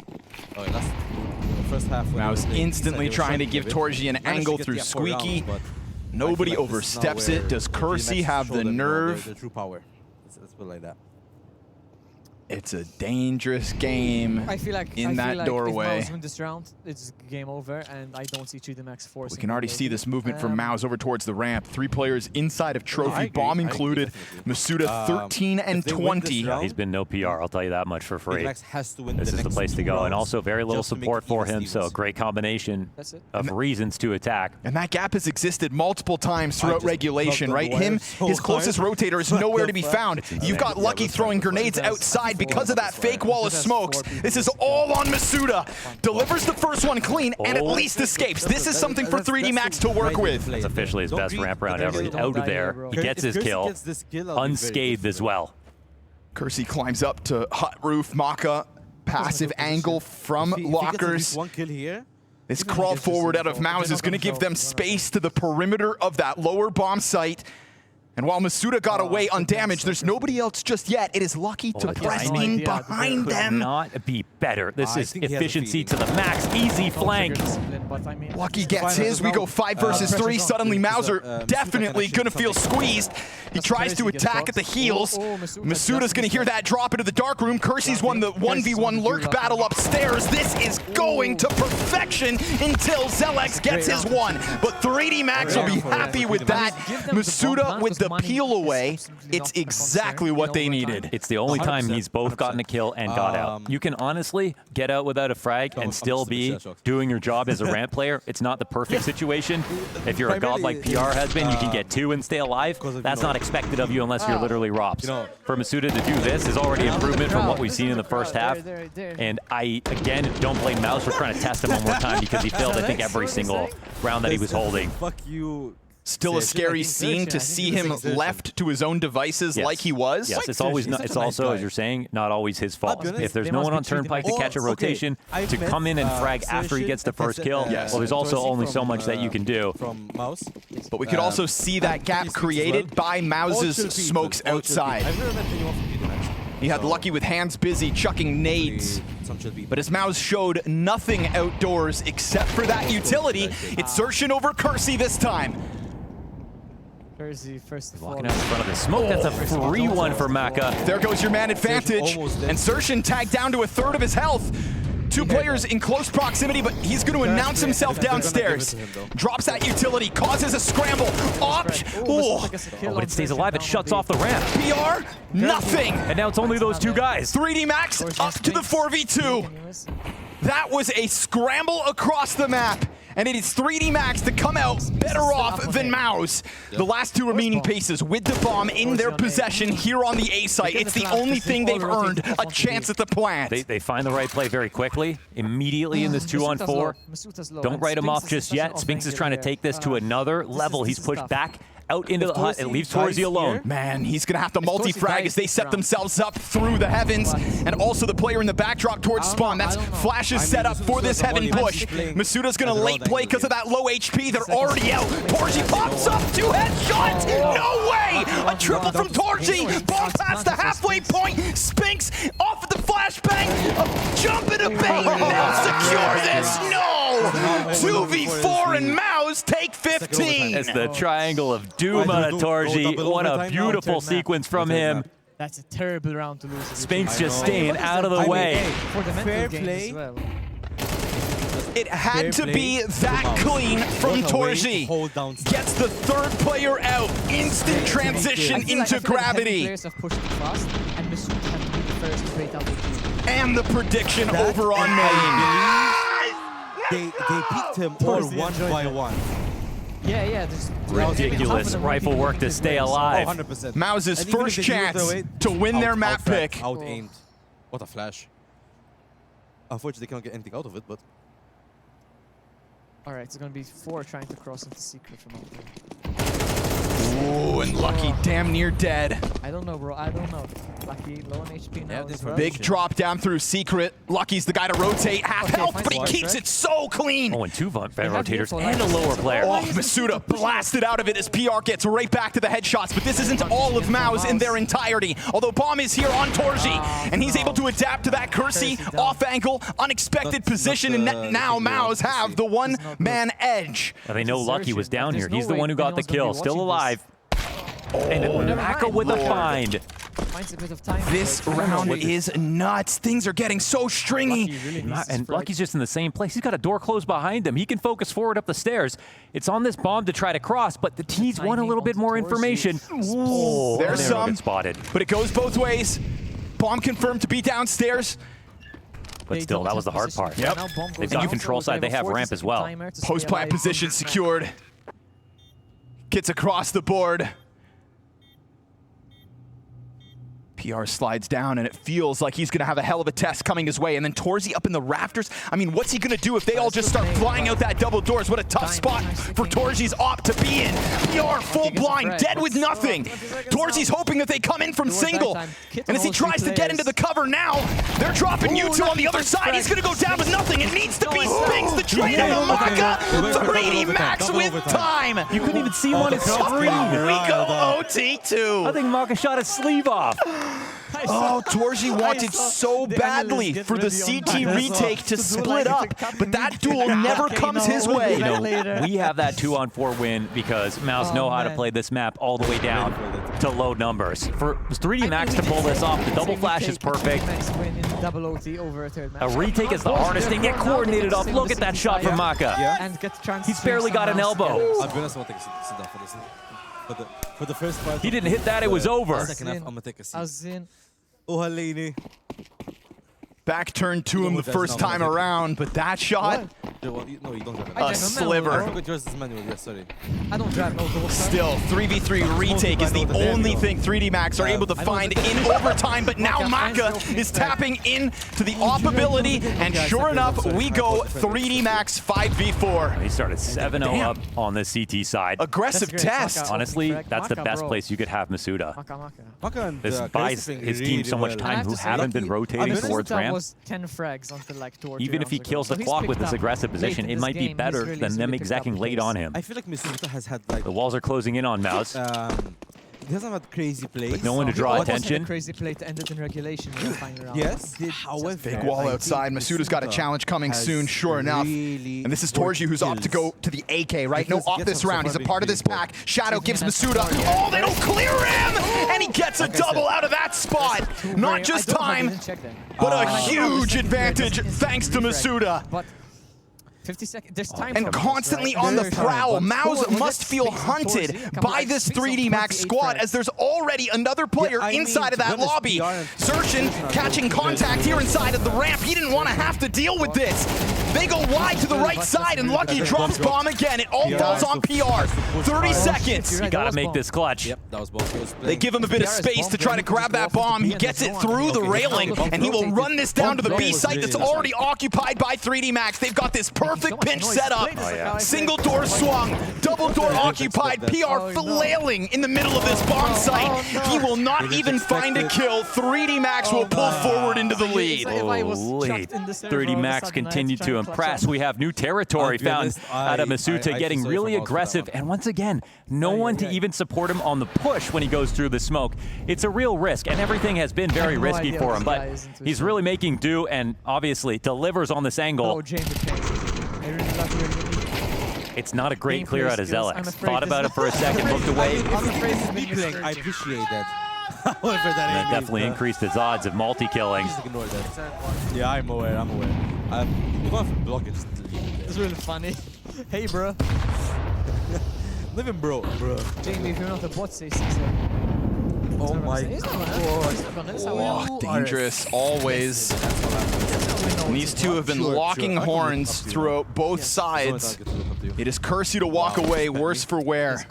First half.
Mouse instantly trying to give Torzy an angle through Squeaky. Nobody oversteps it. Does Kersey have the nerve?
The true power. Let's put it like that.
It's a dangerous game
I feel like
in that doorway.
If Mouse win this round, it's game over, and I don't see 3D Max forcing.
We can already see this movement from Mouse over towards the ramp. 3 players inside of Trophy, bomb included. Masuda 13 and 20.
Yeah, he's been no PR, I'll tell you that much for free.
Has to win
this is the place to go, and also very little support for him, so great combination of reasons to attack.
And that gap has existed multiple times throughout regulation, right? His closest rotator is nowhere to be found. You've got Lucky throwing grenades outside because of that fake wall of smokes. This is all on Masuda. Delivers the first one clean and at least escapes. This is something for 3D Max to work with.
That's officially his best ramp round ever. Out of there, he gets his kill, unscathed as well.
Kersey climbs up to hut roof. Maka, passive angle from Lockers. This crawl forward out of Mouse is going to give them space to the perimeter of that lower bomb site. And while Masuda got away undamaged, there's nobody else just yet. It is Lucky to press in behind them.
Could not be better. This is efficiency to the max. Easy flank.
Lucky gets his. We go 5 versus 3. Suddenly, Mauser definitely going to feel squeezed. He tries to attack at the heels. Masuda's going to hear that drop into the dark room. Kersey's won the 1v1 lurk battle upstairs. This is going to perfection until Zelex gets his one. But 3D Max will be happy with that. Masuda with the peel away. It's exactly what they needed.
It's the only time he's both gotten a kill and got out. You can honestly get out without a frag and still be doing your job as a ramp player. It's not the perfect situation. If you're a god like PR has been, you can get 2 and stay alive. That's not expected of you unless you're literally Rops. For Masuda to do this is already improvement from what we've seen in the first half. And I, again, don't blame Mouse for trying to test him one more time because he failed, I think, every single round that he was holding.
Fuck you.
Still a scary scene to see him left to his own devices like he was.
Yes, it's always not, it's also, as you're saying, not always his fault. If there's no one on Turnpike to catch a rotation, to come in and frag after he gets the first kill, well, there's also only so much that you can do.
But we could also see that gap created by Mouse's smokes outside. He had Lucky with hands busy chucking nades. But as Mouse showed nothing outdoors except for that utility, it's CeRN over Kersey this time.
Kersey first
walking out in front of the smoke. That's a free one for Maka.
There goes your man advantage. And CeRN tagged down to 1/3 of his health. 2 players in close proximity, but he's going to announce himself downstairs. Drops that utility, causes a scramble. Opch! Oh,
but it stays alive. It shuts off the ramp.
PR, nothing.
And now it's only those 2 guys.
3D Max up to the 4v2. That was a scramble across the map. And it is 3D Max to come out better off than Mouse. The last 2 remaining paces with the bomb in their possession here on the A site. It's the only thing they've earned a chance at the plant.
They find the right play very quickly, immediately in this 2-on-4. Don't write him off just yet. Spinx is trying to take this to another level. He's pushed back out into the hut. It leaves Torzy alone.
Man, he's going to have to multi-frag as they set themselves up through the heavens. And also the player in the backdrop towards spawn. That's Flash's set up for this heaven push. Masuda's going to late play because of that low HP. They're already out. Torzy pops up. 2 headshots. No way. A triple from Torzy. Bomb past the halfway point. Spinx off of the flashbang. A jump and a bait. They'll secure this. No. Wow! 2v4 and Maus take 15.
It's the triangle of doom on Torji. What a beautiful sequence from him.
That's a terrible round to lose.
Spinks just staying out of the way.
For the mental
Fair
games
play.
as well.
It had to be that clean from Torji. Gets the third player out. Instant transition into gravity.
Players have pushed it fast, and Masuda had to be the first to break out the team.
And the prediction over on main.
They picked him all one by one.
Yeah, there's
ridiculous rifle work to stay alive.
100%.
Maus's first chance to win their map pick.
Out-aimed. What a flash. Unfortunately, they can't get anything out of it, but...
Alright, it's gonna be 4 trying to cross into secret from out there.
Ooh, and Lucky damn near dead.
I don't know, bro. I don't know. Lucky low on HP now. as well.
Big drop down through secret. Lucky's the guy to rotate. Half health, but he keeps it so clean.
Oh, and 2 fan rotators and a lower player.
Oh, Masuda blasted out of it as PR gets right back to the headshots, but this isn't all of Maus in their entirety. Although Bomb is here on Torji, and he's able to adapt to that Kersey off angle, unexpected position, and now Maus have the one-man edge.
Well, they know Lucky was down here. He's the one who got the kill, still alive. And Maka with a find.
Finds a bit of time.
This round is nuts. Things are getting so stringy.
And Lucky's just in the same place. He's got a door closed behind him. He can focus forward up the stairs. It's on this bomb to try to cross, but the T's want a little bit more information.
Ooh, there's some,
spotted.
But it goes both ways. Bomb confirmed to be downstairs.
But still, that was the hard part.
Yep.
They've got control side. They have ramp as well.
Post-plant position secured. Gets across the board. PR slides down, and it feels like he's going to have a hell of a test coming his way. And then Torzi up in the rafters. I mean, what's he going to do if they all just start flying out that double doors? What a tough spot for Torzi's op to be in. PR full blind, dead with nothing. Torzi's hoping that they come in from single. And as he tries to get into the cover now, they're dropping Yuto on the other side. He's going to go down with nothing. It needs to be Spinks, the trade out of Maka. 3D Max with time.
You couldn't even see him on his screen.
We go OT2.
I think Maka shot his sleeve off.
Oh, Torji wanted so badly for the CT retake to split up, but that duel never comes his way.
You know, we have that 2-on-4 win because Maus know how to play this map all the way down to low numbers. For 3D Max to pull this off, the double flash is perfect. A retake is the hardest thing. Get coordinated off. Look at that shot from Maka. He's barely got an elbow.
I'll be honest, I'm going to sit down for this. For the first part,
he didn't hit that, it was over.
Second half, I'm going to take a seat. Oh, Halini.
Back turn to him the first time around, but that shot,
No, you don't have it.
a sliver.
I don't drive no door.
Still, 3v3 retake is the only thing 3D Max are able to find in overtime, but now Maka is tapping into the op ability, and sure enough, we go 3D Max 5v4.
He started 7-0 up on the CT side.
Aggressive test.
Honestly, that's the best place you could have Masuda. This buys his team so much time who haven't been rotating towards ramp.
Was 10 frags until like 2 or 3
Even if he
rounds
kills
ago.
the
So
clock
he's
with this
picked up
aggressive position,
late
it
in
might
this
be
game,
better
he's
than them
really picked up
exacting late
pace.
on him.
I feel like Masuda has had like...
The walls are closing in on Maus.
He doesn't have crazy plays.
With no one to draw attention.
A crazy play to end it in regulation in the final round.
Yes, however...
Big wall outside. Masuda's got a challenge coming soon, sure enough. And this is Torji who's opt to go to the AK, right? No off this round. He's a part of this pack. Shadow gives Masuda. Oh, they don't clear him! And he gets a double out of that spot. Not just time, but a huge advantage thanks to Masuda.
50 seconds. There's time
and constantly on the prowl. Maus must feel hunted by this 3D Max squad as there's already another player inside of that lobby. Surgeon catching contact here inside of the ramp. He didn't want to have to deal with this. They go wide to the right side and Lucky drops bomb again. It all falls on PR. 30 seconds.
You gotta make this clutch.
Yep, that was both.
They give him a bit of space to try to grab that bomb. He gets it through the railing and he will run this down to the B site that's already occupied by 3D Max. They've got this perfect pinch setup. Single door swung, double door occupied. PR flailing in the middle of this bomb site. He will not even find a kill. 3D Max will pull forward into the lead.
Holy. 3D Max continued to impress. We have new territory found out of Masuda, getting really aggressive. And once again, no one to even support him on the push when he goes through the smoke. It's a real risk, and everything has been very risky for him. But he's really making do and obviously delivers on this angle.
I really love your
It's not a great
Game
clear
play
out of
skills. I'm
Zelix.
afraid
Thought
this-
about it for a second, looked away.
I'm afraid it's been
Playing, I
misjudged.
appreciate that. However, that
And that
aim
definitely
is,
increased his odds of multi-killing.
Just ignore that. Yeah, I'm aware. You don't have to block it. Just leave it
It's really funny. Hey, bro.
there. Live in bro.
Jamie, if you're not a bot, say 6.
Oh my
He's not gonna. He's not gonna. That's how we
Oh,
know.
dangerous, always. And these two have been locking horns throughout both sides. It is curse you to walk away, worse for wear.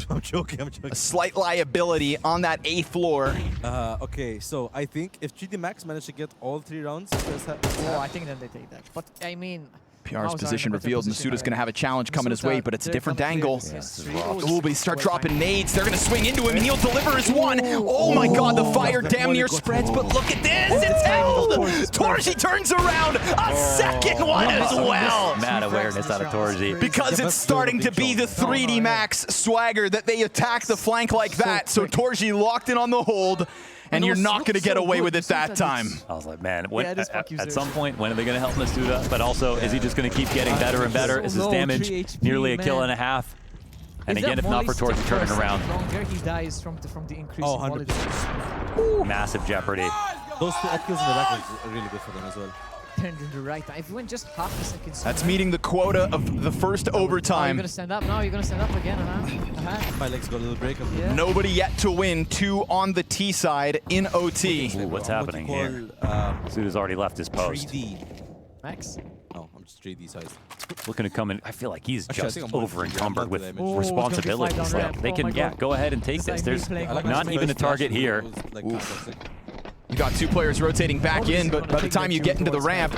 I'm joking.
A slight liability on that 8th floor.
Okay, so I think if GD Max managed to get all 3 rounds,
Oh, I think then they take that. But I mean,
PR's position revealed. Masuda's going to have a challenge coming his way, but it's a different angle. Oh, but he start dropping nades. They're going to swing into him, and he'll deliver his one. Oh my god, the fire damn near spreads, but look at this. It's held! Torji turns around. A second one as well.
Mad awareness out of Torji.
Because it's starting to be the 3D Max swagger that they attack the flank like that. So Torji locked in on the hold. And you're not going to get away with it that time.
I was like, man, at some point, when are they going to help Masuda? But also, is he just going to keep getting better and better? Is his damage nearly a kill and a half? And again, if not for Torji turning around.
Longer, he dies from the increase
Oh,
in quality.
100%.
Massive jeopardy.
Those 2 kills in the back are really good for them as well.
Turned in the right time. If you went just half a second sooner.
That's meeting the quota of the first
Oh, you're
overtime.
gonna stand up now. You're gonna stand up again,
My legs got a little break.
Yeah.
Nobody yet to win. 2 on the T side in OT.
Ooh, what's happening here? Masuda's already left his post.
3D.
Max?
No, I'm just 3D size.
Looking to come in. I feel like he's
Actually, I
just
think I'm more
over
than
encumbered with
damage.
Oh, it's gonna be
responsibilities.
fight down
Like,
ramp.
they
Oh
can,
my
yeah,
God.
go ahead and take
It's
this.
like
There's
me playing
not even a target here.
You got 2 players rotating back in, but by the time you get into the ramp,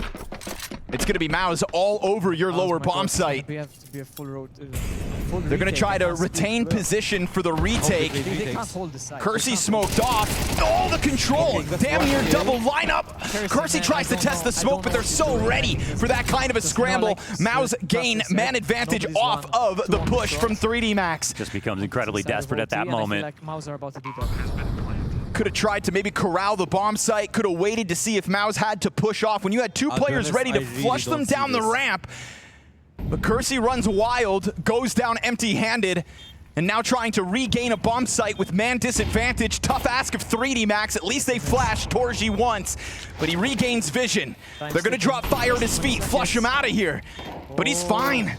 it's going to be Maus all over your lower bomb site.
We have to be a full road.
They're going to try to retain position for the retake.
They can't hold the side.
Kersey smoked off. All the control. Damn near double lineup. Kersey tries to test the smoke, but they're so ready for that kind of a scramble. Maus gain man advantage off of the push from 3D Max.
Just becomes incredibly desperate at that moment.
Like Maus are about to do that.
Could have tried to maybe corral the bomb site. Could have waited to see if Maus had to push off. When you had 2 players ready to flush them down the ramp. But Kersey runs wild, goes down empty-handed, and now trying to regain a bomb site with man disadvantage. Tough ask of 3D Max. At least they flashed Torji once, but he regains vision. They're going to drop fire at his feet, flush him out of here. But he's fine.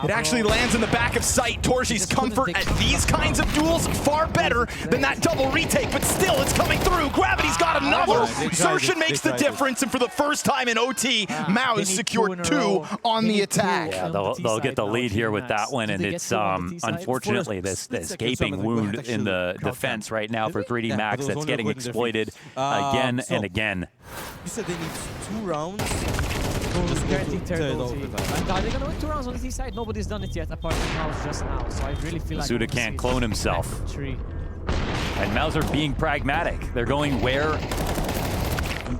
It actually lands in the back of sight. Torji's comfort at these kinds of duels far better than that double retake, but still it's coming through. Gravity's got another. Xertion makes the difference, and for the first time in OT, Maus secured 2 on the attack.
Yeah, they'll get the lead here with that one, and it's unfortunately this escaping wound in the defense right now for 3D Max that's getting exploited again and again.
You said they need 2 rounds.
Guaranteed third OT. And are they gonna win 2 rounds on the T side? Nobody's done it yet, apart from Maus just now. So I really feel like
Masuda can't clone himself.
3.
And Maus are being pragmatic. They're going where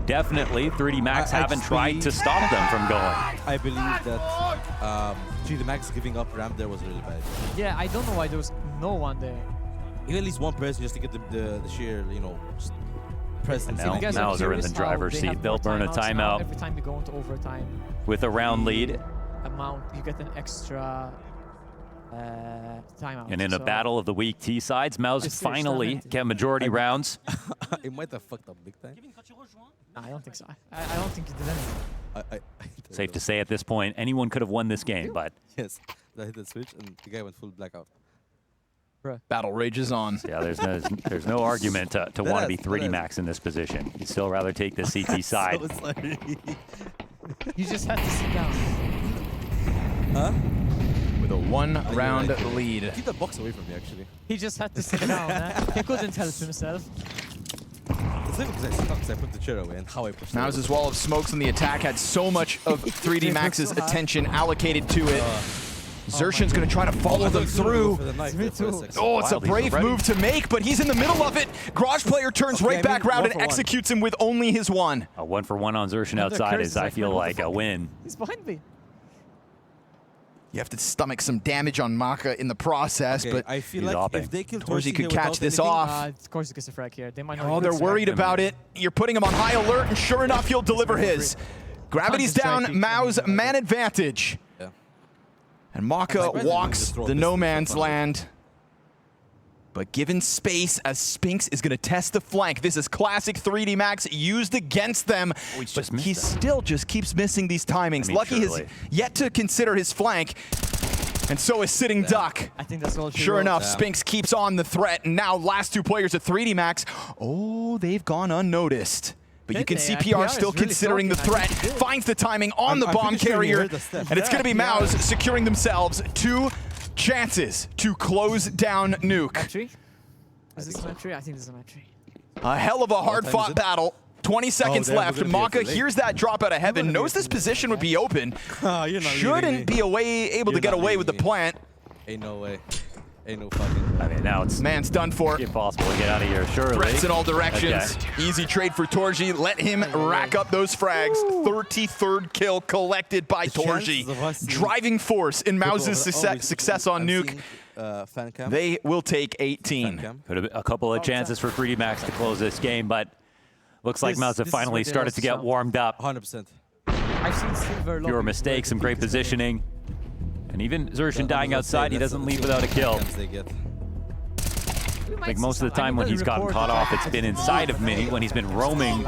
definitely 3D Max haven't tried to stop them from going.
I believe that 3D Max giving up ramp there was really bad.
Yeah, I don't know why there was no one there.
You need at least one person just to get the sheer, just presence.
And now Maus are in the driver's seat. They'll burn a timeout.
Every time you go into overtime,
with a round lead.
You get an extra timeout.
And in a battle of the weak T sides, Maus finally get majority rounds.
It might have fucked up big time.
No, I don't think so. I don't think he did anything.
Safe to say at this point, anyone could have won this game, but
yes, I hit the switch and the guy went full blackout.
Battle rages on.
Yeah, there's no argument to want to be 3D Max in this position. You'd still rather take the CT side.
You just had to sit down.
Huh? With a 1-round lead.
Keep that box away from me, actually.
He just had to sit down. He couldn't help himself.
It's not because I stuck, because I put the chair away and how I pushed it.
Maus' wall of smokes on the attack had so much of 3D Max's attention allocated to it. Xertion's going to try to follow them through. Oh, it's a brave move to make, but he's in the middle of it. Garage player turns right back around and executes him with only his 1.
A 1-for-1 on Xertion outside is, I feel like, a win.
He's behind me.
You have to stomach some damage on Maka in the process, but
I feel like if they kill
Torji could catch this off.
Of course, he gets a frag here. They might not.
Oh, they're worried about it. You're putting him on high alert, and sure enough, he'll deliver his. Gravity's down, Mao's man advantage.
Yeah.
And Maka walks the no man's land. But given space, as Spinx is going to test the flank. This is classic 3D Max used against them. But he still just keeps missing these timings. Lucky has yet to consider his flank. And so is Sitting Duck.
I think that's all she
Sure
wrote.
enough, Spinx keeps on the threat. And now last two players at 3D Max. Oh, they've gone unnoticed. But you can see PR still considering the threat. Finds the timing on the bomb carrier. And it's going to be Maus securing themselves 2 chances to close down Nuke.
Is this a map tree? I think this is a map tree.
A hell of a hard-fought battle. 20 seconds left. Maka hears that drop out of heaven, knows this position would be open. Shouldn't be able to get away with the plant.
Ain't no way. Ain't no fucking way.
I mean, now it's
man's done for.
Impossible to get out of here, surely.
Threats in all directions.
Okay.
Easy trade for Torji. Let him rack up those frags. 33rd kill collected by Torji. Driving force in Maus's success on Nuke. They will take 18.
Could have been a couple of chances for 3D Max to close this game, but looks like Maus have finally started to get warmed up.
100%.
I've seen Silver
Fewer mistakes, some great positioning. And even Xerxin dying outside, he doesn't leave without a kill. I think most of the time when he's gotten caught off, it's been inside of Mini. When he's been roaming,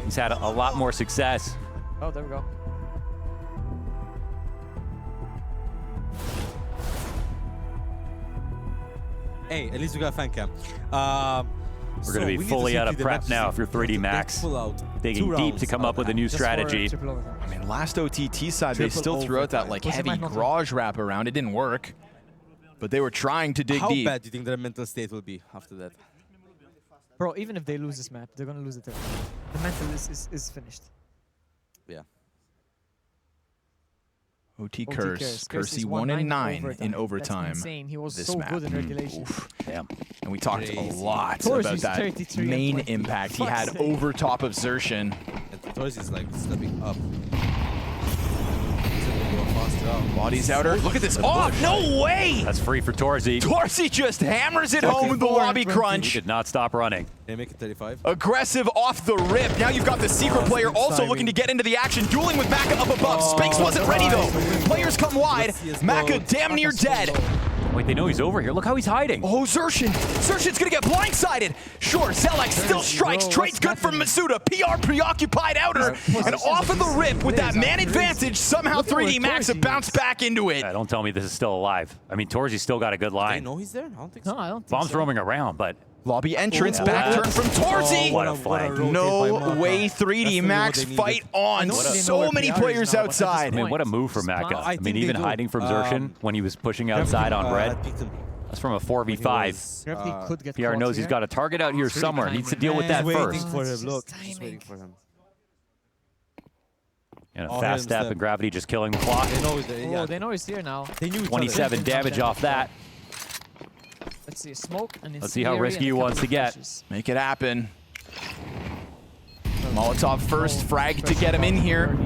he's had a lot more success.
Oh, there we go.
Hey, at least we got a fan cam.
We're going to be fully out of prep now if you're 3D Max. Digging deep to come up with a new strategy.
I mean, last OTT side, they still threw out that like heavy garage wrap around. It didn't work. But they were trying to dig deep.
How bad do you think their mental state will be after that?
Bro, even if they lose this map, they're going to lose it. The mental is finished.
Yeah.
OT Curse. Cursey 1-9 in overtime.
That's insane. He was
this
so
map.
good in regulation.
Damn.
And we talked a lot about that main impact he had over top of Xerxin.
And Torzi's like stepping up.
Bodies outer. Look at this. Oh, no way!
That's free for Torzi.
Torzi just hammers it home with the lobby crunch.
He did not stop running.
They make it 35.
Aggressive off the rip. Now you've got the secret player also looking to get into the action, dueling with Maka up above. Spinx wasn't ready though. Players come wide. Maka damn near dead.
Wait, they know he's over here. Look how he's hiding.
Oh, Xerxin. Xerxin's gonna get blindsided. Sure, Zelak still strikes. Trade's good from Masuda. PR preoccupied outer. And off of the rip with that man advantage, somehow 3D Max have bounced back into it.
Don't tell me this is still alive. I mean, Torzi's still got a good line.
I know he's there? I don't think so.
No, I don't think
Bomb's roaming around, but...
Lobby entrance, back turn from Torzi.
What a flank.
No way 3D Max fight on. So many players outside.
I mean, what a move for Maka. I mean, even hiding from Xerxin when he was pushing outside on red. That's from a 4v5. PR knows he's got a target out here somewhere. Needs to deal with that first.
Just waiting for him.
And a fast step and Gravity just killing the clock.
They know he's here now.
27 damage off that.
Let's see, a smoke and
let's see how risky he wants to get.
Make it happen. Molotov first, frag to get him in here.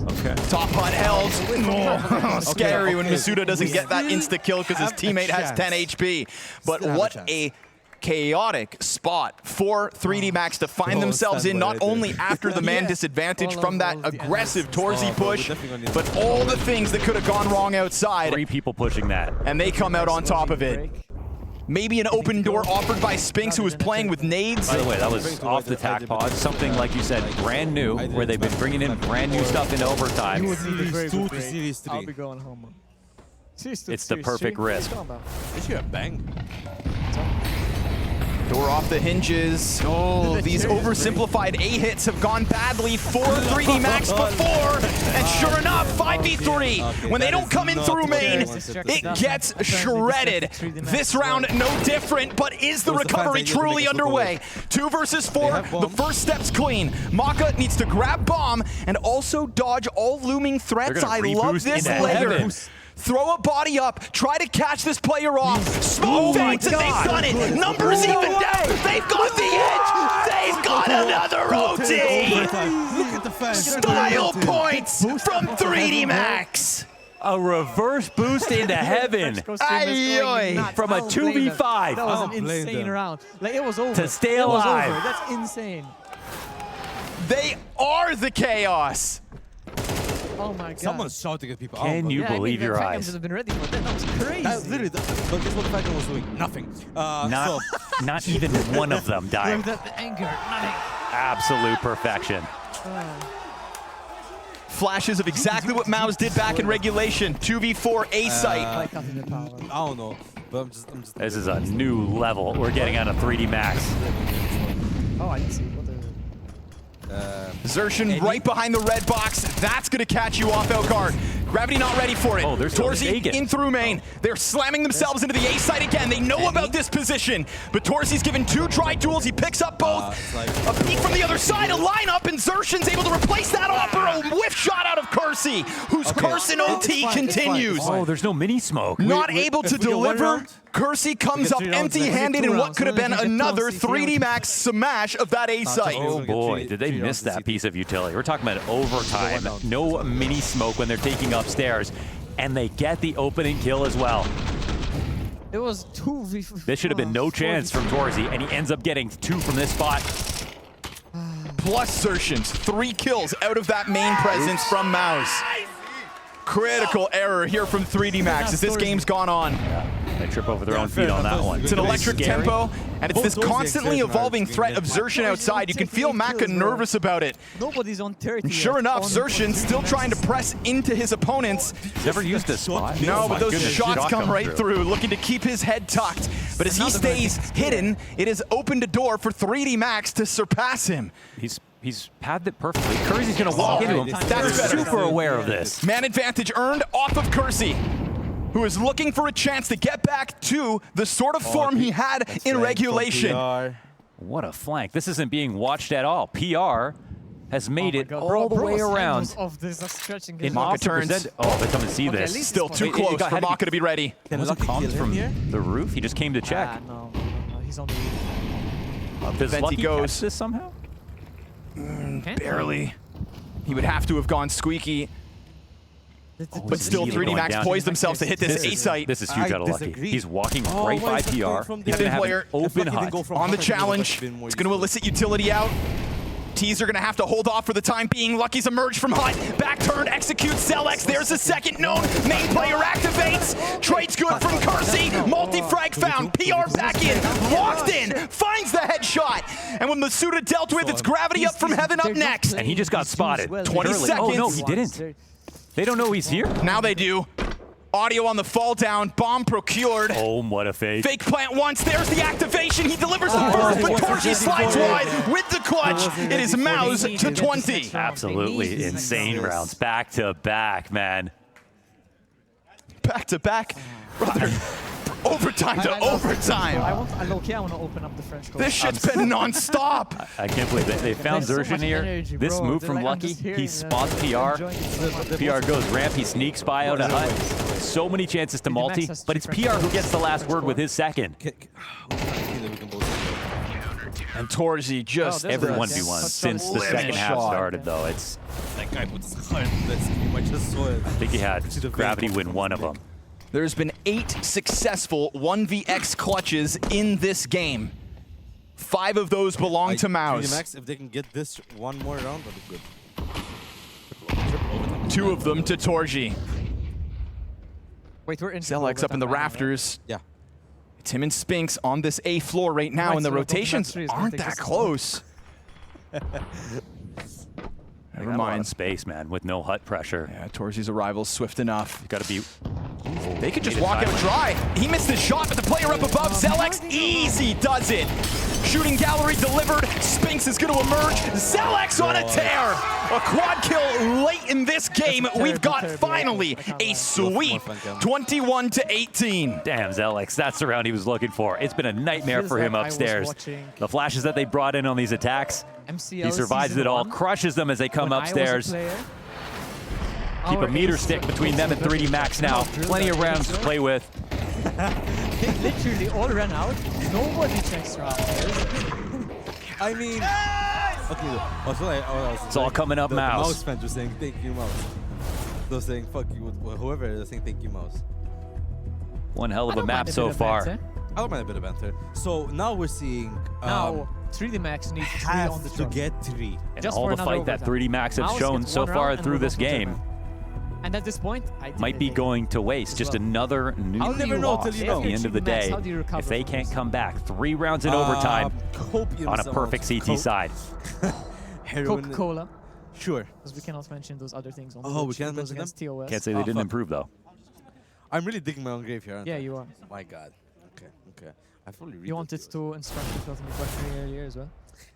Okay.
Top hut held. Oh, scary when Masuda doesn't get that insta-kill because his teammate has 10 HP. But what a chaotic spot for 3D Max to find themselves in, not only after the man disadvantage from that aggressive Torzi push, but all the things that could have gone wrong outside.
3 people pushing that.
And they come out on top of it. Maybe an open door offered by Spinx, who was playing with nades.
By the way, that was off the tac pod. Something, like you said, brand new, where they've been bringing in brand new stuff into overtime.
I'll be going home.
It's the perfect risk.
Is you a bang?
Door off the hinges. Oh, these oversimplified A-hits have gone badly for 3D Max before. And sure enough, 5v3. When they don't come in through main, it gets shredded. This round, no different, but is the recovery truly underway? 2 versus 4, the first step's clean. Maka needs to grab bomb and also dodge all looming threats. I love this layer. Throw a body up, try to catch this player off. Smoke fades and they've done it. Numbers even down. They've got the edge. They've got another OT.
Look at the fans.
Style points from 3D Max.
A reverse boost into heaven. From a 2v5.
That was an insane round. Like, it was over.
To stay alive.
That's insane.
They are the chaos.
Oh my god.
Someone's shouting at people.
Can you believe your eyes?
Should have been ready for that. That was crazy.
Literally, but guess what the Falcon was doing? Nothing.
Not even one of them died.
With that anger, nothing.
Absolute perfection.
Flashes of exactly what Maus did back in regulation. 2v4 A site.
I don't know. But I'm just
This is a new level. We're getting on a 3D Max.
Oh, I didn't see. What
Xertion right behind the red box. That's going to catch you off, Elgar. Gravity not ready for it.
Oh, there's
Torzsi in through main. They're slamming themselves into the A site again. They know about this position. But Torzsi's given 2 dry duels. He picks up both. A peek from the other side, a lineup, and Xertion's able to replace that offer. A whiff shot out of Kersey, whose Carson OT continues.
Oh, there's no mini smoke.
Not able to deliver. Kersey comes up empty-handed in what could have been another 3D Max smash of that A site.
Oh boy, did they miss that piece of utility. We're talking about overtime. No mini smoke when they're taking upstairs. And they get the opening kill as well.
It was 2v4.
This should have been no chance from Torzsi, and he ends up getting 2 from this spot.
Plus Xertion's 3 kills out of that main presence from Maus. Critical error here from 3D Max as this game's gone on.
They trip over their own feet on that one.
It's an electric tempo, and it's this constantly evolving threat of Xertion outside. You can feel Maka nervous about it.
Nobody's on 30.
And sure enough, Xertion still trying to press into his opponents.
Never used this spot.
No, but those shots come right through, looking to keep his head tucked. But as he stays hidden, it has opened a door for 3D Max to surpass him.
He's padded it perfectly. Kersey's going to walk into him.
That's better.
Super aware of this.
Man advantage earned off of Kersey, who is looking for a chance to get back to the sort of form he had in regulation.
What a flank. This isn't being watched at all. PR has made it all the way around.
In
Maka turns.
Oh, they come and see this.
Still too close for Maka to be ready.
Was it comms from the roof? He just came to check.
No, he's on the roof.
Does
Venti
Lucky
goes.
catch this somehow?
Barely. He would have to have gone squeaky. But still, 3D Max poised themselves to hit this A site.
This is huge out of Lucky. He's walking right by PR. He's going to have an open hut.
On the challenge. It's going to elicit utility out. T's are going to have to hold off for the time being. Lucky's emerged from hut. Back turn, executes Zelex. There's the second known. Main player activates. Trade's good from Kersey. Multi-frag found. PR back in. Locked in. Finds the headshot. And when Masuda dealt with, it's Gravity up from heaven up next.
And he just got spotted.
20 seconds.
Oh, no, he didn't. They don't know he's here.
Now they do. Audio on the fall down. Bomb procured.
Oh, what a fake.
Fake plant once. There's the activation. He delivers the first, but Torzsi slides wide with the clutch. It is Maus to 20.
Absolutely insane rounds. Back to back, man.
Back to back. Brother. Overtime to overtime.
I want to open up the French coast.
This shit's been non-stop.
I can't believe it. They found
There's so
Xertion
much
here.
energy,
This
bro.
move
They're
from
like, I'm
Lucky,
just hearing
he
this.
spots
I'm
PR.
enjoying
PR goes ramp, he sneaks by out a hut. So many chances to multi, but it's PR who gets the last word with his second.
And Torzsi just
Every 1v1 since the second half started, though. It's
that guy puts his heart in this game. I just saw it.
I think he had Gravity win one of them.
There's been 8 successful 1vx clutches in this game. 5 of those belong to Maus.
Max, if they can get this one more round, that'd be good.
2 of them to Torzsi.
Wait, we're in.
Zelex up in the rafters.
Yeah.
It's him and Spinks on this A floor right now, and the rotations aren't that close. Never
A lot of
mind.
space, man, with no hut pressure.
Yeah, Torzsi's arrival's swift enough.
Got to be.
They could just walk out dry. He missed the shot, but the player up above, Zelex, easy does it. Shooting gallery delivered. Spinks is going to emerge. Zelex on a tear. A quad kill late in this game. We've got finally a sweep. 21-18.
Damn, Zelex, that's the round he was looking for. It's been a nightmare for him upstairs. The flashes that they brought in on these attacks, he survives it all, crushes them as they come upstairs. Keep a meter stick between them and 3D Max now. Plenty of rounds to play with.
They literally all ran out. Nobody checks rounds.
I mean, okay,
It's all coming up, Maus.
Maus fans were saying thank you, Maus. They're saying fuck you, whoever they're saying thank you, Maus.
One hell of a map so far.
I don't mind a bit of banter. So now we're seeing
Now 3D Max needs 3 on the
to
drum.
get 3.
And all the fight that 3D Max have shown so far through this game.
And at this point, I
might be going to waste. Just another new
I'll never know
loss
till you
at
know.
the end of the day.
How do you recover
If they
from
can't
this?
come back, 3 rounds in overtime
copious
on a perfect
amounts of
CT
coke.
side.
Heroin.
Coca-Cola.
Sure.
Because we cannot mention those other things on
Oh, we
Twitch
can't
because
mention them?
against TOS.
Can't say they didn't improve though.
I'm really digging my own grave here. aren't
Yeah,
I?
you are.
My God. Okay. I've probably read
You wanted to instruct yourself in the question earlier as well?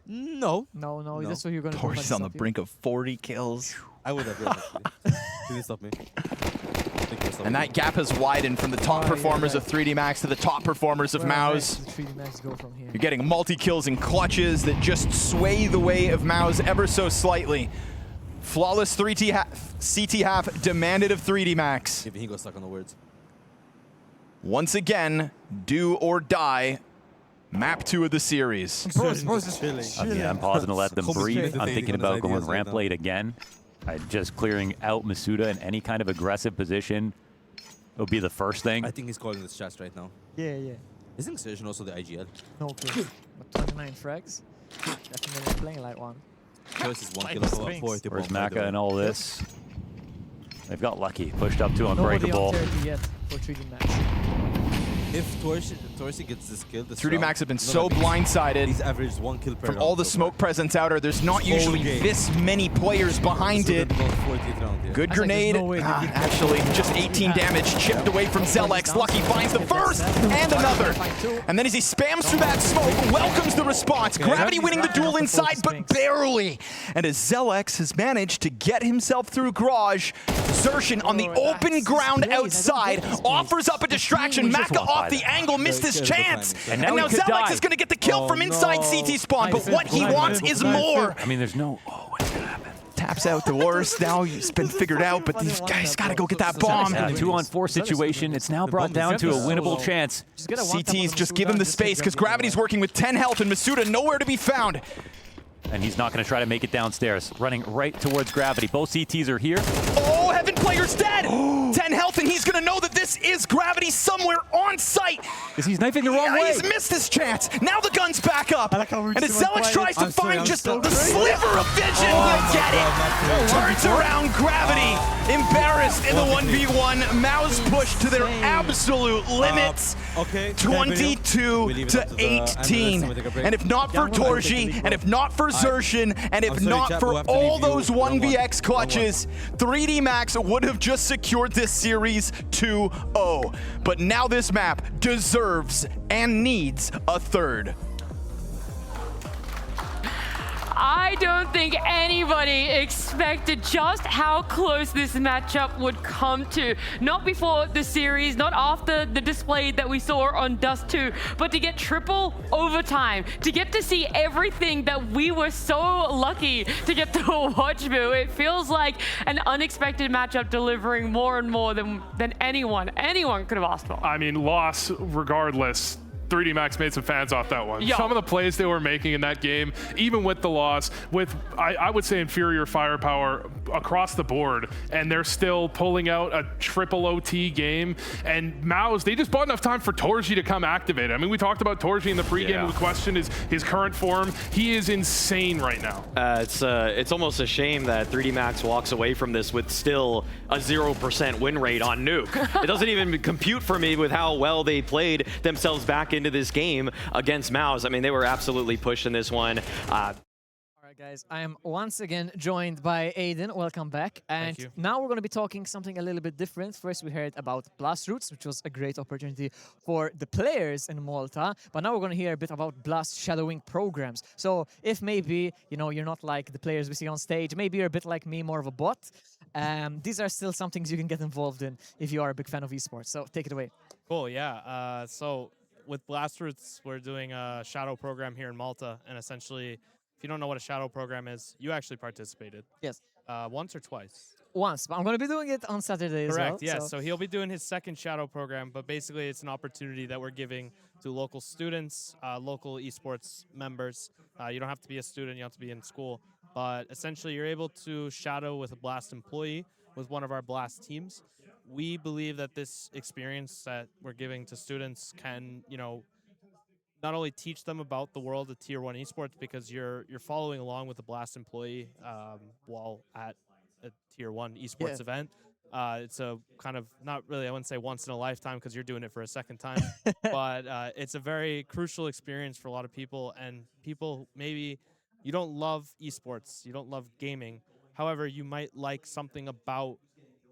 No.
No, that's what you're going to do.
Torch on the brink of 40 kills.
I would have read actually. Didn't stop me.
And that gap has widened from the top performers of 3D Max to the top performers of
Where
Maus.
does the 3D Max go from here?
You're getting multi-kills and clutches that just sway the way of Maus ever so slightly. Flawless 3T CT half demanded of 3D Max.
Even he got stuck on the words.
Once again, do or die. Map 2 of the series.
I'm pausing to let them breathe. I'm thinking about going ramp late again. Just clearing out Masuda in any kind of aggressive position would be the first thing.
I think he's calling this chest right now.
Yeah.
Isn't Xerxes also the IGL?
No clue. But 29 frags. Definitely playing like one.
Choice is 1
Like
kill
the
of about
Sphinx.
40
Where's
bomb, by the
Maka
way.
and all this? They've got lucky. Pushed up to
Nobody
Unbreakable.
on 30 yet for 3D Max.
If Torsi gets this kill,
3D Max have been so blindsided.
He's averaged 1 kill per
From
round
all the
so
smoke presence out there, there's not
Whole
usually
game.
this many players behind it. Good grenade. Actually, just 18 damage chipped away from Zelex. Lucky finds the first and another. And then as he spams through that smoke, welcomes the response. Gravity winning the duel inside, but barely. And as Zelex has managed to get himself through Garage, Xerxes on the open ground outside offers up a distraction. Maka off the angle, missed his chance. And now
he could
Zelex
die.
is going to get the kill from inside CT spawn, but what he wants is more.
I mean, there's no. Oh, what's gonna happen?
Taps out the worst. Now it's been figured out, but these guys got to go get that bomb.
Yeah, 2-on-4 situation. It's now brought down to a winnable chance.
CT's just give him the space because Gravity's working with 10 health and Masuda nowhere to be found.
And he's not going to try to make it downstairs. Running right towards Gravity. Both CTs are here.
Oh, Heaven player's dead! 10 health, and he's gonna know that this is Gravity somewhere on site.
Is he sniping the wrong way?
He's missed his chance. Now the gun's back up. And as Zelex tries to find just the sliver of vision, he'll get it. Turns around Gravity. Embarrassed in the 1v1. Maus pushed to their absolute limits. 22 to 18. And if not for Torji, and if not for Xerxes, and if not for all those 1vx clutches, 3D Max would have just secured this series 2-0. But now this map deserves and needs a third.
I don't think anybody expected just how close this matchup would come to. Not before the series, not after the display that we saw on Dust 2, but to get triple overtime, to get to see everything that we were so lucky to get to watch, Boo. It feels like an unexpected matchup delivering more and more than anyone could have asked for.
I mean, loss regardless. 3D Max made some fans off that one.
Yeah.
Some of the plays they were making in that game, even with the loss, with I would say inferior firepower across the board, and they're still pulling out a triple OT game. And Maus, they just bought enough time for Torji to come activate. I mean, we talked about Torji in the pregame. The question is his current form. He is insane right now.
It's almost a shame that 3D Max walks away from this with still a 0% win rate on Nuke. It doesn't even compute for me with how well they played themselves back into this game against Maus. I mean, they were absolutely pushing this one.
All right, guys, I am once again joined by Aiden. Welcome back. And now we're going to be talking something a little bit different. First, we heard about Blast Roots, which was a great opportunity for the players in Malta. But now we're going to hear a bit about Blast shadowing programs. So if maybe, you're not like the players we see on stage, maybe you're a bit like me, more of a bot. These are still some things you can get involved in if you are a big fan of esports. So take it away.
Cool, yeah. So with Blast Roots, we're doing a shadow program here in Malta. And essentially, if you don't know what a shadow program is, you actually participated.
Yes.
Once or twice?
Once, but I'm going to be doing it on Saturday as well.
Correct, yes. So he'll be doing his second shadow program, but basically it's an opportunity that we're giving to local students, local esports members. You don't have to be a student, you have to be in school. But essentially you're able to shadow with a Blast employee with one of our Blast teams. We believe that this experience that we're giving to students can, not only teach them about the world of Tier 1 esports, because you're following along with a Blast employee while at a Tier 1 esports event, It's a kind of, not really, I wouldn't say once in a lifetime because you're doing it for a second time, but it's a very crucial experience for a lot of people. And people, maybe you don't love esports, you don't love gaming. However, you might like something about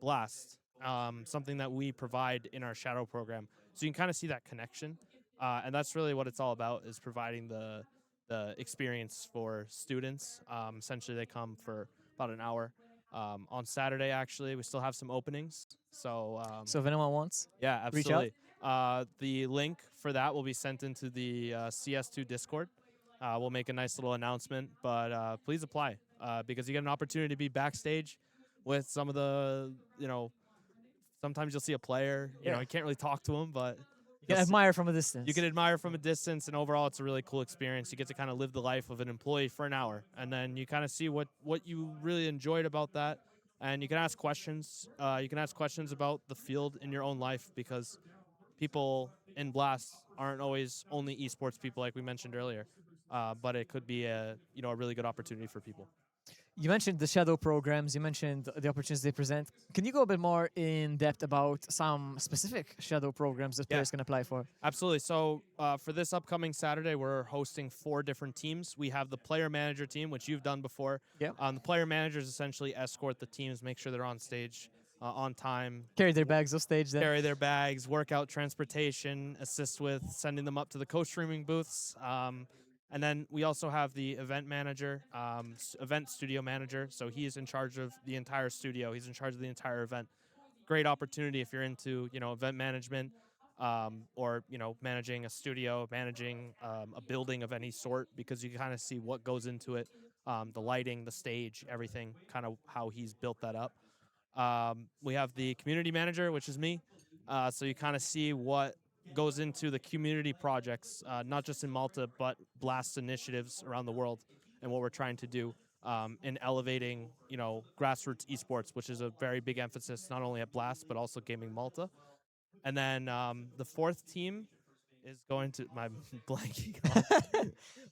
Blast, something that we provide in our Shadow program. So you can kind of see that connection. And that's really what it's all about, is providing the experience for students. Essentially, they come for about an hour. On Saturday, actually, we still have some openings. So
so if anyone wants,
yeah,
reach out.
absolutely. The link for that will be sent into the CS2 Discord. We'll make a nice little announcement, but please apply because you get an opportunity to be backstage with some of the, sometimes you'll see a player, you can't really talk to him, but
you can admire from a distance.
You can admire from a distance, and overall, it's a really cool experience. You get to kind of live the life of an employee for an hour, and then you kind of see what you really enjoyed about that, and you can ask questions. You can ask questions about the field in your own life, because people in Blast aren't always only esports people, like we mentioned earlier, but it could be a really good opportunity for people.
You mentioned the Shadow programs, you mentioned the opportunities they present. Can you go a bit more in depth about some specific Shadow programs that players can apply for?
Absolutely. So for this upcoming Saturday, we're hosting 4 different teams. We have the player manager team, which you've done before.
Yeah.
The player managers essentially escort the teams, make sure they're on stage on time.
Carry their bags off stage then.
Carry their bags, work out transportation, assist with sending them up to the co-streaming booths. And then we also have the event manager, event studio manager. So he is in charge of the entire studio. He's in charge of the entire event. Great opportunity if you're into, event management, or, managing a studio, managing a building of any sort, because you kind of see what goes into it, the lighting, the stage, everything, kind of how he's built that up. We have the community manager, which is me. So you kind of see what goes into the community projects, not just in Malta, but Blast initiatives around the world, and what we're trying to do in elevating, grassroots esports, which is a very big emphasis not only at Blast but also Gaming Malta. And then the 4th team is going to blanking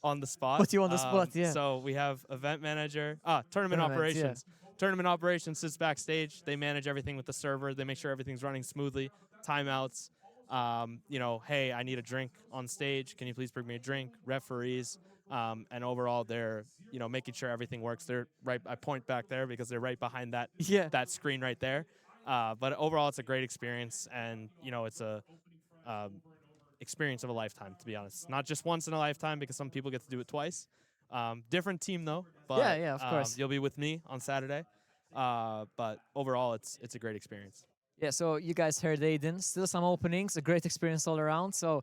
on the spot.
Put you on the spot, yeah.
So we have event manager, tournament operations. Yeah. Tournament operations sits backstage. They manage everything with the server. They make sure everything's running smoothly. Timeouts. Hey, I need a drink on stage. Can you please bring me a drink? Referees, and overall, they're, making sure everything works. They're right. I point back there because they're right behind that that screen right there. But overall, it's a great experience, and it's a experience of a lifetime, to be honest. Not just once in a lifetime, because some people get to do it twice. Different team though. But,
yeah, of course.
You'll be with me on Saturday. But overall, it's a great experience.
Yeah, so you guys heard Aiden. Still some openings, a great experience all around. So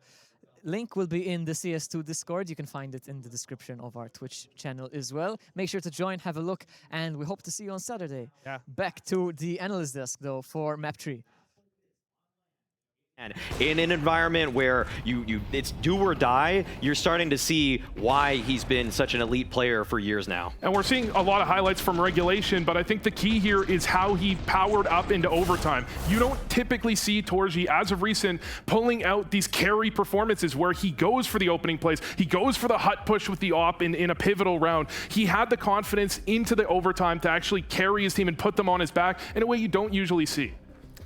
link will be in the CS2 Discord. You can find it in the description of our Twitch channel as well. Make sure to join, have a look, and we hope to see you on Saturday.
Yeah.
Back to the analyst desk, though, for Map 3.
And in an environment where it's do or die, you're starting to see why he's been such an elite player for years now.
And we're seeing a lot of highlights from regulation, but I think the key here is how he powered up into overtime. You don't typically see Torji, as of recent, pulling out these carry performances where he goes for the opening plays, he goes for the hut push with the op in a pivotal round. He had the confidence into the overtime to actually carry his team and put them on his back in a way you don't usually see.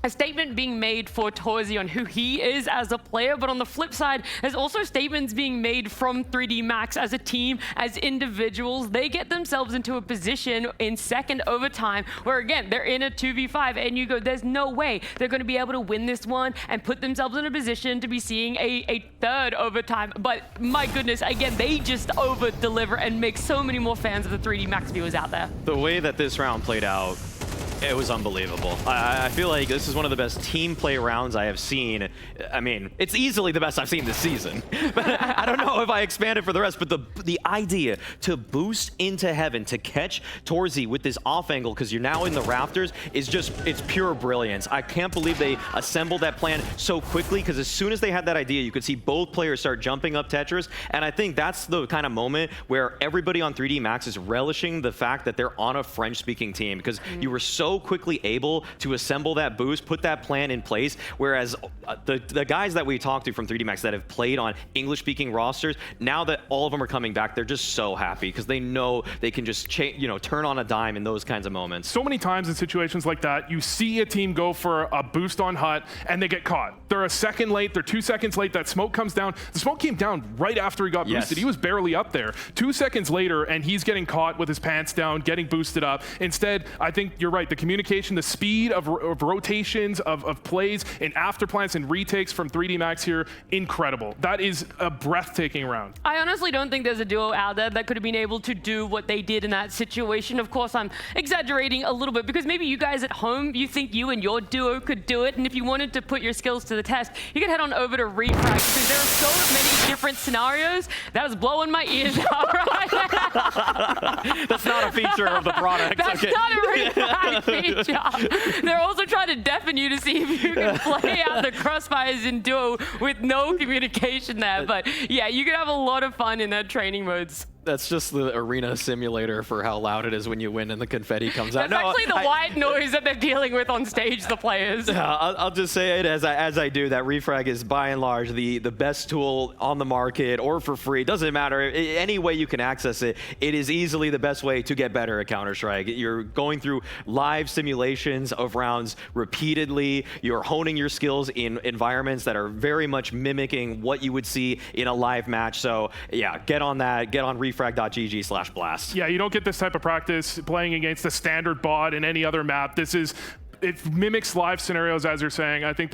A statement being made for Torzi on who he is as a player, but on the flip side, there's also statements being made from 3D Max as a team, as individuals. They get themselves into a position in second overtime where, again, they're in a 2v5, and you go, there's no way they're going to be able to win this one and put themselves in a position to be seeing a third overtime. But my goodness, again, they just over-deliver and make so many more fans of the 3D Max viewers out there.
The way that this round played out, it was unbelievable. I feel like this is one of the best team play rounds I have seen. I mean, it's easily the best I've seen this season. But I don't know if I expand it for the rest, but the idea to boost into heaven, to catch Torzi with this off angle, because you're now in the rafters, is just, it's pure brilliance. I can't believe they assembled that plan so quickly, because as soon as they had that idea, you could see both players start jumping up Tetris, and I think that's the kind of moment where everybody on 3D Max is relishing the fact that they're on a French-speaking team, because you were so so quickly able to assemble that boost, put that plan in place, whereas the guys that we talked to from 3D Max that have played on English-speaking rosters, now that all of them are coming back, they're just so happy because they know they can just turn on a dime in those kinds of moments.
So many times in situations like that, you see a team go for a boost on Hut and they get caught. They're a second late, they're 2 seconds late, that smoke comes down. The smoke came down right after he got boosted. He was barely up there. 2 seconds later, and he's getting caught with his pants down, getting boosted up. Instead, I think you're right, the communication, the speed of rotations, of plays, and after plans and retakes from 3D Max here, incredible. That is a breathtaking round.
I honestly don't think there's a duo out there that could have been able to do what they did in that situation. Of course, I'm exaggerating a little bit because maybe you guys at home, you think you and your duo could do it, and if you wanted to put your skills to the test, you could head on over to Refrag because there are so many different scenarios. That is blowing my ears out right now.
That's not a feature of the product.
That's not a Refrag feature. They're also trying to deafen you to see if you can play out the crossfires in duo with no communication there. But yeah, you can have a lot of fun in their training modes.
That's just the arena simulator for how loud it is when you win and the confetti comes out.
That's actually the white noise that they're dealing with on stage, the players.
I'll just say it as I do, that Refrag is by and large the best tool on the market or for free. It doesn't matter. Any way you can access it, it is easily the best way to get better at Counter-Strike. You're going through live simulations of rounds repeatedly. You're honing your skills in environments that are very much mimicking what you would see in a live match. So yeah, get on that. Get on refrag.gg/blast.
Yeah, you don't get this type of practice playing against a standard bot in any other map. It mimics live scenarios, as you're saying. I think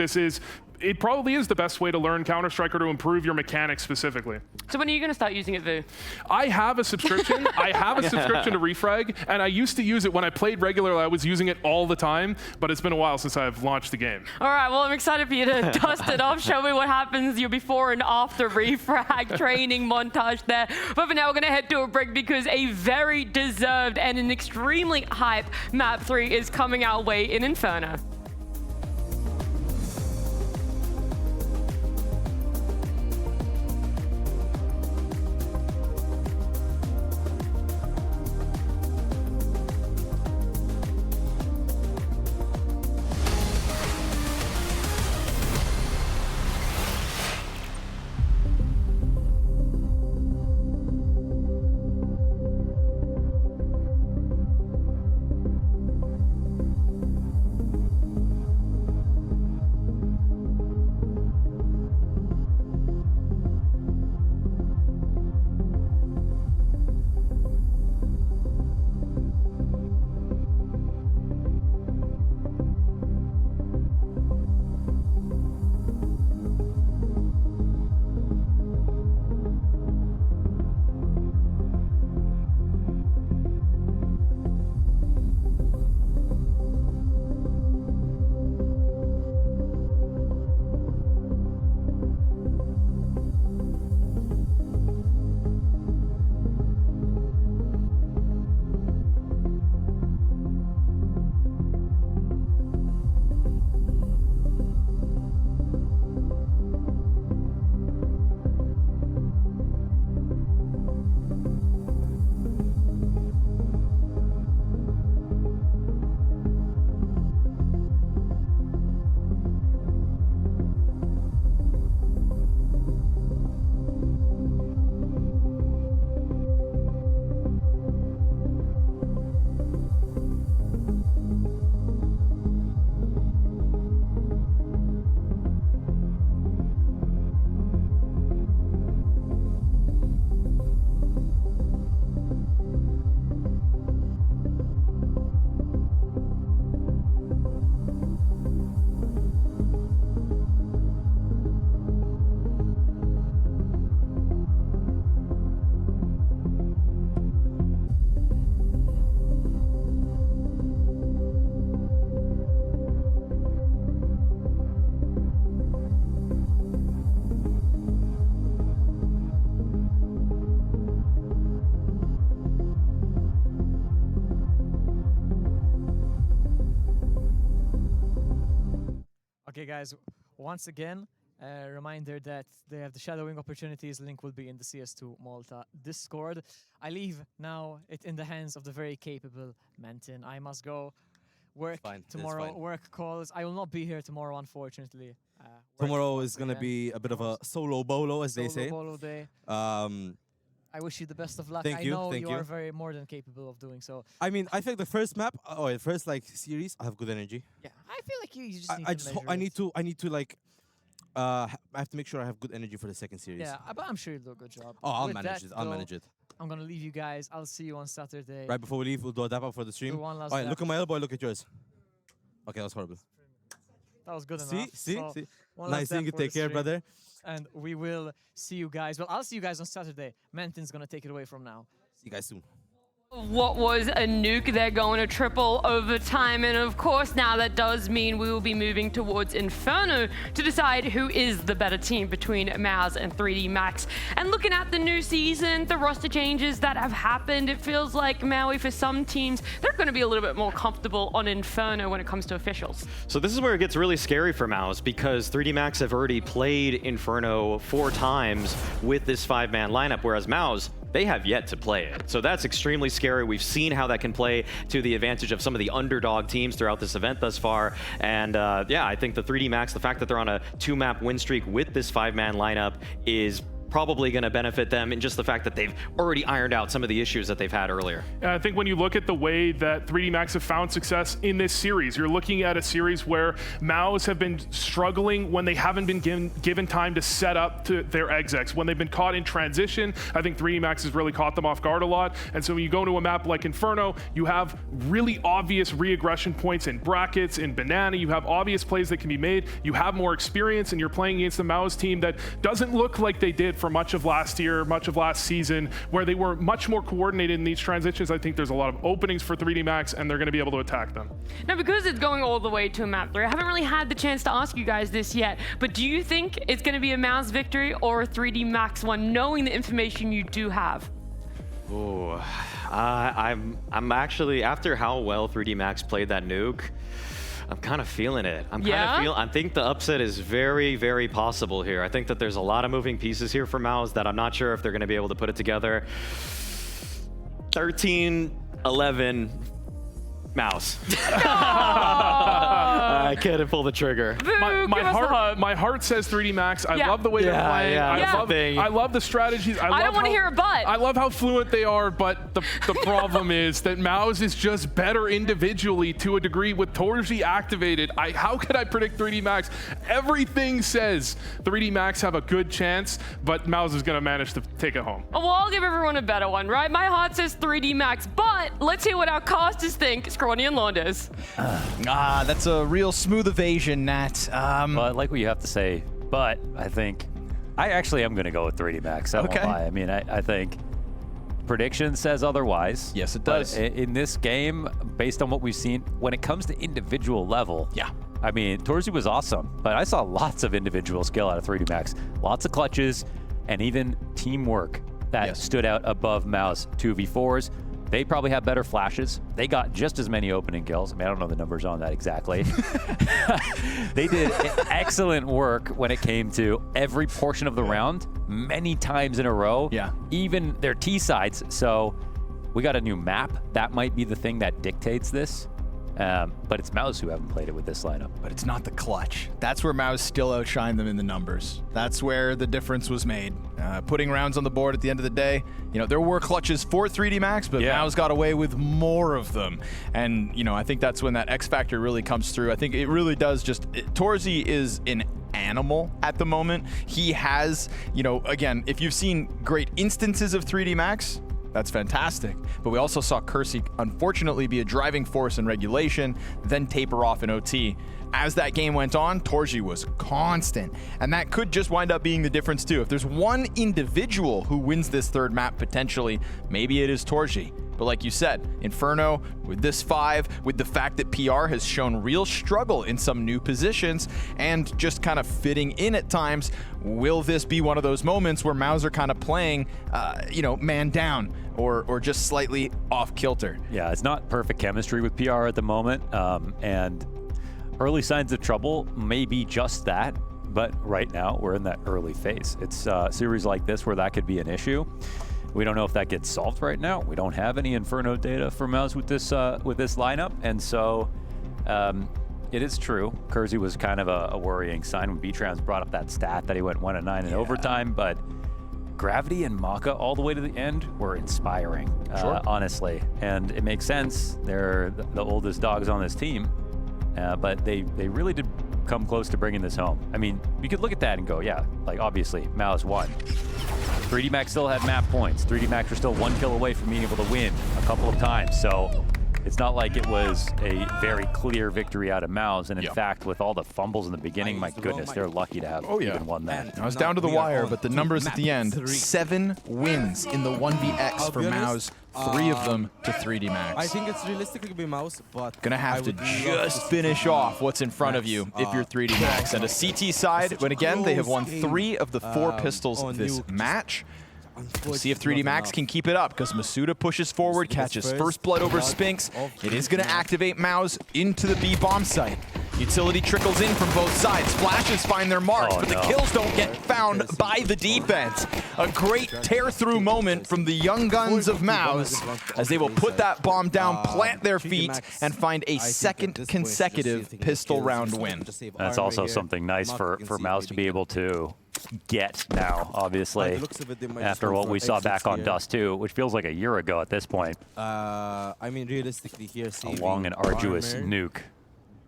it probably is the best way to learn Counter-Strike or to improve your mechanics specifically.
So when are you going to start using it, Vu?
I have a subscription. I have a subscription to Refrag, and I used to use it when I played regularly. I was using it all the time, but it's been a while since I've launched the game.
All right, well, I'm excited for you to dust it off. Show me what happens your before and after Refrag training montage there. But for now, we're going to head to a break because a very deserved and an extremely hype Map 3 is coming our way in Inferno.
Okay, guys, once again, a reminder that they have the shadowing opportunities. Link will be in the CS2 Malta Discord. I leave now it in the hands of the very capable Mentin. I must go. work
fine. It's
tomorrow,
fine.
work calls. I will not be here tomorrow, unfortunately.
Tomorrow is gonna be a bit of a solo bolo, as they
Solo
say.
bolo day. I wish you the best of luck.
Thank
I
you,
know
thank
you
you.
are very more than capable of doing so.
I mean, I think the first map, or the first like series, I have good energy.
Yeah, I feel like you just need
I
to
just
measure
I
it.
need to like I have to make sure I have good energy for the second series.
Yeah, but I'm sure you'll do a good job.
Oh, I'll
With
manage
that,
it. I'll
though,
manage it.
I'm gonna leave you guys. I'll see you on Saturday.
Right before we leave, we'll do a dap up for the stream.
Do one last
All right,
dap.
look at my elbow. Look at yours. Okay, that was horrible.
That was good
See,
enough.
see,
So,
see.
one
Nice
last
seeing
dap
you.
for
Take
the
care,
stream.
brother.
And we will see you guys. Well, I'll see you guys on Saturday. Menton's gonna take it away from now.
See you guys soon.
What was a nuke? They're going to triple overtime, and of course now that does mean we will be moving towards Inferno to decide who is the better team between MOUZ and 3D Max. And looking at the new season, the roster changes that have happened, it feels like Maui for some teams, they're going to be a little bit more comfortable on Inferno when it comes to officials.
So this is where it gets really scary for MOUZ, because 3D Max have already played Inferno 4 times with this 5-man lineup, whereas MOUZ, they have yet to play it. So that's extremely scary. We've seen how that can play to the advantage of some of the underdog teams throughout this event thus far. And yeah, I think the 3D Max, the fact that they're on a 2-map win streak with this 5-man lineup is probably going to benefit them in just the fact that they've already ironed out some of the issues that they've had earlier.
And I think when you look at the way that 3D Max have found success in this series, you're looking at a series where MOUZ have been struggling when they haven't been given time to set up to their execs. When they've been caught in transition, I think 3D Max has really caught them off guard a lot. And so when you go to a map like Inferno, you have really obvious re-aggression points in brackets, in Banana, you have obvious plays that can be made, you have more experience, and you're playing against the MOUZ team that doesn't look like they did for much of last year, much of last season, where they were much more coordinated in these transitions. I think there's a lot of openings for 3D Max, and they're going to be able to attack them.
Now, because it's going all the way to map 3, I haven't really had the chance to ask you guys this yet, but do you think it's going to be a MOUZ victory or a 3D Max one, knowing the information you do have?
Oh, I'm actually, after how well 3D Max played that nuke, I'm kind of feeling it. I think the upset is very, very possible here. I think that there's a lot of moving pieces here for MOUZ that I'm not sure if they're going to be able to put it together. 13-11 MOUZ. I can't pull the trigger.
My heart says 3D Max. I love the way they're playing. I love the strategies. I
don't want to hear a but.
I love how fluent they are, but the problem is that MOUZ is just better individually to a degree with Torji activated. How could I predict 3D Max? Everything says 3D Max have a good chance, but MOUZ is going to manage to take it home.
Well, I'll give everyone a better one, right? My heart says 3D Max, but let's hear what our casters think. Scrawny and Launders.
That's a real smooth evasion, Nat.
Well, I like what you have to say, but I think I actually am going to go with 3D Max. I won't lie. I mean, I think prediction says otherwise.
Yes, it does.
But in this game, based on what we've seen, when it comes to individual level, I mean, Torzi was awesome, but I saw lots of individual skill out of 3D Max. Lots of clutches and even teamwork that stood out above MOUZ 2v4s. They probably have better flashes. They got just as many opening kills. I mean, I don't know the numbers on that exactly. They did excellent work when it came to every portion of the round, many times in a row. Even their T sides. So we got a new map. That might be the thing that dictates this. But it's MOUZ who haven't played it with this lineup.
But it's not the clutch. That's where MOUZ still outshined them in the numbers. That's where the difference was made. Putting rounds on the board at the end of the day, you know, there were clutches for 3D Max, but MOUZ got away with more of them. And, you know, I think that's when that X factor really comes through. I think it really does Torzi is an animal at the moment. He has, you know, again, if you've seen great instances of 3D Max, that's fantastic. But we also saw Kersey, unfortunately, be a driving force in regulation, then taper off in OT. As that game went on, Torji was constant. And that could just wind up being the difference, too. If there's one individual who wins this third map, potentially, maybe it is Torji. But like you said, Inferno, with this 5, with the fact that PR has shown real struggle in some new positions and just kind of fitting in at times, will this be one of those moments where MOUZ are kind of playing, you know, man down or just slightly off kilter?
Yeah, it's not perfect chemistry with PR at the moment. And early signs of trouble may be just that. But right now, we're in that early phase. It's a series like this where that could be an issue. We don't know if that gets solved right now. We don't have any Inferno data for MOUZ with this lineup, and so It is true. Kersey was kind of a worrying sign when B-Trans brought up that stat that he went 1-9 in overtime, but Gravity and Maka all the way to the end were inspiring, honestly. And it makes sense. They're the oldest dogs on this team, but they really did come close to bringing this home. I mean, you could look at that and go, yeah, like obviously, MOUZ won. 3D Max still had map points. 3D Max were still 1 kill away from being able to win a couple of times. So it's not like it was a very clear victory out of MOUZ. And in fact, with all the fumbles in the beginning, my goodness, they're lucky to have even won that.
I was down to the wire, but the numbers at the end, 7 wins in the 1vX for MOUZ, 3 of them to 3D Max.
I think it's realistically going to be MOUZ, but
Gonna have to just finish off what's in front of you if you're 3D Max. And a CT side, when again, they have won 3 of the 4 pistols this match. We'll see if 3D Max can keep it up, because Masuda pushes forward, catches first blood over Spinks. It is going to activate MOUZ into the B bomb site. Utility trickles in from both sides. Flashes find their marks, but the kills don't get found by the defense. A great tear-through moment from the young guns of MOUZ as they will put that bomb down, plant their feet, and find a second consecutive pistol round win.
That's also something nice for MOUZ to be able to get now, obviously, after what we saw back on Dust 2, which feels like a year ago at this point.
I mean, realistically here,
a long and arduous nuke.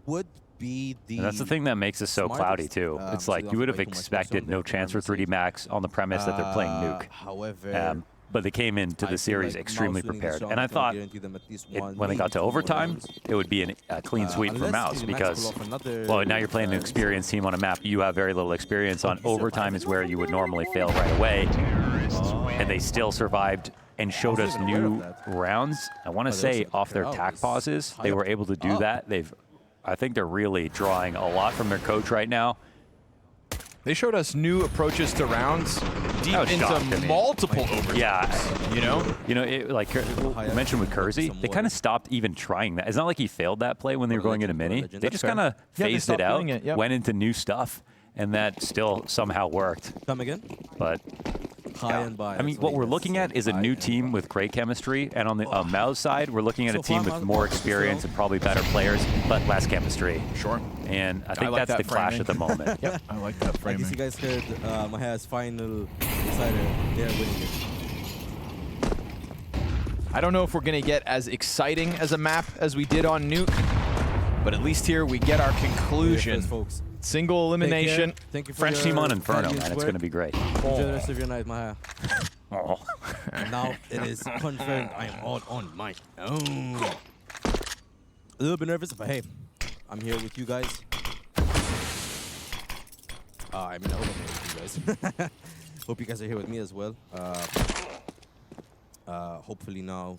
Would be the
and that's the thing that makes it so cloudy, too. It's like you would have expected no chance for 3D Max on the premise that they're playing nuke.
However,
but they came into the series extremely prepared. And I thought when they got to overtime, it would be a clean sweep for MOUZ because, well, now you're playing an experienced team on a map you have very little experience on. Overtime is where you would normally fail right away. And they still survived and showed us new rounds. I want to say off their tac pauses, they were able to do that. I think they're really drawing a lot from their coach right now.
They showed us new approaches to rounds deep into multiple overs.
Yeah, you know, like I mentioned with Kersey, they kind of stopped even trying that. It's not like he failed that play when they were going into mini. They just kind of phased it out, went into new stuff, and that still somehow worked.
Come again?
But I mean, what we're looking at is a new team with great chemistry, and on the MOUZ side, we're looking at a team with more experience and probably better players, but less chemistry.
Sure.
And I think that's the clash at the moment.
Yep, I like that framing.
I guess you guys heard Mahaya's final decider. They're winning it.
I don't know if we're going to get as exciting as a map as we did on Nuke, but at least here we get our conclusion.
Folks.
Single elimination.
Thank you for
French team on Inferno, man. It's going to be great.
Enjoy the rest of your night, Mahaya.
Oh.
Now it is confirmed I am all on my own. A little bit nervous, but hey, I'm here with you guys. I mean, I hope I'm here with you guys. Hope you guys are here with me as well. Hopefully now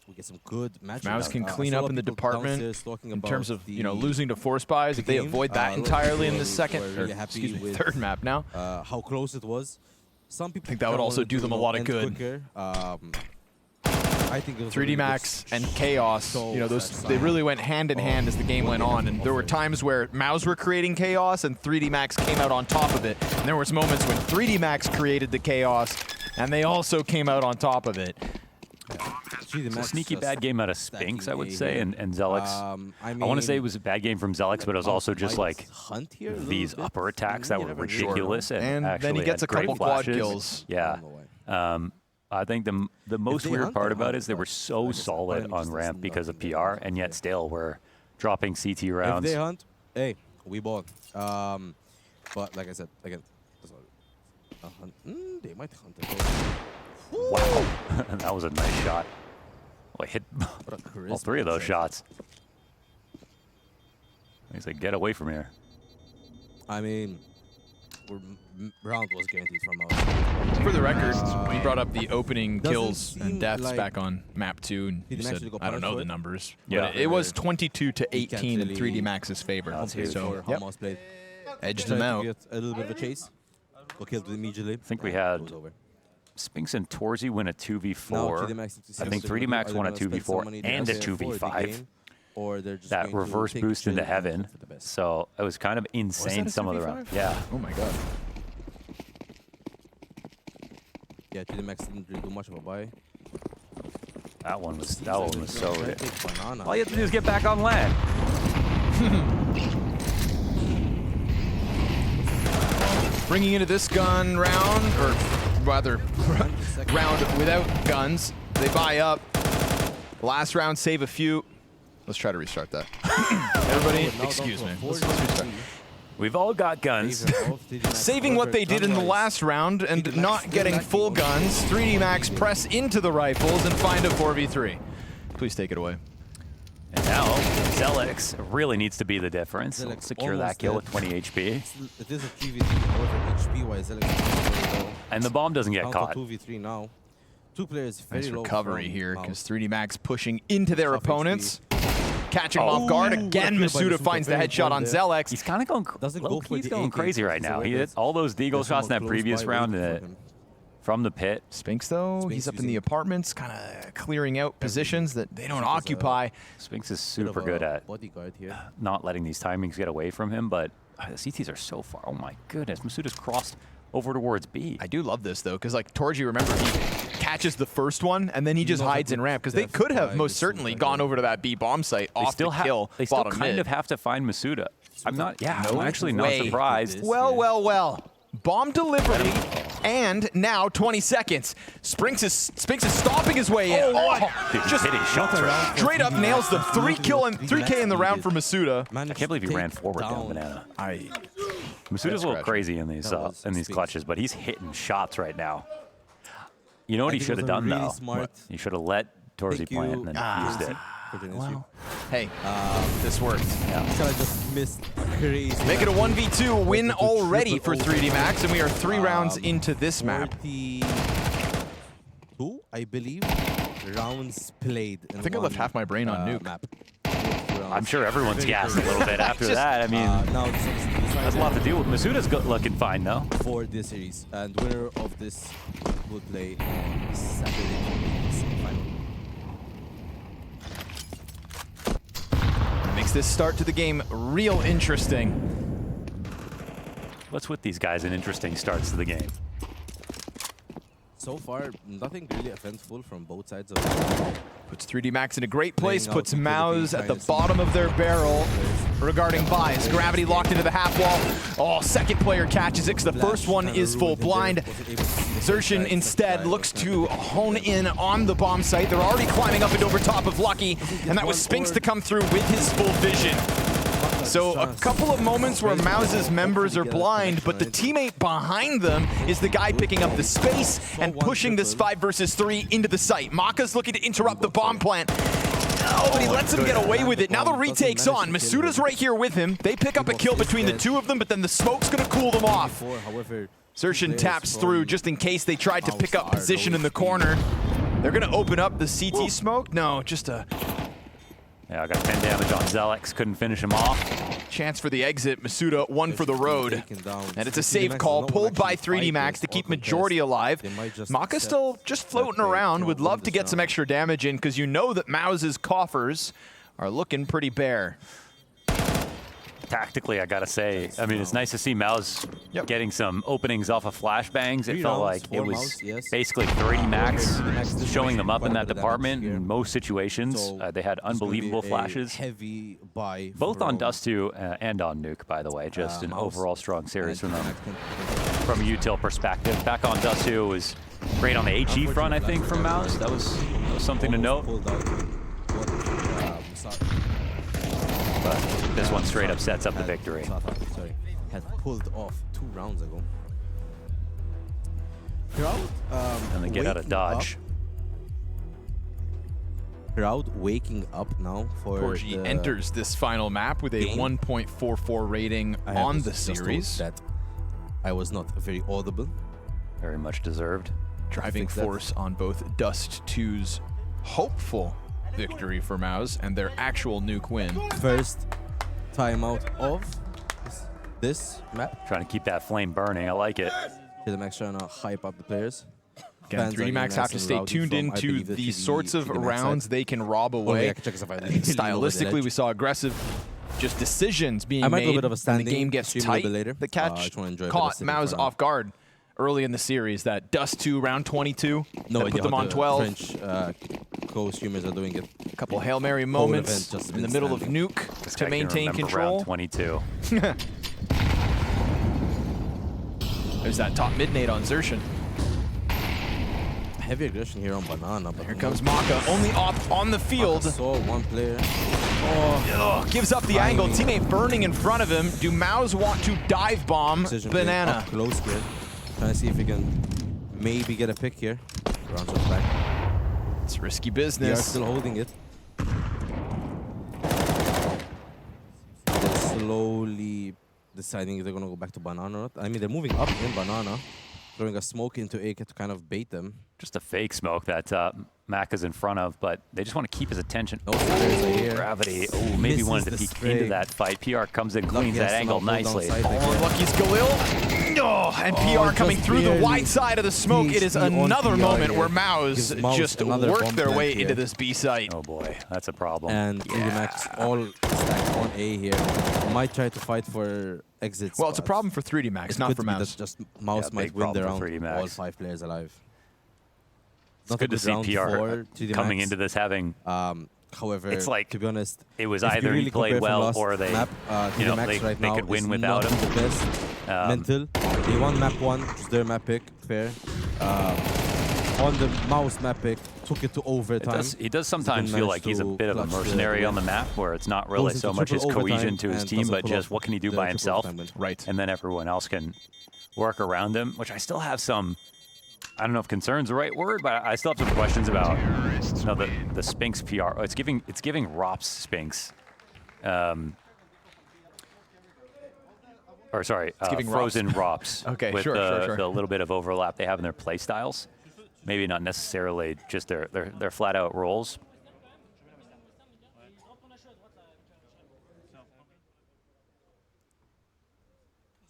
we get some good matches.
MOUZ can clean up in the department in terms of, you know, losing to force buys. If they avoid that entirely in the second, or excuse me, third map now.
How close it was. Some people
think that would also do them a lot of good.
I think it was
3D Max and Chaos, you know, they really went hand in hand as the game went on, and there were times where MOUZ were creating chaos and 3D Max came out on top of it. And there was moments when 3D Max created the chaos and they also came out on top of it.
It's a sneaky bad game out of Spinks, I would say, and Zelix. I want to say it was a bad game from Zelix, but it was also just like these upper attacks that were ridiculous.
And then he gets a couple quad kills.
Yeah. I think the most weird part about it is they were so solid on ramp because of PR, and yet still we're dropping CT rounds.
If they hunt, hey, we bought. But like I said, again, they might hunt it.
Wow, that was a nice shot. Well, hit all 3 of those shots. He's like, get away from here.
I mean, round was guaranteed from us.
For the record, we brought up the opening kills and deaths back on map 2, and you said, I don't know the numbers.
Yeah,
it was 22 to 18 in 3D Max's favor. So, yep. Edged them out.
A little bit of a chase. Got killed immediately.
I think we had Spinks and Torzy win a 2v4. I think 3D Max won a 2v4 and a 2v5. That reverse boost into heaven. So it was kind of insane some of the rounds. Yeah.
Oh my god.
Yeah, 3D Max didn't really do much of a buy.
That one was so rich. All you have to do is get back on land.
Bringing into this gun round, or rather, round without guns. They buy up. Last round, save a few. Let's try to restart that. Everybody, excuse me. Let's restart.
We've all got guns.
Saving what they did in the last round and not getting full guns, 3D Max press into the rifles and find a 4v3. Please take it away.
And now, Zelix really needs to be the difference. He'll secure that kill with 20 HP.
It is a 3v3, however, HP-wise, Zelix is very low.
And the bomb doesn't get
Out
caught.
2v3 now. Two players very
Nice
low
recovery
from
here,
Mouse.
because 3D Max pushing into their
Top
opponents. Catching him
Oh.
off guard. Again,
What a kill by
Masuda finds the
Very
headshot on
important there.
Zelix.
He's kind of going, he's going crazy right now. He hit all those deagle shots in that previous round from the pit.
Spinks, though, he's up in the apartments, kind of clearing out positions that they don't occupy.
Spinks is super good at
bodyguard here.
not letting these timings get away from him, but the CTs are so far. Oh my goodness, Masuda's crossed over towards B.
I do love this, though, because, like, Torji, remember, he catches the first one, and then he just hides in ramp, because they could have most certainly gone over to that B bomb site off the kill.
They still
bottom
kind
mid.
of have to find Masuda. I'm not, I'm
No
actually not
way.
surprised.
Well. Bomb delivery, and now 20 seconds. Spinks is stopping his way in.
Dude, he's
Just
hitting shots right.
straight up nails the 3K in the round for Masuda.
I can't believe he ran forward down Banana. Masuda's a little crazy in these clutches, but he's hitting shots right now. You know what he should have done, though? He should have let Torzi plant and then used it.
Well, hey, this worked.
Kind of just missed crazy.
Make it a 1v2 win already for 3D Max, and we are 3 rounds into this map.
42, I believe, rounds played.
I think I left half my brain on Nuke.
Map.
I'm sure everyone's gassed a little bit after that. I mean,
now
that's a lot to deal with. Masuda's looking fine, though.
For this series, and winner of this will play on Saturday semi-final.
Makes this start to the game real interesting.
What's with these guys in interesting starts to the game?
So far, nothing really eventful from both sides of the
Puts 3D Max in a great place,
Playing
puts
out
Mouse at the
behind the
bottom of their barrel regarding buys. Gravity locked into the half wall. Oh, second player catches it, 'cause the first one is full blind. Xerxin instead looks to hone in on the bomb site. They're already climbing up and over top of Lucky, and that was Spinks to come through with his full vision. So a couple of moments where Mouse's members are blind, but the teammate behind them is the guy picking up the space and pushing this 5 versus 3 into the site. Maka's looking to interrupt the bomb plant. Oh, but he lets him get away with it. Now the retake's on. Masuda's right here with him. They pick up a kill between the two of them, but then the smoke's going to cool them off. Xerxin taps through just in case they tried to pick up position in the corner. They're going to open up the CT smoke. No, just a...
Yeah, I got 10 damage on Zelix. Couldn't finish him off.
Chance for the exit. Masuda, 1 for the road. And it's a save call pulled by 3D Max to keep majority alive. Maka's still just floating around. Would love to get some extra damage in, because you know that Mouse's coffers are looking pretty bare.
Tactically, I gotta say, I mean, it's nice to see Mouse getting some openings off of flashbangs. It felt like it was basically 3D Max showing them up in that department in most situations. They had unbelievable flashes.
Heavy buy
both on Dust 2 and on Nuke, by the way. Just an overall strong series from them. From a util perspective, back on Dust 2 was great on the HE front, I think, from Mouse. That was something to note. But this one straight up sets up the victory.
Sorry, had pulled off 2 rounds ago. Crowd,
And they get out of dodge.
Crowd waking up now for
Torji enters this final map with a 1.44 rating on the series.
That I was not very audible.
Very much deserved.
Driving force on both Dust 2's hopeful victory for Mouse and their actual Nuke win.
First timeout of this map.
Trying to keep that flame burning. I like it.
3D Max trying to hype up the players.
Again, 3D Max have to stay tuned into the sorts of rounds they can rob away. Stylistically, we saw aggressive just decisions being made when the game gets tight. The catch caught Mouse off guard early in the series, that Dust 2 round 22,
No
that
idea
put them
how
on
the
12.
French co-streamers are doing it.
A couple Hail Mary moments in the middle of Nuke to maintain control.
Round 22.
There's that top mid nade on Xerxin.
Heavy aggression here on Banana. But
Here comes Maka, only op on the field.
Saw one player.
Gives up the angle. Teammate burning in front of him. Do Maus want to dive bomb Banana?
Up close here. Trying to see if he can maybe get a pick here. Rounds us back.
It's risky
They are
business.
still holding it. They're slowly deciding if they're going to go back to Banana or not. I mean, they're moving up in Banana, throwing a smoke into A to kind of bait them.
Just a fake smoke that Mac is in front of, but they just want to keep his attention.
No flares are here.
Gravity. Oh, maybe
Misses
wanted to
the
peek
spray.
into that fight. PR comes in,
Lucky
cleans
has
that
to
angle
now hold
nicely.
downside
Ball on
again.
Lucky's Galil. Oh, and PR coming
just
through the
barely.
wide side of the smoke. It is
PhD on
another
PR
moment
here.
where Maus
Gives Maus
just
another
work
bomb
their
plant
way
here.
into this B site.
Oh boy, that's a problem.
And Max all stacked on A here. Might try to fight for exits.
Well, it's a
but
problem for 3D Max,
it
not
could
for
be
Maus.
that just Mouse
Yeah,
might
big
win the
problem
round.
for 3D Max.
All 5 players alive.
It's good to see PR coming into this having.
However,
it's like
to be honest,
it was
if you
either
really
he played
compare from
well
last
or they,
map,
you know,
3D Max
they
right
could
now
win
is
without
not
him.
the best mental. They won map 1, it's their map pick, fair. On the Mouse map pick, took it to overtime.
He does sometimes feel like he's a bit of a mercenary on the map, where it's not really
Goes
so
into
much his
triple
cohesion
overtime
to his
and
team,
doesn't
but
pull
just
off
what can he do
the
by
triple
himself,
overtime win.
Right.
And then everyone else can work around him. Which I still have some. I don't know if concern's the right word, but I still have some questions about, you know, the Spinks PR. It's giving Rops Spinks. Or sorry, Frozen Rops.
Okay,
with
sure.
the little bit of overlap they have in their play styles. Maybe not necessarily just their flat out roles.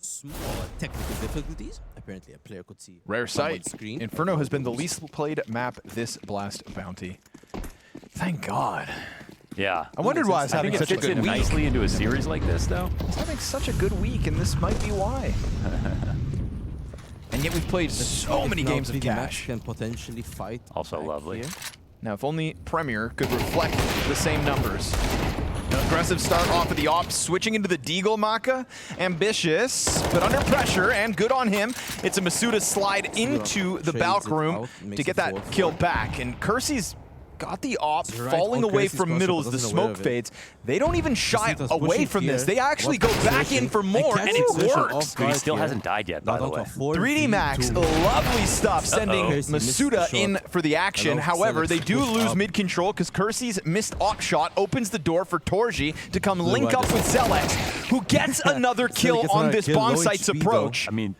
Small technical difficulties. Apparently, a player could see.
Rare
someone's
sight.
Screen.
Inferno has been the least played map this Blast Bounty. Thank God.
Yeah.
I wondered why I was having
think
such a
it fits
good
in
week.
nicely into a series like this, though.
I was having such a good week, and this might be why. And yet we've played so many
Now
games of
3D Max
cash.
can potentially fight.
Also
back
lovely.
here.
Now, if only Premier could reflect the same numbers. An aggressive start off of the ops, switching into the Deagle Maka. Ambitious, but under pressure, and good on him. It's a Masuda slide into the
Trades
Balk
it
room
out, makes
to get
it
that
4-4.
kill back. And Kersey's got the op
You're right,
falling
on
away
Kersey's
from
cross,
middle
but
as the
wasn't aware
smoke
of it.
fades. They don't even shy
Masuda's
away
pushing
from this.
here.
They actually go
What's
back in
searching?
for more, and
catches
it
Xerxin
works.
off
But he
guard
still
here.
hasn't died yet, by
Now
the
down
way.
to 4
3D Max, lovely stuff, sending
Kersey missed the
Masuda
shot.
in for the action.
Hello,
However, they
Zelix
do
pushed
lose
up.
mid-control because Kersey's missed op shot opens the door for Torji to come
Blue
link up
Rider.
with Zelex, who gets another kill
gets
on
another
this
kill,
bomb
low
site's
HP though.
approach.
I mean,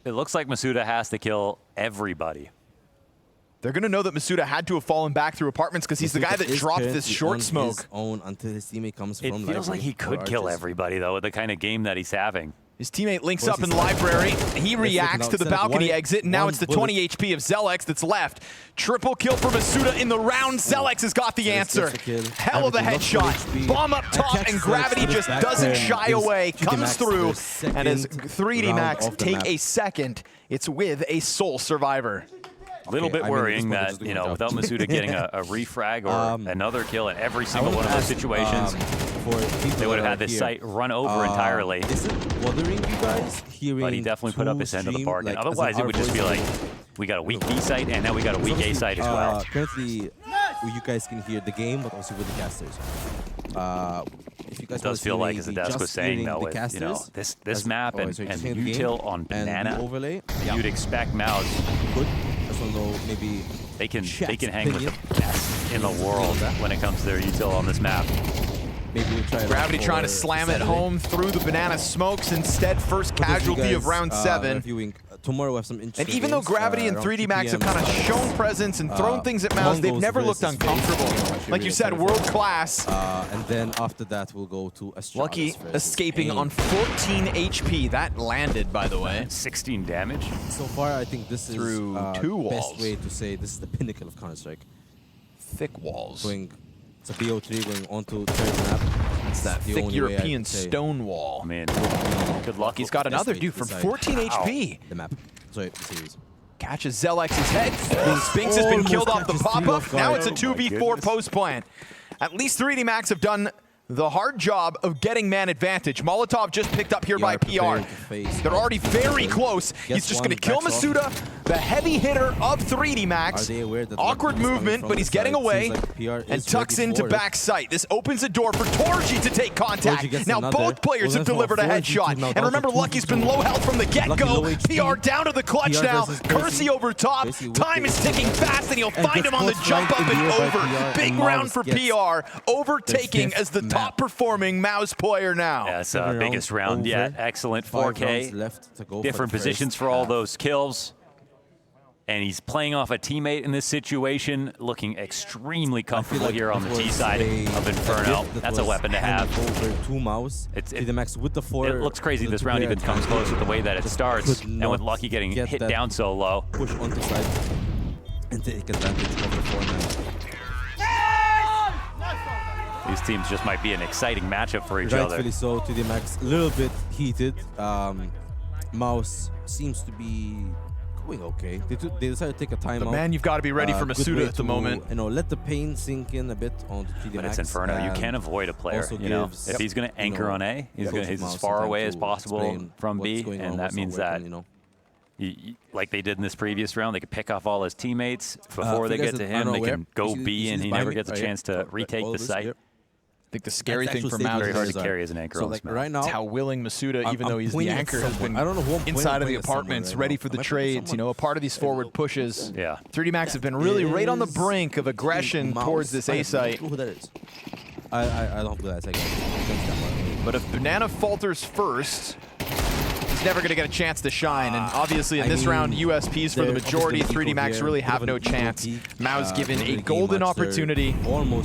it looks like Masuda has to kill everybody.
They're going to know that Masuda had to have fallen back through apartments because he's the guy that
is
dropped this
currently
short
on
smoke.
his own until his teammate comes
It
from
feels like he
library or
could kill
arches.
everybody, though, with the kind of game that he's having.
His teammate links
Well,
up in
he's like-
library. He
looking
reacts
out.
to the
Instead of
balcony
one-
exit, and now
one
it's the
bullet.
20 HP of Zelex that's left. Triple kill for Masuda in the round. Zelex has got the
Zelix
answer.
gets the kill.
Hell of a
Everything lost
headshot.
1 HP.
Bomb up top,
Catches
and
Zelix
Gravity
with his
just
back
doesn't
turn.
shy
Gives
away.
3D
Comes
Max
through,
their
and as
second
3D
round
Max
off the
take
map.
a second, it's with a sole survivor.
A little bit
I mean,
worrying
this one
that,
just doing
you
my
know,
job.
without Masuda getting a refrag or another kill in every single one of those situations, they would have had this site run over entirely.
Is it bothering you guys hearing?
But he definitely put up his end of the bargain. Otherwise, it would just be like, we got a weak B site, and now we got a weak A site as well.
Currently, you guys can hear the game, but also with the casters. If you guys
It does feel like, as the desk was saying, though, with, you know, this map and util on Banana,
overlay,
you'd expect Maus.
Good. I just don't know, maybe
They can
Chat's
hang with
opinion.
the best in the world when it comes to their util on this map.
Maybe we'll try it out
Gravity trying to
for
slam it
Saturday.
home through the Banana smokes. Instead, first
For those
casualty
you
of
guys,
round 7.
Reviewing, tomorrow we have some interesting
And even though
games,
Gravity and
around
3D
2
Max have
PM
kind of shown presence and thrown things at Maus, they've
Mongols
never looked
versus
uncomfortable.
Vegas. I'm actually
Like you
really
said,
excited for
world
that.
class.
And then after that, we'll go to Astralis
Lucky
versus
escaping
AIM.
on 14 HP. That landed, by the way.
16 damage.
So far, I think this is
Through 2 walls.
best way to say this is the pinnacle of Counter-Strike.
Thick walls.
Going, it's a BO3 going onto third map.
It's that
the
thick
only way I
European
could say.
stone wall.
Man, good luck.
He's got
Best
another
way
dude
to
from
decide
14 HP.
the map. Sorry, the series.
Catches Zelex's head. Spinks has been killed off the pop-up. Now it's a 2v4 post plant. At least 3D Max have done the hard job of getting man advantage. Molotov just picked up here by PR. They're already very close. He's just going to kill Masuda, the heavy hitter of 3D Max. Awkward movement, but he's getting away and tucks into back sight. This opens the door for Torji to take contact. Now both players have delivered a headshot. And remember, Lucky's been low health from the get-go. PR down to the clutch now. Kersey over top. Time is ticking fast, and he'll find him on the jump up and over. Big round for PR, overtaking as the top performing Mouse player now.
Yes, biggest round yet. Excellent 4K. Different positions for all those kills. And he's playing off a teammate in this situation, looking extremely comfortable here on the T side of Inferno. That's a weapon to have.
Over to Mouse. It's the Max with the 4.
It looks crazy this round even comes close with the way that it starts. And with Lucky getting hit down so low.
Push onto side and take advantage of the 4 now.
These teams just might be an exciting matchup for each other.
Rightfully so. 2D Max a little bit heated. Mouse seems to be going okay. They decided to take a timeout.
But man, you've got to be ready for Masuda at the moment.
You know, let the pain sink in a bit on 2D Max.
But it's Inferno. You can't avoid a player. You know, if he's going to anchor on A, he's as far away as possible from B, and that means that. Like they did in this previous round, they could pick off all his teammates before they get to him. They can go B, and he never gets a chance to retake the site.
I think the scary thing for Mouse
very hard to carry as an anchor.
So like right now,
how willing Masuda, even though he's the anchor, has been inside of the apartments, ready for the trades. You know, a part of these forward pushes.
Yeah.
3D Max have been really right on the brink of aggression towards this A site.
Who that is? I don't know that.
But if Banana falters first, he's never going to get a chance to shine. And obviously in this round, USPs for the majority, 3D Max really have no chance. Mao's given a golden opportunity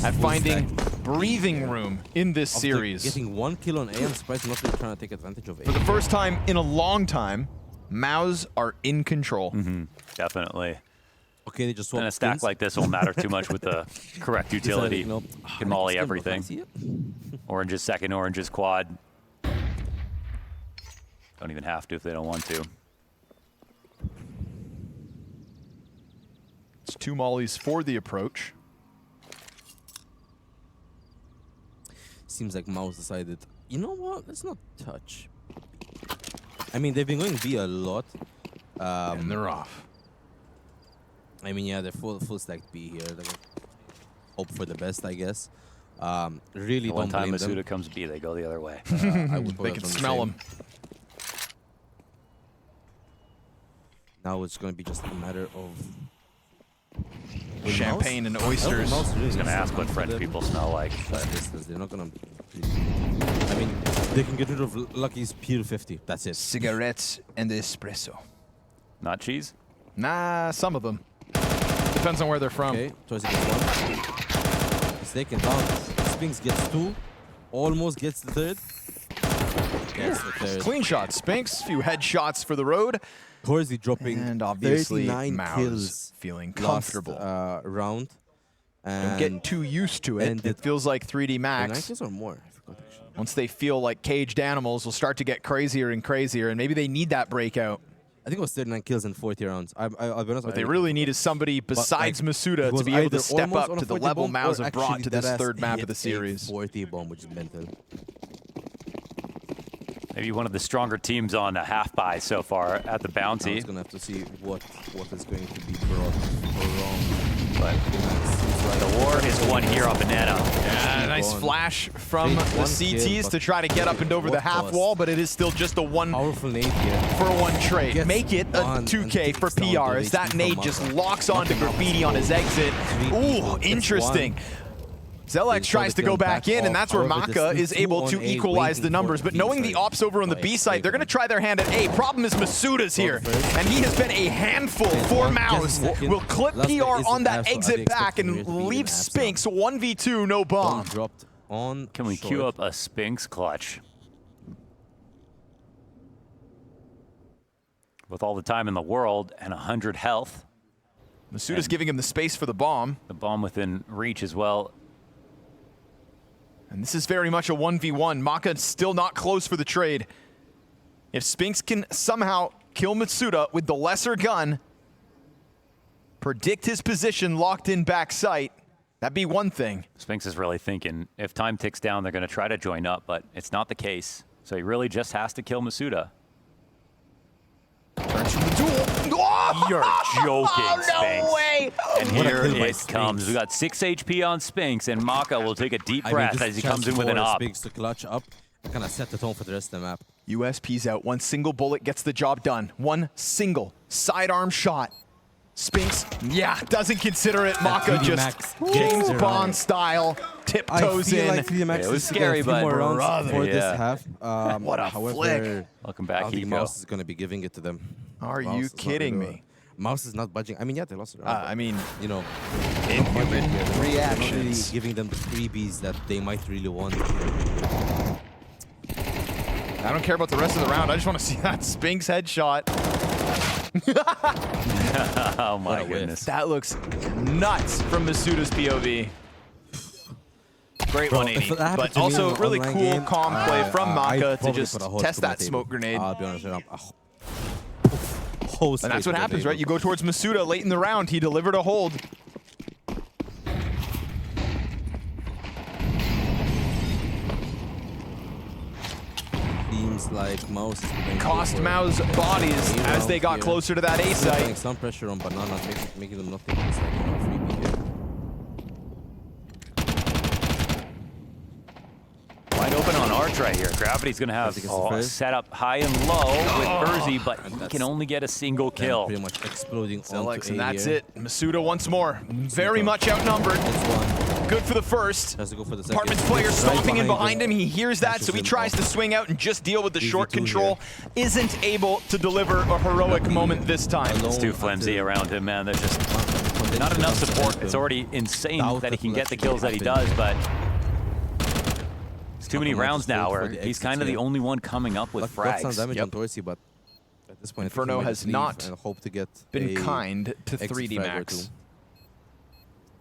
at finding breathing room in this series.
Getting 1 kill on A, I'm surprised not really trying to take advantage of A.
For the first time in a long time, Mao's are in control.
Definitely.
Okay, they just
and a stack like this won't matter too much with the correct utility. Can molly everything. Orange is second, orange is quad. Don't even have to if they don't want to.
It's 2 mollies for the approach.
Seems like Mouse decided, you know what, let's not touch. I mean, they've been going B a lot.
And they're off.
I mean, yeah, they're full stacked B here. Like, hope for the best, I guess. Really
One
don't
time
blame them.
Masuda comes B, they go the other way.
They can smell him.
Now it's going to be just a matter of
champagne and oysters.
He's going to ask what French people smell like.
They're not going to. I mean, they can get rid of Lucky's pure 50. That's it.
Cigarettes and espresso.
Not cheese?
Nah, some of them. Depends on where they're from.
Okay, Toys gets 1. He's taken down. Spinks gets 2. Almost gets the 3rd. Gets the 3rd.
Clean shot. Spinks, few headshots for the road.
Torzy dropping
and obviously
39 kills
feeling comfortable.
Last, round.
And getting too used to it. It feels like 3D Max.
9 kills or more? I forgot actually.
Once they feel like caged animals, will start to get crazier and crazier, and maybe they need that breakout.
I think it was 39 kills in 40 rounds. I'll be honest.
What they really need is somebody besides Masuda to be able to step up to the level Maus have brought to this 3rd map of the series.
40 bomb, which is mental.
Maybe one of the stronger teams on a half buy so far at the bounty.
I was gonna have to see what is going to be brought wrong.
But the war is won here on Banana.
Yeah, nice flash from the CTs to try to get up and over the half wall, but it is still just a
powerful nade here
for a 1 trade. Make it a 2K for PR as that nade just locks onto Graffiti on his exit. Ooh, interesting. Zelex tries to go back in, and that's where Maka is able to equalize the numbers. But knowing the ops over on the B side, they're going to try their hand at A. Problem is Masuda's here, and he has been a handful for Mouse. Will clip PR on that exit back and leave Spinks 1v2, no bomb.
Dropped on.
Can we queue up a Spinks clutch? With all the time in the world and 100 health.
Masuda's giving him the space for the bomb.
The bomb within reach as well.
And this is very much a 1v1. Maka still not close for the trade. If Spinks can somehow kill Mitsuda with the lesser gun, predict his position, locked in back sight. That'd be one thing.
Spinx is really thinking if time ticks down, they're going to try to join up, but it's not the case. So he really just has to kill Mitsuda. You're joking, Spinx.
No way!
And here it comes. We got 6 HP on Spinx, and Maka will take a deep breath as he comes in with an op.
Spinx to clutch up and kind of set the tone for the rest of the map.
USP's out. One single bullet gets the job done. One single sidearm shot. Spinx, doesn't consider it. Maka just James Bond style tiptoes in.
Like 3D Max
it was scary, but
more rounds for this half.
What a flick.
Welcome back,
I think Mouse is going to be giving it to them.
Are you kidding me?
Mouse is not budging. I mean, they lost it.
I mean,
you know,
inhuman reactions.
Not really giving them the freebies that they might really want.
I don't care about the rest of the round. I just want to see that Spinx headshot.
Oh my goodness.
That looks nuts from Masuda's POV. Great 180, but also really cool,
game,
calm play from Maka to just test that
table.
smoke grenade.
I'll be honest,
and that's what happens, right? You go towards Masuda late in the round. He delivered a hold.
Seems like Mouse is
cost Mao's bodies as they got closer to that A site.
Some pressure on Bananas, making them nothing. It's like, you know, freebie here.
Wide open on Arch right here. Gravity's going to have set up high and low with Urzi, but he can only get a single kill.
Pretty much exploding
Alex, and that's it. Masuda once more. Very much outnumbered. Good for the first.
Has to go for the second.
Apartments player stomping in behind him. He hears that, so he tries to swing out and just deal with the short control. Isn't able to deliver a heroic moment this time.
It's too flimsy around him, man. There's just not enough support. It's already insane that he can get the kills that he does, but it's too many rounds now where he's kind of the only one coming up with frags.
Got some damage on Torsi, but at this point,
Inferno has not
hope to get
been kind to 3D Max.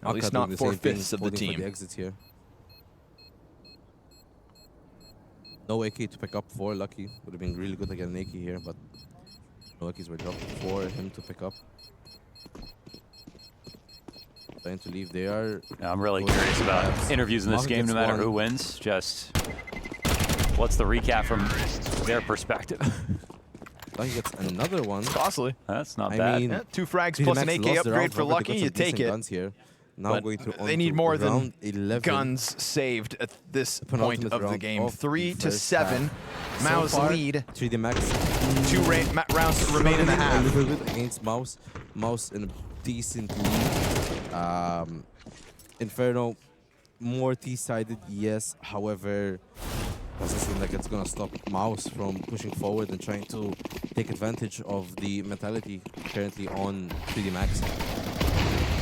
At least not 4/5 of the team.
For the exits here. No AK to pick up for Lucky. Would have been really good to get an AK here, but no AKs were dropped for him to pick up. Trying to leave. They are.
I'm really curious about interviews in this game, no matter who wins. Just what's the recap from their perspective?
Lucky gets another one.
It's costly.
That's not bad.
Mean, 2 frags plus an AK upgrade for Lucky. You take it.
Guns here. Now
But
going through
they need more than
11.
guns saved at this point of the game. 3-7.
So
Mao's
far,
lead.
3D Max.
2 rounds remain in the half.
A little bit against Mouse. Mouse in a decent lead. Inferno, more T-sided, yes. However, doesn't seem like it's gonna stop Mouse from pushing forward and trying to take advantage of the mentality currently on 3D Max.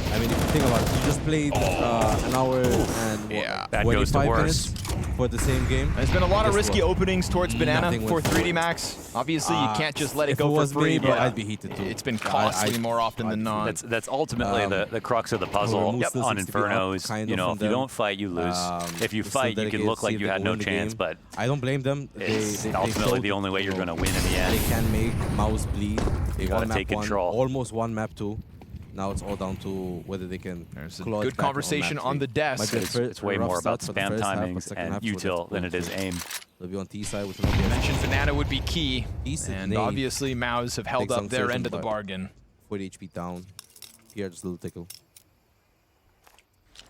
I mean, if you think about it, you just played an hour and
that goes to
25
worse.
minutes for the same game.
There's been a lot of risky openings towards Banana
Nothing
for
went
3D
forward.
Max. Obviously, you can't just let it
if
go
it
for
was
free,
me, bro,
but
I'd be heated too.
it's been costly more often than not.
That's ultimately the crux of the puzzle
Remove still
on
seems to be up,
Infernos.
kind
You
of
know,
from
if you
them.
don't fight, you lose. If you
They're still
fight, you can
dedicated
look
to
like
see if
you
they
had
can
no
win the
chance,
game.
but
I don't blame them.
it's
They
ultimately
showed
the only way you're going to win in the
they
end.
can make Mouse bleed. They
You gotta
won map
take
one,
control.
almost won map 2. Now it's all down to whether they can.
There's a
claw it
good
back
conversation
map
on
3.
the desk.
Might be the
It's way
rough
more about
start for the
spam
first half, but
timings
second
and
half is
util
what
than it is aim.
They'll be on T side with
You mentioned Banana would be key,
Decent
and
nade.
obviously Mao's have held
Takes
up
some
their
certain,
end of the
but
bargain.
40 HP down. Here, just a little tickle.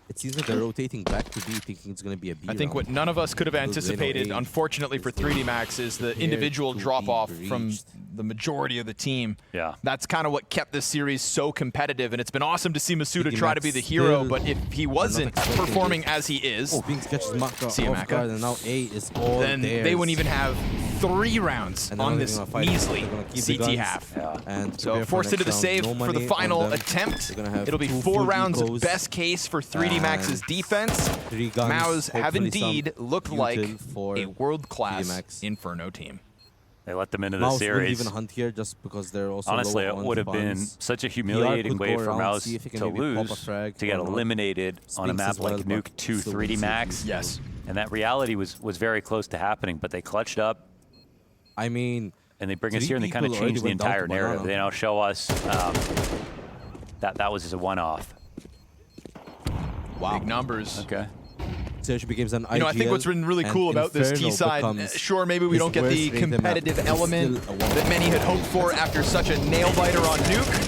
It seems like they're rotating back to B, thinking it's going to be a B
I think
round.
what none of us could have
Those
anticipated,
Reno A
unfortunately for 3D Max, is the
Here
individual
to
drop-off
be
from
breached.
the majority of the team.
Yeah.
That's kind of what kept this series so competitive, and it's been awesome to see Masuda
3D
try to
Max
be the hero,
still
but if he wasn't
expecting
performing
this.
as he is,
Spinx catches Maka
See you,
off
Maka.
guard, and now A is all
then they wouldn't even have 3 rounds
And now
on
they're
this
gonna fight.
measly
They're gonna keep the
CT
guns.
half.
And
So
prepare for
forced into the
next
save
round. No
for the
money on
final
them.
attempt.
They're gonna have
It'll be
2
4
full
rounds,
decos.
best case for 3D Max's
And
defense.
3 guns,
Mao's have
hopefully
indeed
some
looked like
util for
a world-class
3D Max.
Inferno team.
They let them into the
Mouse wouldn't
series.
even hunt here just because they're also
Honestly,
low
it
on
would have been
funds.
such a
VR
humiliating
could
way
go
for
around,
Mouse
see if he can
to
maybe pop a
lose,
frag
to get
or not.
eliminated on a
Spinx
map
as well,
like
but
Nuke 2
still
3D
wins
Max.
Yes.
And that reality was very close to happening, but they clutched up.
I mean,
and they bring us here and they kind of change the entire narrative. They now show us that was just a one-off.
Wow. Big numbers.
Okay.
Search becomes an
I think what's been really cool about this T-side, sure, maybe we don't get the competitive element that many had hoped for after such a nail-biter on Nuke.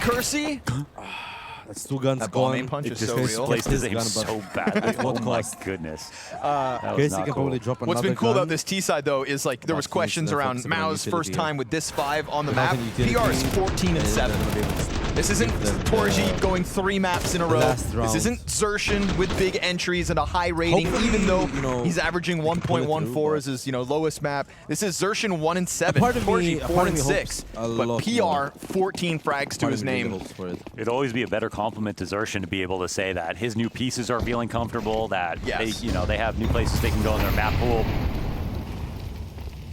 Kersey?
That's 2 guns
that
gone.
main punch is so
This
real.
place is aim so badly. Oh my goodness.
Kersey can probably drop another
What's been cool
gun.
about this T-side, though, is like there was questions around Mao's first time with this 5 on the map. PR is 14-7. This isn't Torji going 3 maps in a row. This isn't Xertion with big entries and a high rating, even though he's averaging 1.14 as his lowest map. This is Xertion 1-7, Torji 4-6, but PR 14 frags to his name.
It'd always be a better compliment to Xertion to be able to say that his new pieces are feeling comfortable, that they have new places they can go in their map pool.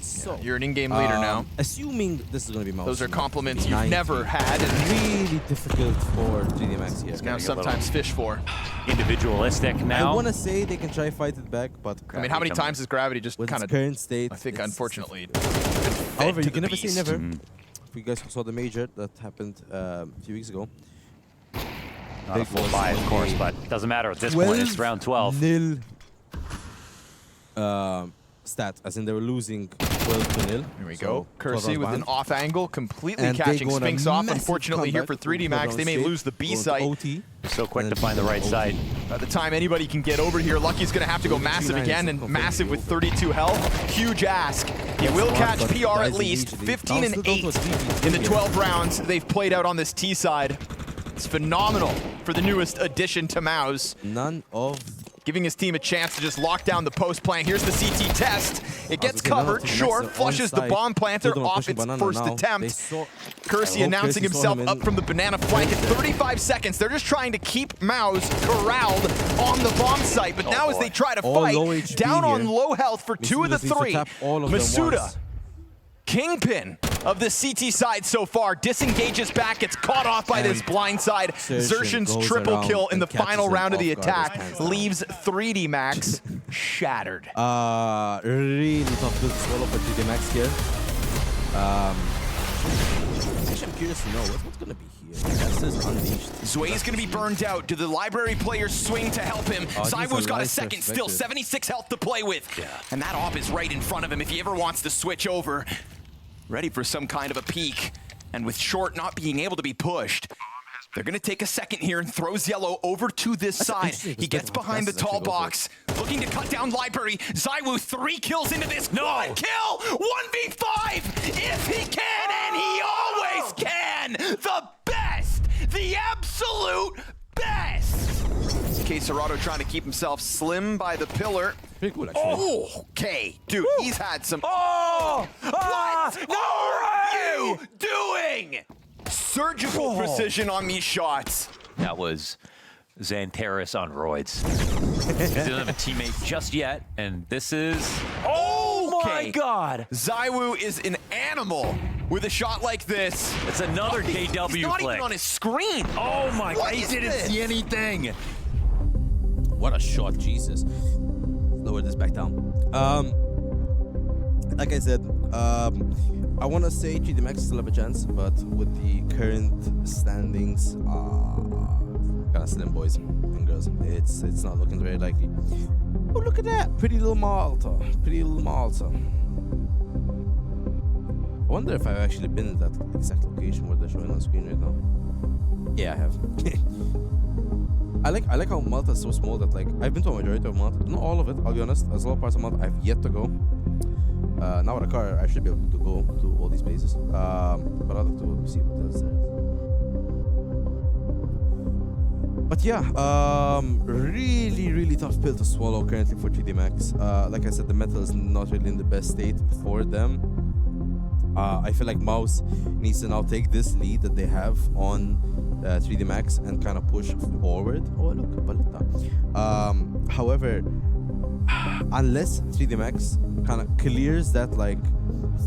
So you're an in-game leader now.
Assuming this is going to be Mouse.
Those are compliments you've never had. And
really difficult for 3D Max here.
It's now sometimes fish for.
Individualistic now.
I want to say they can try fight it back, but
I mean, how many times has Gravity just kind of
current state?
I think, unfortunately.
However, you can never say never. If you guys saw the major that happened a few weeks ago.
Not a full buy, of course, but doesn't matter at this point. It's round 12.
Nil. Stat, as in they were losing 12-0.
Here we go. Kersey with an off angle, completely catching Sphinx off. Unfortunately, here for 3D Max, they may lose the B site.
So quick to find the right site.
By the time anybody can get over here, Lucky's going to have to go massive again, and massive with 32 health. Huge ask. He will catch PR at least. 15-8 in the 12 rounds they've played out on this T side. It's phenomenal for the newest addition to Maus.
None of
giving his team a chance to just lock down the post plant. Here's the CT test. It gets covered, sure, flushes the bomb planter off its first attempt. Kersey announcing himself up from the banana flank at 35 seconds. They're just trying to keep Maus corralled on the bomb site, but now as they try to fight, down on low health for 2 of the 3, Masuda, kingpin of the CT side so far, disengages back, gets caught off by this blind side. Xertion's triple kill in the final round of the attack leaves 3D Max shattered.
Really tough to swallow for 3D Max here. Actually, I'm curious to know what's going to be here. This is Unleashed.
Zway's going to be burned out. Do the library players swing to help him? Zywoo's got a second still, 76 health to play with. And that op is right in front of him if he ever wants to switch over. Ready for some kind of a peek. And with Short not being able to be pushed, they're going to take a second here and throws Yellow over to this side. He gets behind the tall box, looking to cut down Library. Zywoo 3 kills into this. One kill! 1v5! If he can, and he always can! The best! The absolute best! Serato trying to keep himself slim by the pillar.
Pretty cool, actually.
Oh, okay. Dude, he's had some... What are you doing? Surgical precision on these shots.
That was Xantares on roids. He doesn't have a teammate just yet, and this is...
Oh
my God!
Zywoo is an animal with a shot like this.
It's another KW
He's not
flick.
even on his screen.
Oh my God, he didn't
this?
see anything.
What a shot, Jesus. Lower this back down. Like I said, I want to say 3D Max still have a chance, but with the current standings, kind of slim, boys and girls. It's not looking very likely. Oh, look at that! Pretty little Malta. Pretty little Malta. I wonder if I've actually been in that exact location where they're showing on screen right now. Yeah, I have. I like how Malta is so small that I've been to a majority of Malta. Not all of it, I'll be honest. There's a lot of parts of Malta I've yet to go. Now with a car, I should be able to go to all these places. But I'd like to see what else there is. But yeah, really tough pill to swallow currently for 3D Max. Like I said, the metal is not really in the best state for them. I feel like Maus needs to now take this lead that they have on 3D Max and kind of push forward. Oh, look, Paletta. However, unless 3D Max kind of clears that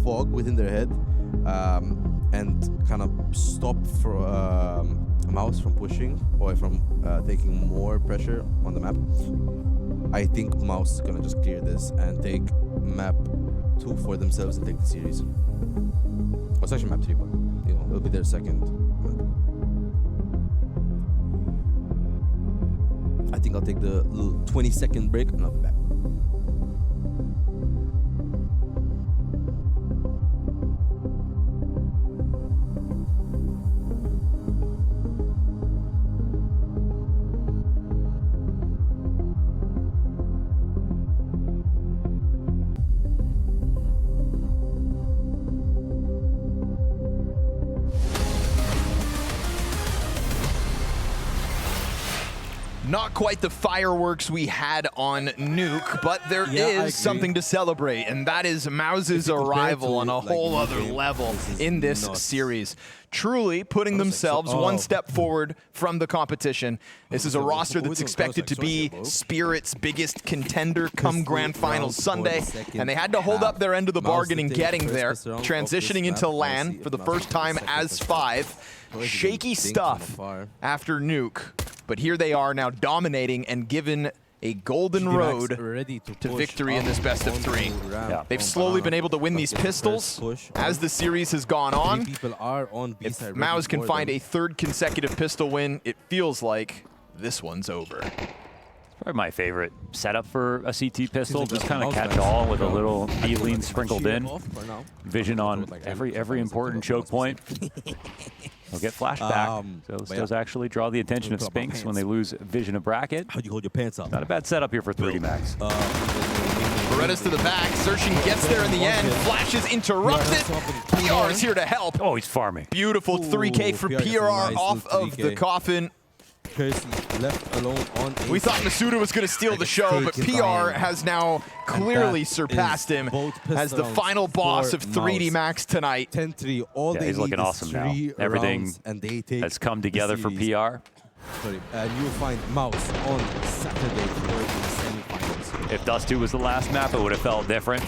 fog within their head and kind of stop for Maus from pushing or from taking more pressure on the map, I think Maus is gonna just clear this and take map 2 for themselves and take the series. Oh, it's actually map 3, but you know, it'll be their second map. I think I'll take the little 20-second break and I'll be back.
Not quite the fireworks we had on Nuke, but there is something to celebrate, and that is Mouse's arrival on a whole other level in this series. Truly putting themselves one step forward from the competition. This is a roster that's expected to be Spirit's biggest contender come Grand Finals Sunday, and they had to hold up their end of the bargain in getting there, transitioning into LAN for the first time as 5. Shaky stuff after Nuke, but here they are now dominating and given a golden road to victory in this best of 3. They've slowly been able to win these pistols as the series has gone on. If Mouse can find a 3rd consecutive pistol win, it feels like this one's over.
Probably my favorite setup for a CT pistol, just kind of catch all with a little B-lean sprinkled in. Vision on every important choke point. They'll get flashback. Those actually draw the attention of Spinks when they lose vision of bracket.
How'd you hold your pants up?
Not a bad setup here for 3D Max.
Beretta's to the back. Searching gets there in the end. Flash is interrupted. PR is here to help.
Oh, he's farming.
Beautiful 3K for PR off of the coffin.
Left alone on
we thought Masuda was going to steal the show, but PR has now clearly surpassed him as the final boss of 3D Max tonight.
10-3, all
yeah, he's looking awesome now. Everything has come together for PR.
And you'll find Mouse on Saturday for the semifinals.
If Dust 2 was the last map, it would have felt different.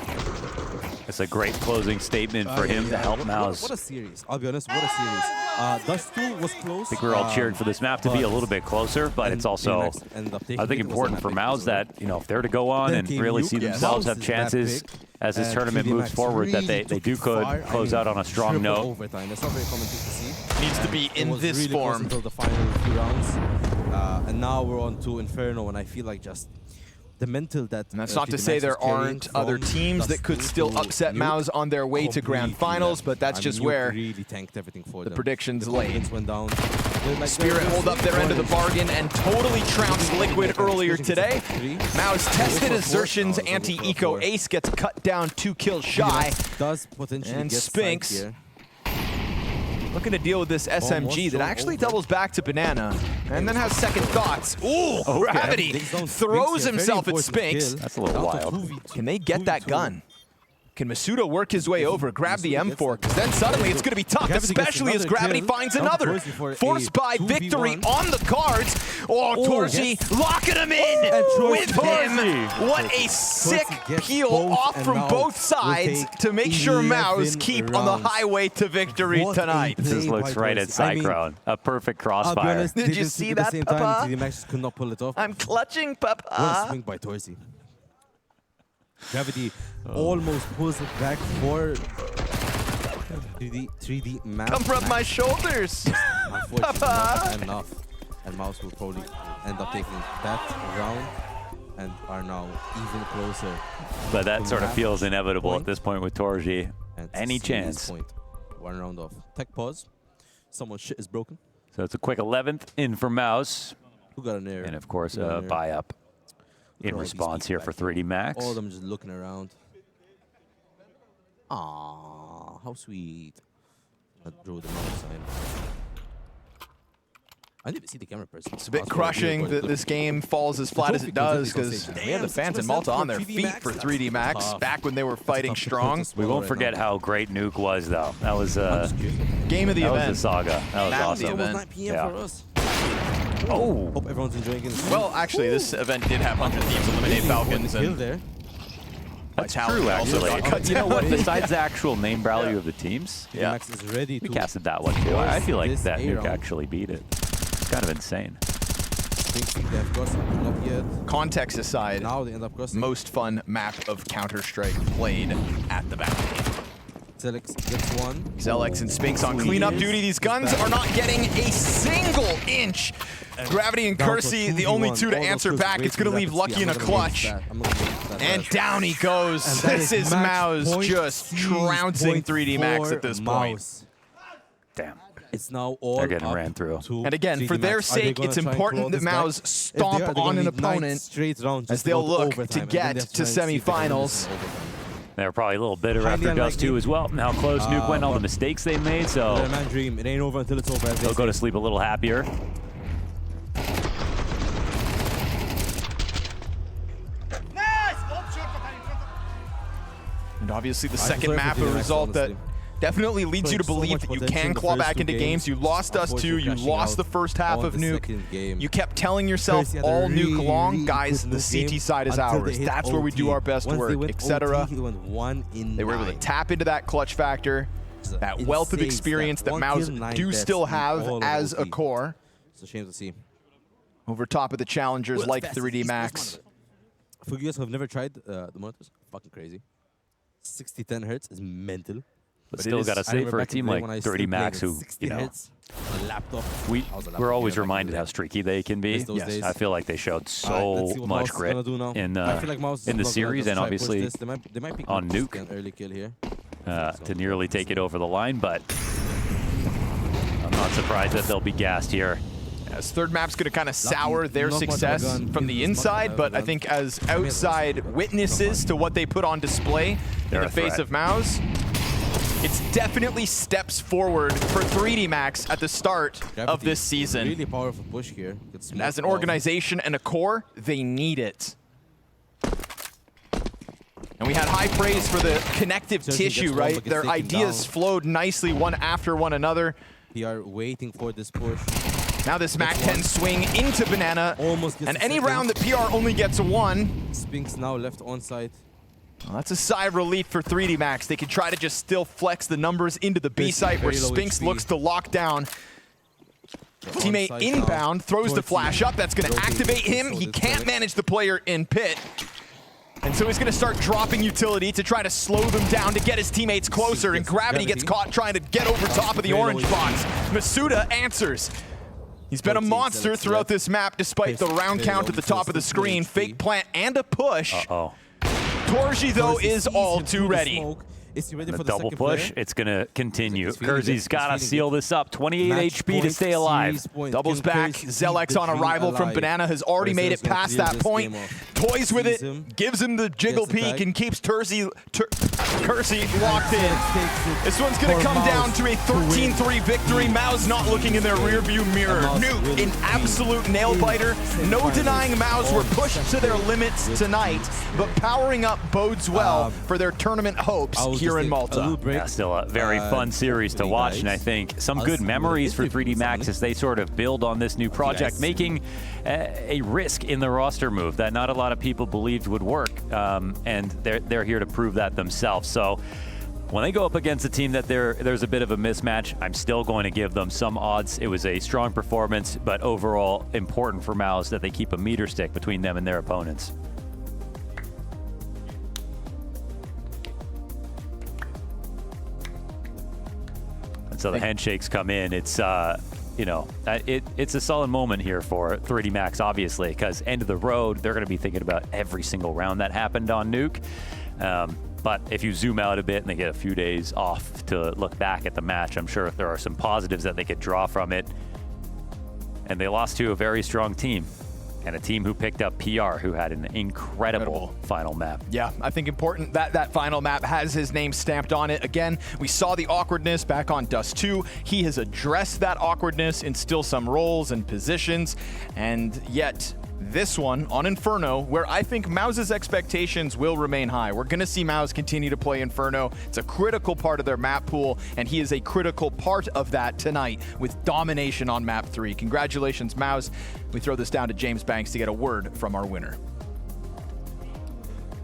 It's a great closing statement for him to help Mouse.
What a series. I'll be honest, what a series. Dust 2 was close.
I think we're all cheering for this map to be a little bit closer, but it's also, I think, important for Mouse that, you know, if they're to go on and really see themselves have chances as this tournament moves forward, that they could close out on a strong note.
Needs to be in this form.
Until the final few rounds. And now we're on to Inferno, and I feel like just the mental that...
And that's not to say there aren't other teams that could still upset Mouse on their way to Grand Finals, but that's just where
really tanked everything for
the
them.
predictions lay.
Went down.
Spirit hold up their end of the bargain and totally trounced Liquid earlier today. Mouse tested assertions, anti-eco ace gets cut down 2 kills shy. And Spinks looking to deal with this SMG that actually doubles back to Banana and then has second thoughts. Ooh, Gravity throws himself at Spinks.
That's a little wild.
Can they get that gun? Can Masuda work his way over, grab the M4? Because then suddenly it's going to be tough, especially as Gravity finds another. Forced by victory on the cards. Oh, Torzi locking him in with him. What a sick peel off from both sides to make sure Mouse keep on the highway to victory tonight.
This looks right at Cyclone. A perfect crossfire.
Did you see that, Papa?
Could not pull it off.
I'm clutching, Papa.
What a swing by Torzi. Gravity almost pulls it back for 3D map.
Come rub my shoulders.
Unfortunately, not enough. And Mouse will probably end up taking that round and are now even closer.
But that sort of feels inevitable at this point with Torji. Any chance?
Point. 1 round off. Tech pause. Someone's shit is broken.
So it's a quick 11th in for Mouse.
Who got an air?
And of course, a buy up in response here for 3D Max.
All of them just looking around. Aww, how sweet. I drew the mouse sign. I didn't even see the camera person.
It's a bit crushing that this game falls as flat as it does because they had the fans in Malta on their feet for 3D Max back when they were fighting strong.
We won't forget how great Nuke was, though. That was
game of the event.
That was a saga. That was awesome.
It was 9 p.m. for us.
Oh.
Hope everyone's enjoying it.
Well, actually, this event did have 100 teams eliminate Falcons. And
there.
That's true, actually. You know what? Besides the actual name value of the teams,
Max is ready
we casted that one too. I feel like that Nuke actually beat it. It's kind of insane.
They've crossed, not yet.
Context aside,
Now they end up crossing.
most fun map of Counter-Strike played at the Bounty.
Zelex gets one.
Zelex and Spinks on cleanup duty. These guns are not getting a single inch. Gravity and Kersey, the only two to answer back. It's going to leave Lucky in a clutch. And down he goes. This is Maus just trouncing 3D Max at this point.
Damn.
It's now all
They're getting
up
ran through.
to
And again, for
3D
their
Max. Are they
sake,
gonna
it's
try and
important
claw
that
this back?
Maus
If
stomp
they are, they're
on
gonna
an
need 9
opponent
straight rounds
as
just to
they'll
go to
look
overtime,
to
and then
get
they have
to
try and see if they can win this
semifinals.
overtime.
They were probably a little bitter
Highly
after Dust 2
unlikely.
as well, and how close Nuke went, all the mistakes they made, so
Let a man dream. It ain't over until it's over. as they
they'll go to
say.
sleep a little happier.
And obviously the
I
second
prefer
map, a
3D Max,
result that
honestly.
definitely leads you to
So
believe
much
that you
potential
can
in the
claw
first
back
two
into games. You lost Dust 2,
Unfortunately,
you
crashing
lost
out
the first half
on
of
the
Nuke.
second game.
You kept telling yourself
Kersey had a
all
really,
Nuke long,
really
guys,
good
the
Nuke game
CT side is
until they
ours.
hit
That's where we do
OT.
our best
Once they
work,
went
etc.
OT, he went 1 in
They were able to
9.
tap into that clutch factor, that wealth of
insane
experience
stat.
that
1
Maus
kill, 9
do
deaths
still
in
have
all of
as a
OT.
core
It's a shame to see.
over top of the challengers like
Fastest
3D
esports
Max.
monitor. For you guys who have never tried the monitors, fucking crazy. 60-10 hertz is mental.
But
it
still
is-
got to
I
say,
remember
for a
back in
team
the day
like
when I
30
still played
Max,
at
who,
60
you know,
hertz on a laptop. I was a laptop
we're always
gamer back in
reminded
the
how
day.
streaky they can be.
Miss those days.
I feel like they showed
Alright,
so
let's see what
much
Maus is
grit
gonna do now.
in
I feel like Maus is
in the
not gonna
series
just
and
try push
obviously
this. They might pick
on
up
Nuke
an early kill here.
to nearly take it over the line, but I'm not surprised that they'll be gassed here.
As third map's going to kind of sour their
not much of a
success
gun.
from the
He's not much
inside,
of a
but I
gun.
think as outside witnesses to what they put on display
They're
in
a
the face
threat.
of Maus, it's definitely steps forward for 3D Max at the start of
Gravity,
this season.
Really powerful push here. Gets
And as an
smoked off.
organization and a core, they need it. And we had high praise for the connective
Cersei gets
tissue,
one,
right?
but gets
Their
taken
ideas
down.
flowed nicely one after one another.
They are waiting for this push.
Now this Mac
Gets
10
one.
swing into Banana.
Almost gets
And
a
any
second.
round that PR only gets one,
Spinks now left on site.
well, that's a sigh of relief for 3D Max. They could try to just still flex the numbers into the B
Very
site where
low
Spinks
HP.
looks to lock down. Teammate
onside
inbound,
now.
throws the
Torty.
flash up. That's going to
Rotating.
activate him.
So
He
this
can't
Zelex.
manage the player in pit. And so he's going to start dropping utility to try to slow them down to get his teammates closer. And
Yes,
Gravity gets
Gravity.
caught trying to get over top of the
Very low
orange
HP.
box. Masuda answers. He's been a
14
monster
Zelex
throughout
left.
this map despite the round
Very
count
low
at the top of the
defense,
screen.
HP.
Fake plant and a push.
Uh-oh.
Torji, though,
Kersey
is
sees
all
him
too
through the
ready.
smoke. Is he ready
The
for the
double
second
push,
player?
it's going to continue.
He's feeling it.
Kersey's
He's
got to
feeling
seal
it.
this up. 28
Match
HP to
point,
stay alive.
series point.
Doubles
Can
back.
Kersey
Zelex
keep the
on
dream
arrival from
alive?
Banana has already
Or is
made
Zelex
it
gonna
past
clear
that
this
point.
game off?
Toys with it,
Sees him.
gives him the jiggle
Gets the
peek,
tag.
and keeps Kersey locked in.
Takes it
This one's going to
for
come
Maus
down to a
to win.
13-3 victory. Maus not looking in their rearview mirror.
Maus
Nuke,
will
an
be
absolute nail-biter. No
semifinals
denying Maus were
on
pushed to their limits
with
tonight, but powering up bodes well for their tournament hopes
I will
here
just
in
take a
Malta.
little break.
Yeah, still a very fun series to
three
watch,
guys.
and I think some
Us
good
with
memories for 3D
interviews
Max
on
as they sort of build on this new project,
Yes.
making a risk in the roster move that not a lot of people believed would work, and they're here to prove that themselves. So when they go up against a team that there's a bit of a mismatch, I'm still going to give them some odds. It was a strong performance, but overall important for Maus that they keep a meter stick between them and their opponents. And so the handshakes come in. It's it's a solid moment here for 3D Max, obviously, because end of the road, they're going to be thinking about every single round that happened on Nuke. But if you zoom out a bit and they get a few days off to look back at the match, I'm sure there are some positives that they could draw from it. And they lost to a very strong team, and a team who picked up PR, who had an incredible final map.
Yeah, I think important that that final map has his name stamped on it. Again, we saw the awkwardness back on Dust 2. He has addressed that awkwardness in still some roles and positions, and yet this one on Inferno, where I think Maus's expectations will remain high. We're going to see Maus continue to play Inferno. It's a critical part of their map pool, and he is a critical part of that tonight with domination on map 3. Congratulations, Maus. We throw this down to James Banks to get a word from our winner.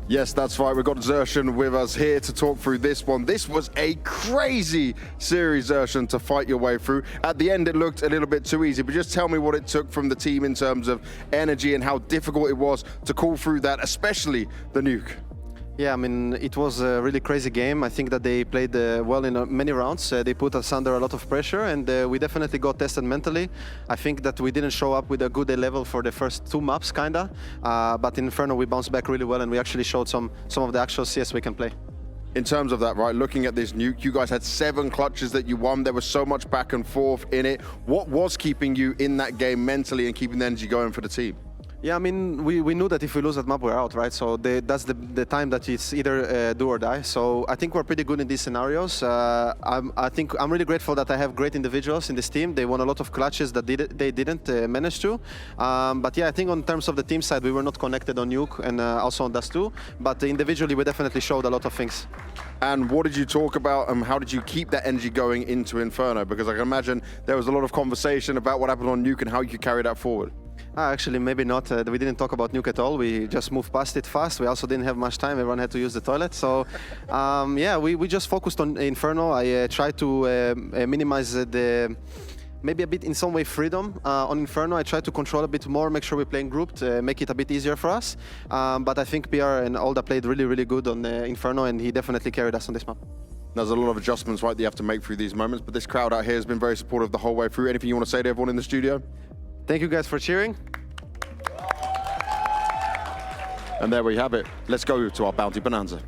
Yes, that's right. We've got Zershan with us here to talk through this one. This was a crazy series, Zershan, to fight your way through. At the end, it looked a little bit too easy, but just tell me what it took from the team in terms of energy and how difficult it was to call through that, especially the nuke.
Yeah, I mean, it was a really crazy game. I think that they played well in many rounds. They put us under a lot of pressure, and we definitely got tested mentally. I think that we didn't show up with a good level for the first 2 maps, kinda. But in Inferno, we bounced back really well, and we actually showed some of the actual CS we can play.
In terms of that, right, looking at this nuke, you guys had 7 clutches that you won. There was so much back and forth in it. What was keeping you in that game mentally and keeping the energy going for the team?
Yeah, I mean, we knew that if we lose that map, we're out, right? So that's the time that it's either do or die. So I think we're pretty good in these scenarios. I think I'm really grateful that I have great individuals in this team. They won a lot of clutches that they didn't manage to. But yeah, I think on terms of the team side, we were not connected on Nuke and also on Dust 2. But individually, we definitely showed a lot of things.
And what did you talk about and how did you keep that energy going into Inferno? Because I can imagine there was a lot of conversation about what happened on Nuke and how you could carry that forward.
Actually, maybe not. We didn't talk about Nuke at all. We just moved past it fast. We also didn't have much time. Everyone had to use the toilet. So, yeah, we just focused on Inferno. I tried to minimize maybe a bit in some way freedom on Inferno. I tried to control a bit more, make sure we play in grouped, make it a bit easier for us. But I think PR and Alda played really, really good on Inferno, and he definitely carried us on this map.
There's a lot of adjustments, right, that you have to make through these moments, but this crowd out here has been very supportive the whole way through. Anything you want to say to everyone in the studio?
Thank you guys for cheering.
And there we have it. Let's go to our Bounty Bonanza.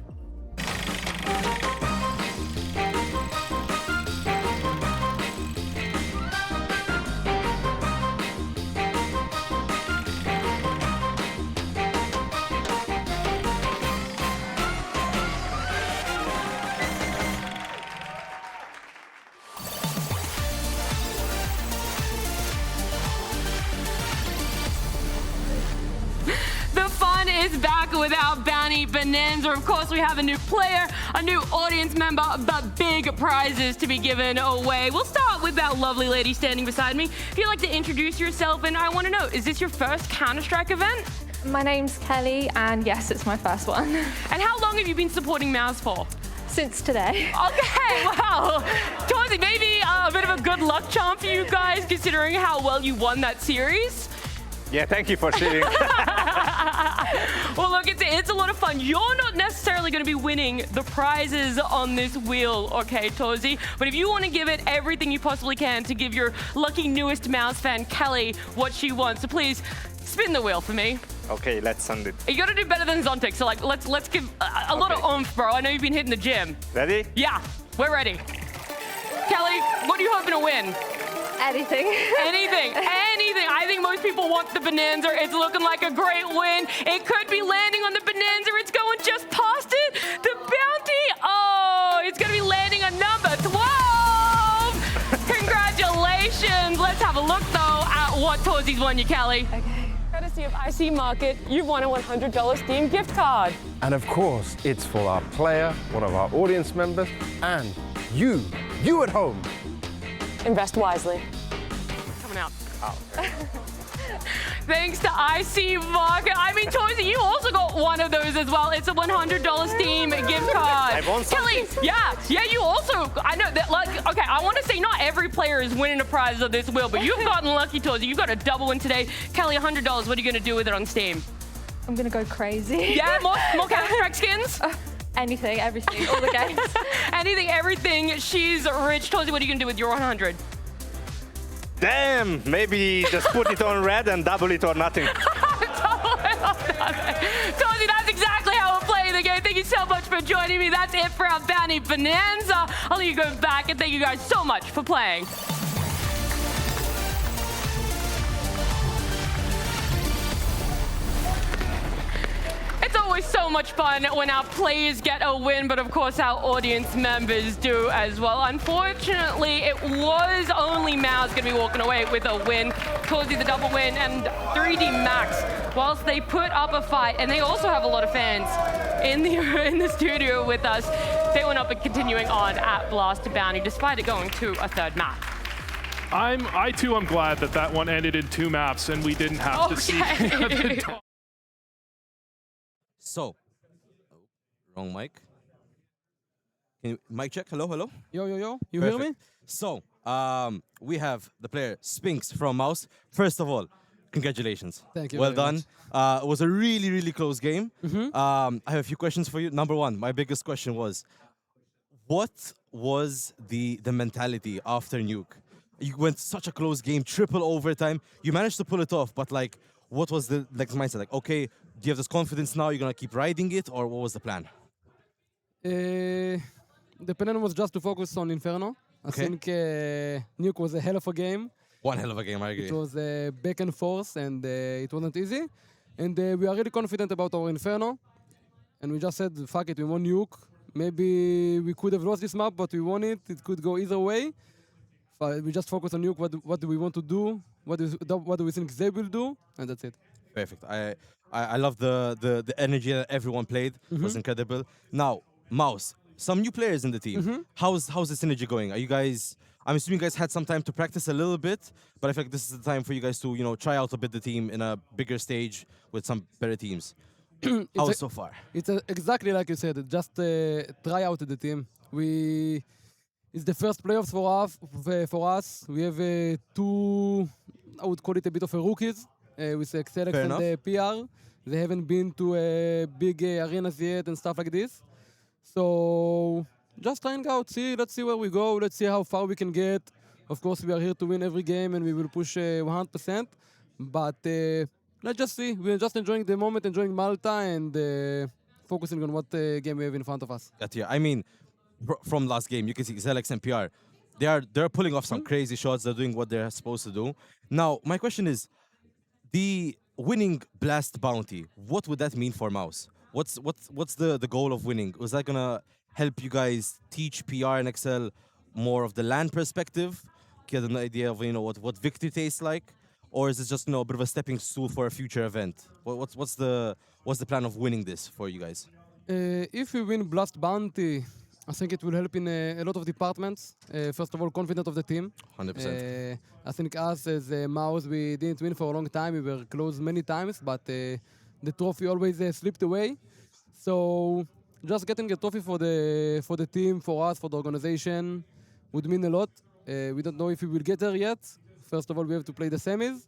Back with our Bounty Bonanza. Of course, we have a new player, a new audience member, but big prizes to be given away. We'll start with that lovely lady standing beside me. If you'd like to introduce yourself, and I want to know, is this your first Counter-Strike event?
My name's Kelly, and yes, it's my first one.
And how long have you been supporting MOUZ for?
Since today.
Okay, wow. Torzy, maybe a bit of a good luck charm for you guys, considering how well you won that series?
Yeah, thank you for cheering.
Well, look, it's a lot of fun. You're not necessarily going to be winning the prizes on this wheel, okay, Torzy? But if you want to give it everything you possibly can to give your lucky newest MOUZ fan, Kelly, what she wants, so please spin the wheel for me.
Okay, let's send it.
You got to do better than Zontic, so like let's give a lot of oomph, bro. I know you've been hitting the gym.
Ready?
Yeah, we're ready. Kelly, what are you hoping to win?
Anything.
Anything. I think most people want the Bonanza. It's looking like a great win. It could be landing on the Bonanza. It's going just past it. The bounty. Oh, it's going to be landing on number 12. Congratulations. Let's have a look, though, at what Torzy's won you, Kelly.
Okay.
Courtesy of IC Market, you've won a $100 Steam gift card.
And of course, it's for our player, one of our audience members, and you at home.
Invest wisely. Coming out.
Oh, okay.
Thanks to IC Market. I mean, Torzy, you also got one of those as well. It's a $100 Steam gift card.
I won
Kelly, yeah, you also, I know that, like, okay, I want to say not every player is winning a prize of this wheel, but you've gotten lucky, Torzy. You've got a double win today. Kelly, $100, what are you going to do with it on Steam?
I'm going to go crazy.
Yeah, more Counter-Strike skins?
Anything, everything, all the games.
Anything, everything. She's rich. Torzy, what are you going to do with your 100?
Damn, maybe just put it on red and double it or nothing.
Torzy, that's exactly how we're playing the game. Thank you so much for joining me. That's it for our Bounty Bonanza. I'll let you go back, and thank you guys so much for playing. It's always so much fun when our players get a win, but of course our audience members do as well. Unfortunately, it was only MOUZ going to be walking away with a win. Torzy the double win, and 3D Max, whilst they put up a fight, and they also have a lot of fans in the studio with us, they went up and continuing on at Blast to Bounty, despite it going to a third map.
I too am glad that one ended in 2 maps and we didn't have to see the
So, Wrong mic. Can you, mic check? Hello, hello.
Yo, yo, yo. You hear me?
So, we have the player Spinks from Mouse. First of all, congratulations.
Thank you
Well
very
done. It was a really, really close game.
Mhm.
I have a few questions for you. Number one, my biggest question was, what was the mentality after Nuke? You went such a close game, triple overtime. You managed to pull it off, but like, what was the mindset? Like, okay, do you have this confidence now? You're gonna keep riding it, or what was the plan?
The plan was just to focus on Inferno. I
Okay.
think Nuke was a hell of a game.
One hell of a game, I agree.
It was back and forth, and it wasn't easy. And we are really confident about our Inferno. And we just said, fuck it, we won Nuke. Maybe we could have lost this map, but we won it. It could go either way. But we just focus on Nuke. What do we want to do? What do we think they will do? And that's it.
Perfect. I love the energy that everyone played. It was incredible. Now, Mouse, some new players in the team. How's the synergy going? Are you guys? I'm assuming you guys had some time to practice a little bit, but I feel like this is the time for you guys to try out a bit the team in a bigger stage with some better teams. How's so far?
It's exactly like you said. Just try out the team. It's the first playoffs for us. We have two, I would call it a bit of a rookies with Xelex
Fair
and
enough.
PR. They haven't been to big arenas yet and stuff like this. So just trying out, let's see where we go. Let's see how far we can get. Of course, we are here to win every game and we will push 100%. But let's just see. We're just enjoying the moment, enjoying Malta, and focusing on what game we have in front of us.
Got you. I mean, from last game, you can see Xelex and PR. They're pulling off some crazy shots. They're doing what they're supposed to do. Now, my question is, the winning Blast Bounty, what would that mean for Mouse? What's the goal of winning? Was that gonna help you guys teach PR and Excel more of the LAN perspective, get an idea of what victory tastes like, or is it just a bit of a stepping stool for a future event? What's the plan of winning this for you guys?
If we win Blast Bounty, I think it will help in a lot of departments. First of all, confidence of the team.
100%.
I think us as Mouse, we didn't win for a long time. We were close many times, but the trophy always slipped away. So just getting a trophy for the team, for us, for the organization, would mean a lot. We don't know if we will get there yet. First of all, we have to play the semis.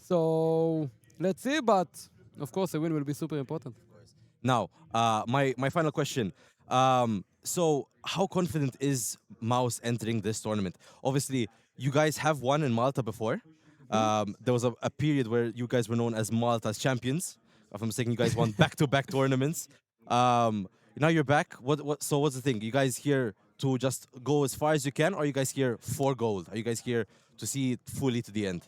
So let's see, but of course, a win will be super important.
Now, my final question. So how confident is Mouse entering this tournament? Obviously, you guys have won in Malta before. There was a period where you guys were known as Malta's champions. If I'm mistaken, you guys won back-to-back tournaments. Now you're back. So what's the thing? You guys here to just go as far as you can, or are you guys here for gold? Are you guys here to see it fully to the end?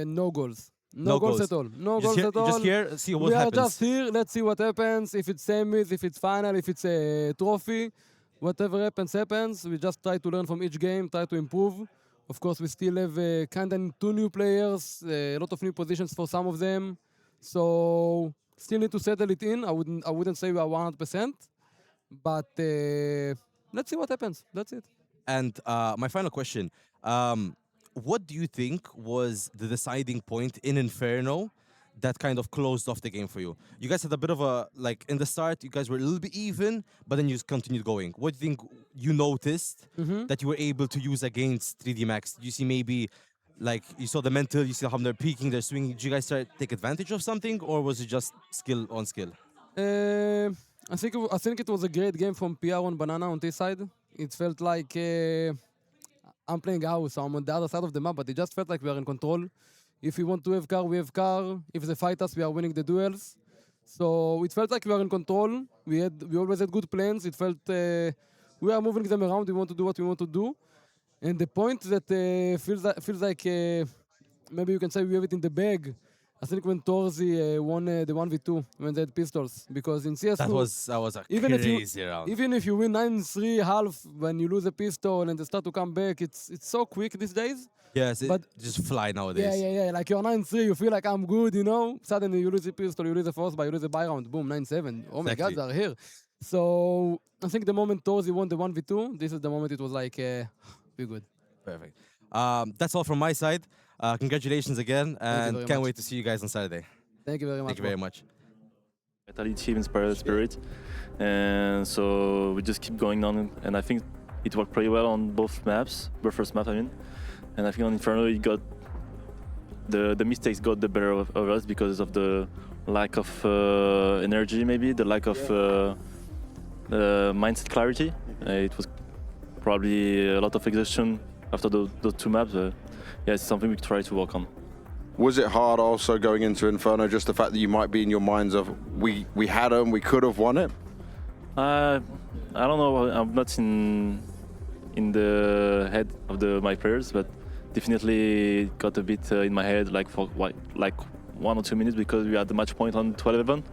No goals. No goals at all. No goals at all.
Just here, see what
we
happens.
We are just here. Let's see what happens. If it's semis, if it's final, if it's a trophy, whatever happens. We just try to learn from each game, try to improve. Of course, we still have kind of 2 new players, a lot of new positions for some of them. So still need to settle it in. I wouldn't say we are 100%, but let's see what happens. That's it.
And my final question. What do you think was the deciding point in Inferno that kind of closed off the game for you? You guys had a bit of a, in the start, you guys were a little bit even, but then you just continued going. What do you think you noticed that you were able to use against 3D Max? Did you see maybe, you saw the mental, you see how they're peaking, they're swinging. Did you guys try to take advantage of something, or was it just skill on skill?
I think it was a great game from PR on Banana on this side. It felt like I'm playing house, so I'm on the other side of the map, but it just felt like we are in control. If we want to have car, we have car. If they fight us, we are winning the duels. So it felt like we are in control. We always had good plans. It felt we are moving them around. We want to do what we want to do. And the point that feels like maybe you can say we have it in the bag. I think when Torzi won the 1v2 when they had pistols, because in CS2
that was a crazy round.
Even if you win 9-3 half, when you lose a pistol and they start to come back, it's so quick these days.
Yes, but just fly nowadays.
Yeah. Like you're 9-3, you feel like I'm good, Suddenly you lose a pistol, you lose a force, but you lose a buy round, boom, 9-7. Oh my God, they're here. So I think the moment Torzi won the 1v2, this is the moment it was like, we're good.
Perfect. That's all from my side. Congratulations again, and can't wait to see you guys on Saturday.
Thank you very much.
Thank you very much.
Vitality inspired spirit, and so we just keep going on, and I think it worked pretty well on both maps, the first map I mean, and I think on Inferno it got the mistakes got the better of us because of the lack of energy, maybe the lack of mindset clarity. It was probably a lot of exhaustion after those two maps. Yeah, it's something we try to work on.
Was it hard also going into Inferno, just the fact that you might be in your minds of we had them, we could have won it?
I don't know. I'm not in the head of my players, but definitely it got a bit in my head, like for like 1 or 2 minutes, because we had the match point on 12-11,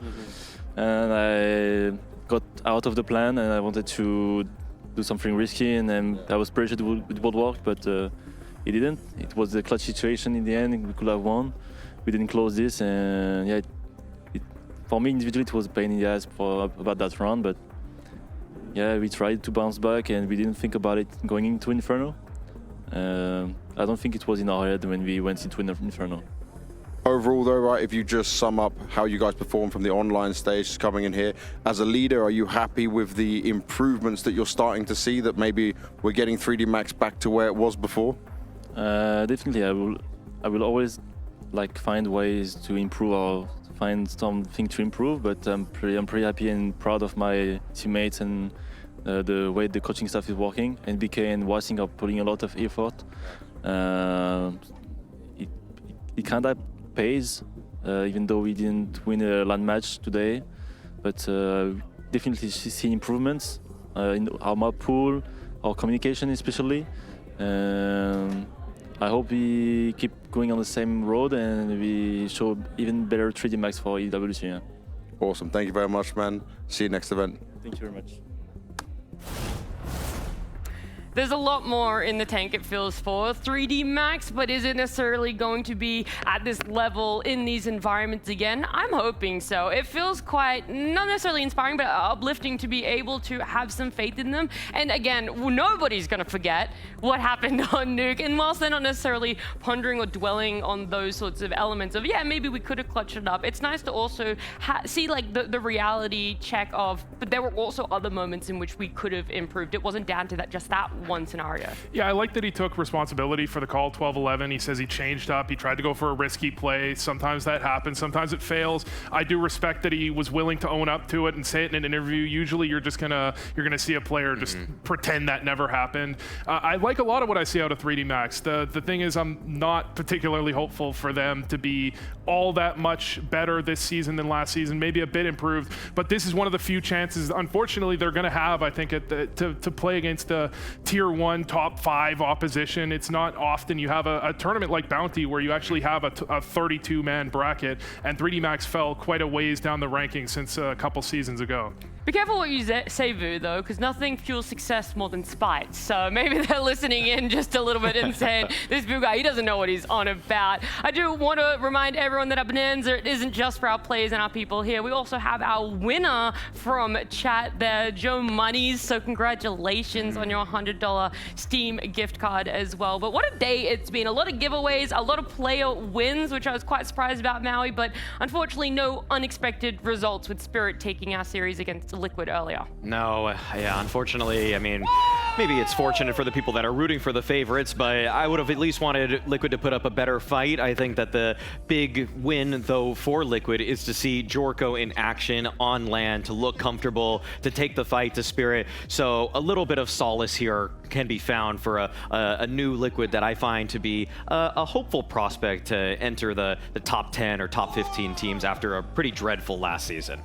and I got out of the plan, and I wanted to do something risky, and then I was pretty sure it would work, but it didn't. It was a clutch situation in the end. We could have won. We didn't close this, and yeah, for me individually it was a pain in the ass about that run, but yeah, we tried to bounce back, and we didn't think about it going into Inferno. I don't think it was in our head when we went into Inferno.
Overall though, right, if you just sum up how you guys performed from the online stage coming in here, as a leader, are you happy with the improvements that you're starting to see, that maybe we're getting 3D Max back to where it was before?
Definitely, I will always like find ways to improve or find something to improve, but I'm pretty happy and proud of my teammates and the way the coaching staff is working. And BK and Wasing are putting a lot of effort. It kind of pays, even though we didn't win a LAN match today, but definitely see improvements in our map pool, our communication especially. I hope we keep going on the same road and we show even better 3D Max for EWC. Yeah.
Awesome. Thank you very much, man. See you next event.
Thank you very much.
There's a lot more in the tank, it feels, for 3D Max, but is it necessarily going to be at this level in these environments again? I'm hoping so. It feels quite, not necessarily inspiring, but uplifting to be able to have some faith in them. And again, nobody's going to forget what happened on Nuke. And whilst they're not necessarily pondering or dwelling on those sorts of elements of, yeah, maybe we could have clutched it up, it's nice to also see like the reality check of, but there were also other moments in which we could have improved. It wasn't down to that, just that one scenario.
Yeah, I like that he took responsibility for the call 12-11. He says he changed up. He tried to go for a risky play. Sometimes that happens. Sometimes it fails. I do respect that he was willing to own up to it and say it in an interview. Usually you're gonna see a player just pretend that never happened. I like a lot of what I see out of 3D Max. The thing is, I'm not particularly hopeful for them to be all that much better this season than last season, maybe a bit improved, but this is one of the few chances, unfortunately, they're gonna have, I think, to play against the tier 1 top 5 opposition. It's not often you have a tournament like Bounty where you actually have a 32-man bracket, and 3D Max fell quite a ways down the rankings since a couple seasons ago.
Be careful what you say, Vu, though, because nothing fuels success more than spite. So maybe they're listening in just a little bit and saying, this Vu guy, he doesn't know what he's on about. I do want to remind everyone that our Bonanza isn't just for our players and our people here. We also have our winner from chat there, Joe Monies. So congratulations on your $100 Steam gift card as well. But what a day it's been. A lot of giveaways, a lot of player wins, which I was quite surprised about, Maui, but unfortunately no unexpected results with Spirit taking our series against Liquid earlier.
No, yeah, unfortunately, I mean, maybe it's fortunate for the people that are rooting for the favorites, but I would have at least wanted Liquid to put up a better fight. I think that the big win, though, for Liquid is to see Jorko in action on land, to look comfortable, to take the fight to Spirit. So a little bit of solace here can be found for a new Liquid that I find to be a hopeful prospect to enter the top 10 or top 15 teams after a pretty dreadful last season.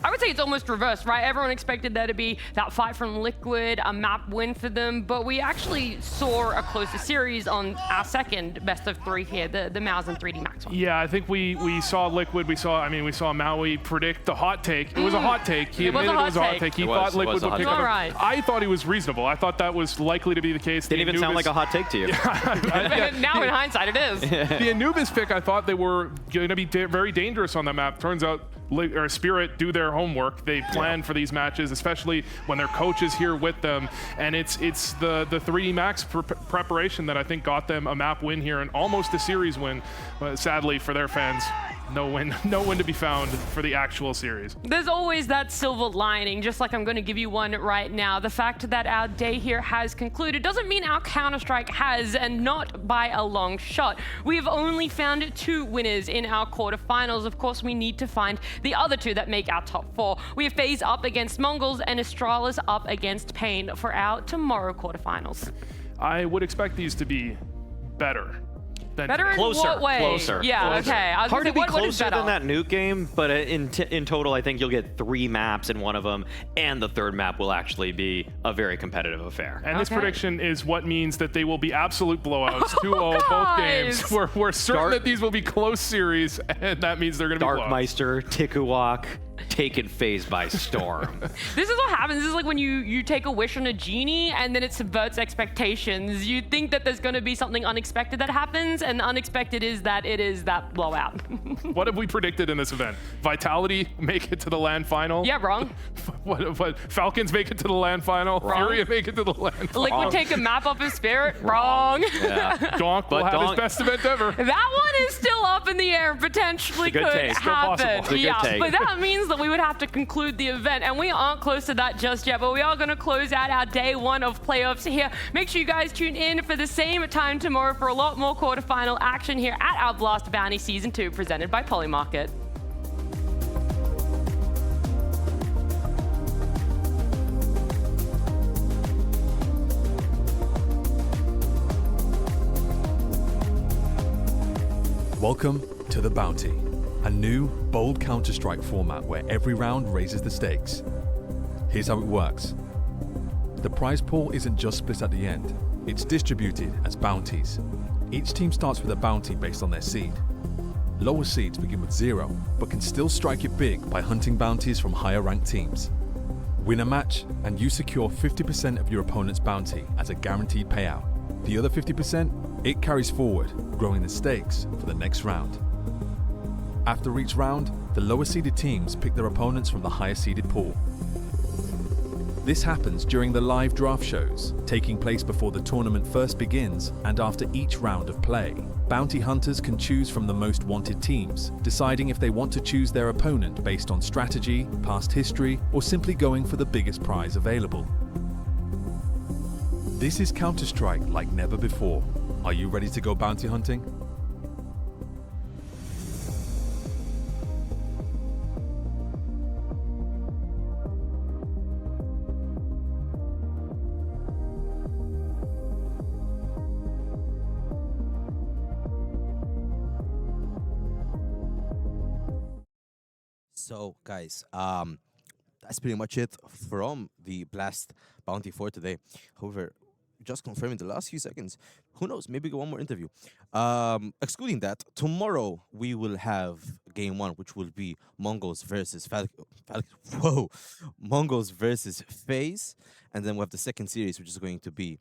I would say it's almost reversed, right? Everyone expected there to be that fight from Liquid, a map win for them, but we actually saw a closer series on our second best of 3 here, the Maus and 3D Max one.
Yeah, I think we saw Liquid, we saw Maui predict the hot take. It was a hot take. He admitted it was a hot take. He thought Liquid would pick it up.
Right.
I thought he was reasonable. I thought that was likely to be the case.
Didn't even sound like a hot take to you.
Now in hindsight, it is.
The Anubis pick, I thought they were going to be very dangerous on the map. Turns out Spirit do their homework. They plan for these matches, especially when their coach is here with them. And it's the 3D Max preparation that I think got them a map win here and almost a series win, sadly, for their fans. no win to be found for the actual series.
There's always that silver lining, just like I'm going to give you one right now. The fact that our day here has concluded doesn't mean our Counter-Strike has, and not by a long shot. We have only found 2 winners in our quarterfinals. Of course, we need to find the other 2 that make our top 4. We have FaZe up against Mongols and Astralis up against Pain for our tomorrow quarterfinals.
I would expect these to be better.
Better in
Closer.
what way?
Closer.
Yeah,
Closer.
okay. I was
Hard
gonna
to be
say, what is
closer than
better?
that Nuke game, but in total, I think you'll get 3 maps in one of them, and the third map will actually be a very competitive affair.
And this prediction is what means that they will be absolute blowouts, 2-0 both
guys.
games. We're certain that these will be close series, and that means they're going to be blowouts.
Darkmeister, Tikuwak, taken FaZe by storm.
This is what happens. This is like when you take a wish on a genie and then it subverts expectations. You think that there's going to be something unexpected that happens, and the unexpected is that it is that blowout.
What have we predicted in this event? Vitality make it to the LAN final?
Yeah, wrong.
What Falcons make it to the LAN final?
Wrong.
Furia make it to the LAN final?
Liquid take a map off his Spirit? Wrong.
Yeah. Donk will have his best event ever.
That one is still up in the air and potentially
It's a good
could
take. Still
happen.
possible. It's a good
Yeah,
take.
but that means that we would have to conclude the event, and we aren't close to that just yet, but we are going to close out our day 1 of playoffs here. Make sure you guys tune in for the same time tomorrow for a lot more quarterfinal action here at our Blast Bounty Season 2 presented by Polymarket.
Welcome to The Bounty, a new, bold Counter-Strike format where every round raises the stakes. Here's how it works. The prize pool isn't just split at the end, it's distributed as bounties. Each team starts with a bounty based on their seed. Lower seeds begin with 0, but can still strike it big by hunting bounties from higher ranked teams. Win a match, and you secure 50% of your opponent's bounty as a guaranteed payout. The other 50%, it carries forward, growing the stakes for the next round. After each round, the lower seeded teams pick their opponents from the higher seeded pool. This happens during the live draft shows, taking place before the tournament first begins and after each round of play. Bounty hunters can choose from the most wanted teams, deciding if they want to choose their opponent based on strategy, past history, or simply going for the biggest prize available. This is Counter-Strike like never before. Are you ready to go bounty hunting?
So, guys, that's pretty much it from the Blast Bounty for today. However, just confirming the last few seconds, who knows, maybe get one more interview. Excluding that, tomorrow we will have game 1, which will be Mongols versus Mongols versus FaZe, and then we have the second series, which is going to be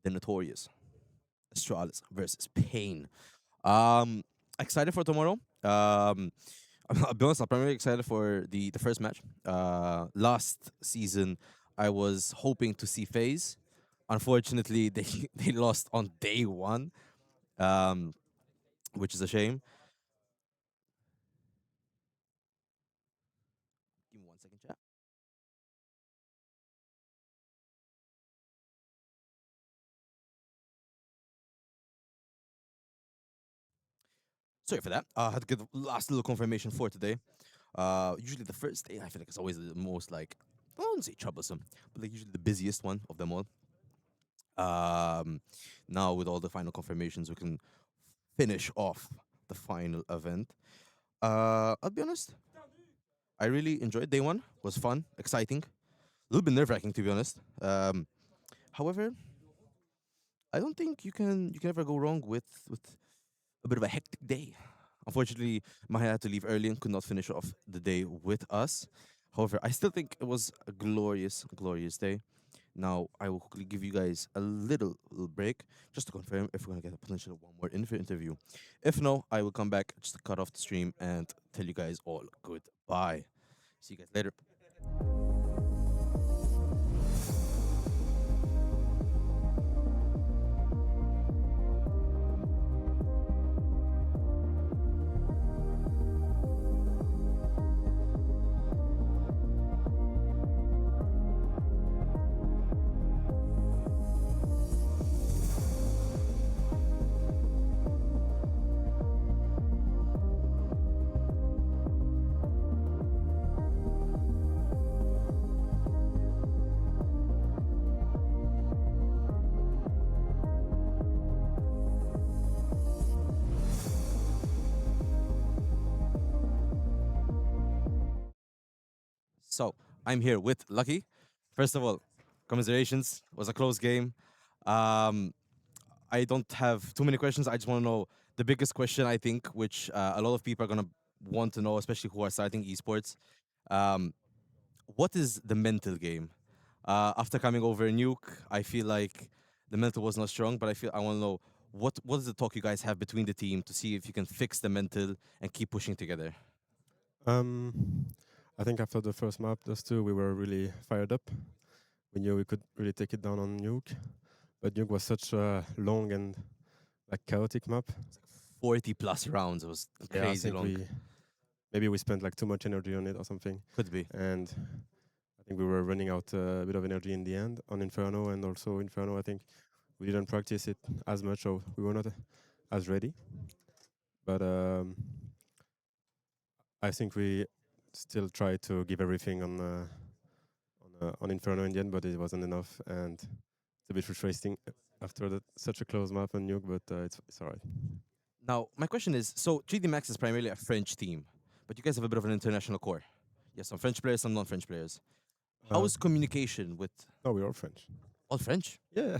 the Notorious Astralis versus Pain. Excited for tomorrow. I'll be honest, I'm primarily excited for the first match. Last season, I was hoping to see FaZe. Unfortunately, they lost on day 1, which is a shame. Give me 1 second, chat. Sorry for that. I had to get the last little confirmation for today. Usually the first day, I feel like it's always the most, like, I wouldn't say troublesome, but like usually the busiest one of them all. Now with all the final confirmations, we can finish off the final event. I'll be honest, I really enjoyed day 1. It was fun, exciting, a little bit nerve-wracking to be honest. However, I don't think you can ever go wrong with a bit of a hectic day. Unfortunately, Mahia had to leave early and could not finish off the day with us. However, I still think it was a glorious, glorious day. Now, I will quickly give you guys a little break just to confirm if we're going to get a potential one more interview. If no, I will come back just to cut off the stream and tell you guys all goodbye. See you guys later. So I'm here with Lucky. First of all, commiserations. It was a close game. I don't have too many questions. I just want to know the biggest question, I think, which a lot of people are going to want to know, especially who are starting esports. What is the mental game? After coming over Nuke, I feel like the mental was not strong, but I want to know what is the talk you guys have between the team to see if you can fix the mental and keep pushing together?
I think after the first map, those two, we were really fired up. We knew we could really take it down on Nuke, but Nuke was such a long and like chaotic map.
40 plus rounds. It was crazy long.
Maybe we spent like too much energy on it or something.
Could be.
And I think we were running out a bit of energy in the end on Inferno, and also Inferno, I think we didn't practice it as much, so we were not as ready. But I think we still tried to give everything on Inferno in the end, but it wasn't enough, and it's a bit frustrating after such a close map on Nuke, but it's all right.
Now, my question is, so 3D Max is primarily a French team, but you guys have a bit of an international core. Yes, some French players, some non-French players. How is communication with...
No, we're all French.
All French?
Yeah.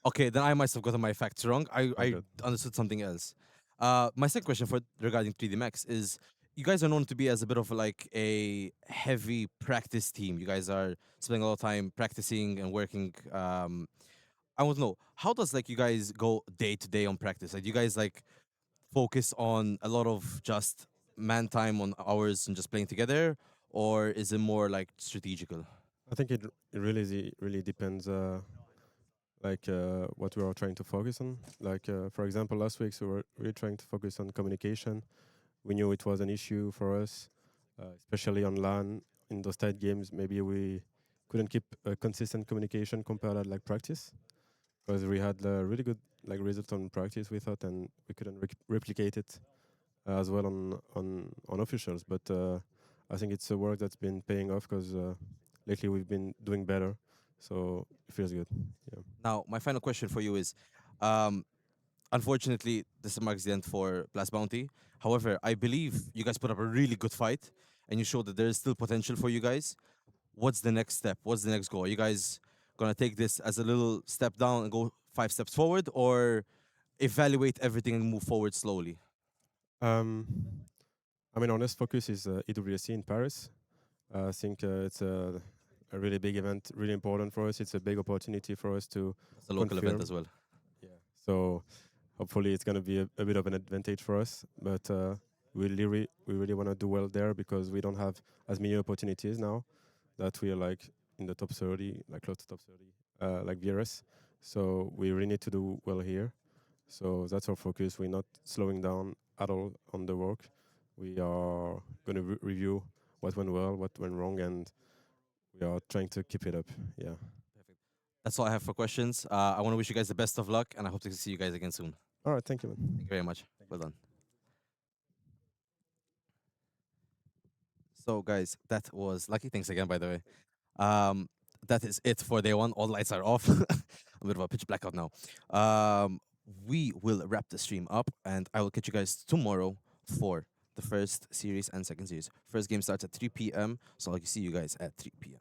Okay, then I must have gotten my facts wrong. I understood something else. My second question regarding 3D Max is, you guys are known to be as a bit of like a heavy practice team. You guys are spending a lot of time practicing and working. I want to know, how does like you guys go day to day on practice? Like, do you guys like focus on a lot of just man time on hours and just playing together, or is it more like strategical?
I think it really depends. What we are trying to focus on. Like for example, last week we were really trying to focus on communication. We knew it was an issue for us, especially on LAN. In those tight games, maybe we couldn't keep a consistent communication compared to like practice, because we had a really good like result on practice, we thought, and we couldn't replicate it as well on officials. But I think it's a work that's been paying off, because lately we've been doing better, so it feels good. Yeah.
Now, my final question for you is, unfortunately, this marks the end for Blast Bounty. However, I believe you guys put up a really good fight, and you showed that there is still potential for you guys. What's the next step? What's the next goal? Are you guys gonna take this as a little step down and go 5 steps forward, or evaluate everything and move forward slowly?
I mean, our next focus is EWSC in Paris. I think it's a really big event, really important for us. It's a big opportunity for us to.
It's a local event as well.
Yeah. So hopefully it's going to be a bit of an advantage for us. But we really want to do well there, because we don't have as many opportunities now that we are like in the top 30, like close to top 30, like VRS. So we really need to do well here. So that's our focus. We're not slowing down at all on the work. We are going to review what went well, what went wrong, and we are trying to keep it up. Yeah.
Perfect. That's all I have for questions. I want to wish you guys the best of luck, and I hope to see you guys again soon.
All right, thank you, man.
Thank you very much. Well done. So, guys, that was Lucky. Thanks again, by the way. That is it for day one. All lights are off. A bit of a pitch blackout now. We will wrap the stream up, and I will catch you guys tomorrow for the first series and second series. First game starts at 3 p.m., so I'll see you guys at 3 p.m.